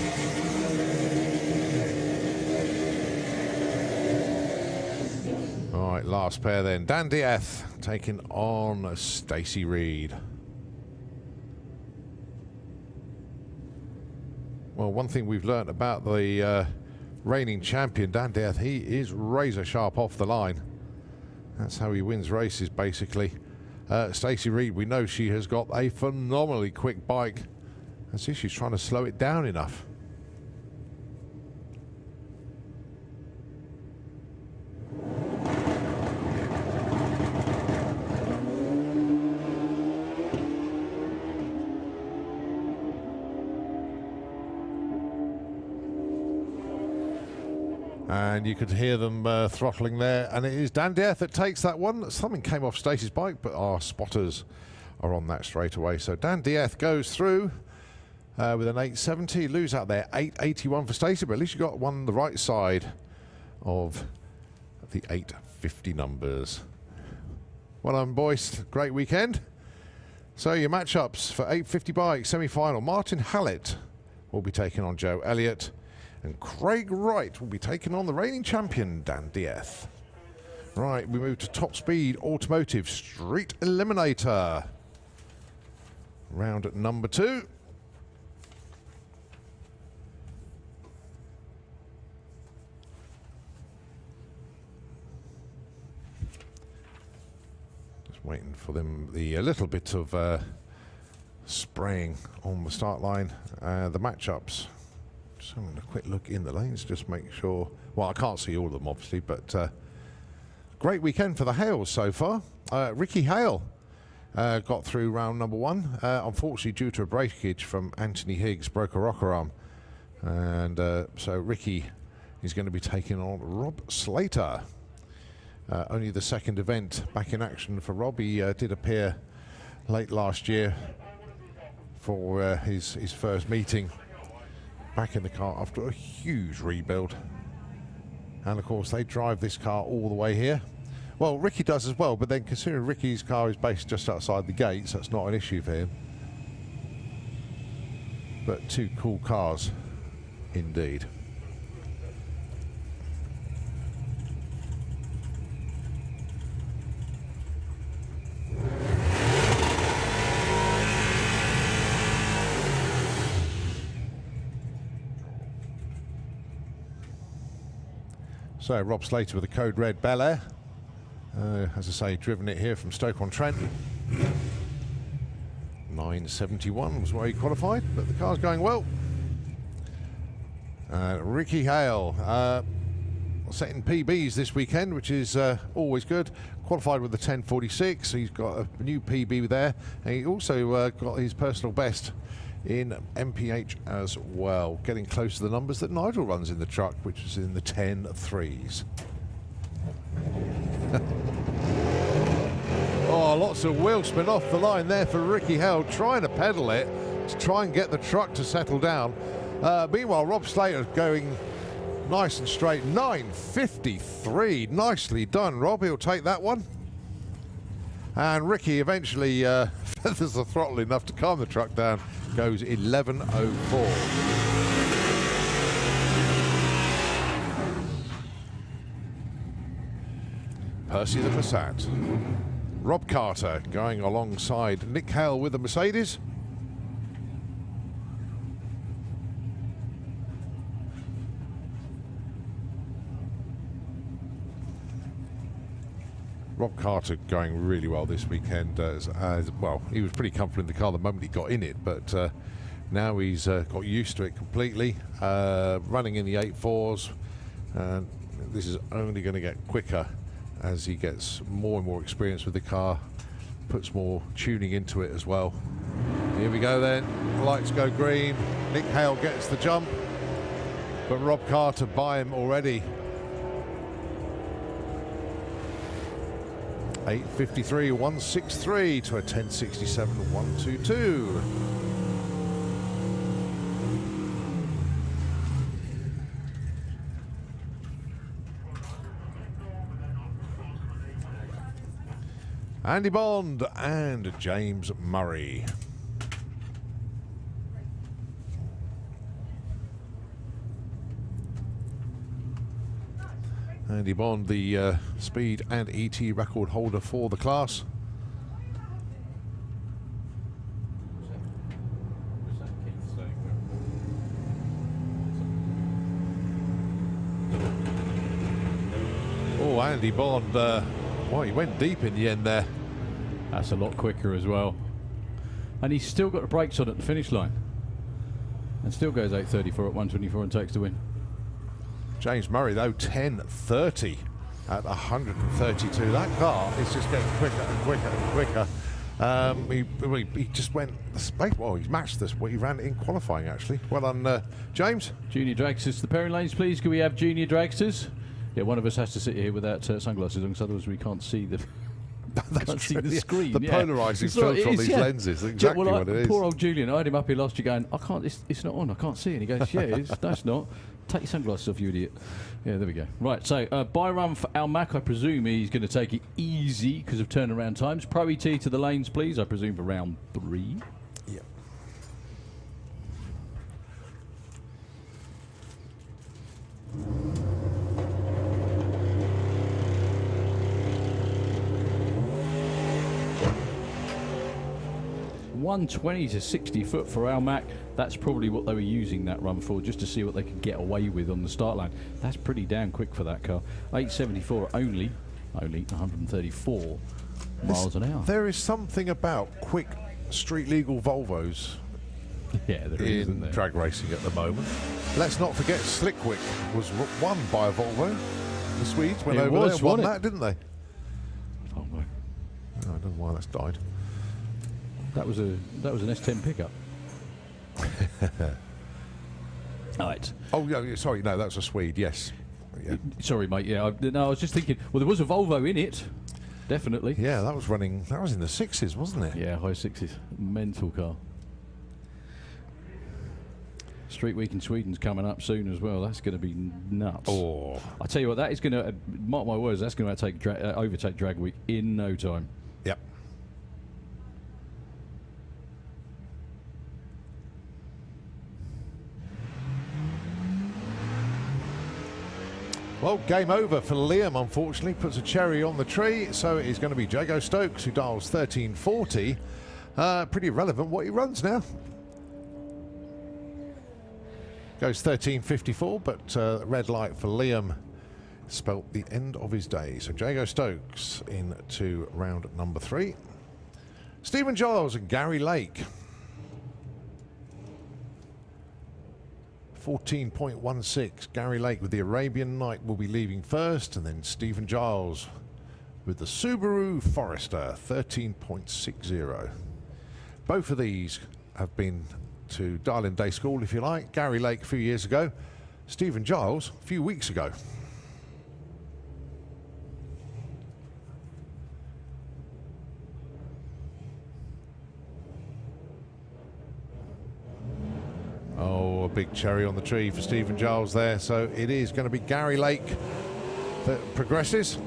Right, last pair then. Dan Diaz taking on Stacey Reed. Well, one thing we've learnt about the reigning champion, Dan Diaz, he is razor sharp off the line. That's how he wins races, basically. Stacey Reed, we know she has got a phenomenally quick bike. I see she's trying to slow it down enough. And you could hear them throttling there, and it is Dan Diaz that takes that one. Something came off Stacey's bike, but our spotters are on that straight away. So Dan Diaz goes through with an 8.70. Lose out there, 8.81 for Stacey, but at least you got one the right side of the 8.50 numbers. Well done, boys. Great weekend. So your matchups for 8.50 bike semi-final. Martin Hallett will be taking on Joe Elliott. And Craig Wright will be taking on the reigning champion, Dan Dieth. Right, we move to Top Speed Automotive Street Eliminator. Round at number 2. Just waiting for them, a little bit of spraying on the start line. The matchups. Just having a quick look in the lanes, just make sure. Well, I can't see all of them, obviously, but great weekend for the Hales so far. Ricky Hale got through round number 1. Unfortunately, due to a breakage from Anthony Higgs, broke a rocker arm. And so Ricky is going to be taking on Rob Slater. Only the second event back in action for Rob. He did appear late last year for his first meeting back in the car after a huge rebuild. And of course they drive this car all the way here. Well, Ricky does as well, but then considering Ricky's car is based just outside the gates, that's not an issue for him. But 2 cool cars indeed. So Rob Slater with the code red Bel Air. As I say, driven it here from Stoke-on-Trent. 971 was where he qualified, but the car's going well. Ricky Hale setting PBs this weekend, which is always good. Qualified with the 1046. He's got a new PB there, and he also got his personal best in MPH as well, getting close to the numbers that Nigel runs in the truck, which is in the 10.3s. Oh, lots of wheel spin off the line there for Ricky Hale, trying to pedal it to try and get the truck to settle down. Meanwhile, Rob Slater going nice and straight, 9.53. Nicely done, Rob. He'll take that one. And Ricky eventually feathers the throttle enough to calm the truck down, goes 11.04. Percy the Passat. Rob Carter going alongside Nick Hale with the Mercedes. Rob Carter going really well this weekend as well. He was pretty comfortable in the car the moment he got in it, but now he's got used to it completely. Running in the 8.4s, and this is only going to get quicker as he gets more and more experience with the car, puts more tuning into it as well. Here we go then, lights go green, Nick Hale gets the jump, but Rob Carter by him already. 8.53, 163 to a 10.67, 122. Andy Bond and James Murray. Andy Bond, the speed and ET record holder for the class. Oh, Andy Bond, well, he went deep in the end there. That's a lot quicker as well. And he's still got the brakes on at the finish line. And still goes 8.34 at 124 and takes the win. James Murray, though, 10.30 at 132. That car is just getting quicker and quicker and quicker. He just went, well, he's matched this. Well, he ran it in qualifying, actually. Well done, James. Junior dragsters to the pairing lanes, please. Can we have junior dragsters? Yeah, one of us has to sit here without sunglasses on, because otherwise we can't see the... That's see the screen. The polarising filter on these lenses. Exactly what it is. Poor old Julian. I had him up here last year going, I can't. It's not on. I can't see. And he goes, yeah, it's not. Take your sunglasses off, you idiot. Yeah, there we go. Right. So by run for Al Mac. I presume he's going to take it easy because of turnaround times. Pro ET to the lanes, please. I presume for round 3. Yep. 120 to 60 foot for Almac. That's probably what they were using that run for, just to see what they could get away with on the start line. That's pretty damn quick for that car. 874 only 134 miles an hour. There is something about quick street legal Volvos Yeah, there is, isn't in there? drag racing at the moment. Let's not forget Slickwick was won by a Volvo. The Swedes went over there and won that, didn't they? Oh no. I don't know why that's died. That was an S10 pickup. Right. Oh, yeah, sorry, no, that was a Swede, yes. Yeah. Sorry, mate. Yeah, I was just thinking. Well, there was a Volvo in it, definitely. Yeah, that was running. That was in the 60s, wasn't it? Yeah, high 60s. Mental car. Street Week in Sweden's coming up soon as well. That's going to be nuts. Oh, I tell you what, that is going to mark my words. That's going to overtake Drag Week in no time. yep. Well, game over for Liam, unfortunately. Puts a cherry on the tree. So it is going to be Jago Stokes, who dials 1340. Pretty irrelevant what he runs now. Goes 1354, but red light for Liam spelt the end of his day. So Jago Stokes into round number 3. Stephen Giles and Gary Lake. 14.16. Gary Lake with the Arabian Night will be leaving first, and then Stephen Giles with the Subaru Forester, 13.60. Both of these have been to Darling Day School, if you like. Gary Lake a few years ago, Stephen Giles a few weeks ago. Oh, a big cherry on the tree for Stephen Giles there. So it is going to be Gary Lake that progresses.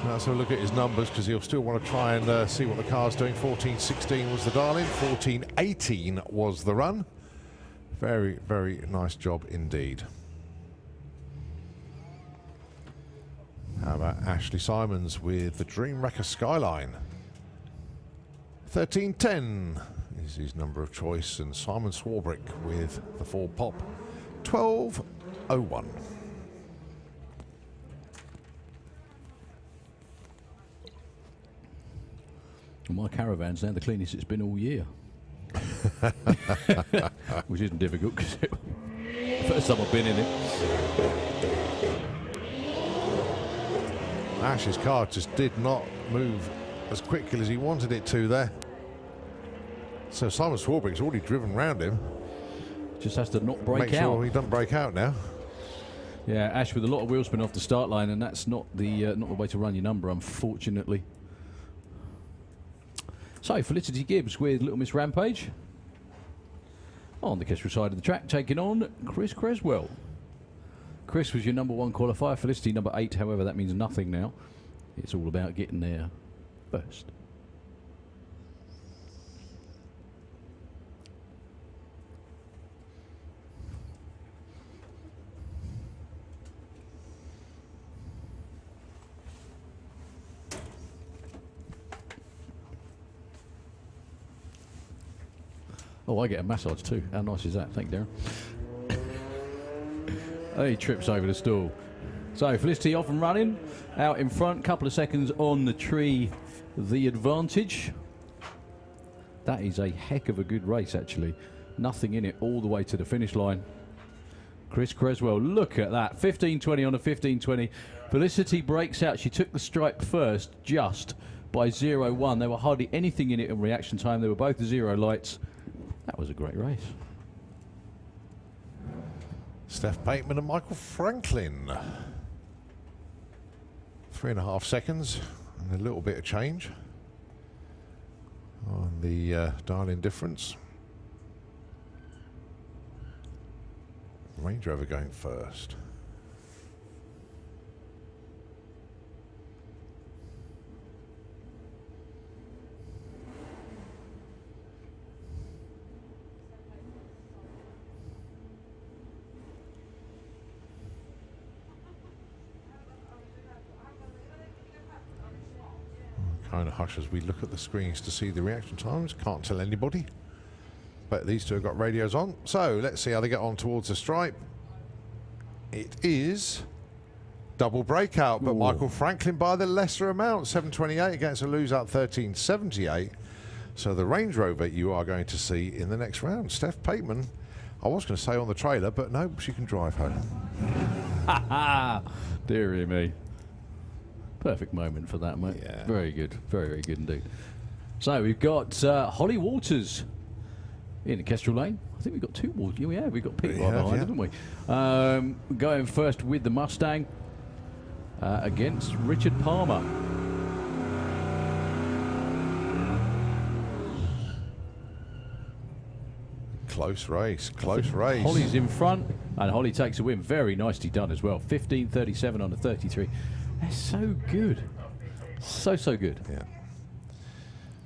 Let's have a look at his numbers, because he'll still want to try and see what the car's doing. 14.16 was the Darling. 14.18 was the run. Very, very nice job indeed. How about Ashley Simons with the Dream Wrecker Skyline? 13.10 is his number of choice, and Simon Swarbrick with the Ford Pop, 12.01. Well, my caravan's now the cleanest it's been all year. Which isn't difficult, because first time I've been in it. Ash's car just did not move as quickly as he wanted it to there. So Simon Swarbrick's already driven round him. Just has to not break Make out. sure he doesn't break out now. Yeah, Ash with a lot of wheel spin off the start line, and that's not the way to run your number, unfortunately. So, Felicity Gibbs with Little Miss Rampage. On the Kestrel side of the track, taking on Chris Creswell. Chris was your number 1 qualifier, Felicity number 8, however that means nothing now. It's all about getting there first. Oh, I get a massage too. How nice is that? Thank you, Darren. He trips over the stall. So, Felicity off and running. Out in front, couple of seconds on the tree. The advantage. That is a heck of a good race, actually. Nothing in it all the way to the finish line. Chris Creswell, look at that. 15.20 on a 15.20. Felicity breaks out. She took the stripe first, just by 0.1. There were hardly anything in it in reaction time. They were both 0 lights. That was a great race. Steph Bateman and Michael Franklin. 3.5 seconds and a little bit of change on the Darling difference. Range Rover going first. kind of hush as we look at the screens to see the reaction times. Can't tell anybody. But these two have got radios on. So let's see how they get on towards the stripe. It is double breakout, but Michael Franklin by the lesser amount, 728 against a lose-out 1378. So the Range Rover you are going to see in the next round. Steph Pateman, I was going to say on the trailer, but no, she can drive home. Ha ha! Dearie me. Perfect moment for that, mate. Yeah. Very good. Very, very good indeed. So we've got Holly Waters in the Kestrel Lane. I think we've got two more. Yeah, we have. We've got Pete right behind, haven't we? Going first with the Mustang against Richard Palmer. Close race, close race. Holly's in front, and Holly takes a win. Very nicely done as well. 15.37 on a 33. That's so good. So good. Yeah.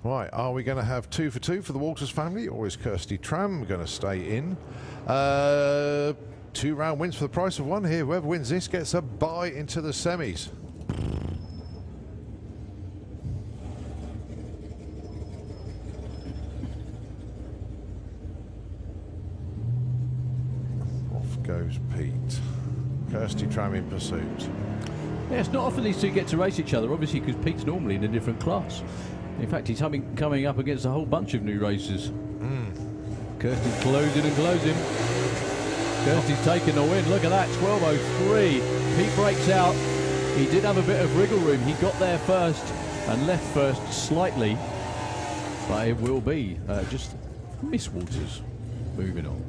Right, are we going to have 2 for 2 for the Walters family, or is Kirsty Tram going to stay in? 2 round wins for the price of 1 here. Whoever wins this gets a bye into the semis. Off goes Pete. Kirsty Tram in pursuit. Yeah, it's not often these two get to race each other, obviously, because Pete's normally in a different class. In fact, he's coming up against a whole bunch of new racers. Kirsty's closing and closing. Kirsty's taking the win. Look at that, 12.03. Pete breaks out. He did have a bit of wriggle room. He got there first and left first slightly. But it will be just Miss Waters. Moving on.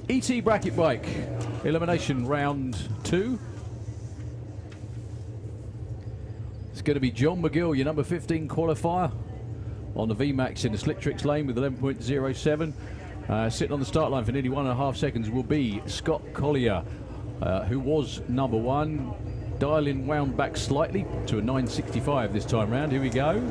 ET bracket bike. Elimination round 2. It's going to be John McGill, your number 15 qualifier, on the VMAX in the Slick Tricks lane with 11.07. Sitting on the start line for nearly 1.5 seconds will be Scott Collier, who was number 1. Dialing wound back slightly to a 9.65 this time round. Here we go.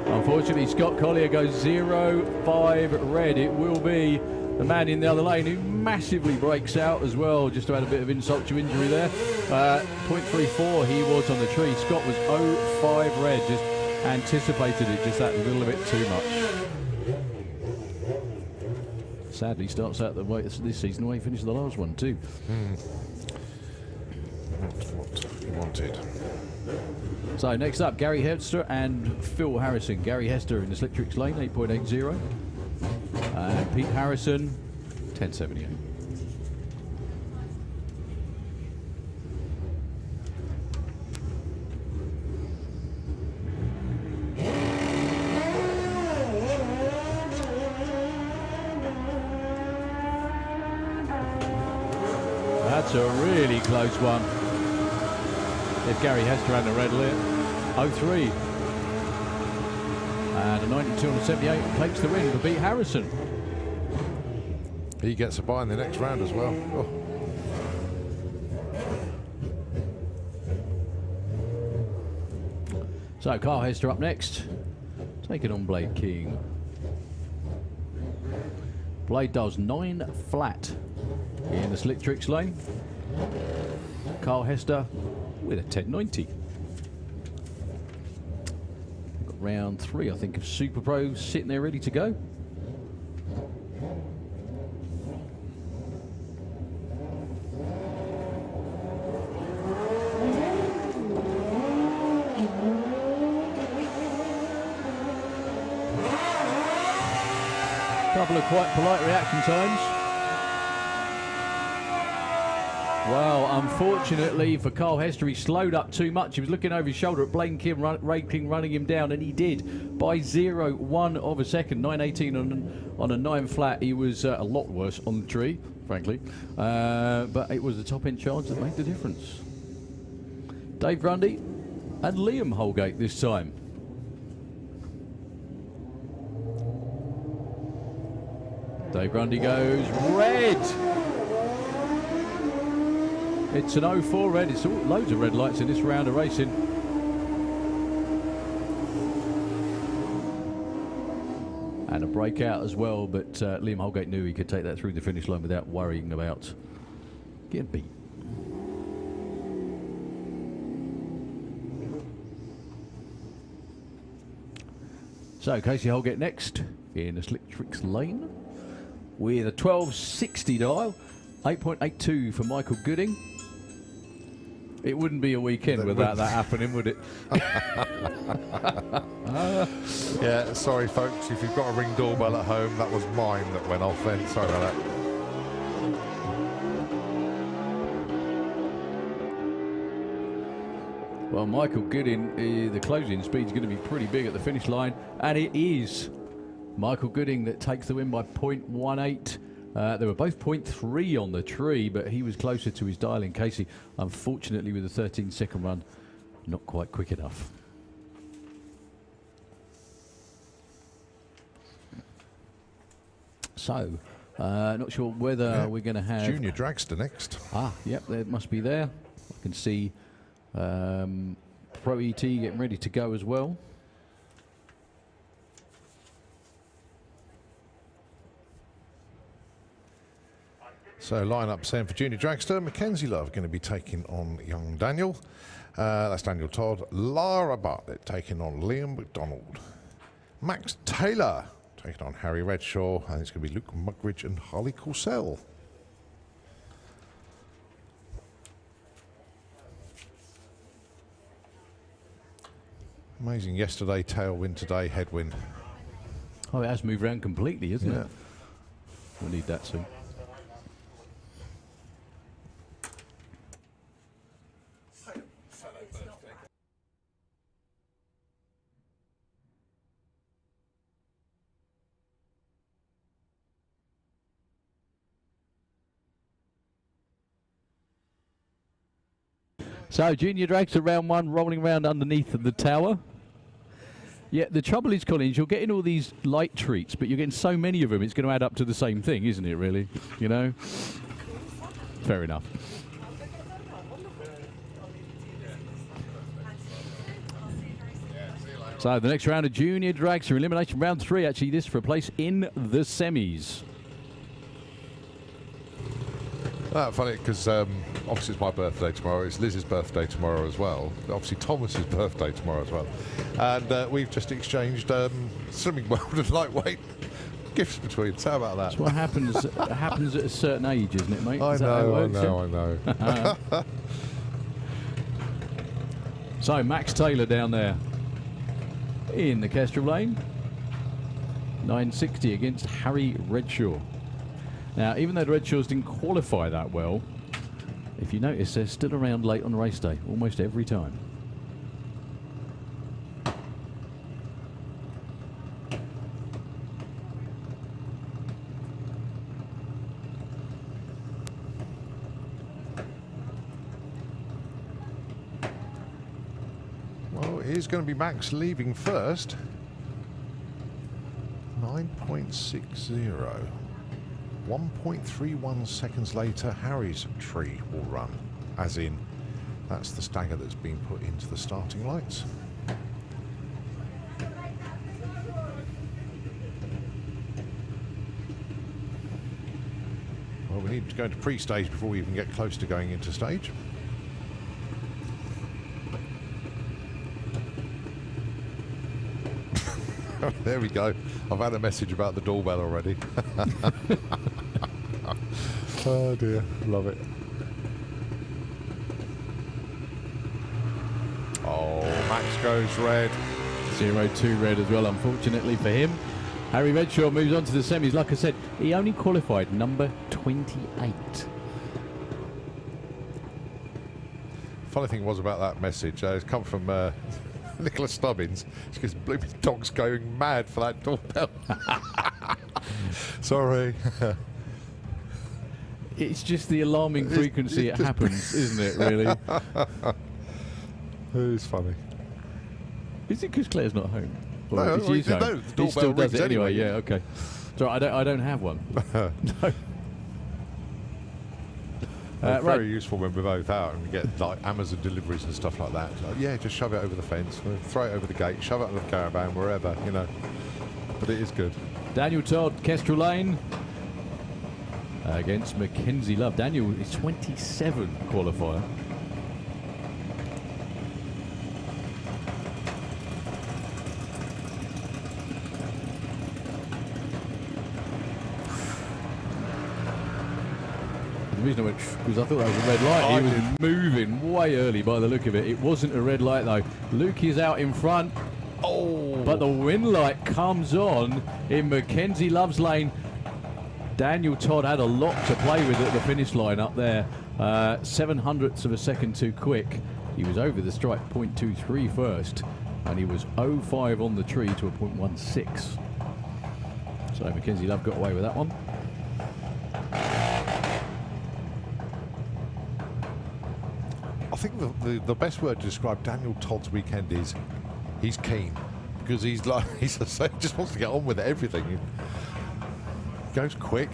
Unfortunately, Scott Collier goes 0.5 red. It will be the man in the other lane who massively breaks out as well. Just had a bit of insult to injury there. 0.34 he was on the tree. Scott was 0.5 red. Just anticipated it just that little bit too much. Sadly, starts out the way this season the way he finished the last one too. What he wanted. So next up, Gary Hester and Phil Harrison. Gary Hester in the Slick Tricks lane, 8.80. And Pete Harrison, 10.78. That's a really close one. If Gary Hester had a red lit, 0.3. And a 92 on a 78 takes the win for Pete Harrison. He gets a bye in the next round as well. Oh. So Carl Hester up next, taking on Blade King. Blade does 9 flat in the Slick Tricks lane. Carl Hester with a 10.90. Got round 3, I think, of Super Pro sitting there ready to go. Couple of quite polite reaction times. Well, unfortunately for Carl Hester, he slowed up too much. He was looking over his shoulder at Blaine King, Ray King running him down, and he did by 0.1 of a second. 9.18 on a 9 flat. He was a lot worse on the tree, frankly. But it was the top end charge that made the difference. Dave Grundy and Liam Holgate this time. Dave Grundy goes red. It's an 0.4 red. It's loads of red lights in this round of racing. And a breakout as well, but Liam Holgate knew he could take that through the finish line without worrying about getting beat. So Casey Holgate next in the Slick Tricks lane with a 1260 dial, 8.82 for Michael Gooding. It wouldn't be a weekend without that happening, would it? Yeah, sorry folks, if you've got a Ring doorbell at home, that was mine that went off then. Sorry about that. Well, Michael Gooding, the closing speed is going to be pretty big at the finish line, and it is Michael Gooding that takes the win by 0.18. They were both 0.3 on the tree, but he was closer to his dial in Casey. Unfortunately, with a 13-second run, not quite quick enough. So, not sure whether we're going to have... Junior Dragster next. Ah, yep, it must be there. I can see Pro ET getting ready to go as well. So line-up saying for Junior Dragster, Mackenzie Love going to be taking on young Daniel. That's Daniel Todd. Lara Bartlett taking on Liam McDonald. Max Taylor taking on Harry Redshaw. And it's going to be Luke Mugridge and Harley Corsell. Amazing. Yesterday, tailwind. Today, headwind. Oh, it has moved around completely, isn't it? We'll need that soon. So, Junior Dragster round one, rolling around underneath the tower. Yeah, the trouble is, Collins, you're getting all these light treats, but you're getting so many of them, it's going to add up to the same thing, isn't it, really? You know? Fair enough. So, the next round of Junior Dragster elimination, round 3, actually, this for a place in the semis. Funny, because obviously it's my birthday tomorrow. It's Liz's birthday tomorrow as well. Obviously Thomas's birthday tomorrow as well. And we've just exchanged swimming world and lightweight gifts between us. How about that? That's what happens. Happens at a certain age, isn't it, mate? I know. So Max Taylor down there in the Kestrel lane. 960 against Harry Redshaw. Now, even though the Redshaws didn't qualify that well, if you notice, they're still around late on race day, almost every time. Well, here's going to be Max leaving first. 9.60. 1.31 seconds later, Harry's tree will run. As in, that's the stagger that's been put into the starting lights. Well, we need to go into pre-stage before we even get close to going into stage. There we go. I've had a message about the doorbell already. Oh dear, love it. Oh, Max goes red. 0-2 red as well, unfortunately for him. Harry Redshaw moves on to the semis. Like I said, he only qualified number 28. Funny thing was about that message, it's come from Nicholas Stubbins. His blooming dog's going mad for that doorbell. Sorry. It's just the alarming frequency it happens, isn't it, really? It's funny. Is it because Claire's not home? Or No, is he home? no, the He doorbell still does rings it anyway, anyway. yeah, okay. So I don't have one. No. Very useful when we're both out and we get like Amazon deliveries and stuff like that. Like, yeah, just shove it over the fence, throw it over the gate, shove it under the caravan, wherever, you know. But it is good. Daniel Todd, Kestrel Lane against Mackenzie Love. Daniel is 27 qualifier. The reason I went, because I thought that was a red light. He was moving way early by the look of it. It wasn't a red light though. Luke is out in front. Oh! But the wind light comes on in Mackenzie Love's lane. Daniel Todd had a lot to play with at the finish line up there. 0.07 of a second too quick. He was over the stripe 0.23 first, and he was 0.5 on the tree to a 0.16. So Mackenzie Love got away with that one. I think the best word to describe Daniel Todd's weekend is he's keen, because he's like he just wants to get on with everything. He goes quick.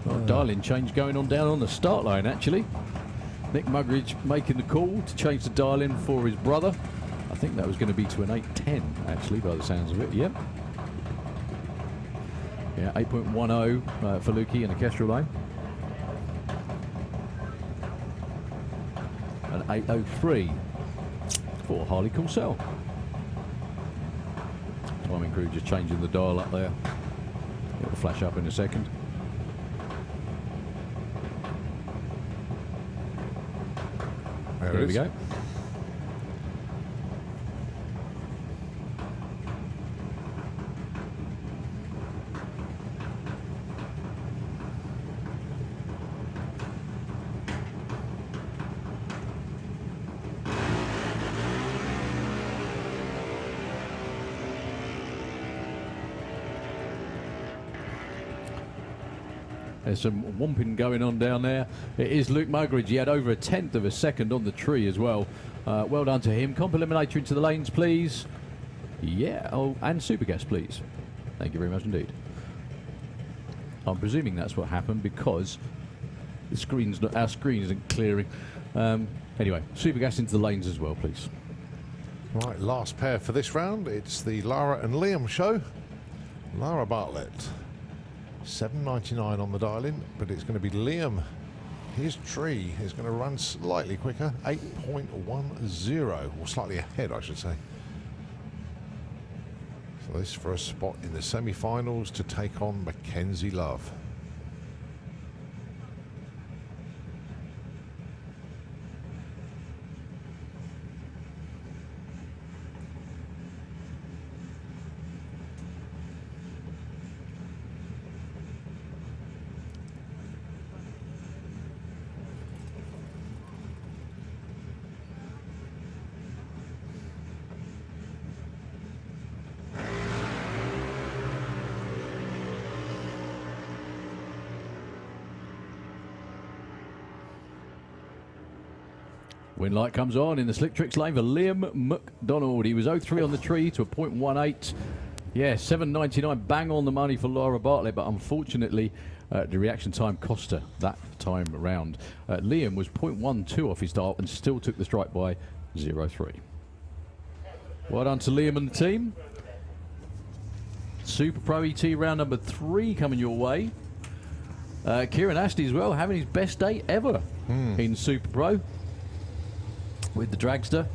Well, dialing change going on down on the start line actually. Nick Mugridge making the call to change the dial in for his brother. I think that was going to be to an 8.10 actually by the sounds of it. Yep. Yeah, 8.10 for Lukey in the Kestrel lane. And 8.03 for Harley Coulsell. Timing crew just changing the dial up there. It'll flash up in a second. There we go. There's some whomping going on down there. It is Luke Mugridge. He had over 1/10 of a second on the tree as well. Well done to him. Comp eliminator into the lanes, please. Yeah. Oh, and super guest, please. Thank you very much indeed. I'm presuming that's what happened because the screen's not, our screen isn't clearing. Anyway, super gas into the lanes as well, please. Right, last pair for this round. It's the Lara and Liam show. Lara Bartlett. 7.99 on the dial-in, but it's going to be Liam. His tree is going to run slightly quicker, 8.10, or slightly ahead, I should say. So this for a spot in the semi-finals to take on Mackenzie Love. Wind light comes on in the slick tricks lane for Liam McDonald. He was 0.3 on the tree to a 0.18. Yeah, 7.99 bang on the money for Lara Bartlett, but unfortunately the reaction time cost her that time around. Liam was 0.12 off his start and still took the strike by 0.3. Well done to Liam and the team. Super Pro ET round number 3 coming your way. Kieran Ashley as well, having his best day ever in Super Pro with the dragster.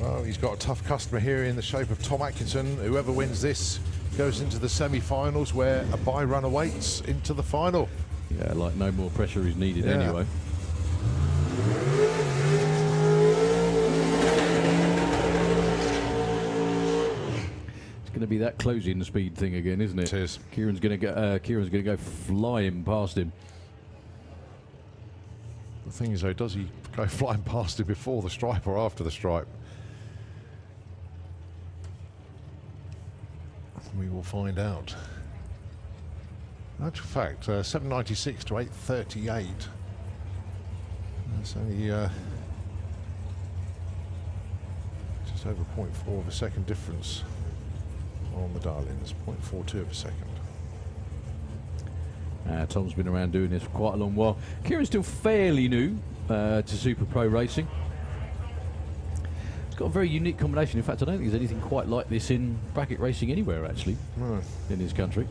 Well, he's got a tough customer here in the shape of Tom Atkinson. Whoever wins this goes into the semi-finals where a bye run awaits into the final. Yeah, like no more pressure is needed anyway. It's going to be that closing speed thing again, isn't it? It is. Kieran's going to go flying past him. The thing is, though, does he go flying past him before the stripe or after the stripe? We will find out. In actual fact, 7.96 to 8.38. That's only just over 0.4 of a second difference on the dial-in. It's 0.42 of a second. Tom's been around doing this for quite a long while. Kieran's still fairly new to Super Pro Racing. It's got a very unique combination. In fact, I don't think there's anything quite like this in bracket racing anywhere, actually, in this country.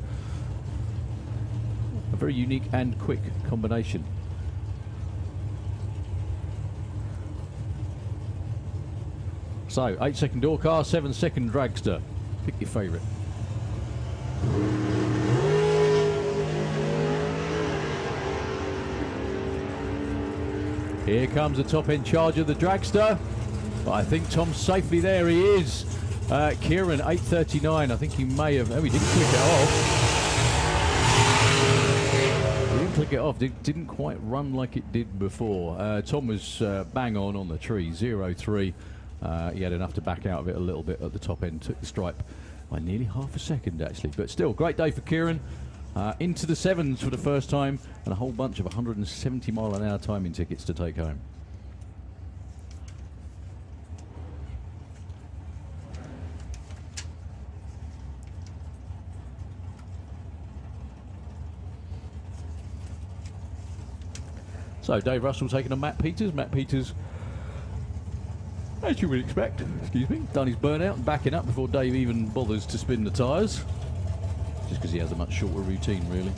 A very unique and quick combination. So, 8-second door car, 7-second dragster. Pick your favourite. Here comes the top-end charger, the dragster. But I think Tom's safely there. He is. Kieran, 8:39. I think he may have... Oh, he didn't click it off. He didn't click it off. Didn't quite run like it did before. Tom was bang on the tree, 0-3. He had enough to back out of it a little bit at the top end. Took the stripe by nearly half a second, actually. But still, great day for Kieran. Into the sevens for the first time, and a whole bunch of 170-mile-an-hour timing tickets to take home. So Dave Russell taking on Matt Peters. Matt Peters, as you would expect, excuse me, done his burnout and backing up before Dave even bothers to spin the tyres. Just because he has a much shorter routine, really.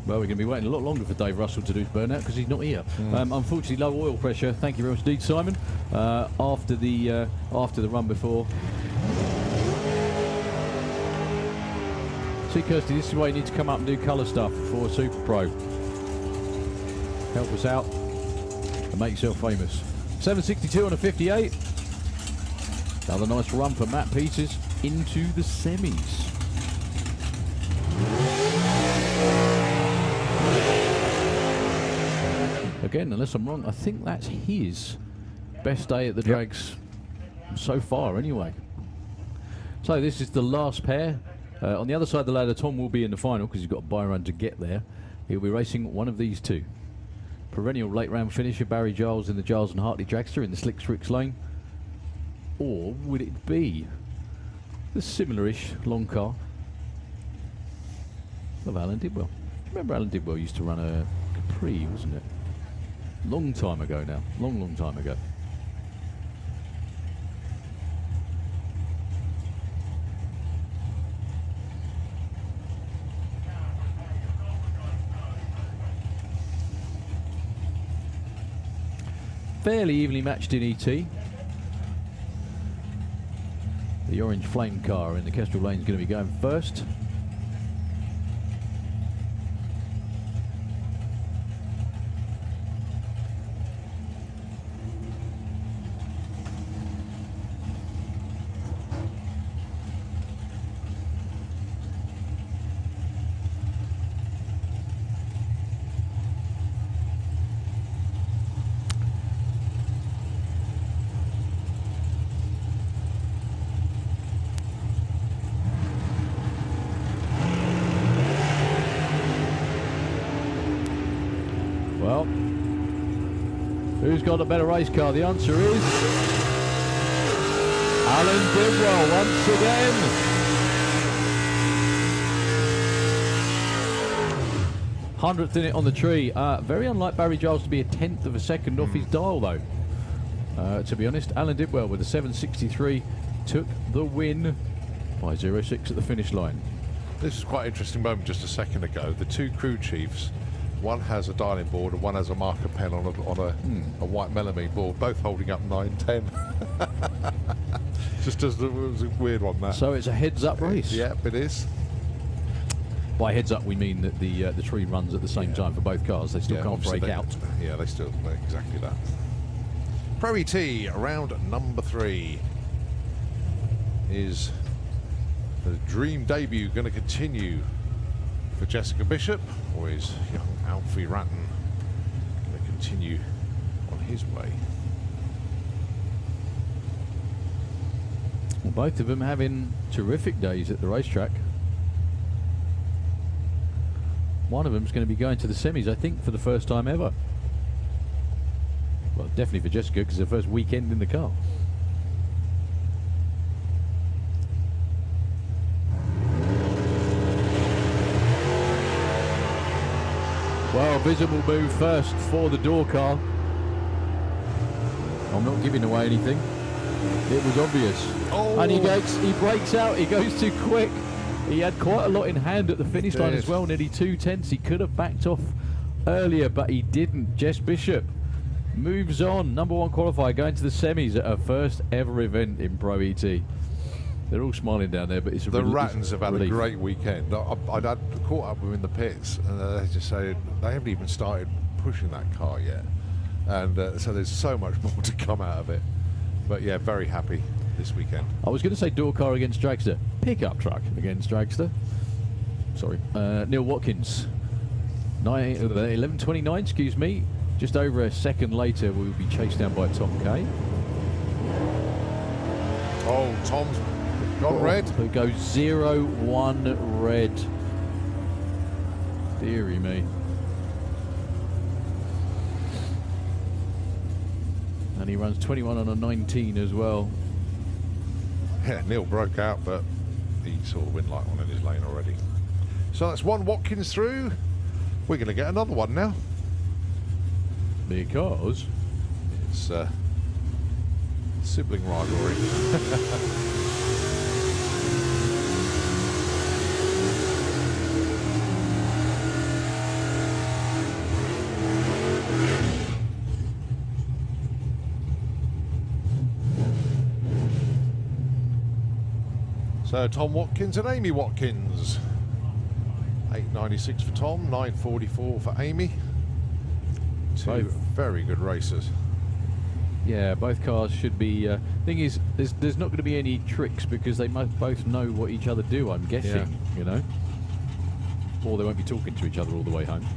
Well, we're going to be waiting a lot longer for Dave Russell to do his burnout because he's not here. Unfortunately, low oil pressure. Thank you very much indeed, Simon. After the run before. See, Kirsty, this is why you need to come up and do colour stuff for Super Pro. Help us out and make yourself famous. 762 on a 58. Another nice run for Matt Peters into the semis. Again, unless I'm wrong, I think that's his best day at the drags so far, anyway. So this is the last pair. On the other side of the ladder, Tom will be in the final because he's got a bye run to get there. He'll be racing one of these two. Perennial late round finisher Barry Giles in the Giles and Hartley dragster in the Slick Strix lane. Or would it be the similar-ish long car of Alan Didwell? Remember Alan Didwell used to run a Capri, wasn't it? Long time ago now. Long time ago. Fairly evenly matched in ET. The orange flame car in the Kestrel lane is going to be going first. Well, who's got a better race car? The answer is Alan Didwell once again. 100th in it on the tree. Very unlike Barry Giles to be a 10th of a second off his dial, though. To be honest, Alan Didwell with a 763 took the win by 0.6 at the finish line. This is quite an interesting moment just a second ago. The two crew chiefs, one has a dialing board and one has a marker pen on a white melamine board, both holding up 9-10. Just as it was a weird one, that. So it's a heads-up race. Yep, it is. By heads up, we mean that the tree runs at the same time for both cars. They still can't break out. Yeah, they still exactly that. Pro ET, round number 3. Is the dream debut going to continue for Jessica Bishop, or is young Alfie Ratton going to continue on his way? Well, both of them having terrific days at the racetrack. One of them's going to be going to the semis, I think, for the first time ever. Well, definitely for Jessica, because it's her first weekend in the car. Well, visible move first for the door car. I'm not giving away anything. It was obvious. Oh. And he breaks out. He goes too quick. He had quite a lot in hand at the finish line as well, nearly 2/10. He could have backed off earlier, but he didn't. Jess Bishop moves on. Number 1 qualifier going to the semis at her first ever event in Pro ET. They're all smiling down there, but it's a The relief. Rattans have had a great weekend. I'd caught up with them in the pits, and they just say they haven't even started pushing that car yet. And so there's so much more to come out of it. But yeah, very happy this weekend. I was going to say door car against dragster. Pickup truck against dragster. Sorry. Neil Watkins. 11:29, excuse me. Just over a second later, we will be chased down by Tom Kay. Oh, Tom's gone red. Who goes 0-1 red. Deary me. And he runs 21 on a 19 as well. Yeah, Neil broke out, but he saw the win light on in his lane already. So that's one Watkins through. We're going to get another one now. Because it's sibling rivalry. So Tom Watkins and Amy Watkins. 8.96 for Tom, 9.44 for Amy. Two very good racers. yeah, both cars should be. Thing is, there's not going to be any tricks because they both know what each other do. I'm guessing, you know, or they won't be talking to each other all the way home.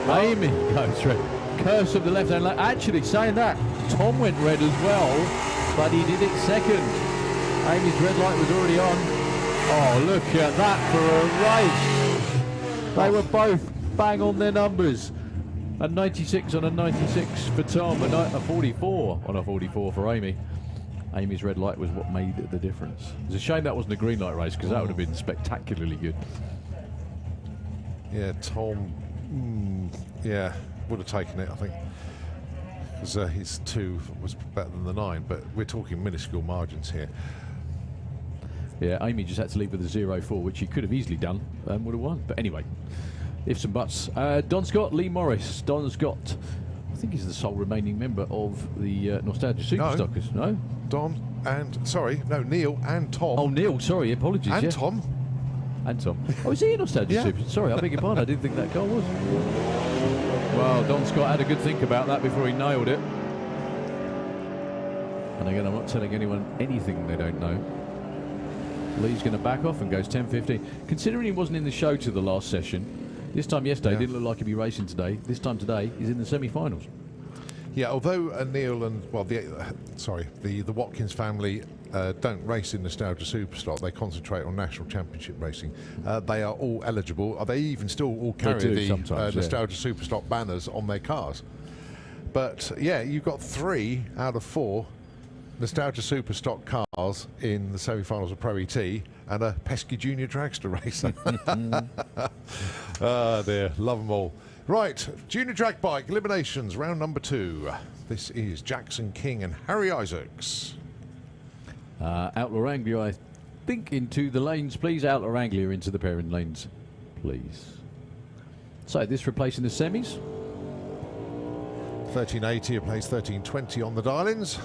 Amy goes red. Curse of the left-hand lane. Actually, saying that, Tom went red as well, but he did it second. Amy's red light was already on. Oh, look at that for a race. They were both bang on their numbers. A 96 on a 96 for Tom, a 44 on a 44 for Amy. Amy's red light was what made the difference. It's a shame that wasn't a green light race because that would have been spectacularly good. Yeah, Tom, yeah, would have taken it, I think, because his 2 was better than the 9, but we're talking minuscule margins here. Yeah, Amy just had to leave with a 0-4, which she could have easily done and would have won. But anyway, ifs and buts. Don Scott, Lee Morris. Don Scott, I think he's the sole remaining member of the Nostalgia Superstockers. No? Don and, sorry, no, Neil and Tom. Oh, Neil, sorry, apologies. And yeah. Tom. And Tom. Oh, is he a Nostalgia Super? Sorry, I beg your pardon. I didn't think that car was. Well, Don Scott had a good think about that before he nailed it. And again, I'm not telling anyone anything they don't know. Lee's going to back off and goes 10.15. Considering he wasn't in the show to the last session, this time yesterday didn't look like he'd be racing today. This time today, he's in the semi-finals. Yeah, although Neil and, well, the Watkins family don't race in Nostalgia Superstock, they concentrate on national championship racing. They are all eligible. They even still all carry the Nostalgia Superstock banners on their cars. But yeah, you've got 3 out of 4 Nostalgia Superstock cars in the semi-finals of Pro ET and a pesky junior dragster racer. Ah, dear, love them all. Right, junior drag bike eliminations, round number 2. This is Jackson King and Harry Isaacs. Outlaw Anglia, I think, into the lanes, please. Outlaw Anglia into the pairing lanes, please. So this replacing the semis. 1380 replaced 1320 on the dial-ins.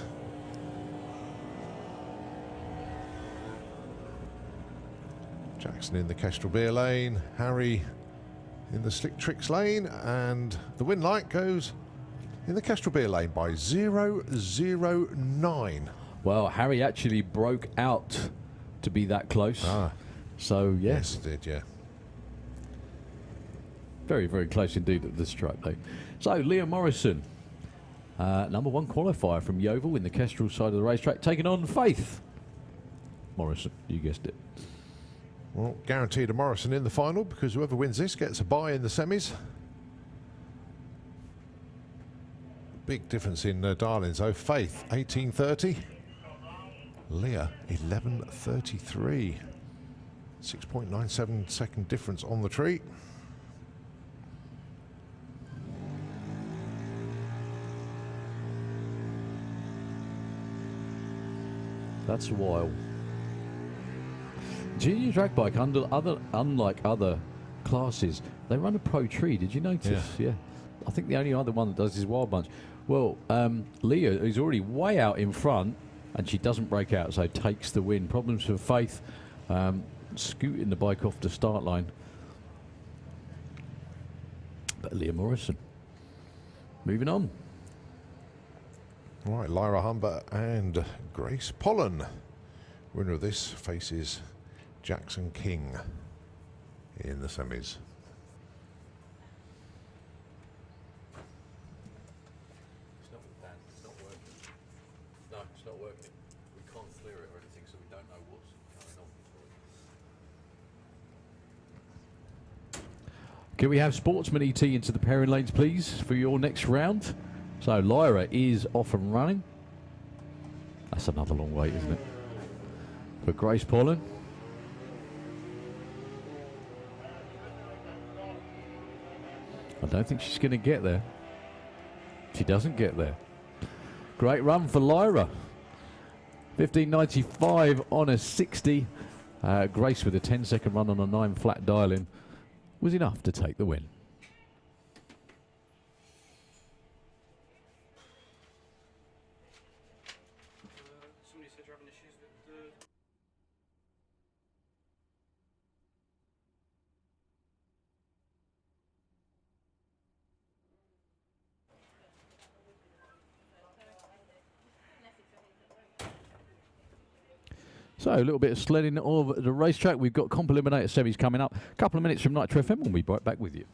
Jackson in the Kestrel Beer lane, Harry in the Slick Tricks lane, and the win light goes in the Kestrel Beer lane by 0.009. Well, Harry actually broke out to be that close. So, Yes, he did, yeah. Very, very close indeed at this track, though. So, Leah Morrison, number 1 qualifier from Yeovil in the Kestrel side of the racetrack, taking on Faith Morrison. You guessed it. Well, guaranteed a Morrison in the final, because whoever wins this gets a bye in the semis. Big difference in Darlings, though. Faith, 18:30. Leah, 11:33. 6.97 second difference on the tree. That's a while. Junior drag bike, unlike other classes, they run a pro tree. Did you notice? Yeah. I think the only other one that does is Wild Bunch. Well, Leah is already way out in front, and she doesn't break out, so takes the win. Problems for Faith, scooting the bike off the start line. But Leah Morrison, moving on. Right, Lyra Humber and Grace Pollen. Winner of this faces Jackson King in the semis. It's not working. No, it's not working. We can't clear it or anything, so we don't know what's going on. Can we have Sportsman ET into the pairing lanes, please, for your next round? So Lyra is off and running. That's another long wait, isn't it? For Grace Pollen. I don't think she's going to get there. She doesn't get there. Great run for Lyra. 15.95 on a 60. Grace with a 10-second run on a 9 flat dial-in was enough to take the win. Somebody said you're having issues with the... So a little bit of sledding of the racetrack. We've got comp eliminator semis coming up. A couple of minutes from Nitro FM. We'll be right back with you.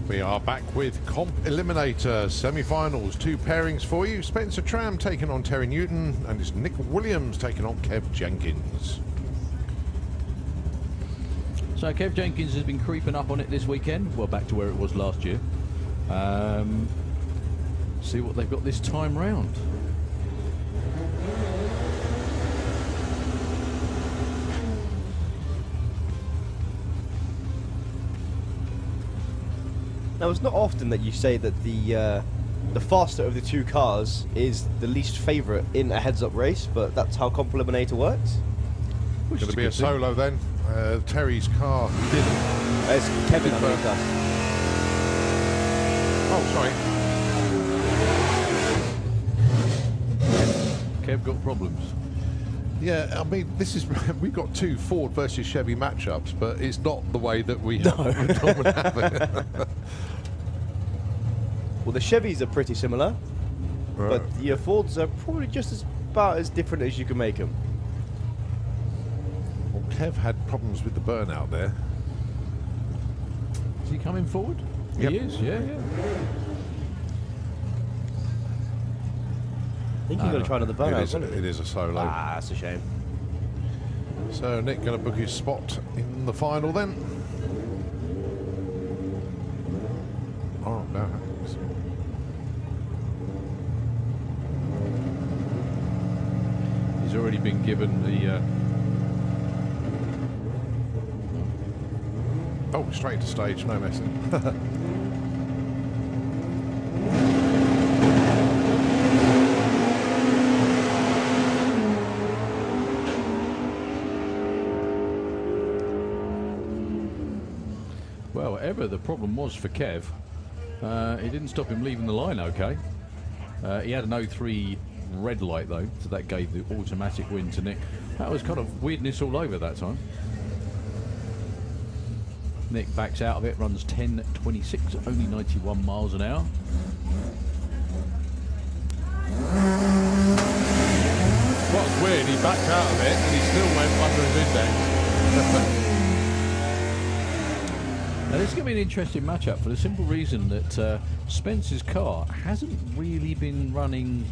We are back with Comp Eliminator semi-finals. 2 pairings for you. Spencer Tram taking on Terry Newton, and it's Nick Williams taking on Kev Jenkins. So Kev Jenkins has been creeping up on it this weekend. Well, back to where it was last year. See what they've got this time round. Now, it's not often that you say that the faster of the 2 cars is the least favourite in a heads-up race, but that's how Comp Eliminator works. Going to be a solo then. Terry's car didn't. It's Kevin underneath us. Oh, sorry. Kev got problems. Yeah, I mean, this is we've got 2 Ford versus Chevy matchups, but it's not the way that we have it. Well, the Chevys are pretty similar, but the Fords are probably just about as different as you can make them. Well, Kev had problems with the burnout there. Is he coming forward? Yep. He is, yeah. I think you're going to try another burnout, isn't it? It is a solo. Ah, that's a shame. So Nick going to book his spot in the final then. Oh, no. He's already been given the... Oh, straight into stage, no messing. Well, whatever the problem was for Kev, it didn't stop him leaving the line okay. He had an 0.3 red light though, so that gave the automatic win to Nick. That was kind of weirdness all over that time. Nick backs out of it, runs 10.26, only 91 miles an hour. What's weird, he backed out of it and he still went under his index. Now this is going to be an interesting matchup for the simple reason that Spence's car hasn't really been running,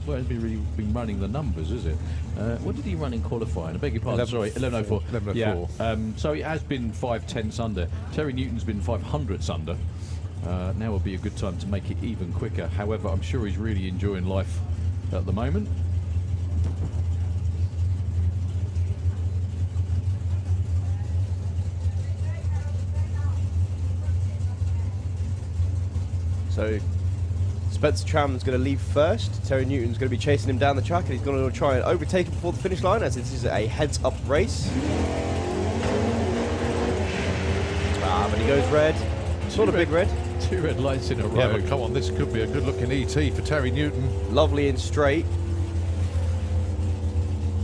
well, hasn't really been running the numbers, is it? What did he run in qualifying? I beg your pardon, sorry, 11.04. 11.04. Yeah, so it has been 5/10ths under. Terry Newton's been 500ths under. Now would be a good time to make it even quicker. However, I'm sure he's really enjoying life at the moment. So Spencer Tram's going to leave first. Terry Newton's going to be chasing him down the track, and he's going to try and overtake him before the finish line, as this is a heads-up race. Ah, but he goes red. Sort of big red. 2 red lights in a row. Yeah, but come on, this could be a good-looking ET for Terry Newton. Lovely and straight.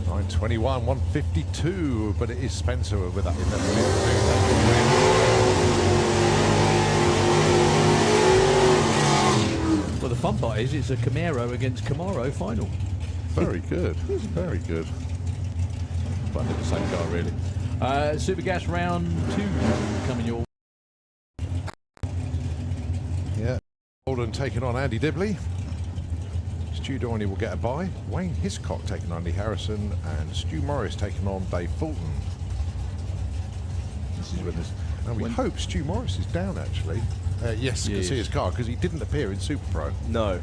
9:21, 152, but it is Spencer with that. Well, the fun part is it's a Camaro against Camaro final. Very good, very good. But they're the same car, really. Super Gas round 2 coming your way. Yeah, Holden taking on Andy Dibley. Stu Dorney will get a bye. Wayne Hiscock taking on Andy Harrison, and Stu Morris taking on Dave Fulton. This is with us. And we hope Stu Morris is down actually. Yes, you can see his car because he didn't appear in Super Pro. No.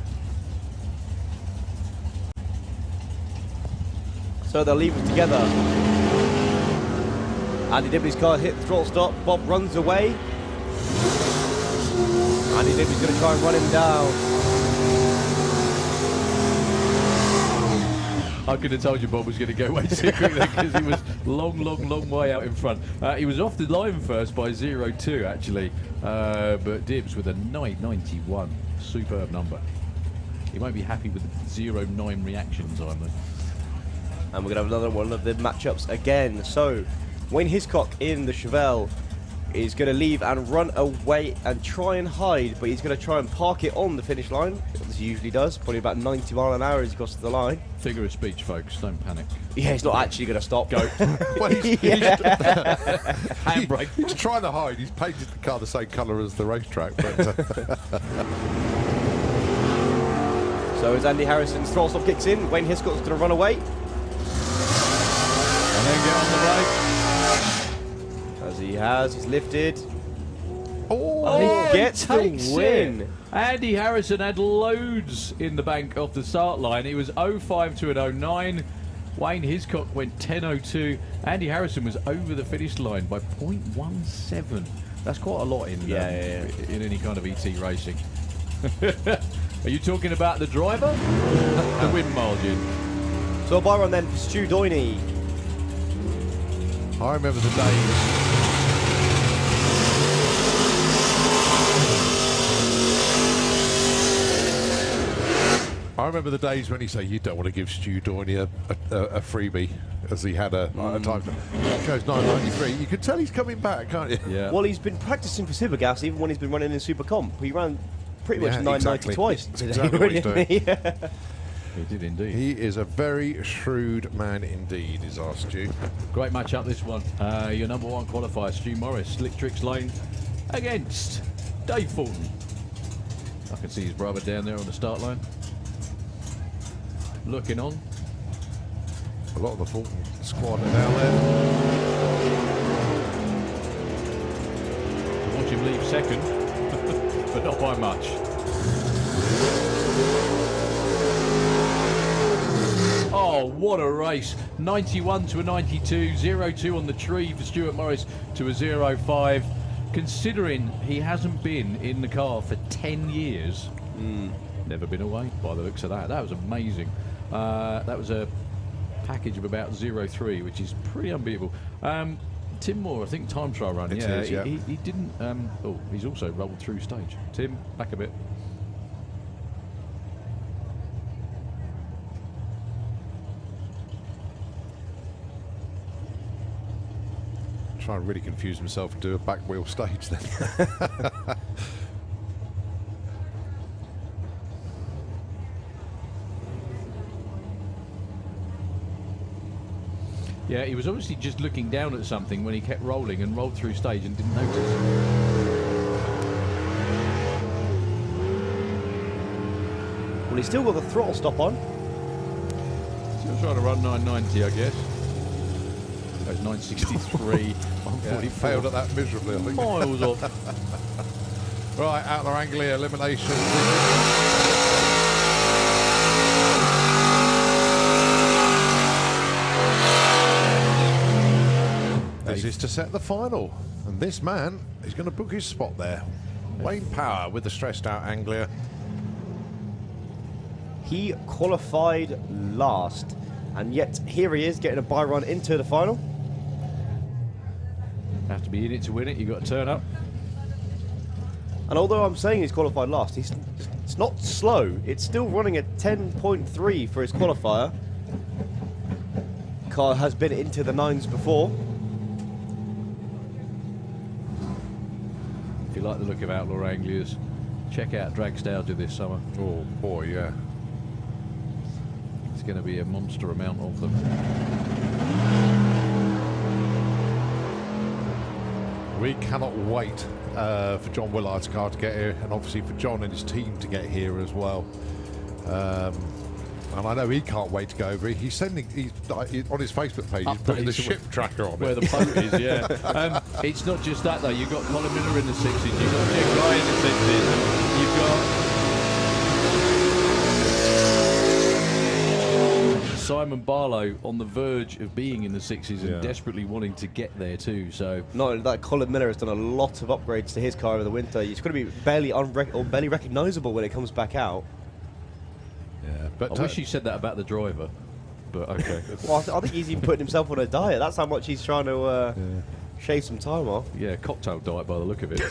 So they'll leave it together. Andy Dibley's car hit the throttle stop. Bob runs away. Andy Dibley's going to try and run him down. I could have told you Bob was going to go way too quickly because he was long way out in front. He was off the line first by 0.2 actually, but Dibbs with a 9.91, superb number. He won't be happy with the 0.9 reaction time though. And we're going to have another one of the matchups again. So Wayne Hiscock in the Chevelle is going to leave and run away and try and hide, but he's going to try and park it on the finish line, as he usually does, probably about 90 miles an hour as he crosses the line. Figure of speech, folks. Don't panic. Yeah, he's not actually going to stop. Go. Well, Handbrake. he's trying to hide. He's painted the car the same colour as the racetrack. But, So as Andy Harrison's throttle stop kicks in, Wayne Hiscott's going to run away. And then get on the brake. As he has, he's lifted. oh, He gets the takes win. it. Andy Harrison had loads in the bank off the start line. He was 05 to an 09. Wayne Hiscock went 10.02. Andy Harrison was over the finish line by 0.17. That's quite a lot in in any kind of ET racing. Are you talking about the driver or the win margin? So a bye run then for Stu Doiney. I remember the days. I remember the days when he said, "You don't want to give Stu Doiney a freebie," as he had a time. He goes 9.93. You can tell he's coming back, can't you? Yeah. Well, he's been practicing for Supergas even when he's been running in Super Comp. He ran pretty much 9.90 exactly. twice. That's exactly what he's doing. Yeah. He did indeed. He is a very shrewd man indeed, is our Stu. Great match up this one. Your number one qualifier, Stu Morris, Slick Tricks Lane against Dave Fulton. I can see his brother down there on the start line. Looking on. A lot of the Fulton squad are down there. To watch him leave second, but not by much. Oh, what a race. 91 to a 92, 0-2 on the tree for Stuart Morris to a 0-5. Considering he hasn't been in the car for 10 years, never been away by the looks of that. That was amazing. That was a package of about 0-3, which is pretty unbeatable. Tim Moore, I think time trial run. It is, yeah. He didn't. He's also rolled through stage. Tim, back a bit. Try and really confuse himself and do a back wheel stage then. Yeah, he was obviously just looking down at something when he kept rolling and rolled through stage and didn't notice. Well, he's still got the throttle stop on. Still trying to run 990, I guess. That was 963, 144. Failed at that miserably, I think. Miles off. Right, Outlaw Anglia elimination. This is to set the final, and this man is going to book his spot there. Wayne Power with the stressed out Anglia. He qualified last, and yet here he is getting a bye run into the final. Have to be in it to win it, you've got to turn up. And although I'm saying he's qualified last, it's not slow. It's still running at 10.3 for his qualifier. Car has been into the 9s before. If you like the look of Outlaw Anglias, check out Dragster this summer. Oh boy, yeah. It's going to be a monster amount of them. We cannot wait for John Willard's car to get here, and obviously for John and his team to get here as well. And I know he can't wait to go over. He's sending, on his Facebook page, he's putting the ship tracker on where it. the boat is, yeah. It's not just that though. You've got Colin Miller in the 60s, you've got Jim Guy in the 60s, you've got Simon Barlow on the verge of being in the 60s and desperately wanting to get there too. So not only that, Colin Miller has done a lot of upgrades to his car over the winter. It's going to be barely recognisable when it comes back out. Yeah, but I wish you said that about the driver, but okay. Well, I think he's even putting himself on a diet. That's how much he's trying to shave some time off. Yeah, cocktail diet by the look of it.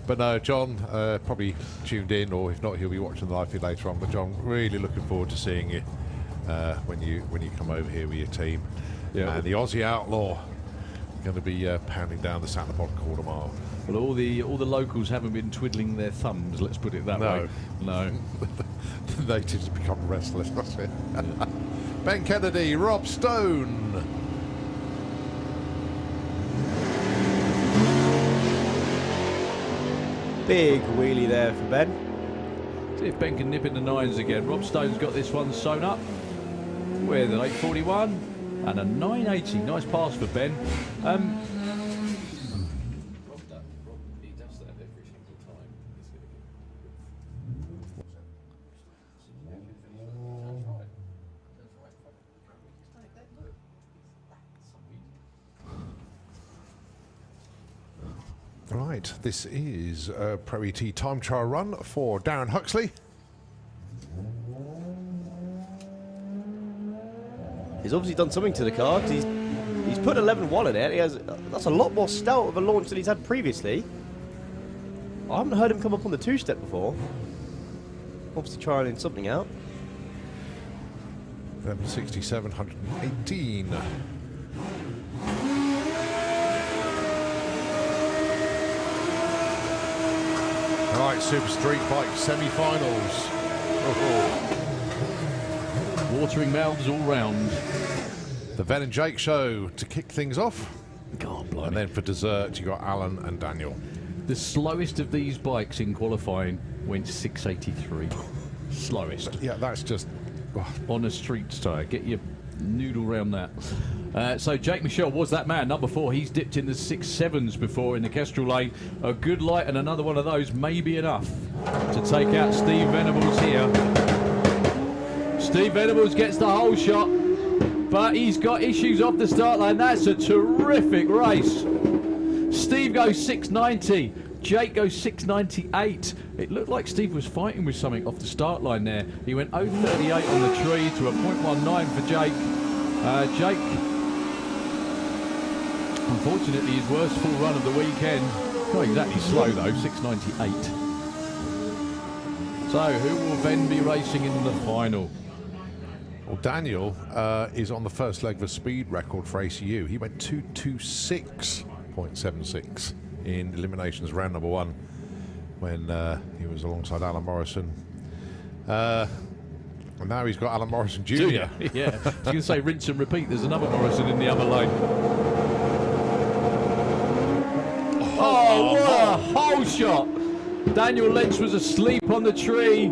But no, John probably tuned in, or if not, he'll be watching the live feed later on. But John, really looking forward to seeing you when you come over here with your team. Yeah, and the Aussie Outlaw going to be pounding down the Santa Pod quarter mile. Well, all the locals haven't been twiddling their thumbs. Let's put it that way. No. The natives have become restless. That's it. Ben Kennedy, Rob Stone. Big wheelie there for Ben. See if Ben can nip in the 9s again. Rob Stone's got this one sewn up with an 841 and a 980. Nice pass for Ben. Right, this is a Pro ET time trial run for Darren Huxley. He's obviously done something to the car, 'cause he's put 11.1 in it. That's a lot more stout of a launch than he's had previously. I haven't heard him come up on the 2-step before. Obviously trying something out. 1167, 118. Right, Super Street Bike semi-finals. Watering mouths all round. The Ben and Jake show to kick things off. God, blimey. And then for dessert, you got Alan and Daniel. The slowest of these bikes in qualifying went 683. Slowest. Yeah, that's just... On a street tyre. Get your noodle round that. So Jake Michel was that man, number 4. He's dipped in the 6.7s before in the Kestrel lane. A good light and another one of those may be enough to take out Steve Venables here. Steve Venables gets the whole shot, but he's got issues off the start line. That's a terrific race. Steve goes 690. Jake goes 698. It looked like Steve was fighting with something off the start line there. He went 0.38 on the tree to a 0.19 for Jake. Jake, unfortunately, his worst full run of the weekend. Not exactly slow though, 698. So who will then be racing in the final? Well, Daniel is on the first leg of a speed record for ACU. He went 226.76 in eliminations round number 1 when he was alongside Alan Morrison. And now he's got Alan Morrison Jr. Yeah, I was going to say rinse and repeat. There's another Morrison in the other lane. Oh, what a hole shot! Daniel Lynch was asleep on the tree.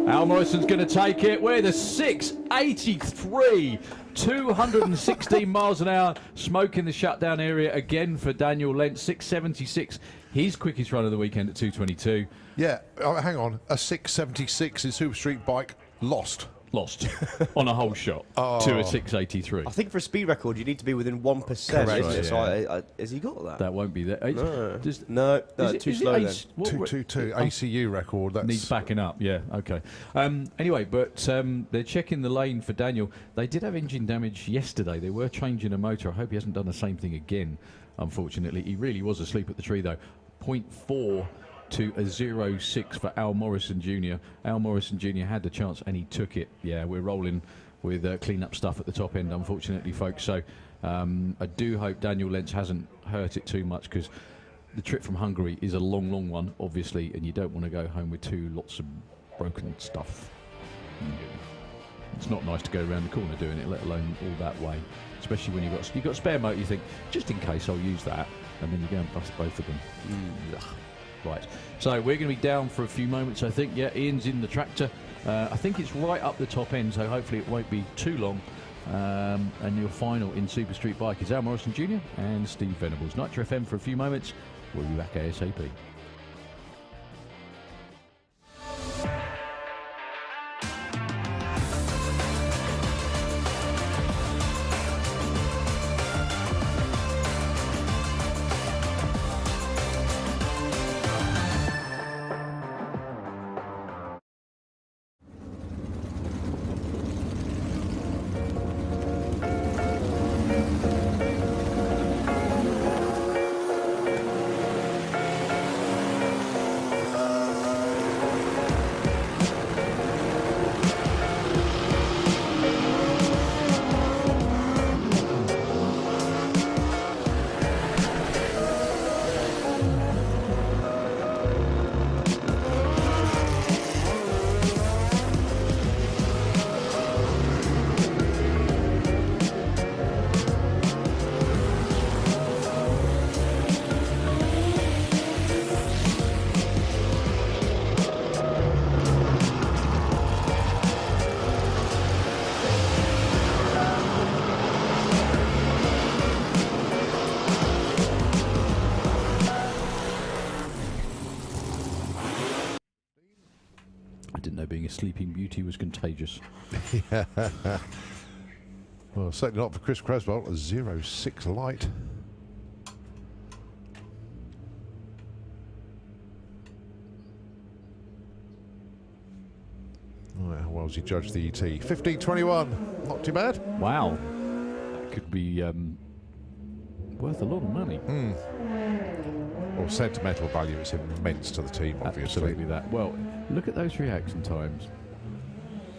Al Morrison's going to take it with a 683. 216 miles an hour. Smoke in the shutdown area again for Daniel Lentz. 676. His quickest run of the weekend at 222. Yeah, hang on. A 676 in Super Street Bike lost. On a whole shot to a 683. I think for a speed record, you need to be within 1%. Correct, Isn't it? yeah. So has he got that? That won't be there. No, too slow then. 222 ACU record. That needs backing up. Yeah, okay. Anyway, but they're checking the lane for Daniel. They did have engine damage yesterday. They were changing a motor. I hope he hasn't done the same thing again, unfortunately. He really was asleep at the tree, though. 0.4 to a 0.6 for Al Morrison Jr. Al Morrison Jr. had the chance and he took it. Yeah, we're rolling with clean-up stuff at the top end, unfortunately, folks. So I do hope Daniel Lentz hasn't hurt it too much, because the trip from Hungary is a long, long one, obviously, and you don't want to go home with lots of broken stuff. It's not nice to go around the corner doing it, let alone all that way. Especially when you've got spare motor, you think, just in case I'll use that, and then you go and bust both of them. Right, so we're going to be down for a few moments, I think. Yeah, Ian's in the tractor. I think it's right up the top end, so hopefully it won't be too long. And your final in Super Street Bike is Al Morrison Jr. and Steve Venables. Nitro FM for a few moments. We'll be back ASAP. know being a sleeping beauty was contagious. Yeah. Well, certainly not for Chris Creswell, a 0.6 light. How well has he judged the ET? 15.21, not too bad. Wow. That could be worth a lot of money. Well, sentimental value, it's immense to the team, obviously. Absolutely that. Well, look at those reaction times.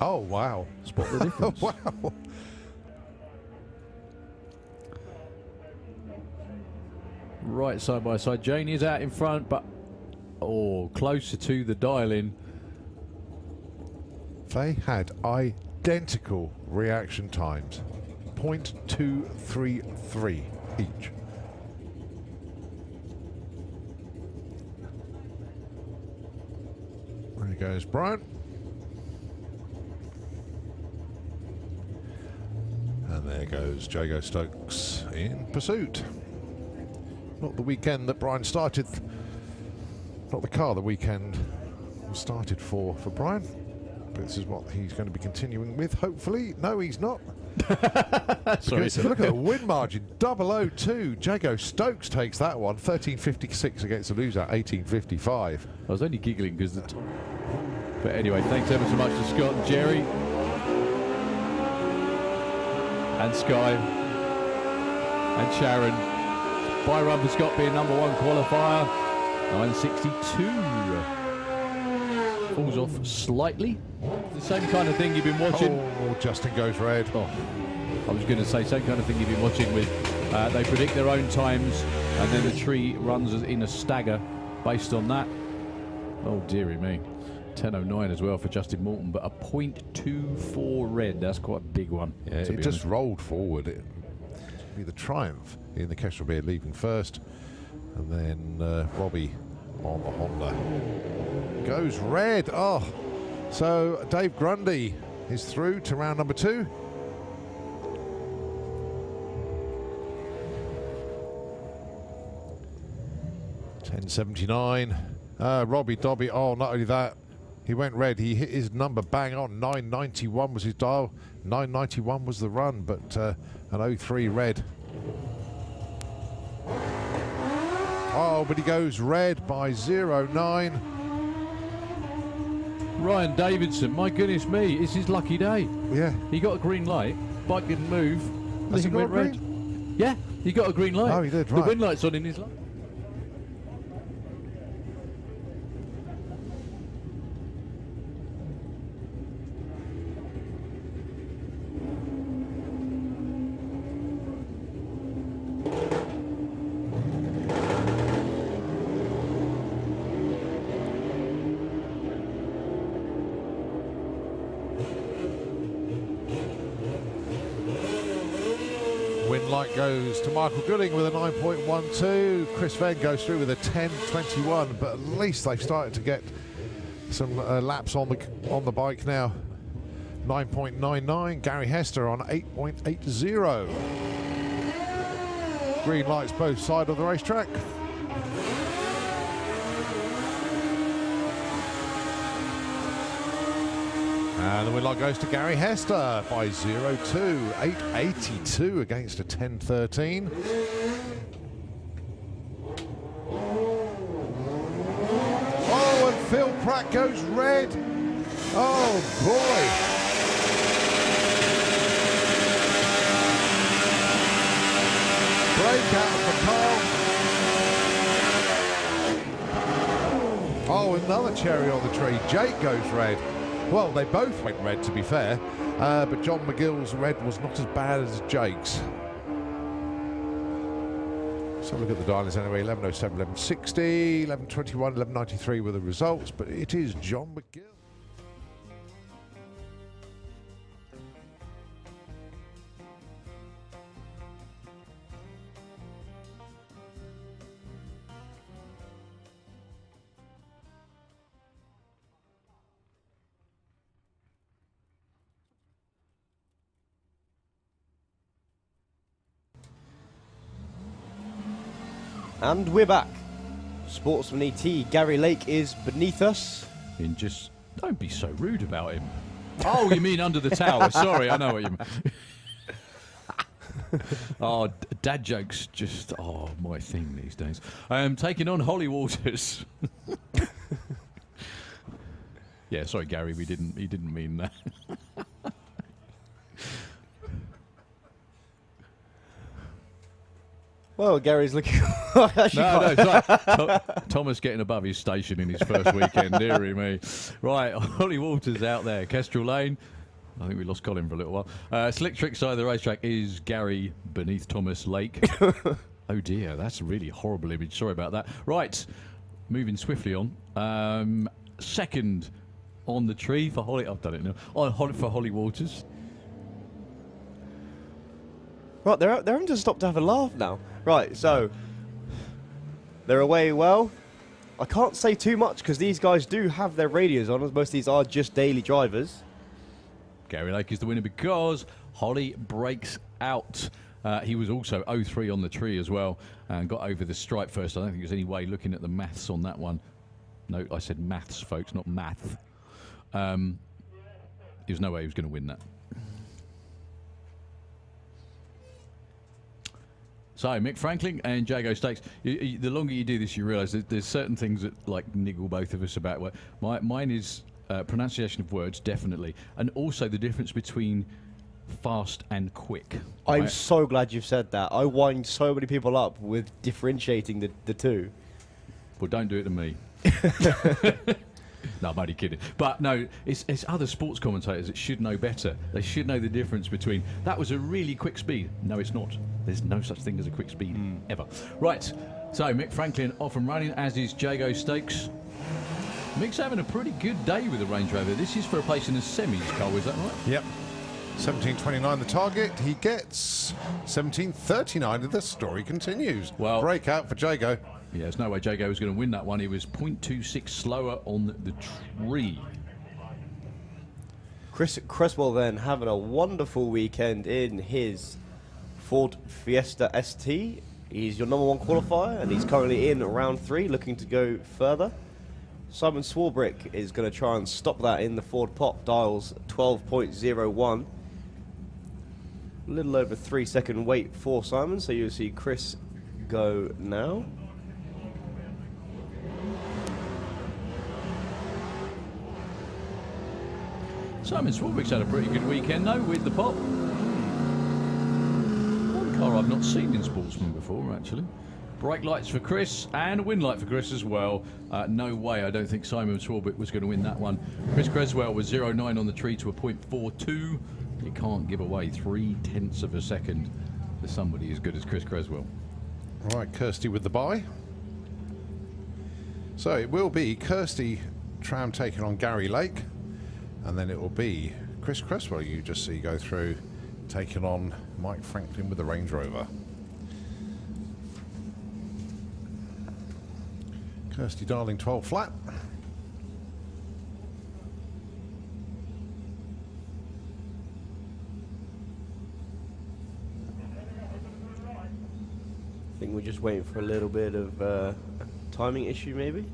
Oh, wow. Spot the difference. Wow. Right side by side. Janie is out in front, but closer to the dial-in. They had identical reaction times, 0.233 each. There goes Brian. And there goes Jago Stokes in pursuit. Not the weekend that Brian started, not the car the weekend was started for Brian. But this is what he's going to be continuing with, hopefully. No, he's not. Sorry. Look at the win margin, 002. Jago Stokes takes that one, 13.56 against the loser, 18.55. I was only giggling because but anyway, thanks ever so much to Scott and Jerry and Sky and Sharon. By run for Scott being number 1 qualifier, 9.62. Falls off slightly. The same kind of thing you've been watching. Oh, Justin goes red. Oh, I was going to say same kind of thing you've been watching with. They predict their own times, and then the tree runs in a stagger based on that. Oh dearie me, 10.09 as well for Justin Morton, but a 0.24 red. That's quite a big one. Yeah, it just rolled forward. It would be the Triumph in the Kestrel Beer leaving first, and then Robbie on the Honda goes red. Oh, so Dave Grundy is through to round number 2. $10.79. Robbie Dobby. Oh, not only that, he went red. He hit his number bang on. 991 was his dial. 991 was the run, but an 03 red. Oh, but he goes red by 0.9. Ryan Davidson, my goodness me, it's his lucky day. Yeah. He got a green light, bike didn't move, Has he thing got went a red. Yeah, he got a green light. Oh, he did, The right. wind light's on in his light. Win light goes to Michael Gooding with a 9.12. Chris Venn goes through with a 10.21, but at least they've started to get some laps on the bike now. 9.99. Gary Hester on 8.80. Green lights both sides of the racetrack. And the win light goes to Gary Hester by 0.2, 8.82 against a 10.13. Oh, and Phil Pratt goes red. Oh, boy. Breakout for Carl. Oh, another cherry on the tree. Jake goes red. Well, they both went red, to be fair, but John McGill's red was not as bad as Jake's. So look at the dialers anyway, 11.07, 11.60, 11.21, 11.93 were the results, but it is John McGill. And we're back. Sportsman ET, Gary Lake is beneath us. In just Don't be so rude about him. Oh, you mean under the tower? Sorry, I know what you mean. Oh, dad jokes just my thing these days. Taking on Holly Waters. Yeah, sorry, Gary. He didn't mean that. Well, Gary's looking. Thomas getting above his station in his first weekend. Deary me. Right, Holly Waters out there. Kestrel Lane. I think we lost Colin for a little while. Slick Trick side of the racetrack is Gary beneath Thomas Lake. Oh dear, that's a really horrible image. Sorry about that. Right, moving swiftly on. Second on the tree for Holly. I've done it now. For Holly Waters. Right, they're having to stop to have a laugh now. Right, so they're away well. I can't say too much because these guys do have their radios on, as most of these are just daily drivers. Gary Lake is the winner because Holly breaks out. He was also 0-3 on the tree as well and got over the stripe first. I don't think there's any way looking at the maths on that one. No, I said maths, folks, not math. There's no way he was going to win that. So, Mick Franklin and Jago Stakes. The longer you do this, you realise that there's certain things that like niggle both of us about. Mine is pronunciation of words, definitely, and also the difference between fast and quick. I'm so glad you've said that. I wind so many people up with differentiating the two. Well, don't do it to me. No, I'm only kidding. But no, it's other sports commentators that should know better. They should know the difference between, that was a really quick speed. No, it's not. There's no such thing as a quick speed, ever. Right, so Mick Franklin off and running, as is Jago Stakes. Mick's having a pretty good day with the Range Rover. This is for a place in the semis, Cole, is that right? Yep. 17.29 the target. He gets 17.39 the story continues. Well, breakout for Jago. Yeah, there's no way Jago was going to win that one. He was 0.26 slower on the tree. Chris Creswell then having a wonderful weekend in his Ford Fiesta ST. He's your number one qualifier and he's currently in round 3 looking to go further. Simon Swarbrick is going to try and stop that in the Ford Pop, dials 12.01. A little over 3 second wait for Simon, so you'll see Chris go now. Simon Swarbrick's had a pretty good weekend though with the Pop. One car I've not seen in Sportsman before, actually. Brake lights for Chris and wind light for Chris as well. No way, I don't think Simon Swarbrick was going to win that one. Chris Creswell was 0.9 on the tree to a 0.42. You can't give away 0.3 of a second to somebody as good as Chris Creswell. All right, Kirsty with the bye. So it will be Kirsty Tram taking on Gary Lake, and then it will be Chris Creswell you just see go through taking on Mike Franklin with the Range Rover. Kirsty Darling 12 flat. I think we're just waiting for a little bit of a timing issue maybe.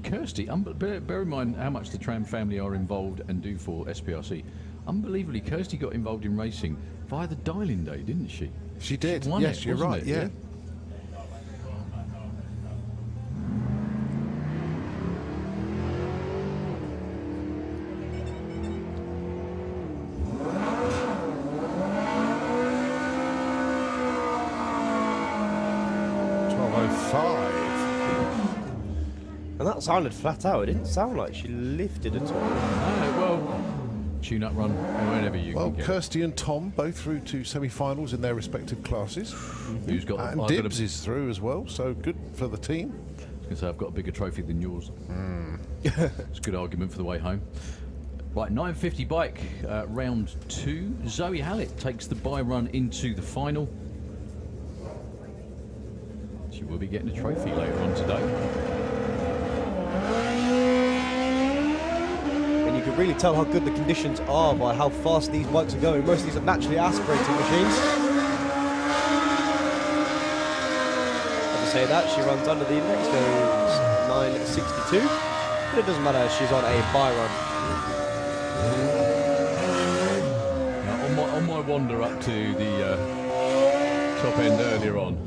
Kirsty, bear in mind how much the Tram family are involved and do for SPRC. Unbelievably, Kirsty got involved in racing via the Dialing Day, didn't she? She did. She won yes, it, you're right. it? Yeah. And that sounded flat out. It didn't sound like she lifted at all. Well, tune-up run whenever you can get. Kirsty and Tom both through to semi-finals in their respective classes. Who's got? And Dibs is through as well, so good for the team. I was going to say I've got a bigger trophy than yours. It's a good argument for the way home. Right, 950 bike, round 2. Zoe Hallett takes the bye run into the final. She will be getting a trophy later on today. And you can really tell how good the conditions are by how fast these bikes are going. Most of these are naturally aspirated machines. say that. She runs under the index, goes 9.62. But it doesn't matter, she's on a bye run. Now, on my wander up to the top end earlier on,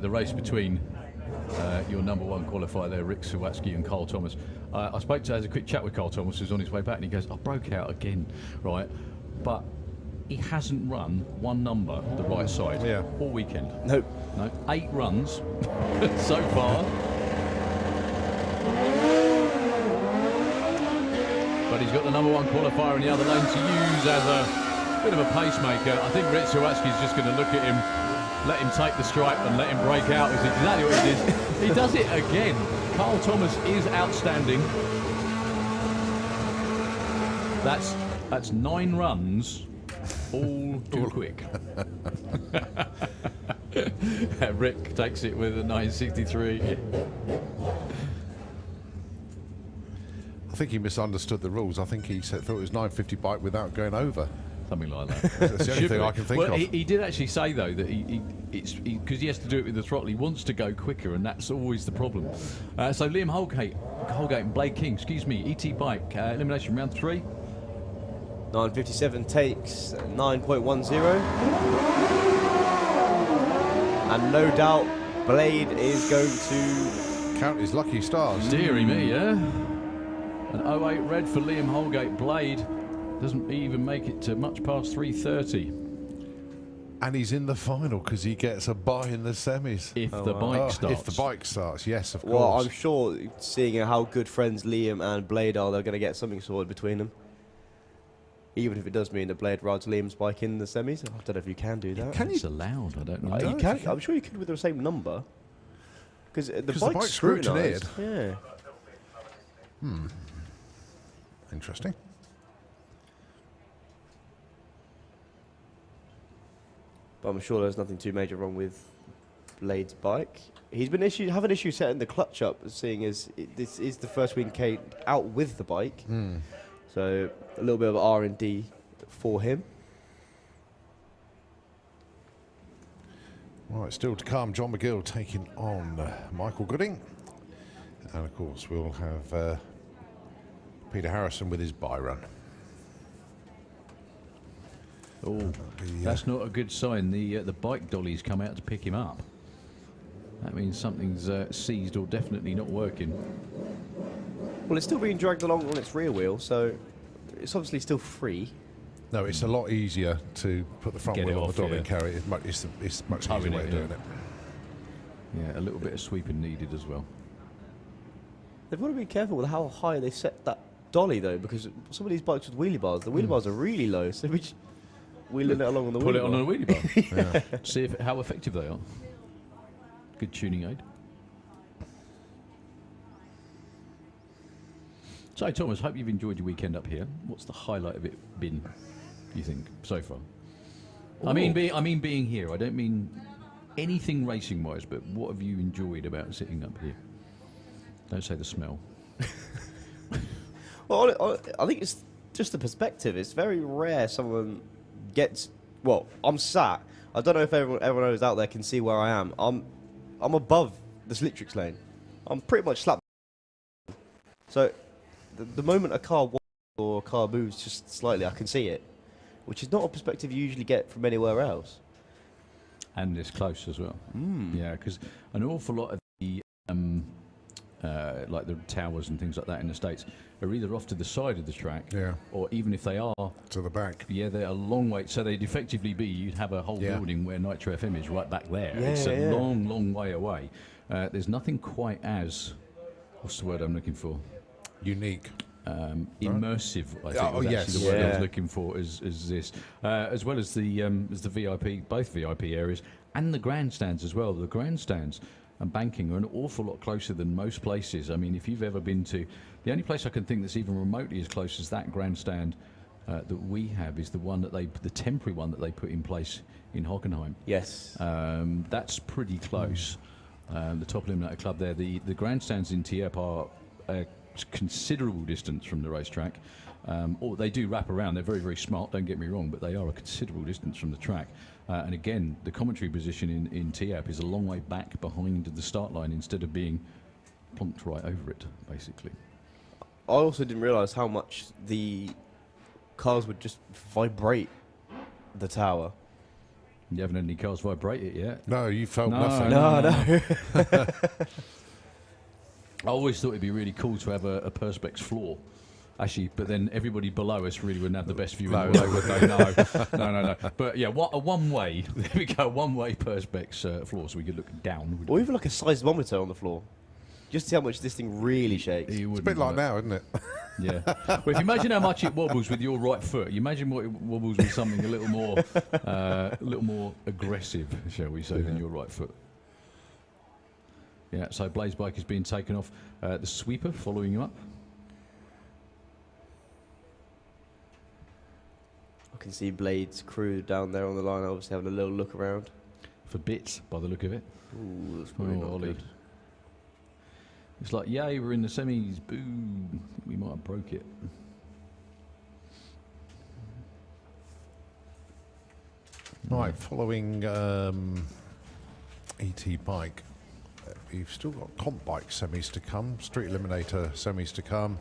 the race between your number one qualifier there, Rick Sawatsky and Carl Thomas. I spoke to, had a quick chat with Carl Thomas, who's on his way back, and he goes, I broke out again, right? But he hasn't run one number the right side all weekend. Nope. No, 8 runs so far. But he's got the number one qualifier in the other lane to use as a bit of a pacemaker. I think Rick Sawatsky's just going to look at him, let him take the stripe and let him break out. Is exactly what he did. He does it again. Carl Thomas is outstanding. That's 9 runs, all too quick. Rick takes it with a 9.63. I think he misunderstood the rules. I think he thought it was 950 bike without going over. Something like that. That's the only thing I can think of. He did actually say though that because he has to do it with the throttle, he wants to go quicker, and that's always the problem. So Liam Holgate and Blake King, excuse me, ET bike elimination round 3. 9.57 takes 9.10. And no doubt Blade is going to count his lucky stars. Deary me, yeah. An 08 red for Liam Holgate. Blade doesn't even make it to much past 3:30. And he's in the final because he gets a bye in the semis. If the bike starts. If the bike starts, yes, of course. Well, I'm sure, seeing how good friends Liam and Blade are, they're going to get something sorted between them. Even if it does mean that Blade rides Liam's bike in the semis. I don't know if you can do that. Can it's allowed, I don't know. You can. I'm sure you could with the same number. Because the bike's scrutinised. Yeah. Interesting. But I'm sure there's nothing too major wrong with Blade's bike. He's been having issues setting the clutch up, seeing as this is the first weekend out with the bike. So a little bit of R&D for him. Right, still to come, John McGill taking on Michael Gooding. And of course we'll have Peter Harrison with his bye run. Oh, that's not a good sign. The bike dolly's come out to pick him up. That means something's seized or definitely not working. Well, it's still being dragged along on its rear wheel, so it's obviously still free. No, it's a lot easier to put the front wheel on the dolly and carry it. It's much easier way of doing it. Yeah, a little bit of sweeping needed as well. They've got to be careful with how high they set that dolly, though, because some of these bikes with wheelie bars, the wheelie bars are really low, so we just wheeling it along on the wheelie bar. Put it on a wheelie bar. Yeah. See how effective they are. Good tuning aid. So, Thomas, hope you've enjoyed your weekend up here. What's the highlight of it been, you think, so far? Ooh. I mean being here. I don't mean anything racing-wise, but what have you enjoyed about sitting up here? Don't say the smell. Well, I think it's just the perspective. It's very rare someone gets... Well, I'm sat. I don't know if everyone who's out there can see where I am. I'm above the Slitrix lane. I'm pretty much slapped. So the moment a car walks or a car moves just slightly, I can see it, which is not a perspective you usually get from anywhere else. And it's close as well. Yeah, because an awful lot of the like the towers and things like that in the States are either off to the side of the track, or even if they are to the back. Yeah, they're a long way. So they'd effectively be, you'd have a whole building where Nitro FM is right back there. It's a long, long way away. There's nothing quite as, what's the word I'm looking for? Unique. Immersive, I think was actually the word I was looking for, is this. As well as the VIP, both VIP areas, and the grandstands as well. The grandstands and banking are an awful lot closer than most places. I mean, if you've ever been to... The only place I can think that's even remotely as close as that grandstand that we have is the one that the temporary one that they put in place in Hockenheim. Yes. That's pretty close. The Top Eliminator Club there. The grandstands in Tieppe are considerable distance from the racetrack. Or they do wrap around. They're very, very smart, don't get me wrong, but they are a considerable distance from the track. And again, the commentary position in TAP is a long way back behind the start line instead of being plonked right over it, basically. I also didn't realise how much the cars would just vibrate the tower. You haven't had any cars vibrate it yet? No, you felt No, nothing. No. I always thought it'd be really cool to have a Perspex floor. Actually, but then everybody below us really wouldn't have the best view in the world, would they? No. But yeah, a one-way, there we go, one-way Perspex floor, so we could look down. Or even like a seismometer on the floor. Just to see how much this thing really shakes. It's a bit like now, isn't it? Yeah. Well, if you imagine how much it wobbles with your right foot, you imagine what it wobbles with something a little more aggressive, shall we say, than your right foot. Yeah, so Blade's bike is being taken off. The sweeper following him up. I can see Blade's crew down there on the line, obviously having a little look around. For bits, by the look of it. Ooh, that's probably not Ollie. good. It's like, yay, we're in the semis. Boom. We might have broke it. Right, following ET bike, we've still got comp bike semis to come, street eliminator semis to come,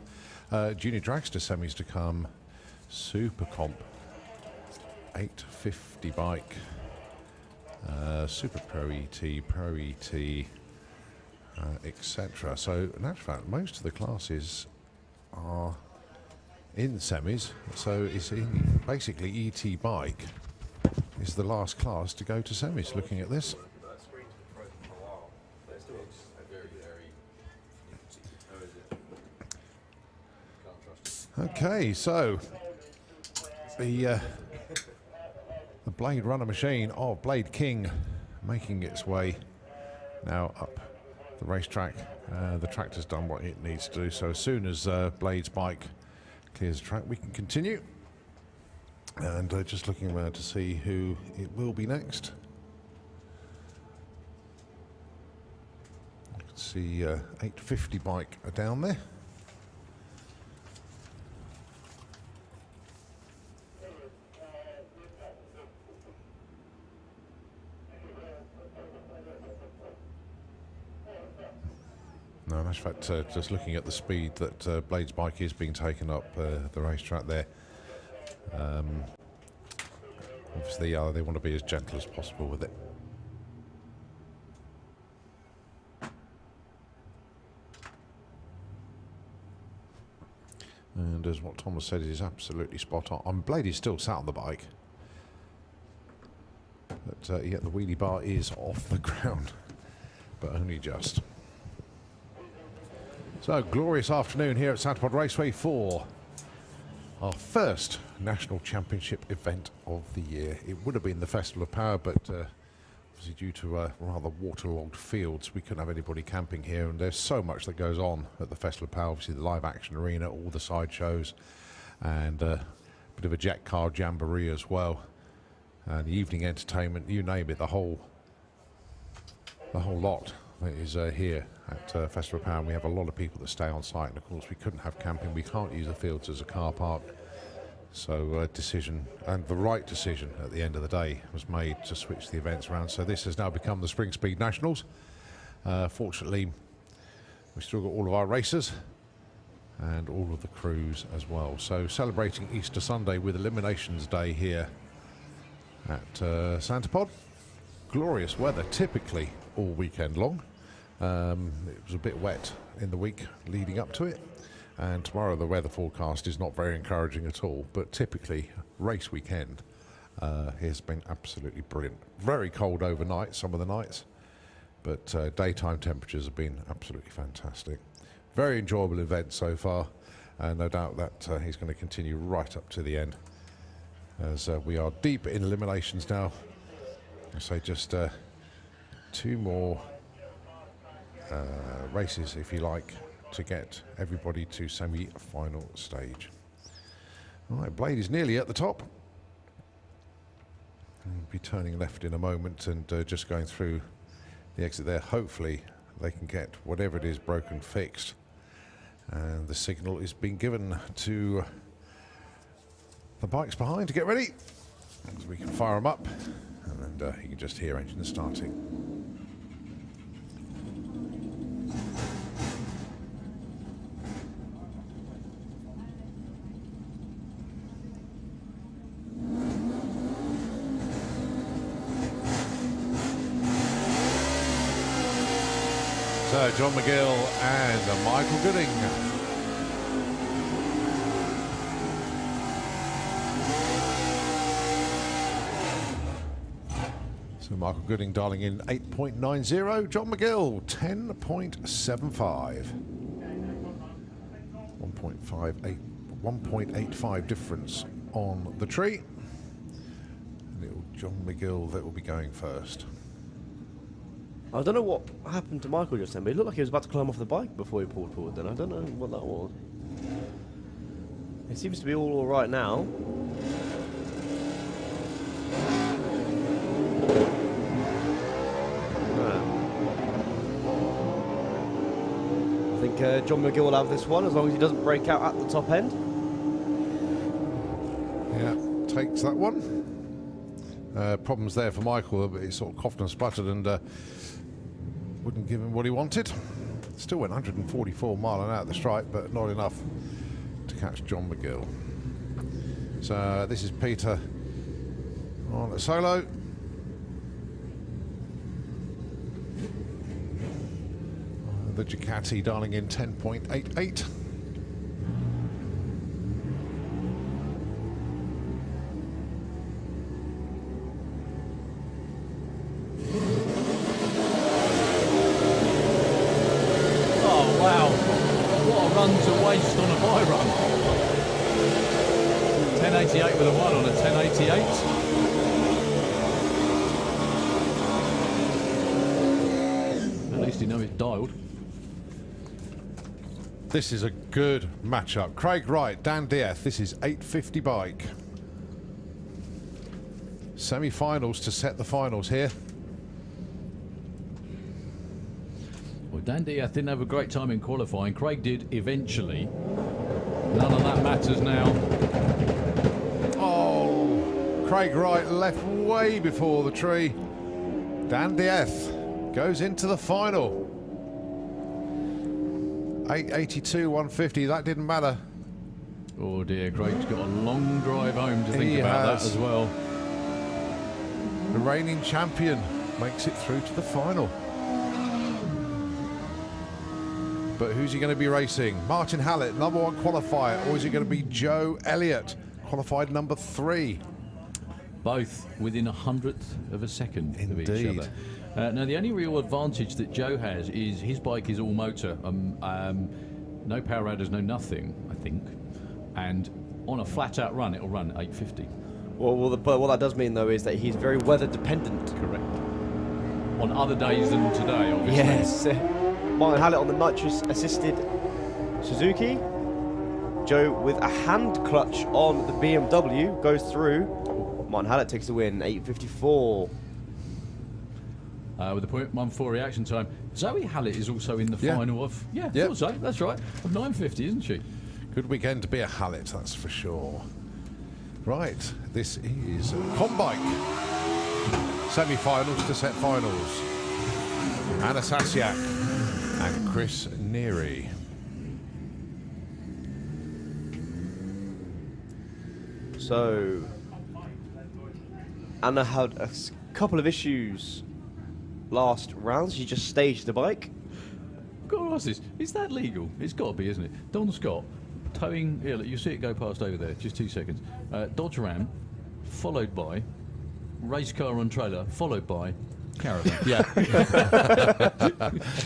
junior dragster semis to come, super comp 850 bike, super pro ET, etc. So in actual fact, most of the classes are in semis, so it's in basically ET bike is the last class to go to semis, looking at this. Okay, so the Blade Runner machine of Blade King making its way now up the racetrack. The tractor's done what it needs to do, so as soon as Blade's bike clears the track, we can continue. And just looking around to see who it will be next. I can see 850 bike are down there. No, in fact, just looking at the speed that Blade's bike is being taken up the racetrack there. Obviously, they want to be as gentle as possible with it. And as what Thomas said, is absolutely spot on. Blade is still sat on the bike, but yeah, the wheelie bar is off the ground, but only just. So, glorious afternoon here at Santipod Raceway for our first national championship event of the year. It would have been the Festival of Power, but obviously due to rather waterlogged fields, we couldn't have anybody camping here, and there's so much that goes on at the Festival of Power. Obviously the live action arena, all the side shows, and a bit of a jet car jamboree as well, and the evening entertainment, you name it, the whole lot is here at Festival of Power. And we have a lot of people that stay on site, and of course we couldn't have camping. We can't use the fields as a car park, so decision, and the right decision at the end of the day, was made to switch the events around. So this has now become the Springspeed Nationals. Fortunately, we've still got all of our racers and all of the crews as well. So celebrating Easter Sunday with Eliminations Day here at Santipod. Glorious weather, typically all weekend long. It was a bit wet in the week leading up to it, and tomorrow the weather forecast is not very encouraging at all, but typically race weekend has been absolutely brilliant. Very cold overnight some of the nights, but daytime temperatures have been absolutely fantastic. Very enjoyable event so far, and no doubt that he's going to continue right up to the end, as we are deep in eliminations now. So just 2 more races, if you like, to get everybody to semi-final stage. All right, Blade is nearly at the top. We'll be turning left in a moment and just going through the exit there. Hopefully they can get whatever it is broken fixed, And the signal is being given to the bikes behind to get ready. So we can fire them up, and you can just hear engines starting. So John McGill and Michael Gooding. So Michael Gooding dialing in 8.90, John McGill 10.75. 1.85 difference on the tree. Little John McGill that will be going first. I don't know what happened to Michael just then, but it looked like he was about to climb off the bike before he pulled forward then. I don't know what that was. It seems to be all right now. I think John McGill will have this one as long as he doesn't break out at the top end. Yeah, takes that one. Problems there for Michael, but he sort of coughed and spluttered and wouldn't give him what he wanted. Still went 144 mile an hour at the stripe, but not enough to catch John McGill. So this is Peter on a solo. The Ducati dialing in 10.88. To waste on a bye run. 1088 with a 1 on a 1088. At least he knows it's dialed. This is a good matchup. Craig Wright, Dan Dieth. This is 850 bike. Semi-finals to set the finals here. Well, Dan Dieth didn't have a great time in qualifying. Craig did eventually. None of that matters now. Oh, Craig Wright left way before the tree. Dan Dieth goes into the final. 882, 150, that didn't matter. Oh dear, Craig's got a long drive home to think about that as well. The reigning champion makes it through to the final. But who's he going to be racing? Martin Hallett, #1 qualifier, or is it going to be Joe Elliott, qualified #3? Both within 100th of a second of each Indeed. other. Now, the only real advantage that Joe has is his bike is all motor. No power adders, no nothing, I think. And on a flat-out run, it'll run 850. Well, but what that does mean, though, is that he's very weather-dependent. Correct. On other days than today, obviously. Yes. Martin Hallett on the nitrous-assisted Suzuki. Joe with a hand clutch on the BMW goes through. Martin Hallett takes the win, 854. With a 0.14 reaction time. Zoe Hallett is also in the final of... Yeah, Yep. thought so, that's right. Of 950, isn't she? Good weekend to be a Hallett, that's for sure. Right, this is Combike. Semi-finals to set finals. Anna Sasiak and Chris Neary. So, Anna had a couple of issues last round. She just staged the bike. I've got to ask this. Is that legal? It's got to be, isn't it? Don Scott, towing... Here, look, you see it go past over there. Just 2 seconds. Dodge Ram, followed by race car on trailer, followed by caravan. Yeah.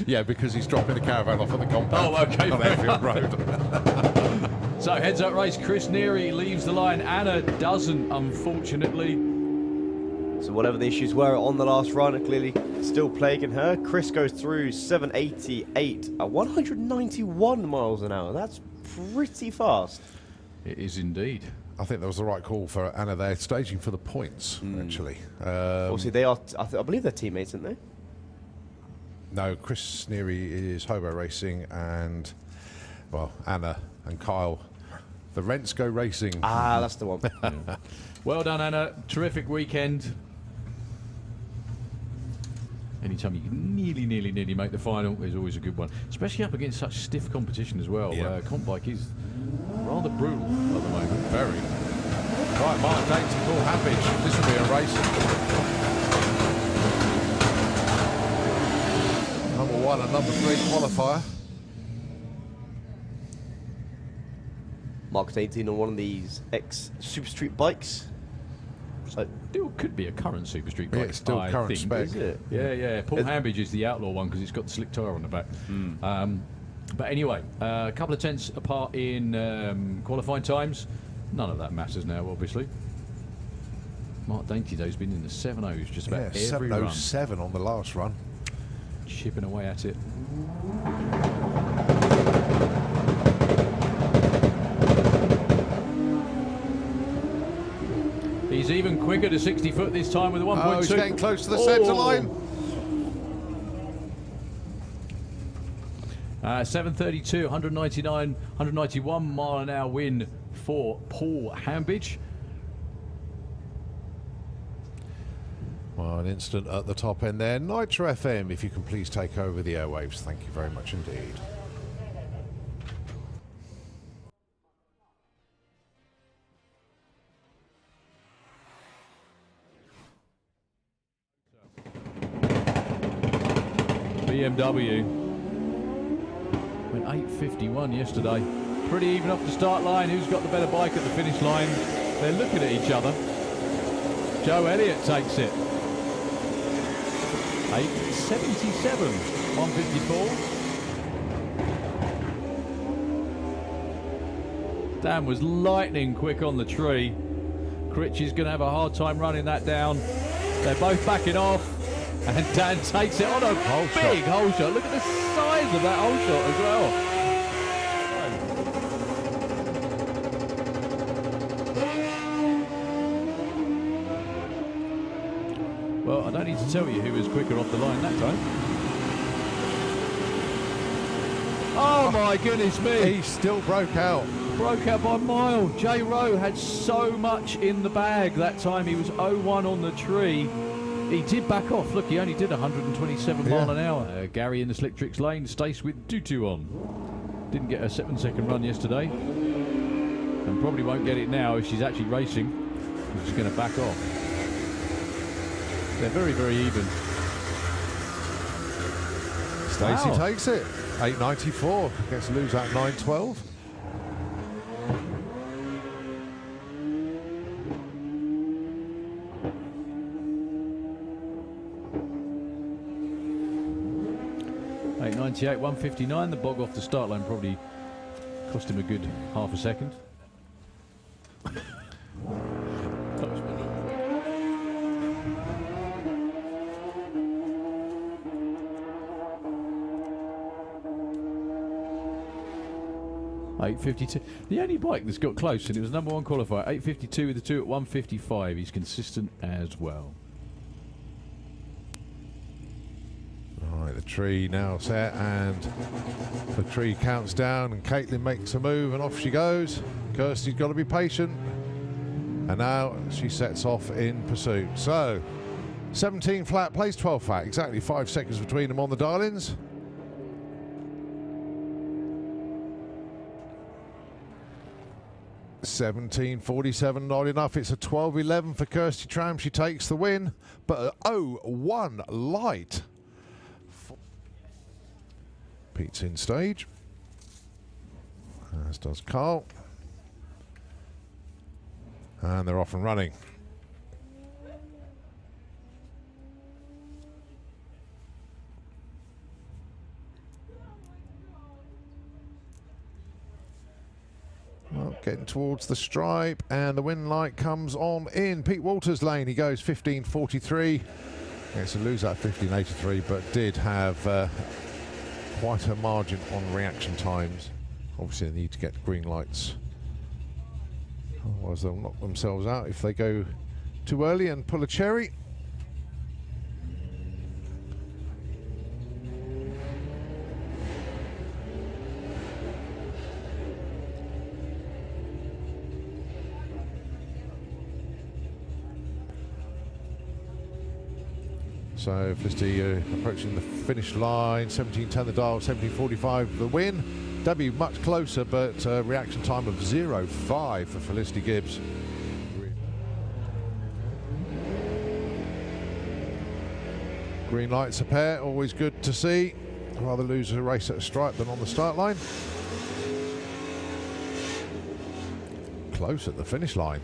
Yeah, because he's dropping the caravan off at the compound. Oh, okay. On Airfield Road. So, heads up race. Chris Neary leaves the line. Anna doesn't, unfortunately. So whatever the issues were on the last run are clearly still plaguing her. Chris goes through 788 at 191 miles an hour. That's pretty fast. It is indeed. I think that was the right call for Anna there, staging for the points, actually. Obviously, they are, I believe they're teammates, aren't they? No, Chris Neary is Hobo Racing and Well, Anna and Kyle, the Rents Go Racing. Ah, that's the one. Yeah. Well done, Anna. Terrific weekend. Anytime you can nearly make the final is always a good one, especially up against such stiff competition as well. Yeah. Comp bike is rather brutal at the moment. Very. Right, Mark Dates and Paul Hampage. This will be a race. Number 1 and number 3 qualifier. Mark's 18 on one of these Super Street bikes. So Still could be a current Super Street bike. Yeah, it's still I current think. spec. is it? Yeah. Paul Hambidge is the outlaw one because it's got the slick tyre on the back. But anyway, a couple of tenths apart in qualifying times. None of that matters now, obviously. Mark Dainty, though, has been in the 7.0s just about every run. 7:07 on the last run. Chipping away at it. He's even quicker to 60 foot this time with a 1.2. Oh, he's getting close to the centre line. 7:32, 191 mile an hour win for Paul Hambidge. Well, an instant at the top end there. Nitro FM, if you can please take over the airwaves. Thank you very much indeed. BMW went 8:51 yesterday. Pretty even off the start line. Who's got the better bike at the finish line? They're looking at each other. Joe Elliott takes it. 8:77, 154. Dan was lightning quick on the tree. Critch is going to have a hard time running that down. They're both backing off. And Dan takes it on a big hole shot. Look at the size of that hole shot as well. Well, I don't need to tell you who was quicker off the line that time. Oh my goodness me! He still broke out. Broke out by a mile. J. Rowe had so much in the bag that time. He was 0-1 on the tree. He did back off. Look, he only did 127 mile an hour. Gary in the Slick Tricks lane. Stace with Tutu on. Didn't get a 7-second run yesterday. And probably won't get it now if she's actually racing. She's going to back off. They're very, very even. Stacey takes it. 8.94. Gets to lose at 9.12. .98, 159. The bog off the start line probably cost him a good half a second. That was 8:52. The only bike that's got close, and it was number 1 qualifier. 8:52 with the 2 at 1:55. He's consistent as well. Right, the tree now set, and the tree counts down, and Caitlin makes a move, and off she goes. Kirsty's got to be patient, and now she sets off in pursuit. So, 17 flat, plays 12 flat, exactly 5 seconds between them on the dial-ins. $17.47, not enough. It's a 12.11 for Kirsty Tram. She takes the win, but a 0-1 light. Pete's in stage, as does Carl, and they're off and running. Well, getting towards the stripe, and the win light comes on in Pete Walters' lane. He goes 15.43. Gets to lose that 15.83, but did have quite a margin on reaction times. Obviously, they need to get green lights. Otherwise, they'll knock themselves out if they go too early and pull a cherry. So Felicity approaching the finish line. 17.10 the dial, 17.45 the win. W much closer, but reaction time of 0.5 for Felicity Gibbs. Green lights a pair, always good to see. I'd rather lose a race at a stripe than on the start line. Close at the finish line.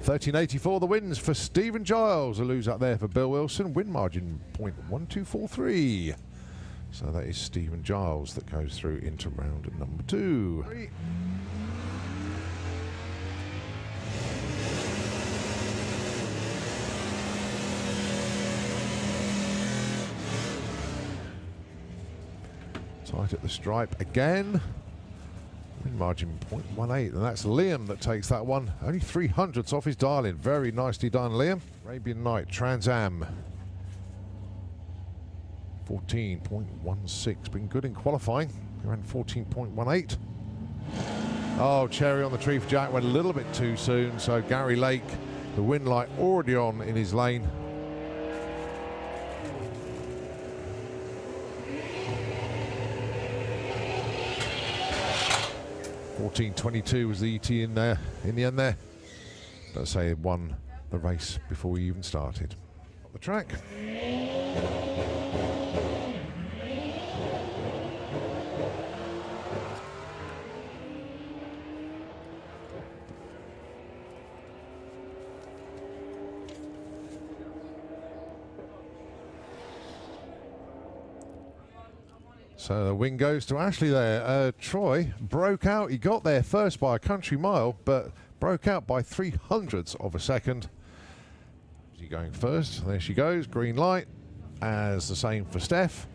13.84 the wins for Stephen Giles. A lose up there for Bill Wilson. Win margin 0.1243. So that is Stephen Giles that goes through into round number 2. Tight at the stripe again. Win margin 0.18, and that's Liam that takes that one. Only 300ths off his dial-in. Very nicely done, Liam. Arabian Night, Trans Am. 14.16. Been good in qualifying. Around 14.18. Oh, cherry on the tree for Jack. Went a little bit too soon, so Gary Lake, the win light already on in his lane. 14.22 was the ET in there in the end there. Let's say he won the race before we even started. On the track. So the win goes to Ashley there. Troy broke out. He got there first by a country mile, but broke out by 300ths of a second. Is he going first? There she goes. Green light. As the same for Steph.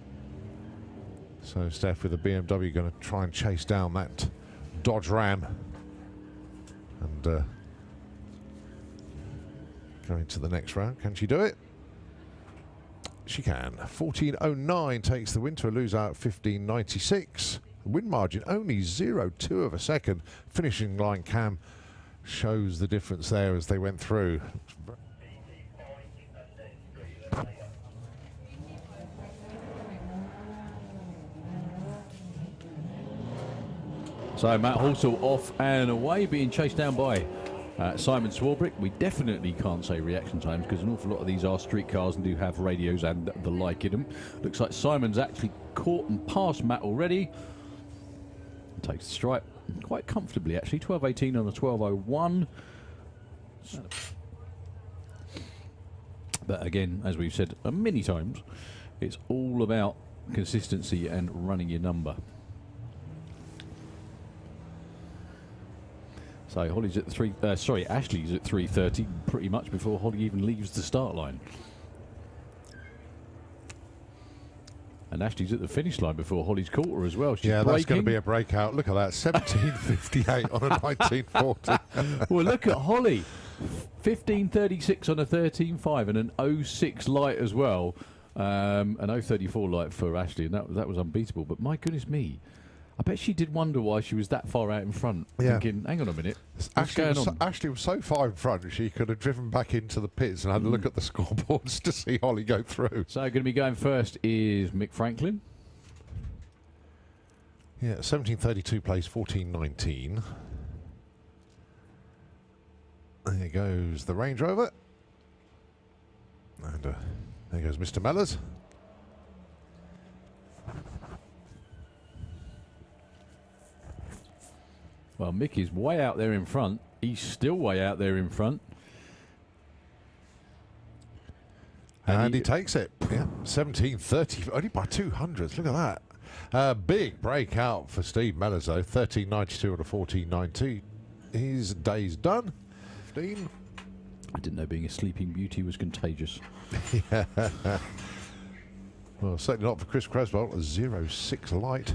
So Steph with the BMW going to try and chase down that Dodge Ram. And go into the next round. Can she do it? She can. 14.09 takes the win to a lose out 15.96. Win margin only 0.2 of a second. Finishing line cam shows the difference there as they went through. So Matt Halsall off and away, being chased down by Simon Swarbrick. We definitely can't say reaction times because an awful lot of these are street cars and do have radios and the like in them. Looks like Simon's actually caught and passed Matt already. Takes the stripe quite comfortably actually. 12.18 on a 12.01. But again, as we've said many times, it's all about consistency and running your number. So Holly's at Ashley's at 3:30, pretty much before Holly even leaves the start line. And Ashley's at the finish line before Holly's caught her as well. She's yeah, braking. That's going to be a breakout. Look at that, 17.58 on a 19.40. Well, look at Holly, 15.36 on a 13.5 and an 06 light as well. An 0.34 light for Ashley, and that was unbeatable. But my goodness me. I bet she did wonder why she was that far out in front, thinking, hang on a minute, what's going on? Ashley was so far in front, she could have driven back into the pits and had a look at the scoreboards to see Holly go through. So going to be going first is Mick Franklin. Yeah, 17.32 plays 14.19. There goes the Range Rover. And there goes Mr. Mellors. Well, Mick is way out there in front. He's still way out there in front. And he takes it. Yeah, 17.30, only by 200s. Look at that. Big breakout for Steve Mellors, though. 13.92 on a 14.19. His day's done. 15. I didn't know being a sleeping beauty was contagious. Yeah. Well, certainly not for Chris Creswell. A 06 light.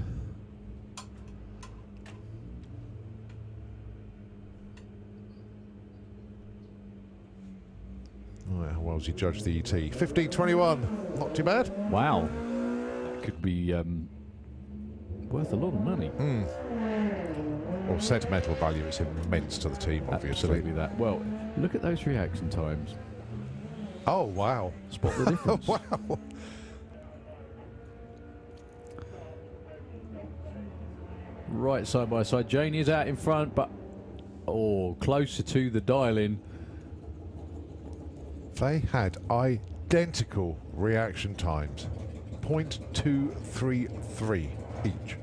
How well has he judged the ET? 15.21, not too bad. Wow, that could be worth a lot of money. Well, sentimental value is immense to the team, obviously. Absolutely that. Well, look at those reaction times. Oh, wow. Spot the difference. Wow. Right side by side. Janie is out in front, but closer to the dial-in. They had identical reaction times. 0.233 each.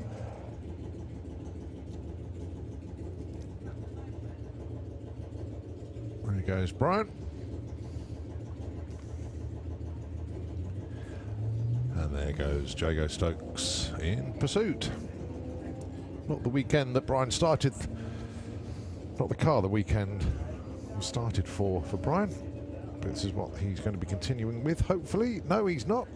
There goes Brian. And there goes Jago Stokes in pursuit. Not the weekend that Brian started. Not the car the weekend was started for Brian. But this is what he's going to be continuing with, hopefully. No, he's not.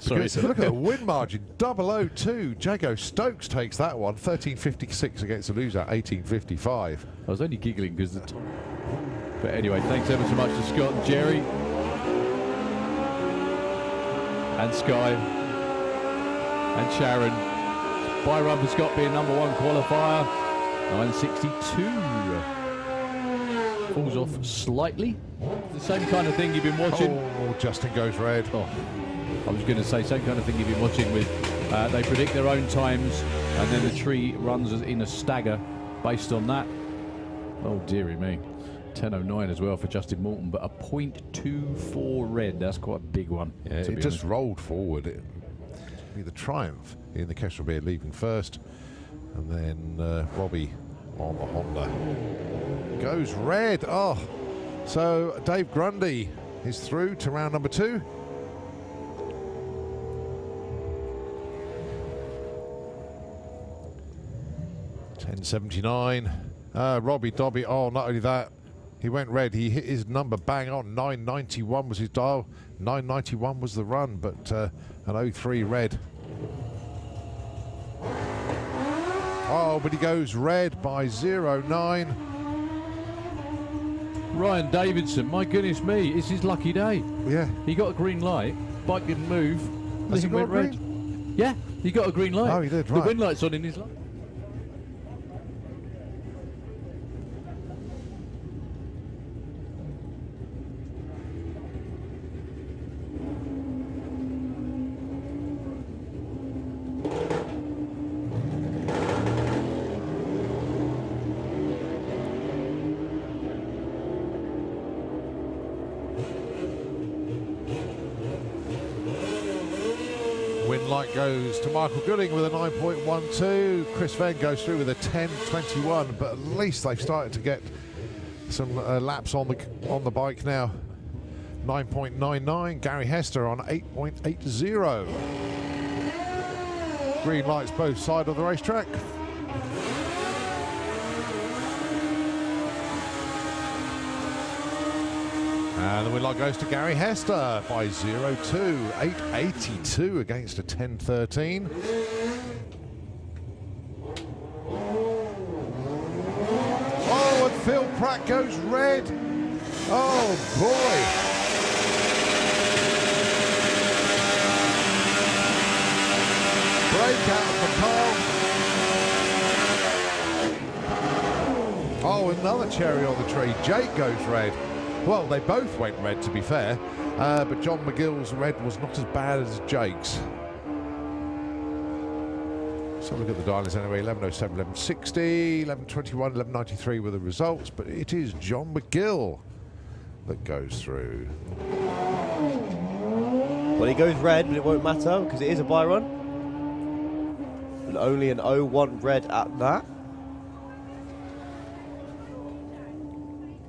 Sorry. Look at the win margin, 002. Jago Stokes takes that one, 13.56 against a loser, 18.55. I was only giggling because but anyway, thanks ever so much to Scott and Jerry and Sky and Sharon. Byron for Scott being number 1 qualifier, 9.62. Falls off slightly. The same kind of thing you've been watching. Oh, Justin goes red. Oh, I was going to say same kind of thing you've been watching with. They predict their own times, and then the tree runs in a stagger based on that. Oh dearie me, 10.09 as well for Justin Morton, but a 0.24 red. That's quite a big one. Yeah, it just rolled forward. It be the Triumph in the Kestrel Beer leaving first, and then Robbie on the Honda goes red. Oh, so Dave Grundy is through to round number 2. $10.79. Robbie Dobby. Oh, not only that, he went red. He hit his number bang on. 991 was his dial. 991 was the run, but an 03 red. Oh, but he goes red by 0.9. Ryan Davidson, my goodness me, it's his lucky day. Yeah. He got a green light, bike didn't move, Has he then got went a red. Yeah, he got a green light. Oh, he did, The right. wind light's on in his light. Win light goes to Michael Gooding with a 9.12. Chris Venn goes through with a 10.21, but at least they've started to get some laps on the bike now. 9.99. Gary Hester on 8.80. Green lights both sides of the racetrack. And the win light goes to Gary Hester by 0.2, 8.82 against a 10.13. Oh, and Phil Pratt goes red. Oh, boy. Breakout for Carl. Oh, another cherry on the tree. Jake goes red. Well, they both went red, to be fair, but John McGill's red was not as bad as Jake's. So look at the dialers anyway, 11.07, 11.60, 11.21, 11.93 were the results, but it is John McGill that goes through. Well, he goes red, but it won't matter because it is a buy run. And only an 0.1 red at that.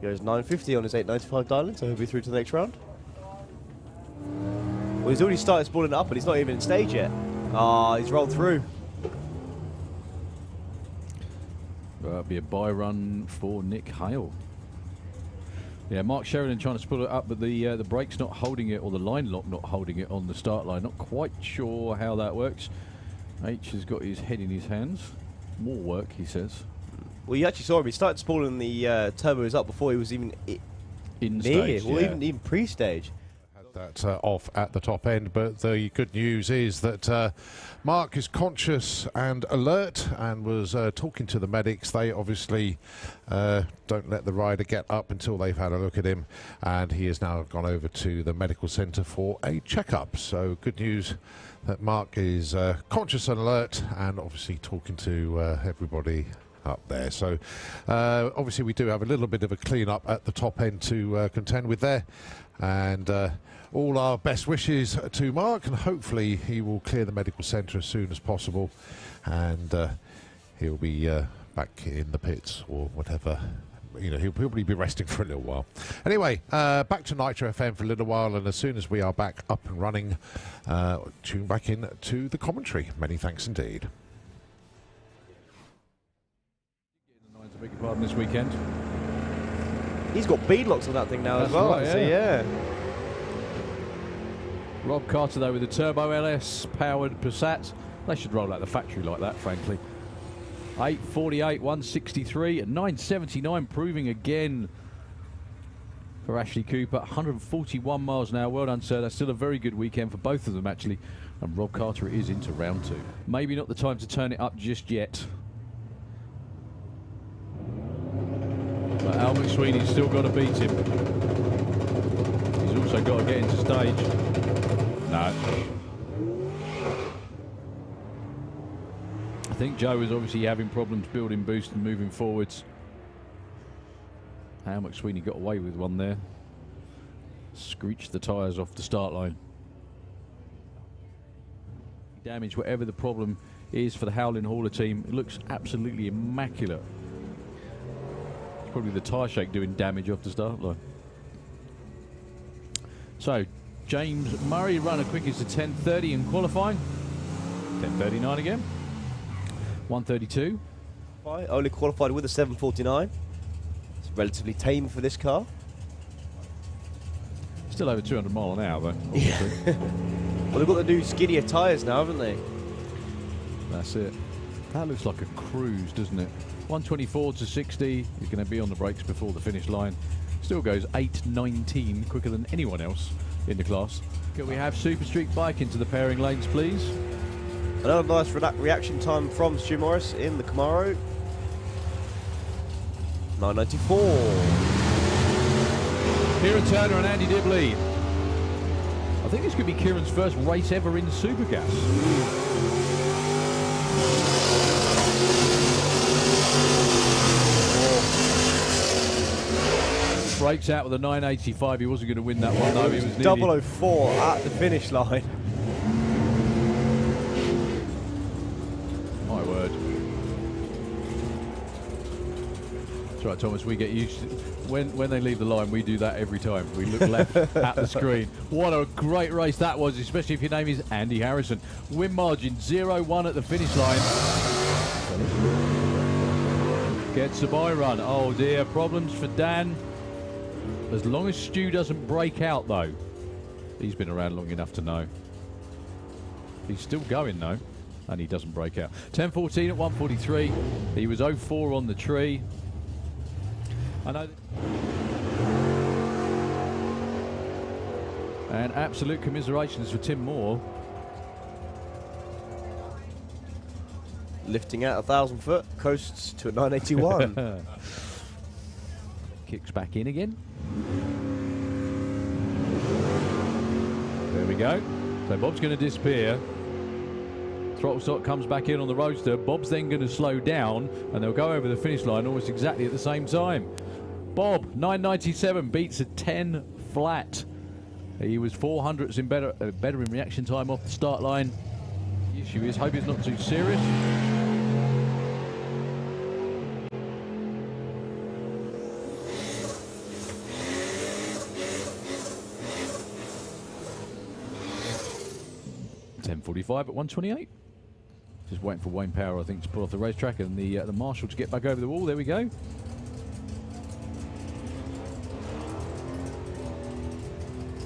Goes 9.50 on his 8.95 dialing, so he'll be through to the next round. Well, he's already started spooling it up, but he's not even in stage yet. Ah, he's rolled through. That'll be a buy run for Nick Hale. Yeah, Mark Sheridan trying to spool it up, but the brake's not holding it, or the line lock not holding it on the start line. Not quite sure how that works. H has got his head in his hands. More work, he says. Well, you actually saw him. He started spooling the turbos up before he was even In near, stage, or yeah. even pre-stage. that off at the top end, but the good news is that Mark is conscious and alert and was talking to the medics. They obviously don't let the rider get up until they've had a look at him, and he has now gone over to the medical centre for a checkup. So good news that Mark is conscious and alert, and obviously talking to everybody up there. So obviously we do have a little bit of a clean up at the top end to contend with there, and all our best wishes to Mark, and hopefully he will clear the medical centre as soon as possible, and he'll be back in the pits or whatever. You know, he'll probably be resting for a little while. Anyway, back to Nitro FM for a little while, and as soon as we are back up and running, tune back in to the commentary. Many thanks indeed. I beg your pardon, this weekend. He's got beadlocks on that thing now. That's as well. Right, So yeah. Rob Carter though with the Turbo LS powered Passat. They should roll out the factory like that, frankly. 848, 163, and 979, proving again for Ashley Cooper. 141 miles an hour. Well done, sir. That's still a very good weekend for both of them, actually. And Rob Carter is into round 2. Maybe not the time to turn it up just yet. But Al McSweeney's still got to beat him. He's also got to get into stage. No. I think Joe is obviously having problems building boost and moving forwards. Al McSweeney got away with one there. Screeched the tyres off the start line. Damage whatever the problem is for the Howling Hauler team. It looks absolutely immaculate. Probably the tyre shake doing damage off the start line. So James Murray run a quickest to 10:30 in qualifying. 10:39 again. 1:32. Only qualified with a 7:49. It's relatively tame for this car. Still over 200 mile an hour though. Obviously. Well, they've got the new skinnier tyres now, haven't they? That's it. That looks like a cruise, doesn't it? 124 to 60. He's going to be on the brakes before the finish line. Still goes 8:19, quicker than anyone else in the class. Can we have Super Street Bike into the pairing lanes, please? Another nice reaction time from Stu Morris in the Camaro. 9:94. Kieran Turner and Andy Dibley. I think this could be Kieran's first race ever in Supergas. Breaks out with a 985. He wasn't going to win that one though. He was nearly 004 at the finish line. My word. That's right, Thomas. We get used to when they leave the line. We do that every time. We look left at the screen. What a great race that was, especially if your name is Andy Harrison. Win margin 0-1 at the finish line. Gets the by run. Oh dear, problems for Dan. As long as Stu doesn't break out though. He's been around long enough to know. He's still going though, and he doesn't break out. 10:14 at 1:43. He was 0-4 on the tree. I know. And absolute commiserations for Tim Moore. Lifting out 1,000 foot, coasts to a 981. Kicks back in again. There we go. So Bob's going to disappear. Throttle stop comes back in on the roadster. Bob's then going to slow down, and they'll go over the finish line almost exactly at the same time. Bob, 997, beats a 10 flat. He was 400s in better in reaction time off the start line. The issue is, hope it's not too serious. .45 at 128. Just waiting for Wayne Power, I think, to pull off the racetrack, and the marshal to get back over the wall. There we go.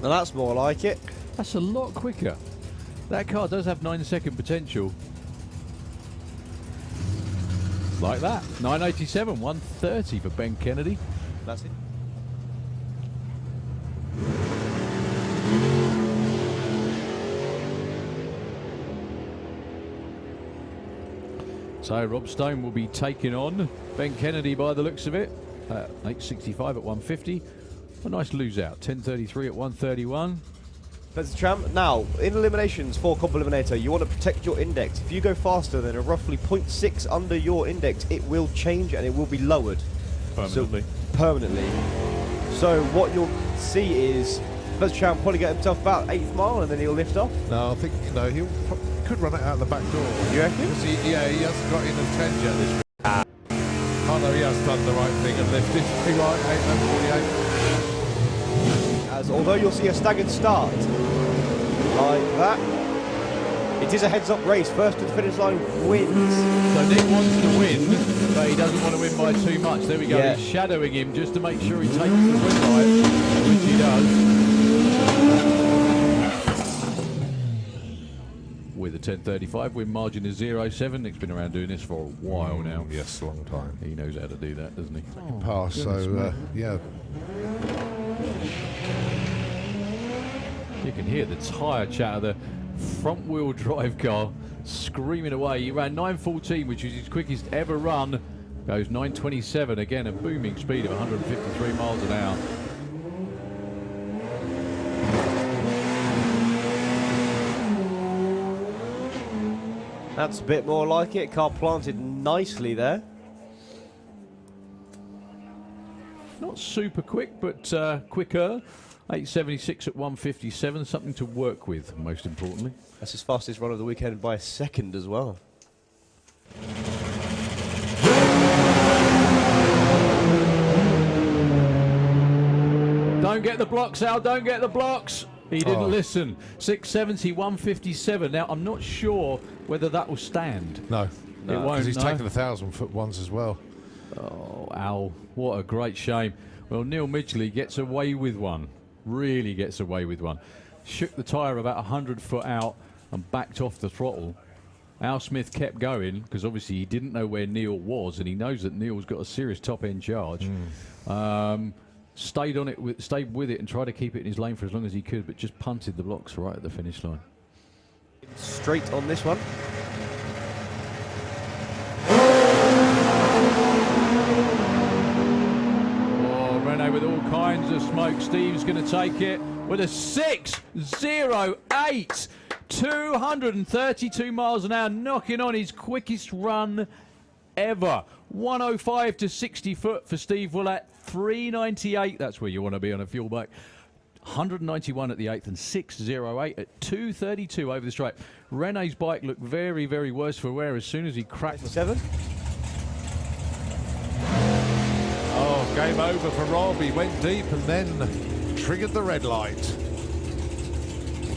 Now that's more like it. That's a lot quicker. That car does have 9-second potential. Like that. 987, 130 for Ben Kennedy. That's it. So Rob Stone will be taking on Ben Kennedy by the looks of it. 8.65 at 150. A nice lose out. 10.33 at 131. That's the champ. Now, in eliminations for Comp Eliminator, you want to protect your index. If you go faster than a roughly 0.6 under your index, it will change and it will be lowered. Permanently. Permanently. So what you'll see is Buzz Champ probably get himself about 8th mile and then he'll lift off. No, I think, you know, he could run it out the back door. You reckon? He hasn't got in the 10 yet this week. Oh no, he has done the right thing and lifted. He right, 8.48. As although you'll see a staggered start like that, it is a heads-up race. First to the finish line wins. So Nick wants to win, but he doesn't want to win by too much. There we go. Yeah. He's shadowing him just to make sure he takes the win line, which he does. With a 10.35 win margin of 0.7. Nick's been around doing this for a while now. Yes, a long time. He knows how to do that, doesn't he? Pass, so yeah. You can hear the tyre chatter, the front-wheel drive car screaming away. He ran 9.14, which is his quickest ever run. Goes 9.27, again a booming speed of 153 miles an hour. That's a bit more like it. Car planted nicely there. Not super quick, but quicker. 8.76 at 157, something to work with, most importantly. That's his fastest run of the weekend by a second as well. Don't get the blocks, Al, don't get the blocks. He didn't listen. 6.70, 157. Now, I'm not sure whether that will stand. No, It won't, because he's no. taken the 1,000-foot ones as well. Oh, Al, what a great shame. Well, Neil Midgley gets away with one. Really gets away with one. Shook the tyre about 100 foot out and backed off the throttle. Al Smith kept going because obviously he didn't know where Neil was, and he knows that Neil's got a serious top-end charge. Stayed on it, stayed with it, and tried to keep it in his lane for as long as he could, but just punted the blocks right at the finish line. Straight on this one. Oh, Renault with all kinds of smoke. Steve's going to take it with a 6.08. 232 miles an hour, knocking on his quickest run ever. 105 to 60 foot for Steve Willett. 398, that's where you want to be on a fuel bike. 191 at the 8th and 6.08 at 232 over the straight. Rene's bike looked very, very worse for wear as soon as he cracked the 7. Oh, game over for Rob. He went deep and then triggered the red light.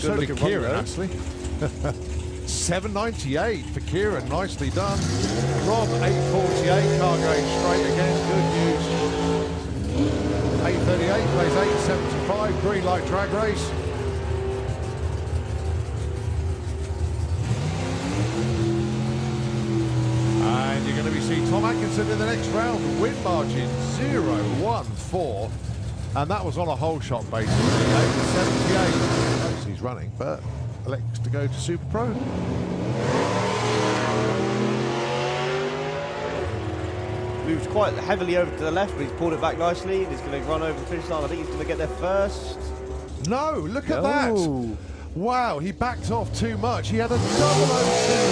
So did Kieran, actually. 7.98 for Kieran, nicely done. Rob, 8.48, car going straight again, good news. 8.38, plays 8.75, green light drag race. And you're going to be seeing Tom Atkinson in the next round, win margin 0.14. And that was on a whole shot basically, 8.78. Knows he's running, but elects to go to Super Pro. Moved quite heavily over to the left, but he's pulled it back nicely, and he's going to run over the finish line. I think he's going to get there first. No, look at that. Wow, he backed off too much. He had a double 02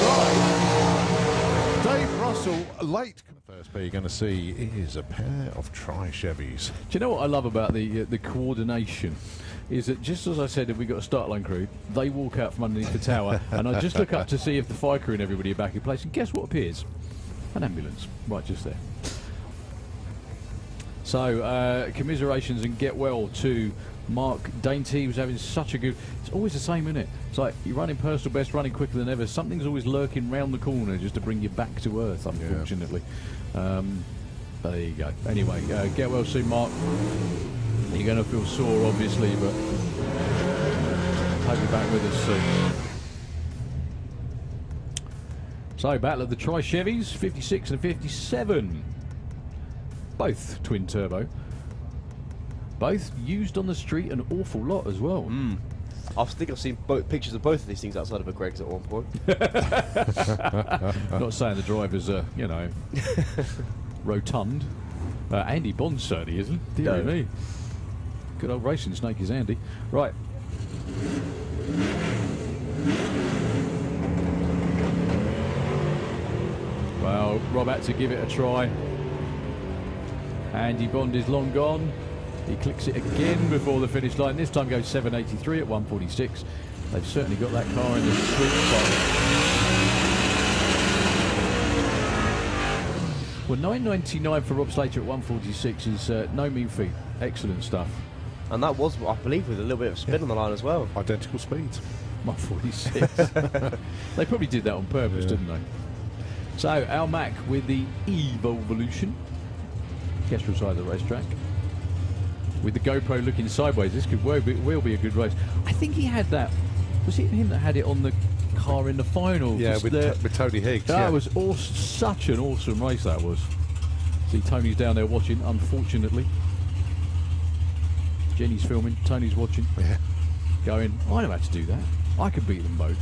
right. Dave Russell, late. First pair you're going to see is a pair of tri-Chevys. Do you know what I love about the coordination? Is that just as I said, if we got a start line crew, they walk out from underneath the tower, and I just look up to see if the fire crew and everybody are back in place, and guess what appears? An ambulance, right just there. So, commiserations and get well to Mark Dainty. He was having such a good... It's always the same, isn't it? It's like you're running personal best, running quicker than ever. Something's always lurking round the corner just to bring you back to earth, unfortunately. Yeah. There you go. Anyway, get well soon, Mark. You're going to feel sore, obviously, but hope you're back with us soon. So, battle of the Tri-Chevys, 56 and 57. Both twin turbo. Both used on the street an awful lot as well. I think I've seen pictures of both of these things outside of a Greg's at one point. Not saying the drivers are, you know, rotund. Andy Bond certainly isn't. Dear me. Good old racing snake is Andy. Right. Well, Rob had to give it a try. Andy Bond is long gone. He clicks it again before the finish line. This time goes 783 at 146. They've certainly got that car in the sweet spot. Well, 9.99 for Rob Slater at 146 is no mean feat. Excellent stuff. And that was, I believe, with a little bit of spin on the line as well. Identical speeds. 146. They probably did that on purpose, didn't they? So, Al Mack with the Evolution. Kestrel side of the racetrack. With the GoPro looking sideways, this could will be a good race. I think he had that. Was it him that had it on the car in the final? Yeah, with Tony Higgs. That was such an awesome race, that was. See, Tony's down there watching, unfortunately. Jenny's filming, Tony's watching. Yeah. Going, I know how to do that. I could beat them both.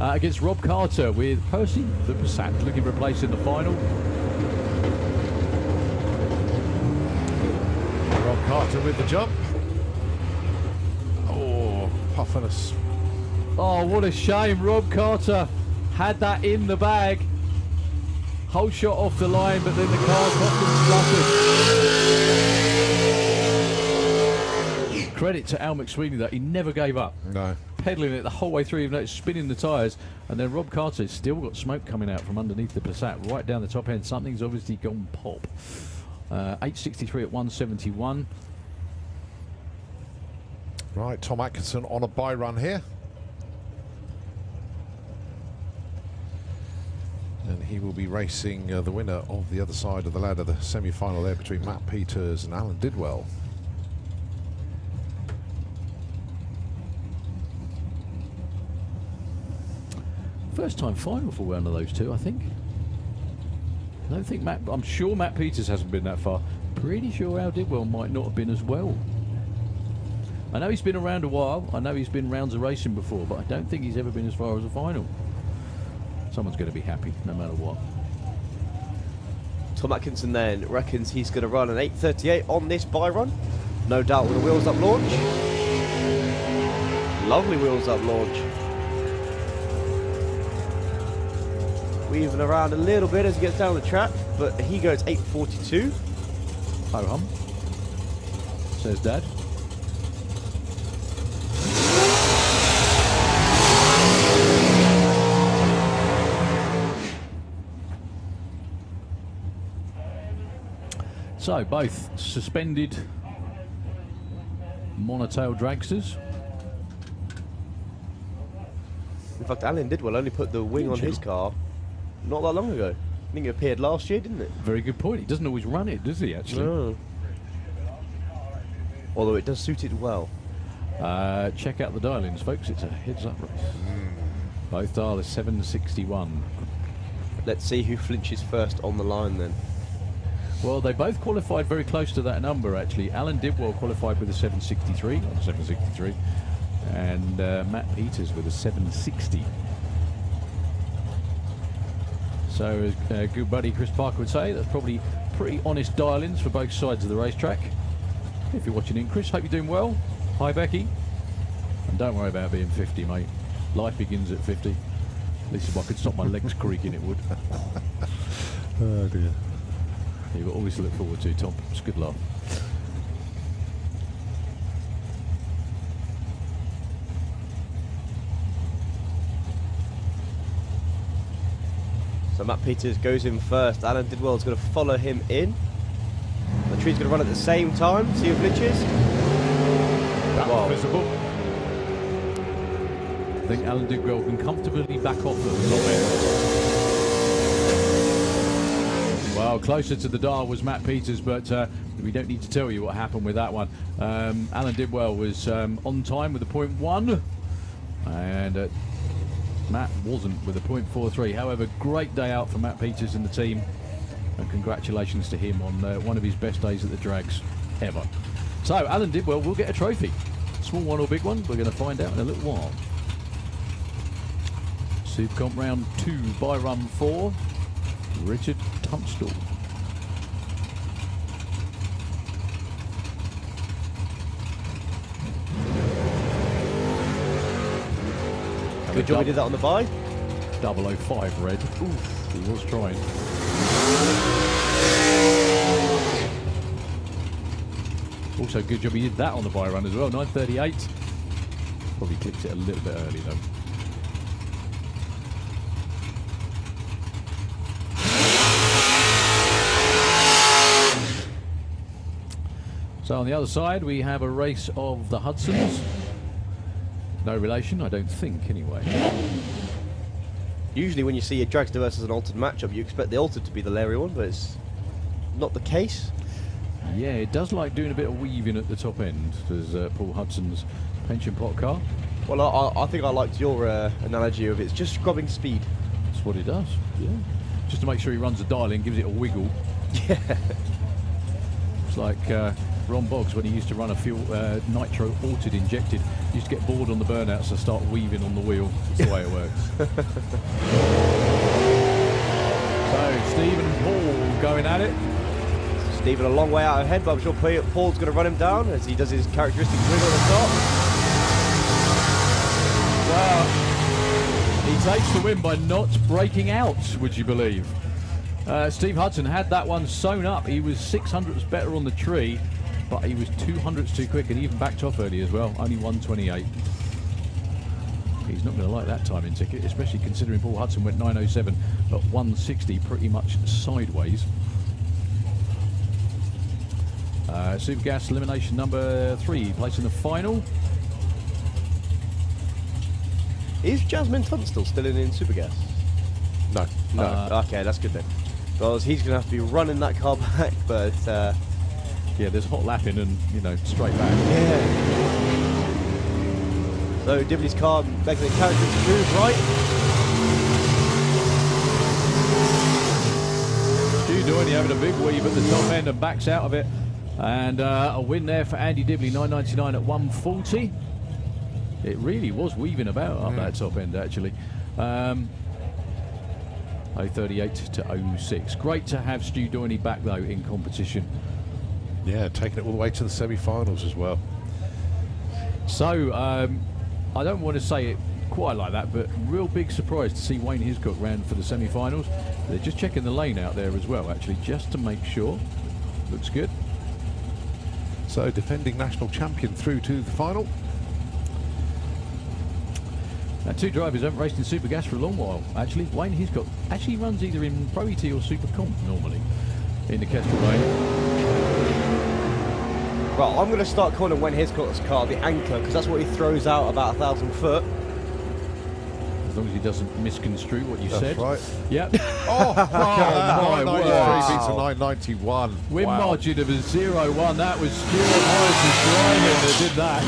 Against Rob Carter with Percy the Passat looking for a place in the final. Rob Carter with the jump. Oh, puffing us. Oh, what a shame. Rob Carter had that in the bag. Whole shot off the line, but then the car got fluttered. Credit to Al McSweeney that he never gave up. No. Pedaling it the whole way through, even though it's spinning the tyres. And then Rob Carter's still got smoke coming out from underneath the Passat, right down the top end. Something's obviously gone pop. 863 at 171. Right, Tom Atkinson on a bye run here. And he will be racing the winner of the other side of the ladder, the semi-final there between Matt Peters and Alan Didwell. First time final for one of those two, I think. I don't think I'm sure Matt Peters hasn't been that far. Pretty sure Al Didwell might not have been as well. I know he's been around a while. I know he's been rounds of racing before, but I don't think he's ever been as far as a final. Someone's going to be happy, no matter what. Tom Atkinson then reckons he's going to run an 8:38 on this bye run. No doubt with a wheels up launch. Lovely wheels up launch. Weaving around a little bit as he gets down the track, but he goes 8:42. Ho hum, says Dad. So, both suspended monotail dragsters. In fact, Alan Didwell only put the wing on his car not that long ago. I think it appeared last year, didn't it? Very good point. He doesn't always run it, does he, actually? No. Although it does suit it well. Check out the dial-ins, folks. It's a heads-up race. Both are the 761. Let's see who flinches first on the line then. Well, they both qualified very close to that number, actually. Alan Didwell qualified with a 763, on 763, and Matt Peters with a 760. So, as good buddy Chris Parker would say, that's probably pretty honest dial-ins for both sides of the racetrack. If you're watching in, Chris, hope you're doing well. Hi, Becky. And don't worry about being 50, mate. Life begins at 50. At least if I could stop my legs creaking, it would. Oh, dear. You've got all this to look forward to, Tom. It's a good laugh. So Matt Peters goes in first. Alan Didwell's going to follow him in. The tree's going to run at the same time. See who flinches. That was visible. I think Alan Didwell can comfortably back off at the top end. Well, closer to the dial was Matt Peters, but we don't need to tell you what happened with that one. Alan Didwell was on time with a 0.1, and Matt wasn't with a 0.43. However, great day out for Matt Peters and the team, and congratulations to him on one of his best days at the drags ever. So, Alan Didwell will get a trophy. Small one or big one? We're going to find out in a little while. Supercomp round 2 by run 4. Richard Tunstall. Good job he did that on the bye. 005 red. Oof, he was trying. Also, good job he did that on the bye run as well. 9:38. Probably clipped it a little bit early though. So on the other side, we have a race of the Hudsons. No relation, I don't think, anyway. Usually when you see a dragster versus an altered matchup, you expect the altered to be the Larry one, but it's not the case. Yeah, it does like doing a bit of weaving at the top end. There's Paul Hudson's pension pot car. Well, I think I liked your analogy of it's just scrubbing speed. That's what it does, yeah. Just to make sure he runs the dial in, gives it a wiggle. Yeah. It's like Ron Boggs, when he used to run a fuel nitro altered injected, he used to get bored on the burnouts, so start weaving on the wheel. That's the way it works. So Stephen and Paul going at it. Stephen a long way out ahead, but I'm sure Paul's going to run him down as he does his characteristic wiggle at the top. Well, he takes the win by not breaking out, would you believe? Steve Hudson had that one sewn up. He was 600ths better on the tree, but he was 200ths too quick and even backed off early as well. Only 128. He's not going to like that timing ticket, especially considering Paul Hudson went 907 at 160, pretty much sideways. Super Gas elimination number 3, placing the final. Is Jasmine Tunstall still in Super Gas? No. No. Okay, that's good then. Because he's going to have to be running that car back, but... yeah, there's hot lapping and, you know, straight back. Yeah. So Dibley's car making the characteristic move, right? Stu Downey having a big weave at the top end and backs out of it. And a win there for Andy Dibley, 999 at 140. It really was weaving about up that top end, actually. 038 to 06. Great to have Stu Downey back, though, in competition. Yeah, taking it all the way to the semi-finals as well. So, I don't want to say it quite like that, but real big surprise to see Wayne Hiscock round for the semi-finals. They're just checking the lane out there as well, actually, just to make sure. Looks good. So, defending national champion through to the final. Now, 2 drivers haven't raced in Super Gas for a long while, actually. Wayne Hiscock actually runs either in Pro ET or Super Comp normally in the Kestrel lane. Well, I'm going to start calling Wayne Hiscock's car the anchor, because that's what he throws out about 1,000 foot. As long as he doesn't misconstrue what you said. That's right. Yep. Oh, my 993 word. beats a 991. Win Wow. margin of a 0-1. That was Stuart Morris's driving that did that.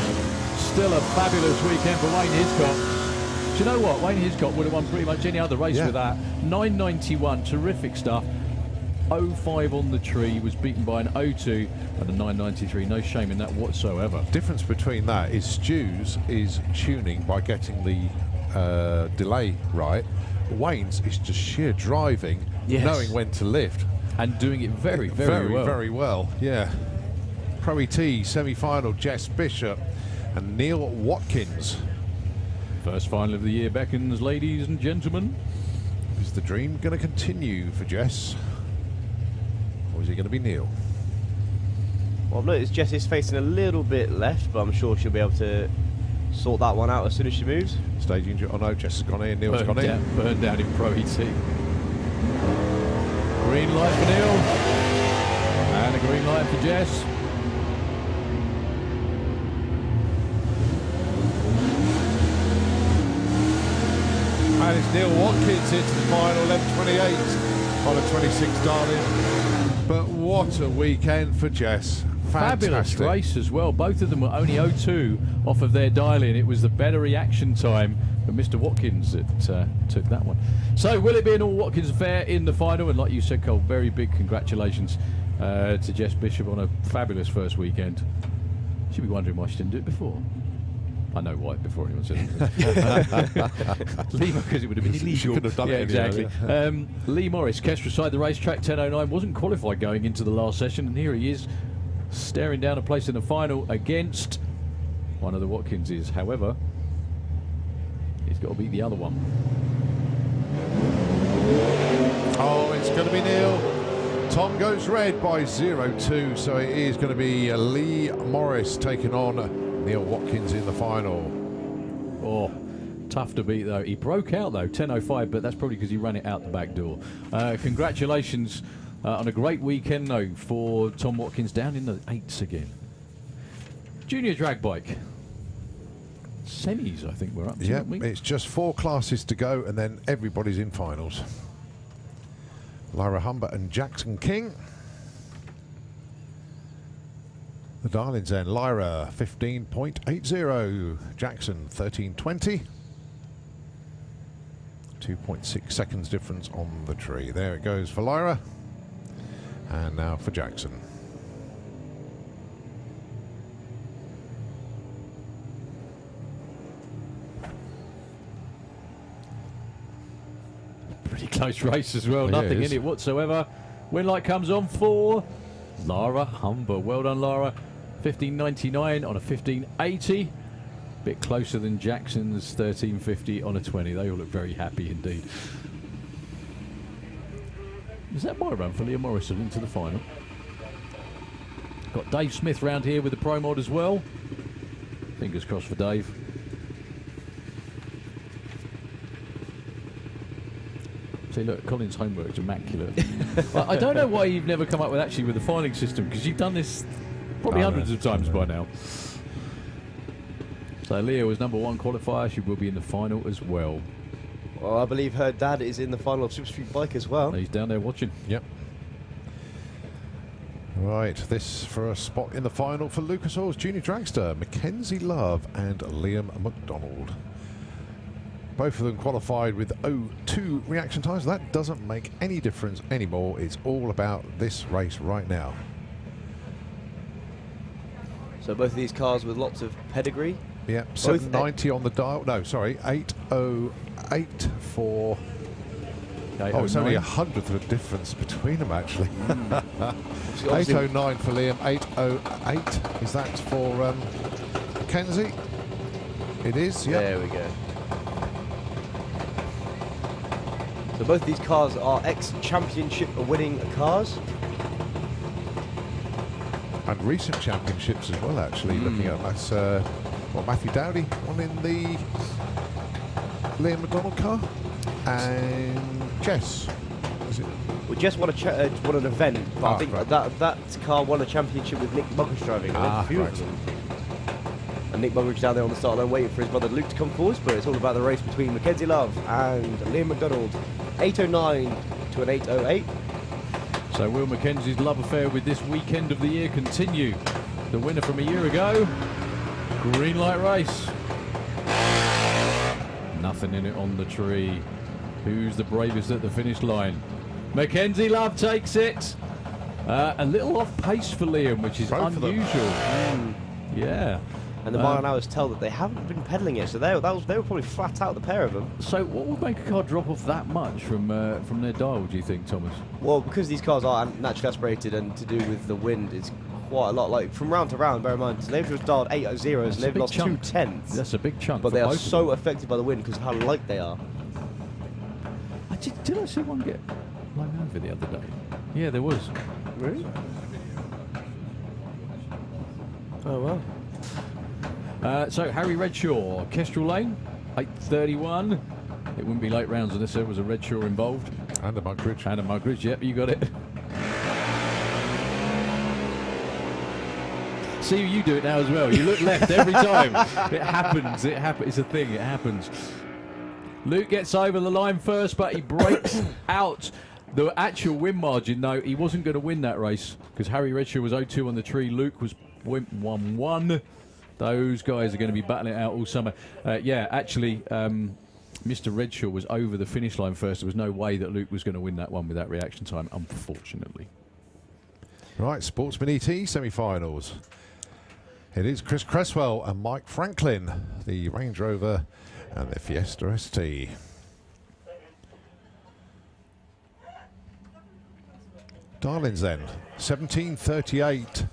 Still a fabulous weekend for Wayne Hiscock. Do you know what? Wayne Hiscock would have won pretty much any other race with that. 991, terrific stuff. 05 on the tree, was beaten by an 02 and a 993. No shame in that whatsoever. Difference between that is Stu's is tuning by getting the delay right. Wayne's is just sheer driving, knowing when to lift. And doing it very, very well. Very well, yeah. Pro ET semi-final, Jess Bishop and Neil Watkins. First final of the year beckons, ladies and gentlemen. Is the dream going to continue for Jess? Or is it going to be Neil? Well, I've noticed Jess is facing a little bit left, but I'm sure she'll be able to sort that one out as soon as she moves. Staging, oh no, Jess has gone in, Neil's gone in. Burned down in Pro ET. Green light for Neil. And a green light for Jess. And it's Neil Watkins into the final, 11:28 on a 26 darling. But what a weekend for Jess. Fabulous Fantastic race as well. Both of them were only 02 off of their dial-in. It was the better reaction time for Mr. Watkins that took that one. So will it be an all Watkins affair in the final? And like you said, Cole, very big congratulations to Jess Bishop on a fabulous first weekend. She'll be wondering why she didn't do it before. I know why, before anyone said it. Lima, because it would have been illegal. She could have done it exactly. Lee Morris, Kestrel side the racetrack, 10.09, wasn't qualified going into the last session, and here he is, staring down a place in the final against one of the Watkinses. However, he's got to beat the other one. Oh, it's going to be Neil. Tom goes red by 0-2, so it is going to be Lee Morris taking on Neil Watkins in the final. Oh, tough to beat though. He broke out though, 10.05, but that's probably because he ran it out the back door. Congratulations on a great weekend though for Tom Watkins, down in the 8s again. Junior drag bike. Semis, I think we're up to. Yeah, aren't we? it's just 4 classes to go, and then everybody's in finals. Lyra Humber and Jackson King. The Darlings then, Lyra 15.80, Jackson 13.20. 2.6 seconds difference on the tree. There it goes for Lyra. And now for Jackson. Pretty close race as well, Yeah, nothing it in is. it whatsoever. Win light comes on for Lara Humber. Well done, Lara. 15.99 on a 15.80. Bit closer than Jackson's 13.50 on a 20. They all look very happy indeed. Is that my run for Leah Morrison into the final? Got Dave Smith round here with the Pro Mod as well. Fingers crossed for Dave. See, look, Colin's homework's immaculate. Well, I don't know why you've never come up with actually with the filing system, because you've done this probably hundreds of times by now. So Leah was #1 qualifier. She will be in the final as well. Well, I believe her dad is in the final of Super Street Bike as well. He's down there watching. Yep. Right, this for a spot in the final for Lucas Oil's Junior Dragster, Mackenzie Love and Liam McDonald. Both of them qualified with 0.2 reaction times. That doesn't make any difference anymore. It's all about this race right now. So both of these cars with lots of pedigree. Yeah, 790 on the dial. No, sorry, 808 for... Oh, it's only 100th of a difference between them, actually. 809 for Liam, 808. Is that for Mackenzie? It is, yeah. There we go. So both of these cars are ex-championship winning cars. And recent championships as well, actually, looking at that's Matthew Dowdy, one in the Liam McDonald car, and Jess. Is it? Well, Jess won, won an event, but I think right. that car won a championship with Nick Muggeridge driving. A few of them. And Nick Muggeridge down there on the start line waiting for his brother Luke to come forward, but it's all about the race between Mackenzie Love and Liam McDonald. 809 to an 808. So will Mackenzie's love affair with this weekend of the year continue? The winner from a year ago, green light race. Nothing in it on the tree. Who's the bravest at the finish line? Mackenzie Love takes it. A little off pace for Liam, which is unusual. Yeah. And the mile an hours tell that they haven't been pedalling it, so they were probably flat out, the pair of them. So what would make a car drop off that much from their dial, do you think, Thomas? Well, because these cars are naturally aspirated and to do with the wind, it's quite a lot. Like from round to round, bear in mind, so they've just dialed 8.0s and they've lost 2/10. That's a big chunk. But they are so affected by the wind because of how light they are. Did I see one get blown over the other day? Yeah, there was. Really? Oh, well. So Harry Redshaw, Kestrel Lane, 8:31. It wouldn't be late rounds unless there was a Redshaw involved. And a Muggeridge. And a Muggeridge, yep, you got it. See, you do it now as well. You look left every time. It happens. It's a thing. It happens. Luke gets over the line first, but he breaks out. The actual win margin, though, he wasn't going to win that race because Harry Redshaw was 0-2 on the tree. Luke was 1-1. Those guys are going to be battling it out all summer. Yeah, actually, Mr. Redshaw was over the finish line first. There was no way that Luke was going to win that one with that reaction time, unfortunately. Right, Sportsman ET semi-finals. It is Chris Cresswell and Mike Franklin, the Range Rover and the Fiesta ST. Darlings then, 17:38,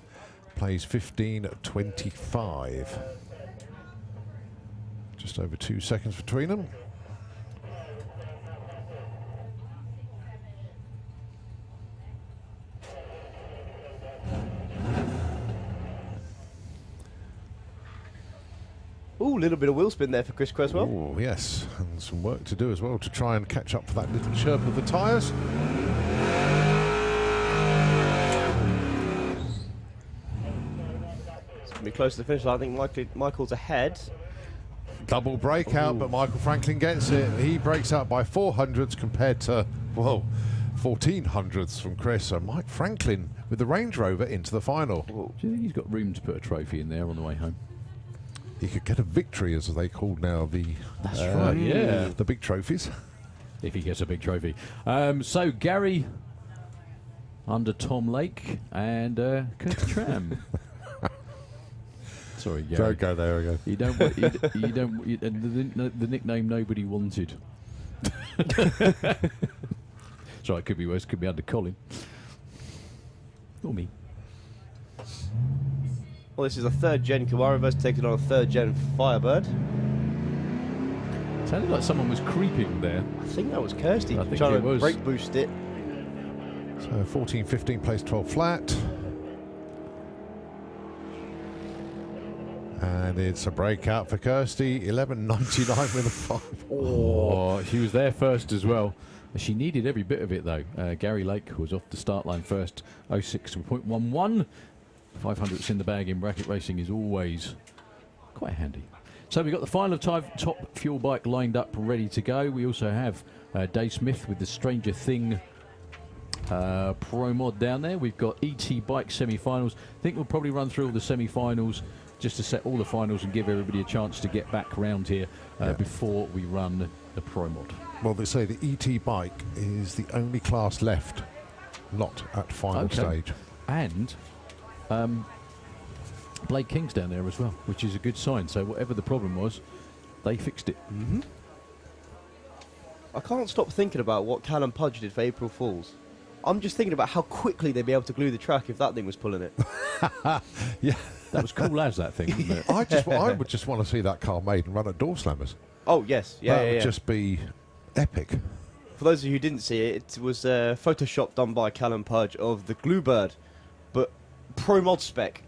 plays 15:25. Just over 2 seconds between them. Ooh, a little bit of wheel spin there for Chris Cresswell. Oh, yes, and some work to do as well to try and catch up for that little chirp of the tyres. It's going to be close to the finish line. I think Michael's ahead. Double breakout, but Michael Franklin gets it. He breaks out by 400ths compared to, well, 1400ths from Chris. So Mike Franklin with the Range Rover into the final. Do you think he's got room to put a trophy in there on the way home? He could get a victory, as they call now the right, yeah, the big trophies. If he gets a big trophy. So Gary under Tom Lake and Kurt Tram. Sorry, Gary. Don't go there again. You don't. The nickname nobody wanted. Sorry, it could be worse. Could be under Colin or me. Well, this is a 3rd gen Kawara versus taking on a 3rd gen Firebird. Sounded like someone was creeping there. I think that was Kirsty I think trying it to was. brake boost it. So 14:15 plays 12 flat. And it's a breakout for Kirsty, 11.99 with a 5. Oh, she was there first as well. She needed every bit of it though. Gary Lake was off the start line first, 06.11. 500ths in the bag in bracket racing is always quite handy. So we've got the final top fuel bike lined up, ready to go. We also have Dave Smith with the Stranger Thing Pro Mod down there. We've got ET Bike semi-finals. I think we'll probably run through all the semi-finals just to set all the finals and give everybody a chance to get back round here before we run the Pro Mod. Well, they say the ET bike is the only class left not at final stage. And Blake King's down there as well, which is a good sign. So whatever the problem was, they fixed it. Mm-hmm. I can't stop thinking about what Callum Pudge did for April Fools. I'm just thinking about how quickly they'd be able to glue the track if that thing was pulling it. Yeah. That was cool as that thing, wasn't it? I would just want to see that car made and run at door slammers. Oh, yes. Yeah, that yeah, would just be epic. For those of you who didn't see it, it was a Photoshop done by Callum Pudge of the Gluebird, but Pro Mod spec.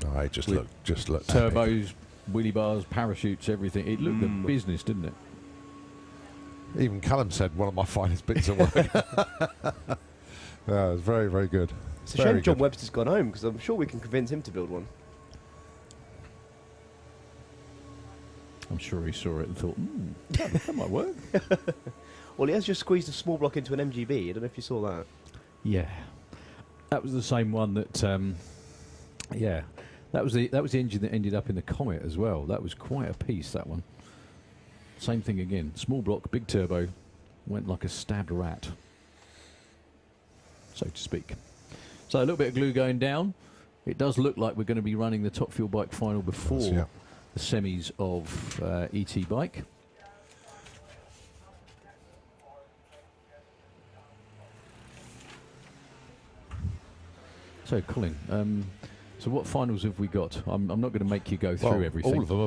No, it just looked turbos, epic. wheelie bars, parachutes, everything. It looked a business, didn't it? Even Callum said one of my finest bits of work. Yeah, it was very, very good. It's a shame John Webster's gone home, because I'm sure we can convince him to build one. I'm sure he saw it and thought, that might work. Well, he has just squeezed a small block into an MGB. I don't know if you saw that. Yeah. That was the same one that, yeah. That was the engine that ended up in the Comet as well. That was quite a piece, that one. Same thing again. Small block, big turbo. Went like a stabbed rat, so to speak. So a little bit of glue going down. It does look like we're going to be running the Top Fuel Bike final before the semis of ET Bike. So, Colin, so what finals have we got? I'm not going to make you go through everything. All of them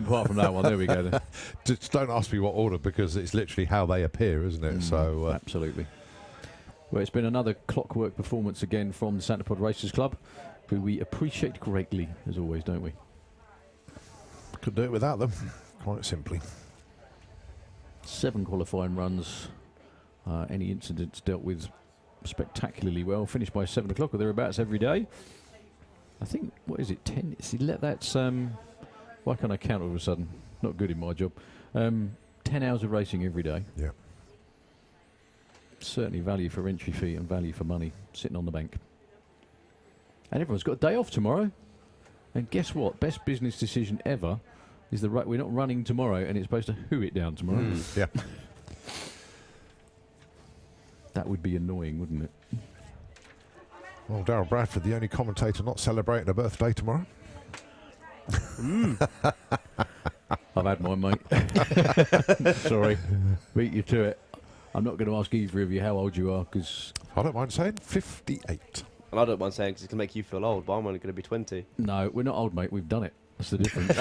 apart from that one. There we go then. Just don't ask me what order, because it's literally how they appear, isn't it? So absolutely. Well, it's been another clockwork performance again from the Santa Pod Racers Club, who we appreciate greatly, as always, don't we? Could do it without them, quite simply. 7 qualifying runs. Any incidents dealt with spectacularly well. Finished by 7 o'clock or thereabouts every day. I think, what is it, 10? That's, why can't I count all of a sudden? Not good in my job. 10 hours of racing every day. Yeah. Certainly value for entry fee and value for money sitting on the bank. And everyone's got a day off tomorrow. And guess what? Best business decision ever is we're not running tomorrow, and it's supposed to hoo it down tomorrow. Yeah. That would be annoying, wouldn't it? Well, Darryl Bradford, the only commentator not celebrating a birthday tomorrow. I've had mine, mate. Sorry. Beat you to it. I'm not going to ask either of you how old you are, because... I don't mind saying 58. And I don't mind saying because it's going to make you feel old, but I'm only going to be 20. No, we're not old, mate. We've done it. That's the difference.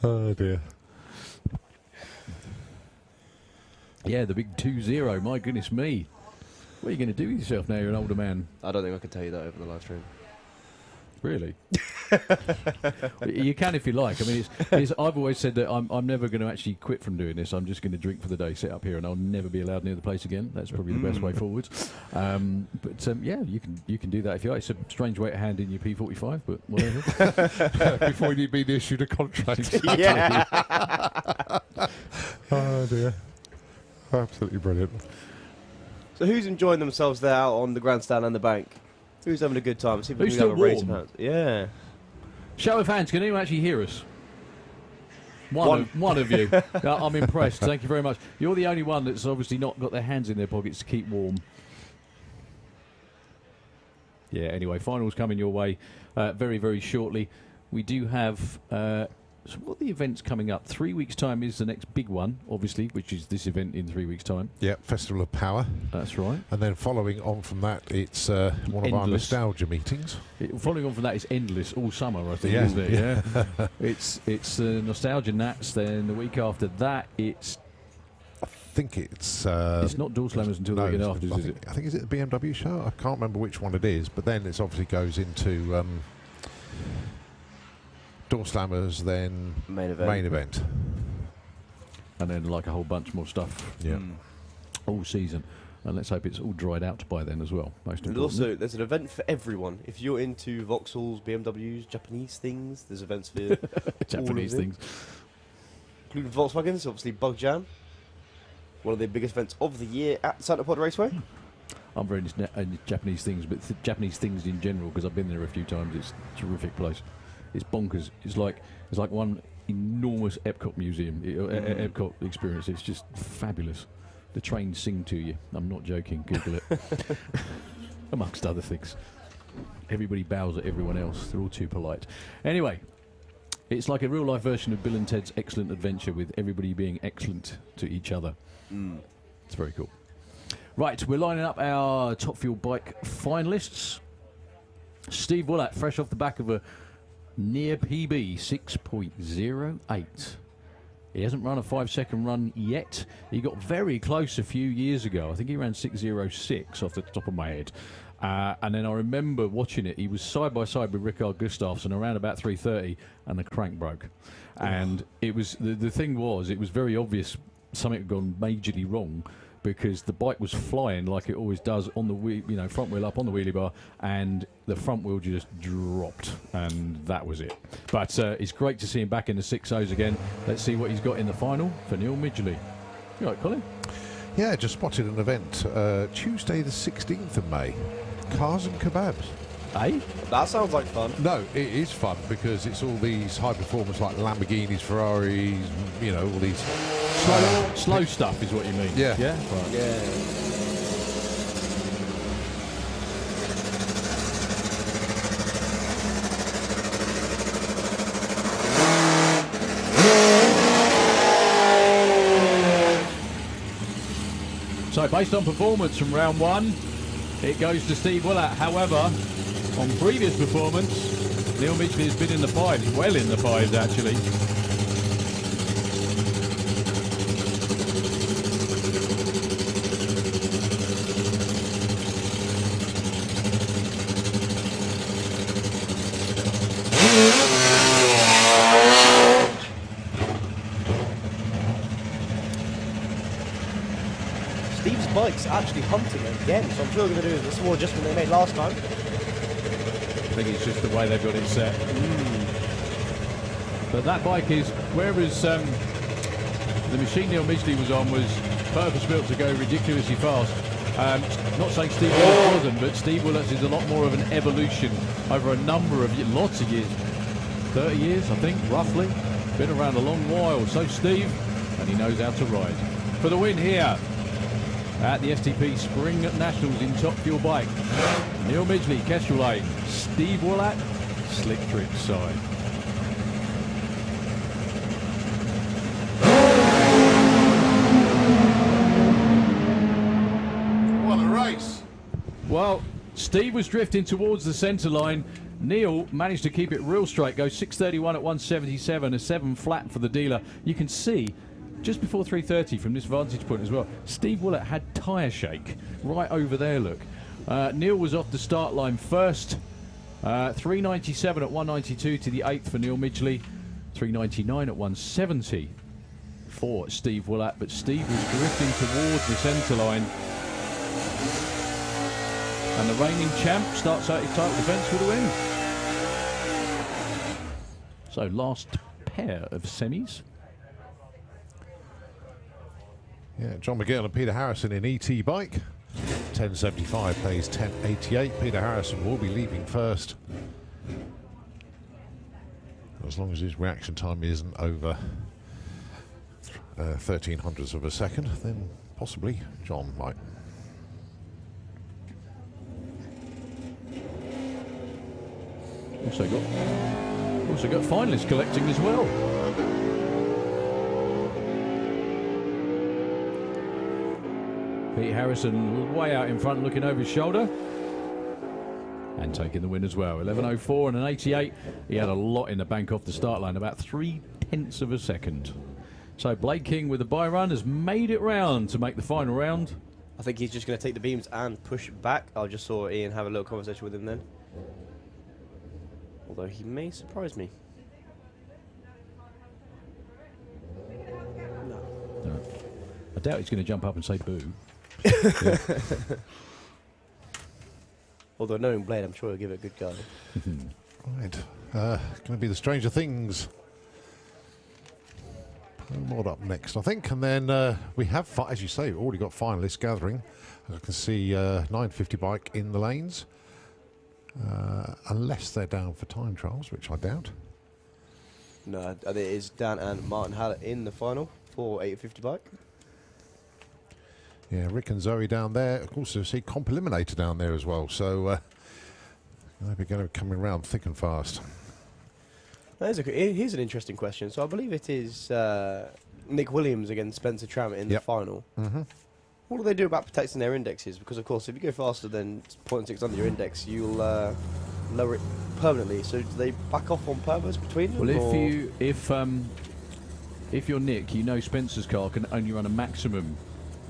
Oh, dear. Yeah, the big 2-0. My goodness me. What are you going to do with yourself now you're an older man? I don't think I can tell you that over the live stream. Really? You can if you like. I mean, it's, I've always said that I'm never going to actually quit from doing this. I'm just going to drink for the day, sit up here, and I'll never be allowed near the place again. That's probably the best way forward. Yeah, you can do that if you like. It's a strange way to hand in your P45, but whatever. Before you've been issued a contract. Yeah. Oh, dear. Absolutely brilliant. So who's enjoying themselves there out on the grandstand and the bank? Who's having a good time? See if we Who's can have still a raise of warm? hands. Yeah. Show of hands, can anyone actually hear us? One of you. I'm impressed. Thank you very much. You're the only one that's obviously not got their hands in their pockets to keep warm. Yeah, anyway, finals coming your way very, very shortly. We do have... so what are the events coming up? 3 weeks' time is the next big one, obviously, which is this event in 3 weeks' time. Yeah, Festival of Power. That's right. And then following on from that, it's one of our Endless. nostalgia meetings. Following on from that, it's endless all summer, I think, Yeah. isn't it? Yeah. It's Nostalgia Nats. Then the week after that, it's I think it's not Door Slammers until the weekend after, is it? I think is it the BMW show? I can't remember which one it is, but then it obviously goes into Door Slammers, then Main event. And then like a whole bunch more stuff Yeah. all season. And let's hope it's all dried out by then as well. Most And importantly. also, there's an event for everyone. If you're into Vauxhalls, BMWs, Japanese things, there's events for Japanese all of things. including Volkswagens, obviously Bug Jam. One of the biggest events of the year at Santa Pod Raceway. I'm very into Japanese things, but Japanese things in general, because I've been there a few times. It's a terrific place. It's bonkers. It's like one enormous Epcot museum, Epcot experience. It's just fabulous. The trains sing to you. I'm not joking. Google it. Amongst other things. Everybody bows at everyone else. They're all too polite. Anyway, it's like a real-life version of Bill and Ted's Excellent Adventure, with everybody being excellent to each other. It's very cool. Right, we're lining up our Top Fuel Bike finalists. Steve Willett, fresh off the back of a near PB 6.08. He hasn't run a 5-second run yet. He got very close a few years ago. I think he ran 6.06 off the top of my head. And then I remember watching it. He was side by side with Rickard Gustafsson around about 3:30, and the crank broke. And it was the thing was, it was very obvious something had gone majorly wrong, because the bike was flying like it always does on the wheel, front wheel up on the wheelie bar, and the front wheel just dropped, and that was it. But it's great to see him back in the 6.0s again. Let's see what he's got in the final for Neil Midgley. You all right, Colin? Yeah, just spotted an event Tuesday the 16th of May. Cars and kebabs. Hey? That sounds like fun. No, it is fun because it's all these high performers like Lamborghinis, Ferraris, all these Slow stuff is what you mean? Yeah. Yeah? Right. Yeah. So based on performance from round one, it goes to Steve Willett. However, on previous performance, Neil Midgley has been in the fives, well in the fives actually. Steve's bike's actually hunting again, so I'm sure they're going to do the small adjustment they made last time. I think it's just the way they've got it set. But that bike is, whereas the machine Neil Midgley was on was purpose-built to go ridiculously fast. Not saying Steve Willetts wasn't, but Steve Willetts is a lot more of an evolution over a number of lots of years. 30 years, I think, roughly. Been around a long while. So Steve, and he knows how to ride. For the win here at the STP Spring Nationals in Top Fuel Bike. Neil Midgley, Kestrel Lane. Steve Willett, Slick Trick side. What a race! Well, Steve was drifting towards the centre line. Neil managed to keep it real straight, go 6:31 at 177, a 7 flat for the dealer. You can see just before 3:30 from this vantage point as well, Steve Willett had tyre shake right over there, look. Neil was off the start line first. 397 at 192 to the 8th for Neil Midgley. 399 at 170 for Steve Willett, but Steve was drifting towards the centre line. And the reigning champ starts out his title defence with a win. So last pair of semis. Yeah, John McGill and Peter Harrison in ET bike. 1075 pays 1088. Peter Harrison will be leaving first. As long as his reaction time isn't over 1300ths of a second, then possibly John might. Also got finalists collecting as well. Pete Harrison was way out in front, looking over his shoulder and taking the win as well. 11:04 and an 88. He had a lot in the bank off the start line, about 0.3 of a second. So Blake King with the bye run has made it round to make the final round. I think he's just going to take the beams and push back. I just saw Ian have a little conversation with him then. Although he may surprise me. No. I doubt he's going to jump up and say boo. Although knowing Blade, I'm sure he'll give it a good go. Right. Going to be the Stranger Things. Mod up next, I think. And then we have, as you say, we've already got finalists gathering. I can see 950 bike in the lanes. Unless they're down for time trials, which I doubt. No, I think it is Dan and Martin Hallett in the final for 850 bike. Yeah, Rick and Zoe down there. Of course, I see Comp Eliminator down there as well. So they're going to be coming around thick and fast. Here's an interesting question. So I believe it is Nick Williams against Spencer Trammett in the final. Mm-hmm. What do they do about protecting their indexes? Because, of course, if you go faster than 0.6 under your index, you'll lower it permanently. So do they back off on purpose between them? Well, if you're Nick, you know Spencer's car can only run a maximum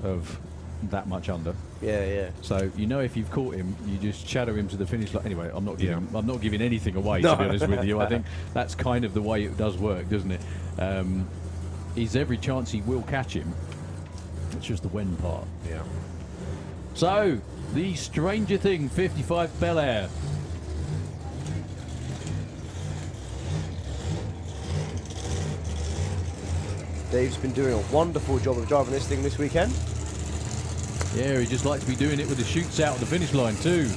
of that much under. Yeah. So you know if you've caught him, you just shadow him to the finish line. Anyway, I'm not giving anything away, to be honest with you. I think that's kind of the way it does work, doesn't it? He's every chance he will catch him. It's just the when part. Yeah. So, the Stranger Thing 55 Bel Air. Dave's been doing a wonderful job of driving this thing this weekend. Yeah, he just likes to be doing it with the shoots out at the finish line too.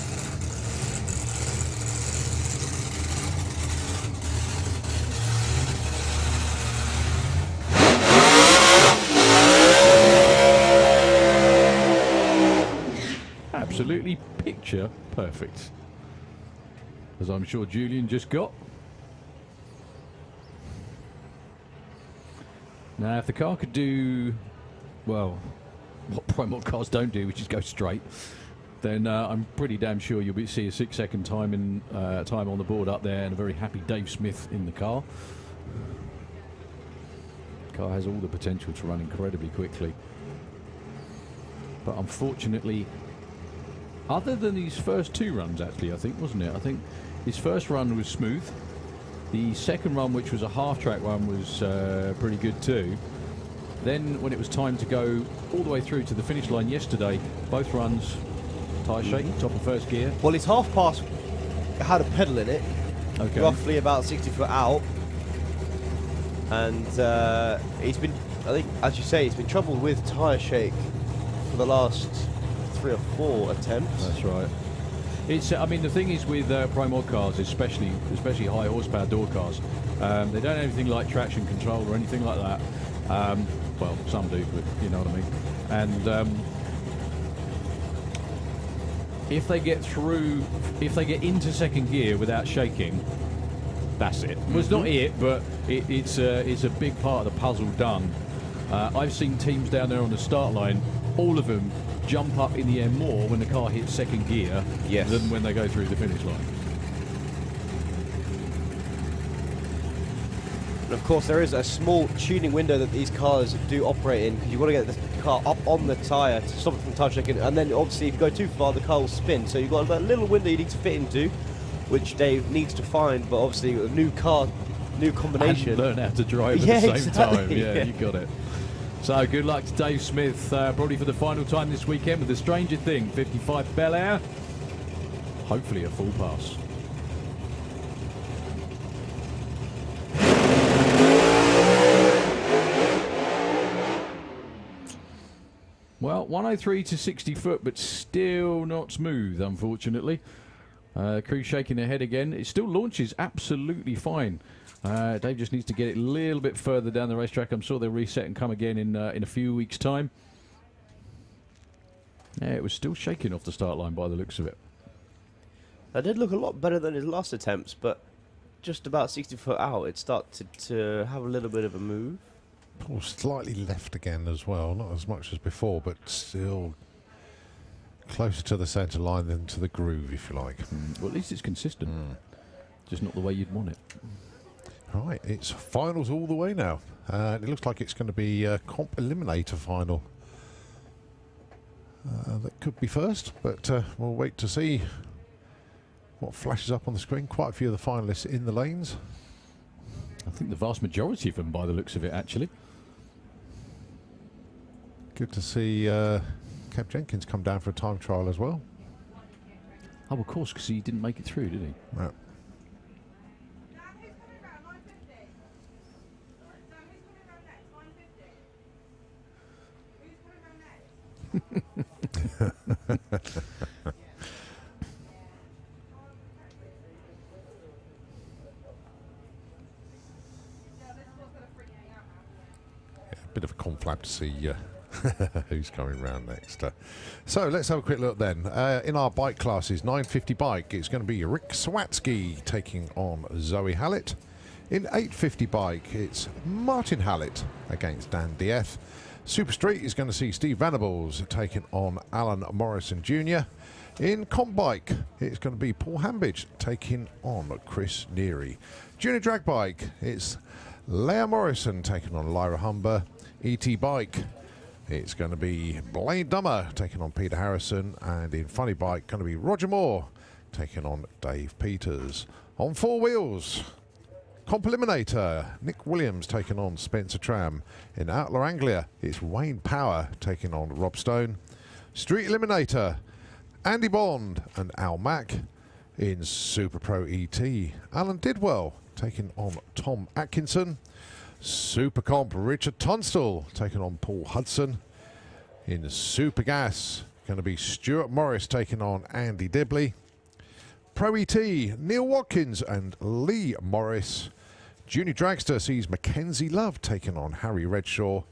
Absolutely picture perfect, as I'm sure Julian just got. Now, if the car could do, well, what Primold cars don't do, which is go straight, then I'm pretty damn sure you'll see a 6-second time on the board up there, and a very happy Dave Smith in the car. The car has all the potential to run incredibly quickly, but unfortunately, other than his first two runs, actually, I think, wasn't it? I think his first run was smooth. The second run, which was a half-track run, was pretty good too. Then, when it was time to go all the way through to the finish line yesterday, both runs, tyre shake, top of first gear. Well, his half-pass had a pedal in it, roughly about 60 foot out. And he's been, I think, as you say, he's been troubled with tyre shake for the last 3 or 4 attempts. That's right. It's, I mean, the thing is with Primold cars, especially high horsepower door cars, they don't have anything like traction control or anything like that. Well, some do, but you know what I mean. And if they get into second gear without shaking, That's it. Well, it's not it, but it's a big part of the puzzle done. I've seen teams down there on the start line, all of them jump up in the air more when the car hits second gear than when they go through the finish line. And of course, there is a small tuning window that these cars do operate in, because you've got to get the car up on the tyre to stop it from tire shaking, and then obviously if you go too far, the car will spin. So you've got that little window you need to fit into, which Dave needs to find, but obviously a new car, new combination. And learn how to drive at the same time. Yeah, you got it. So good luck to Dave Smith, probably for the final time this weekend with the Stranger Thing 55 Bel Air. Hopefully a full pass. Well, 103 to 60 foot, but still not smooth, unfortunately. Crew shaking their head again. It still launches absolutely fine. Dave just needs to get it a little bit further down the racetrack. I'm sure they'll reset and come again in a few weeks' time. Yeah, it was still shaking off the start line by the looks of it. That did look a lot better than his last attempts, but just about 60 foot out, it started to have a little bit of a move. Oh, slightly left again as well. Not as much as before, but still closer to the centre line than to the groove, if you like. Well, at least it's consistent. Just not the way you'd want it. Right, it's finals all the way now. It looks like it's going to be a comp eliminator final. That could be first, but we'll wait to see what flashes up on the screen. Quite a few of the finalists in the lanes. I think the vast majority of them, by the looks of it, actually. Good to see Kev Jenkins come down for a time trial as well. Oh, of course, because he didn't make it through, did he? No. Bit of a conflab to see who's coming round next. So let's have a quick look then. In our bike classes, 950 bike, it's going to be Rick Sawatsky taking on Zoe Hallett. In 850 bike, it's Martin Hallett against Dan Dieth. Super Street is going to see Steve Venables taking on Alan Morrison Jr. In comp bike, it's going to be Paul Hambidge taking on Chris Neary. Junior drag bike, it's Leah Morrison taking on Lyra Humber. ET bike, it's going to be Blaine Dummer taking on Peter Harrison, and in funny bike, going to be Roger Moore taking on Dave Peters. On four wheels, comp eliminator, Nick Williams taking on Spencer Tram. In Outlaw Anglia, it's Wayne Power taking on Rob Stone. Street eliminator, Andy Bond and Al Mack. In Super Pro ET, Alan Didwell taking on Tom Atkinson. Super Comp, Richard Tunstall taking on Paul Hudson. In Super Gas, going to be Stuart Morris taking on Andy Dibley. Pro ET, Neil Watkins and Lee Morris. Junior Dragster sees Mackenzie Love taking on Harry Redshaw.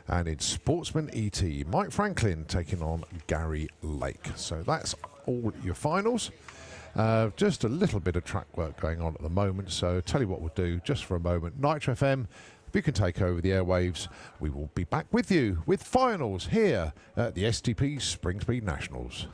And in Sportsman ET, Mike Franklin taking on Gary Lake. So that's all your finals. Just a little bit of track work going on at the moment, so tell you what we'll do just for a moment. Nitro FM, if you can take over the airwaves, we will be back with you with finals here at the STP Springspeed Nationals.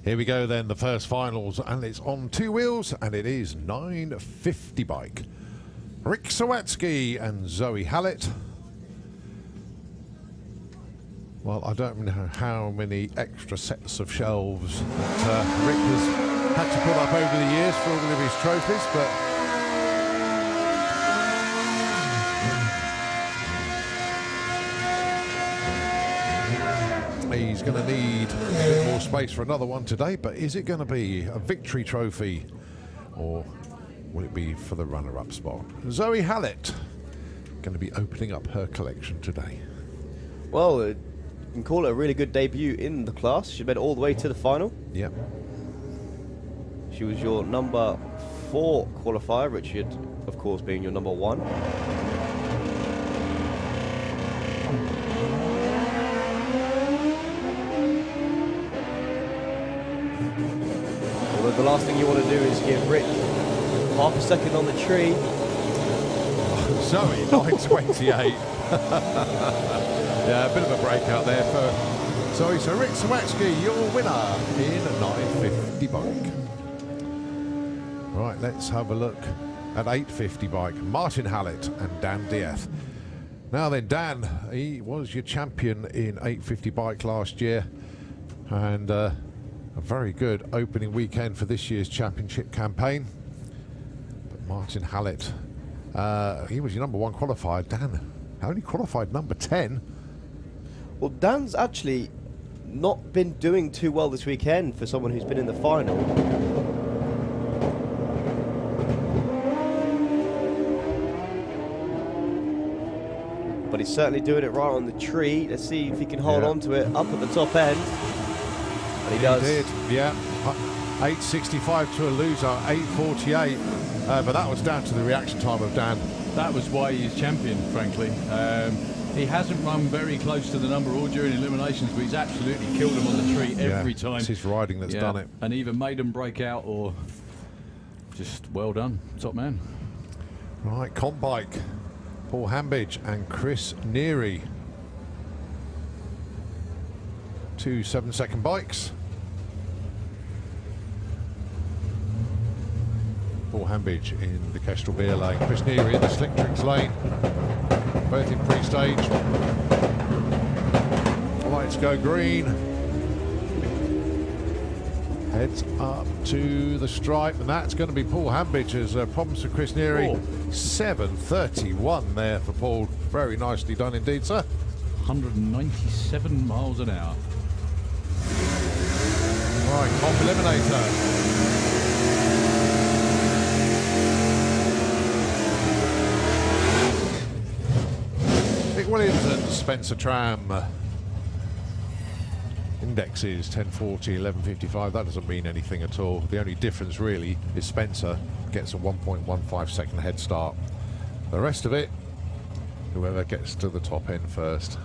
Here we go then, the first finals, and it's on 2 wheels, and it is 950 bike. Rick Sawatsky and Zoe Hallett. Well, I don't know how many extra sets of shelves that Rick has had to put up over the years for all of his trophies, but he's going to need a bit more space for another one today. But is it going to be a victory trophy, or will it be for the runner-up spot? Zoe Hallett going to be opening up her collection today. Well, you can call it a really good debut in the class. She made it all the way to the final. Yep. She was your number 4 qualifier, Richard, of course, being your number 1. Although the last thing you want to do is give Rick half a second on the tree. Zoe, 928. Yeah, a bit of a breakout there for Zoe. So Rick Sawatsky, your winner in a 950 bike. Right, let's have a look at 850 bike. Martin Hallett and Dan Dieth. Now then, Dan, he was your champion in 850 bike last year, and a very good opening weekend for this year's championship campaign. But Martin Hallett, he was your number 1 qualifier. Dan only qualified number 10. Well, Dan's actually not been doing too well this weekend for someone who's been in the final. But he's certainly doing it right on the tree. Let's see if he can hold on to it up at the top end. And he does. He did, yeah. 865 to a loser, 848. But that was down to the reaction time of Dan. That was why he's champion, frankly. He hasn't run very close to the number all during eliminations, but he's absolutely killed him on the tree every time. It's his riding that's done it. And either made them break out or just well done. Top man. Right, comp bike. Paul Hambidge and Chris Neary. 2 7-second bikes. Paul Hambidge in the Kestrel Beer lane. Chris Neary in the Slick Tricks lane. Both in pre-stage. Lights go green. Heads up to the stripe, and that's going to be Paul Hambidge's problems for Chris Neary. 7:31 there for Paul. Very nicely done indeed, sir. 197 miles an hour. Right, comp eliminator. Nick Williams and Spencer Tram. Indexes 1040, 1155. That doesn't mean anything at all. The only difference really is Spencer gets a 1.15 second head start. The rest of it, whoever gets to the top end first.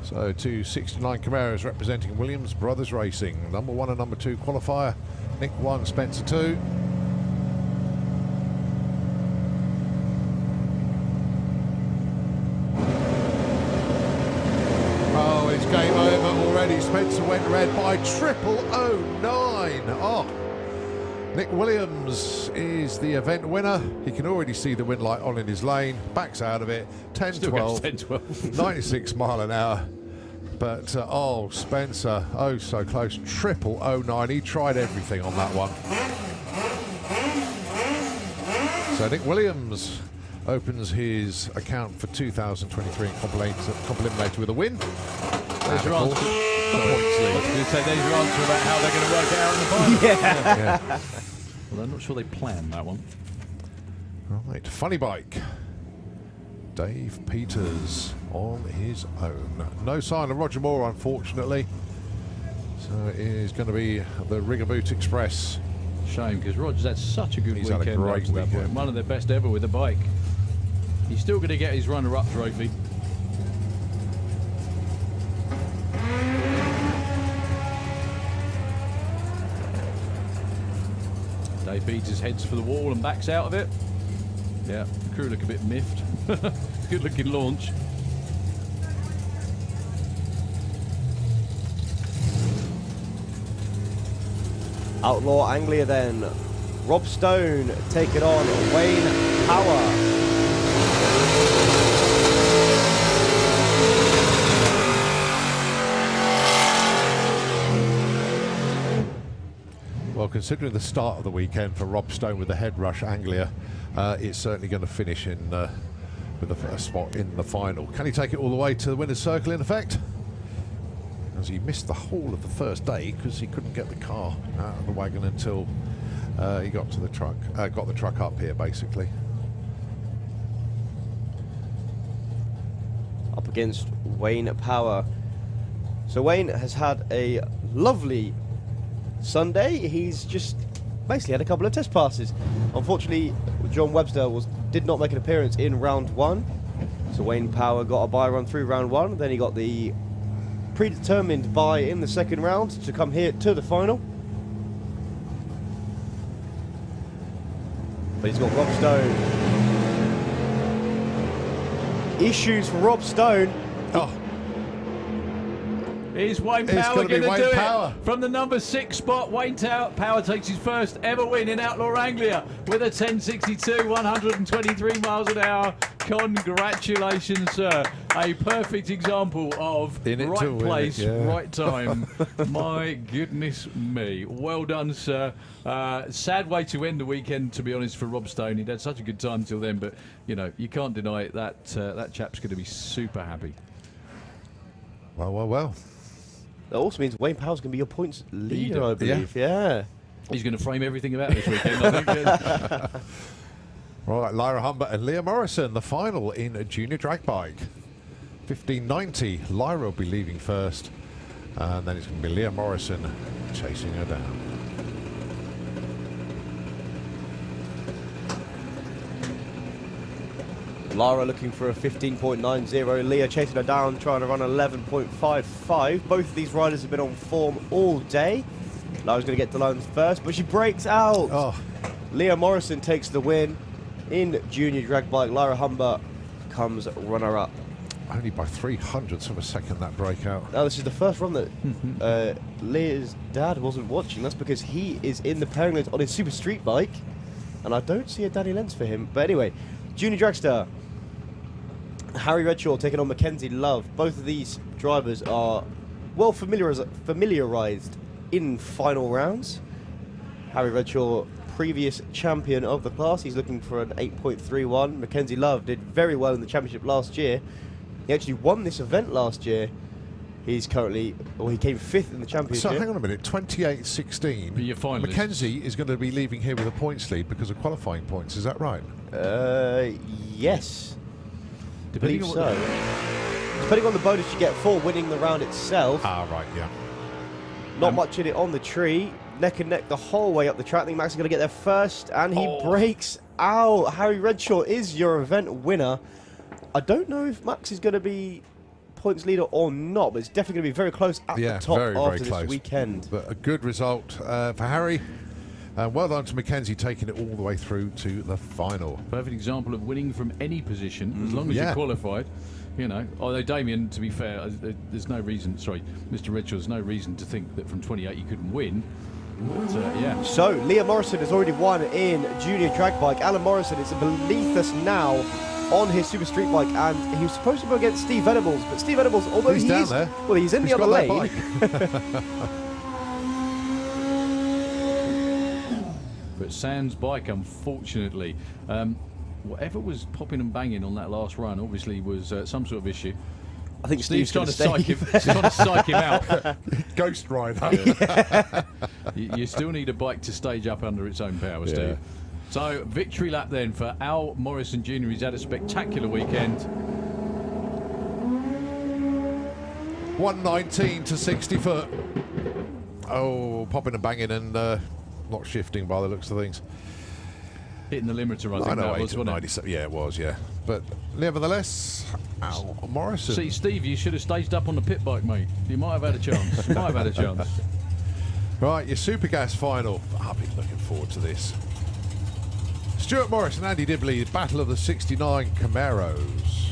So 269 Camaros representing Williams Brothers Racing. Number 1 and number 2 qualifier. Nick 1, Spencer 2. Oh, it's game over already. Spencer went red by 0009. Oh, Nick Williams is the event winner. He can already see the wind light on in his lane. Backs out of it. 10-12. 96 mile an hour. But, oh, Spencer, oh, so close. 0009. He tried everything on that one. So Nick Williams opens his account for 2023 and compliments with a win. There's your answer. There's your answer about how they're going to work it out in the final. Yeah. Well, I'm not sure they planned that one. Right, funny bike. Dave Peters on his own. No sign of Roger Moore, unfortunately. So it is going to be the Rigaboot Express. Shame, because Roger's had such a good He's weekend. had a great up to that weekend. point. One of their best ever with the bike. He's still going to get his runner-up trophy. Dave Peters heads for the wall and backs out of it. Yeah, the crew look a bit miffed. Good looking launch. Outlaw Anglia then. Rob Stone taking on Wayne Power. Well, considering the start of the weekend for Rob Stone with the head rush Anglia, it's certainly going to finish in with the first spot in the final. Can he take it all the way to the winner's circle in effect? As he missed the whole of the first day because he couldn't get the car out of the wagon until he got to the truck, got the truck up here basically. Up against Wayne Power. So Wayne has had a lovely Sunday. He's just basically had a couple of test passes. Unfortunately, John Webster did not make an appearance in round 1. So Wayne Power got a bye run through round 1. Then he got the predetermined bye in the second round to come here to the final. But he's got Rob Stone. Issues for Rob Stone. Oh, Is Wayne It's Power gonna going be to Wayne do Power. it? From the number 6 spot, Wayne Power takes his first ever win in Outlaw Anglia with a 10.62, 123 miles an hour. Congratulations, sir. A perfect example of In it to right win place, it, yeah. right time. My goodness me. Well done, sir. Sad way to end the weekend, to be honest, for Rob Stone. He'd had such a good time till then, but, you know, you can't deny it. That chap's going to be super happy. well, well, well. That also means Wayne Power's going to be your points leader, Leader, I believe. Yeah. He's going to frame everything about this weekend, I think. Right, Lyra Humber and Leah Morrison, the final in a junior drag bike. 1590, Lyra will be leaving first, and then it's going to be Leah Morrison chasing her down. Lara looking for a 15.90. Leah chasing her down, trying to run 11.55. Both of these riders have been on form all day. Lara's going to get to line first, but she breaks out. Oh, Leah Morrison takes the win in junior drag bike. Lara Humber comes runner-up. only by 0.03 of a second that breakout. Now, this is the first run that Leah's dad wasn't watching. That's because he is in the pairing list on his super street bike, and I don't see a Danny Lenz for him. But anyway, junior dragster Harry Redshaw taking on Mackenzie Love. Both of these drivers are well familiarised in final rounds. Harry Redshaw, previous champion of the class, he's looking for an 8.31. Mackenzie Love did very well in the championship last year. He actually won this event last year. He's currently, well, he came 5th in the championship. So hang on a minute, 28.16. Your finalist. Mackenzie is going to be leaving here with a points lead because of qualifying points. Is that right? Yes. I believe Depending on so. Depending on the bonus you get for winning the round itself. Ah, right, yeah. Not much in it on the tree. Neck and neck the whole way up the track. I think Max is going to get there first, and he breaks out. Harry Redshaw is your event winner. I don't know if Max is going to be points leader or not, but it's definitely going to be very close at the top after this weekend. But a good result for Harry. Well done to Mackenzie taking it all the way through to the final. Perfect example of winning from any position, as long as you're qualified. You know, although Damien, to be fair, there's no reason, sorry, Mr. Redshaw, there's no reason to think that from 28 you couldn't win. But, yeah. So, Leah Morrison has already won in junior drag bike. Alan Morrison is beneath us now on his super street bike, and he was supposed to go against Steve Venables, but Steve Venables, although he's down there, well, he's in the other lane. But Sam's bike, unfortunately, whatever was popping and banging on that last run, obviously was some sort of issue. I think Steve's Steve's trying to psych him out. Ghost Rider. You still need a bike to stage up under its own power, Steve. Yeah. So, victory lap then for Al Morrison Jr. He's had a spectacular weekend. 119 to 60 foot. Oh, popping and banging and not shifting by the looks of things. Hitting the limiter, I think that 908 was, to wasn't it? 97. Yeah, it was, yeah. But nevertheless, Al Morrison. See, Steve, you should have staged up on the pit bike, mate. You might have had a chance. Right, your Super Gas final. I've been looking forward to this. Stuart Morris and Andy Dibley, battle of the 69 Camaros.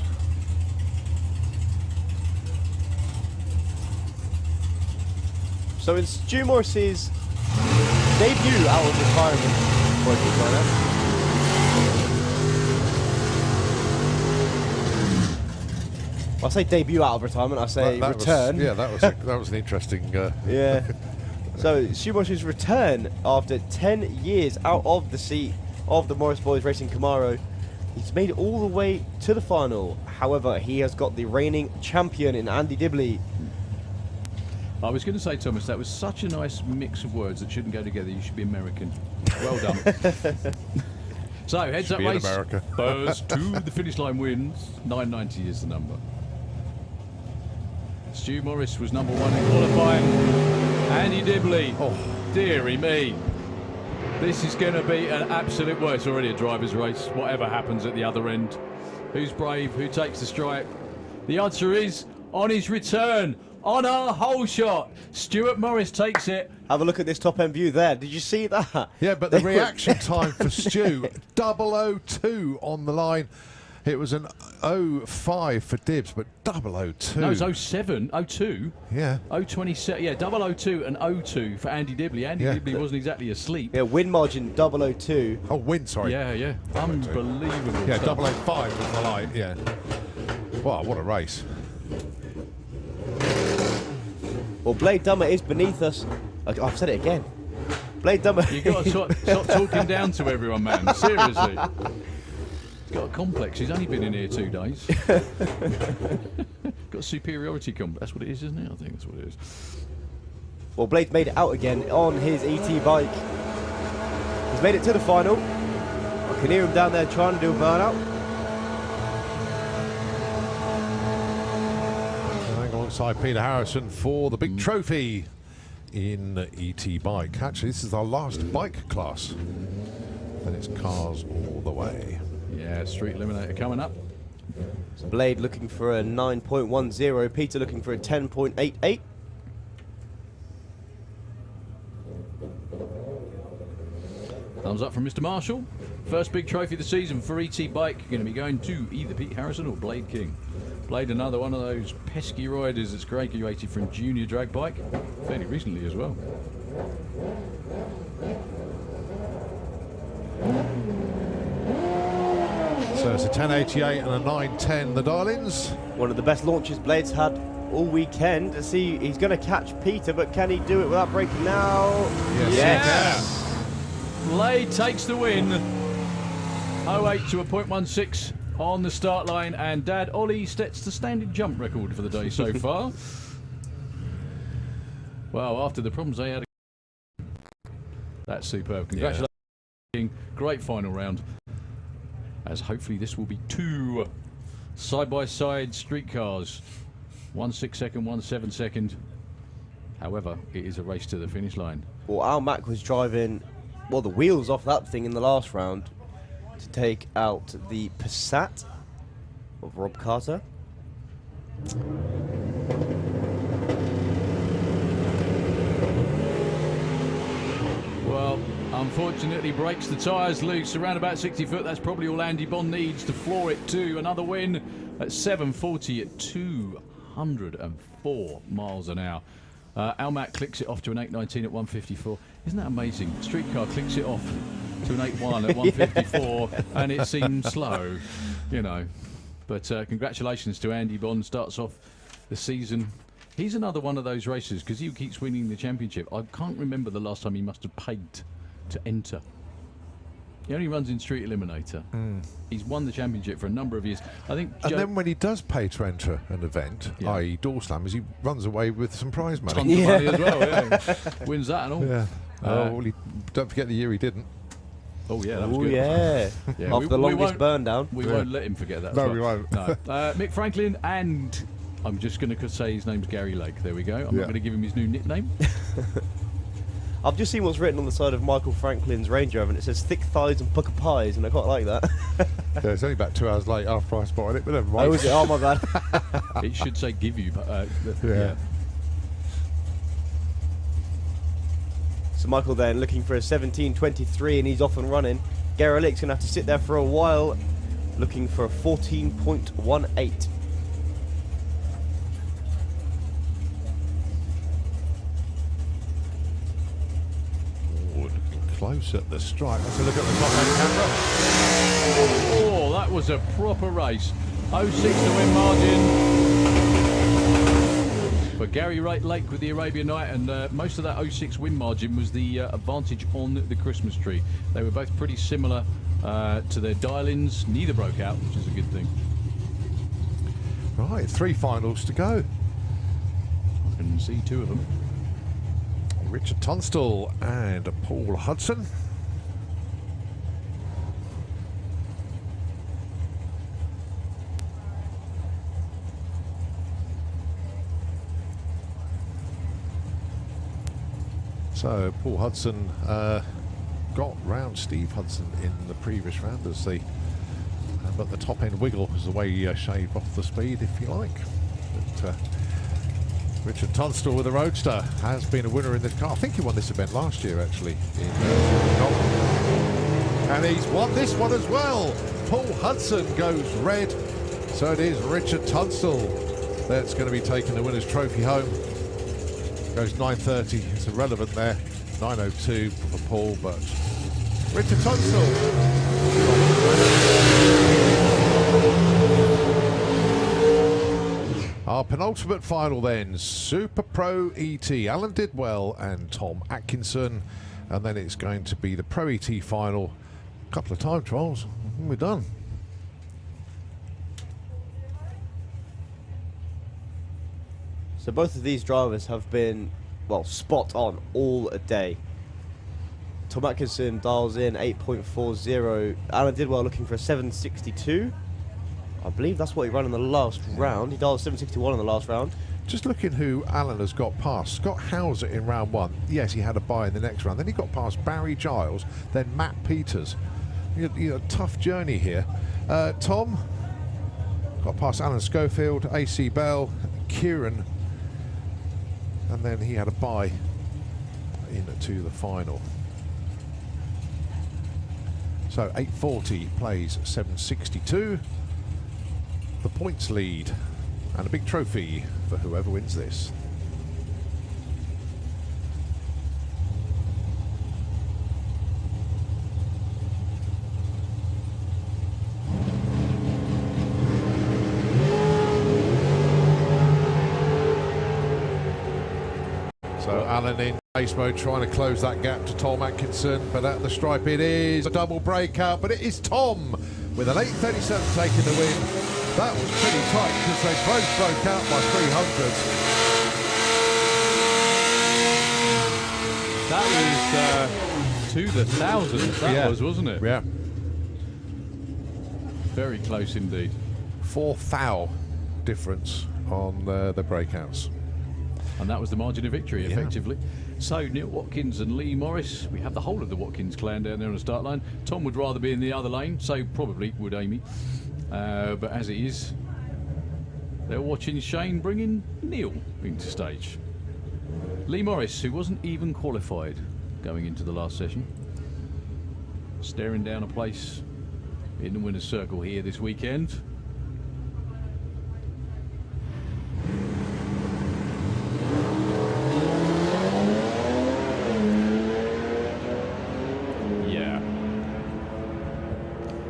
So in Stu Morris's debut out of retirement. I say debut out of retirement. I say return. That was an interesting. Yeah. So Schumacher's return after 10 years out of the seat of the Morris Boys Racing Camaro. He's made it all the way to the final. However, he has got the reigning champion in Andy Dibley. I was going to say, Thomas, that was such a nice mix of words that shouldn't go together. You should be American. Well done. So, heads up race. America. First to the finish line wins. 990 is the number. Stu Morris was number 1 in qualifying. Andy Dibley. Oh, dearie me. This is going to be an absolute, well, it's already a driver's race. Whatever happens at the other end. Who's brave? Who takes the stripe? The answer is on his return. On a hole shot, Stuart Morris takes it. Have a look at this top-end view there. Did you see that? Yeah, but the reaction time for Stu, 002 on the line. It was an 05 for Dibbs, but 002. No, it's 07, 02. Yeah. 027, yeah, 002 and 02 for Andy Dibley. Andy Dibley wasn't exactly asleep. Yeah, win margin 002. Oh, win, sorry. Yeah. Unbelievable. Yeah, stuff. 005 was the line, yeah. Wow, what a race. Well, Blade Dummer is beneath us. I've said it again. Blade Dummer. You've got to stop talking down to everyone, man. Seriously. He's got a complex. He's only been in here 2 days. Got a superiority complex. That's what it is, isn't it? I think that's what it is. Well, Blade's made it out again on his ET bike. He's made it to the final. I can hear him down there trying to do a burnout. Alongside Peter Harrison for the big trophy in ET bike. Actually, this is our last bike class. Then it's cars all the way. Yeah, Street Eliminator coming up. Blade looking for a 9.10. Peter looking for a 10.88. Thumbs up from Mr. Marshall. First big trophy of the season for ET bike. Going to be going to either Pete Harrison or Blade King. Blade, another one of those pesky riders that's graduated from junior drag bike fairly recently as well. So it's a 1088 and a 910, the Darlings. One of the best launches Blade's had all weekend. To see, he's going to catch Peter, but can he do it without breaking now? Yes. Blade takes the win. 08 to a 0.16 on the start line, and Dad Ollie sets the standing jump record for the day so far. Well, after the problems they had, that's superb. Congratulations, King. Great final round. As hopefully this will be 2 side-by-side streetcars. 1 6 second, 1 7 second. However, it is a race to the finish line. Well, Al Mack was driving, well, the wheels off that thing in the last round to take out the Passat of Rob Carter. Well, unfortunately breaks the tyres loose around about 60 foot. That's probably all Andy Bond needs to floor it to another win at 740 at 204 miles an hour. Almac clicks it off to an 819 at 154. Isn't that amazing? Streetcar clicks it off to an 8-1 at 154, and it seems slow, you know. But congratulations to Andy Bond. Starts off the season. He's another one of those racers because he keeps winning the championship. I can't remember the last time he must have paid to enter. He only runs in Street Eliminator. He's won the championship for a number of years. I think. And then when he does pay to enter an event, i.e. door slammers, he runs away with some prize money. Tons of money as well, yeah. Wins that and all. Yeah. Well, don't forget the year he didn't. Oh, yeah, that was good. Yeah. After the longest burn down. We won't let him forget that. No, we won't. No. Mick Franklin, and I'm just going to say his name's Gary Lake. There we go. I'm not going to give him his new nickname. I've just seen what's written on the side of Michael Franklin's Range Rover, and it says thick thighs and pucker pies, and I quite like that. Yeah, it's only about 2 hours late after I spotted it, but never mind. Oh, is it? Oh, my bad. It should say give you. Yeah. So Michael then looking for a 17.23, and he's off and running. Gary Lake's going to have to sit there for a while, looking for a 14.18. close at the stripe. Let's look at the top end camera. Oh, that was a proper race. 06 the win margin for Gary Lake with the Arabian Night, and most of that 06 win margin was the advantage on the Christmas tree. They were both pretty similar to their dial-ins. Neither broke out, which is a good thing. Right, 3 finals to go. I can see 2 of them. Richard Tunstall and Paul Hudson. So Paul Hudson got round Steve Hudson in the previous round as the but the top end wiggle was the way he shaved off the speed, if you like. But, Richard Tunstall with the Roadster has been a winner in this car. I think he won this event last year, actually. And he's won this one as well. Paul Hudson goes red. So it is Richard Tunstall that's going to be taking the winner's trophy home. Goes 9:30. It's irrelevant there. 9:02 for Paul, but Richard Tunstall. Our penultimate final then, Super Pro ET, Alan Didwell and Tom Atkinson, and then it's going to be the Pro ET final. A couple of time trials, and we're done. So both of these drivers have been, well, spot on all day. Tom Atkinson dials in 8.40. Alan Didwell looking for a 762. I believe that's what he ran in the last round. He dialed 761 in the last round. Just looking who Alan has got past. Scott Hauser in round 1. Yes, he had a bye in the next round. Then he got past Barry Giles, then Matt Peters. You know, tough journey here. Tom got past Alan Schofield, AC Bell, Kieran, and then he had a bye into the final. So 840 plays 762. The points lead and a big trophy for whoever wins this. So Alan in race mode trying to close that gap to Tom Atkinson, but at the stripe it is a double breakout, but it is Tom with an 8:37 taking the win. That was pretty tight because they both broke out by 300. That was to the thousandth, that was, wasn't it? Yeah. Very close indeed. 4 thou difference on the breakouts. And that was the margin of victory, effectively. So, Neil Watkins and Lee Morris, we have the whole of the Watkins clan down there on the start line. Tom would rather be in the other lane, so probably would Amy. But as it is, they're watching Shane bringing Neil into stage. Lee Morris, who wasn't even qualified going into the last session, staring down a place in the winner's circle here this weekend.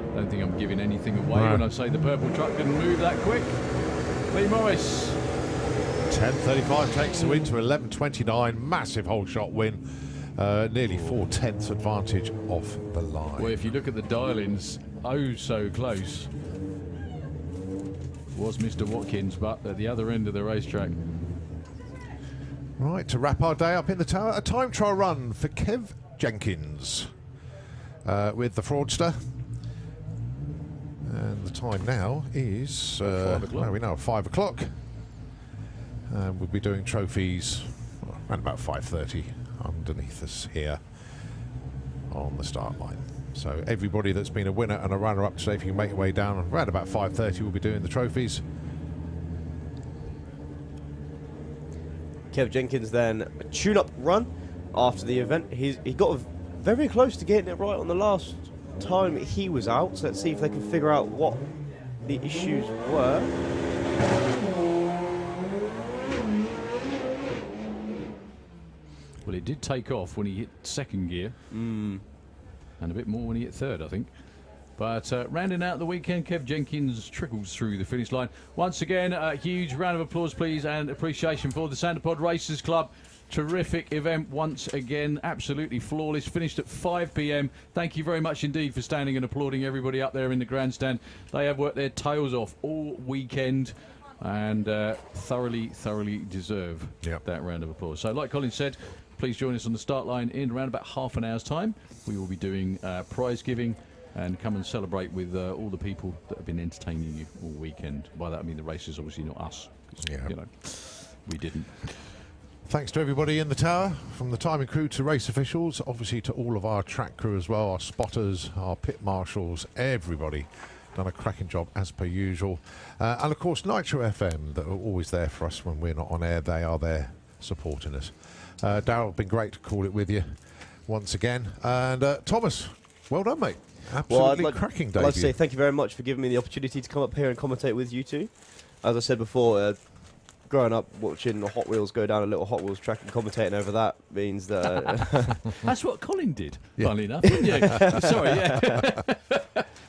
I don't think I'm giving anything away when I say the purple truck didn't move that quick. Lee Morris. 10:35 takes the win to 11:29. Massive whole shot win. Nearly 4/10 advantage off the line. Well, if you look at the dial-ins, oh so close was Mr. Watkins, but at the other end of the racetrack. Right, to wrap our day up in the tower, a time trial run for Kev Jenkins with the Fraudster. And the time now is, where are we now? 5 o'clock. And we'll be doing trophies around about 5:30 underneath us here on the start line. So everybody that's been a winner and a runner-up today, if you can make your way down around about 5:30, we'll be doing the trophies. Kev Jenkins then a tune-up run after the event. He got very close to getting it right on the last time he was out. So let's see if they can figure out what the issues were. Well, it did take off when he hit second gear. and a bit more when he hit third, I think. But rounding out the weekend, Kev Jenkins trickles through the finish line. Once again, a huge round of applause, please, and appreciation for the Santapod Racers Club. Terrific event once again, absolutely flawless. Finished at 5 p.m. Thank you very much indeed for standing and applauding everybody up there in the grandstand. They have worked their tails off all weekend and thoroughly deserve that round of applause. So like Colin said, please join us on the start line in around about half an hour's time. We will be doing prize giving and come and celebrate with all the people that have been entertaining you all weekend. By that I mean the racers, obviously not us. Yeah. You know, we didn't. Thanks to everybody in the tower, from the timing crew to race officials, obviously to all of our track crew as well, our spotters, our pit marshals, everybody done a cracking job as per usual. And of course Nitro FM, that are always there for us when we're not on air. They are there supporting us. Darryl, been great to call it with you once again. And Thomas, well done, mate. Absolutely cracking debut. I'd like to say thank you very much for giving me the opportunity to come up here and commentate with you two. As I said before, growing up watching the Hot Wheels go down a little Hot Wheels track and commentating over that means that... That's what Colin did, funnily enough, didn't you? Sorry, yeah.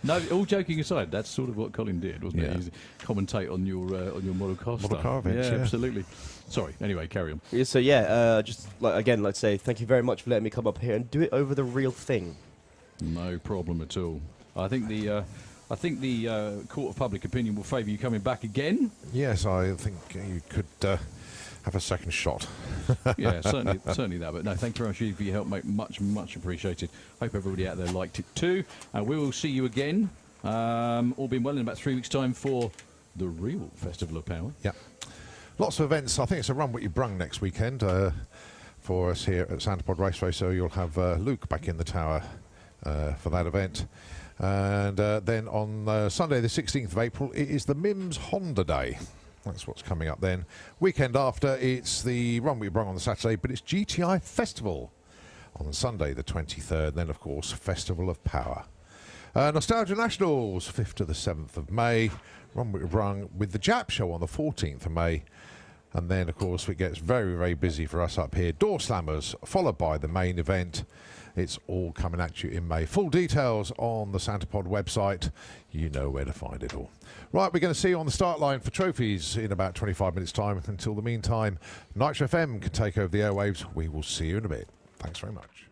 No, all joking aside, that's sort of what Colin did, wasn't it? He's commentate on your model car stuff. Model car events, yeah. Absolutely. Sorry, anyway, carry on. Yeah, so yeah, just again, like to say thank you very much for letting me come up here and do it over the real thing. No problem at all. I think the court of public opinion will favour you coming back again. Yes, I think you could have a second shot. Yeah, certainly that. But no, thank you very much for your help, mate. Much appreciated. Hope everybody out there liked it too. We will see you again, all being well, in about 3 weeks' time for the real Festival of Power. Yeah. Lots of events. I think it's a run what you brung next weekend for us here at Santapod Raceway. So you'll have Luke back in the tower for that event. And then on Sunday the 16th of April, it is the MIMS Honda Day. That's what's coming up then. Weekend after, it's the run we brung on the Saturday, but it's GTI Festival on Sunday the 23rd. Then, of course, Festival of Power. Nostalgia Nationals, 5th to the 7th of May. Run we brung with the Jap Show on the 14th of May. And then, of course, it gets very busy for us up here. Door Slammers, followed by the main event. It's all coming at you in May. Full details on the Santapod website. You know where to find it all. Right, we're going to see you on the start line for trophies in about 25 minutes' time. Until the meantime, Nitro FM can take over the airwaves. We will see you in a bit. Thanks very much.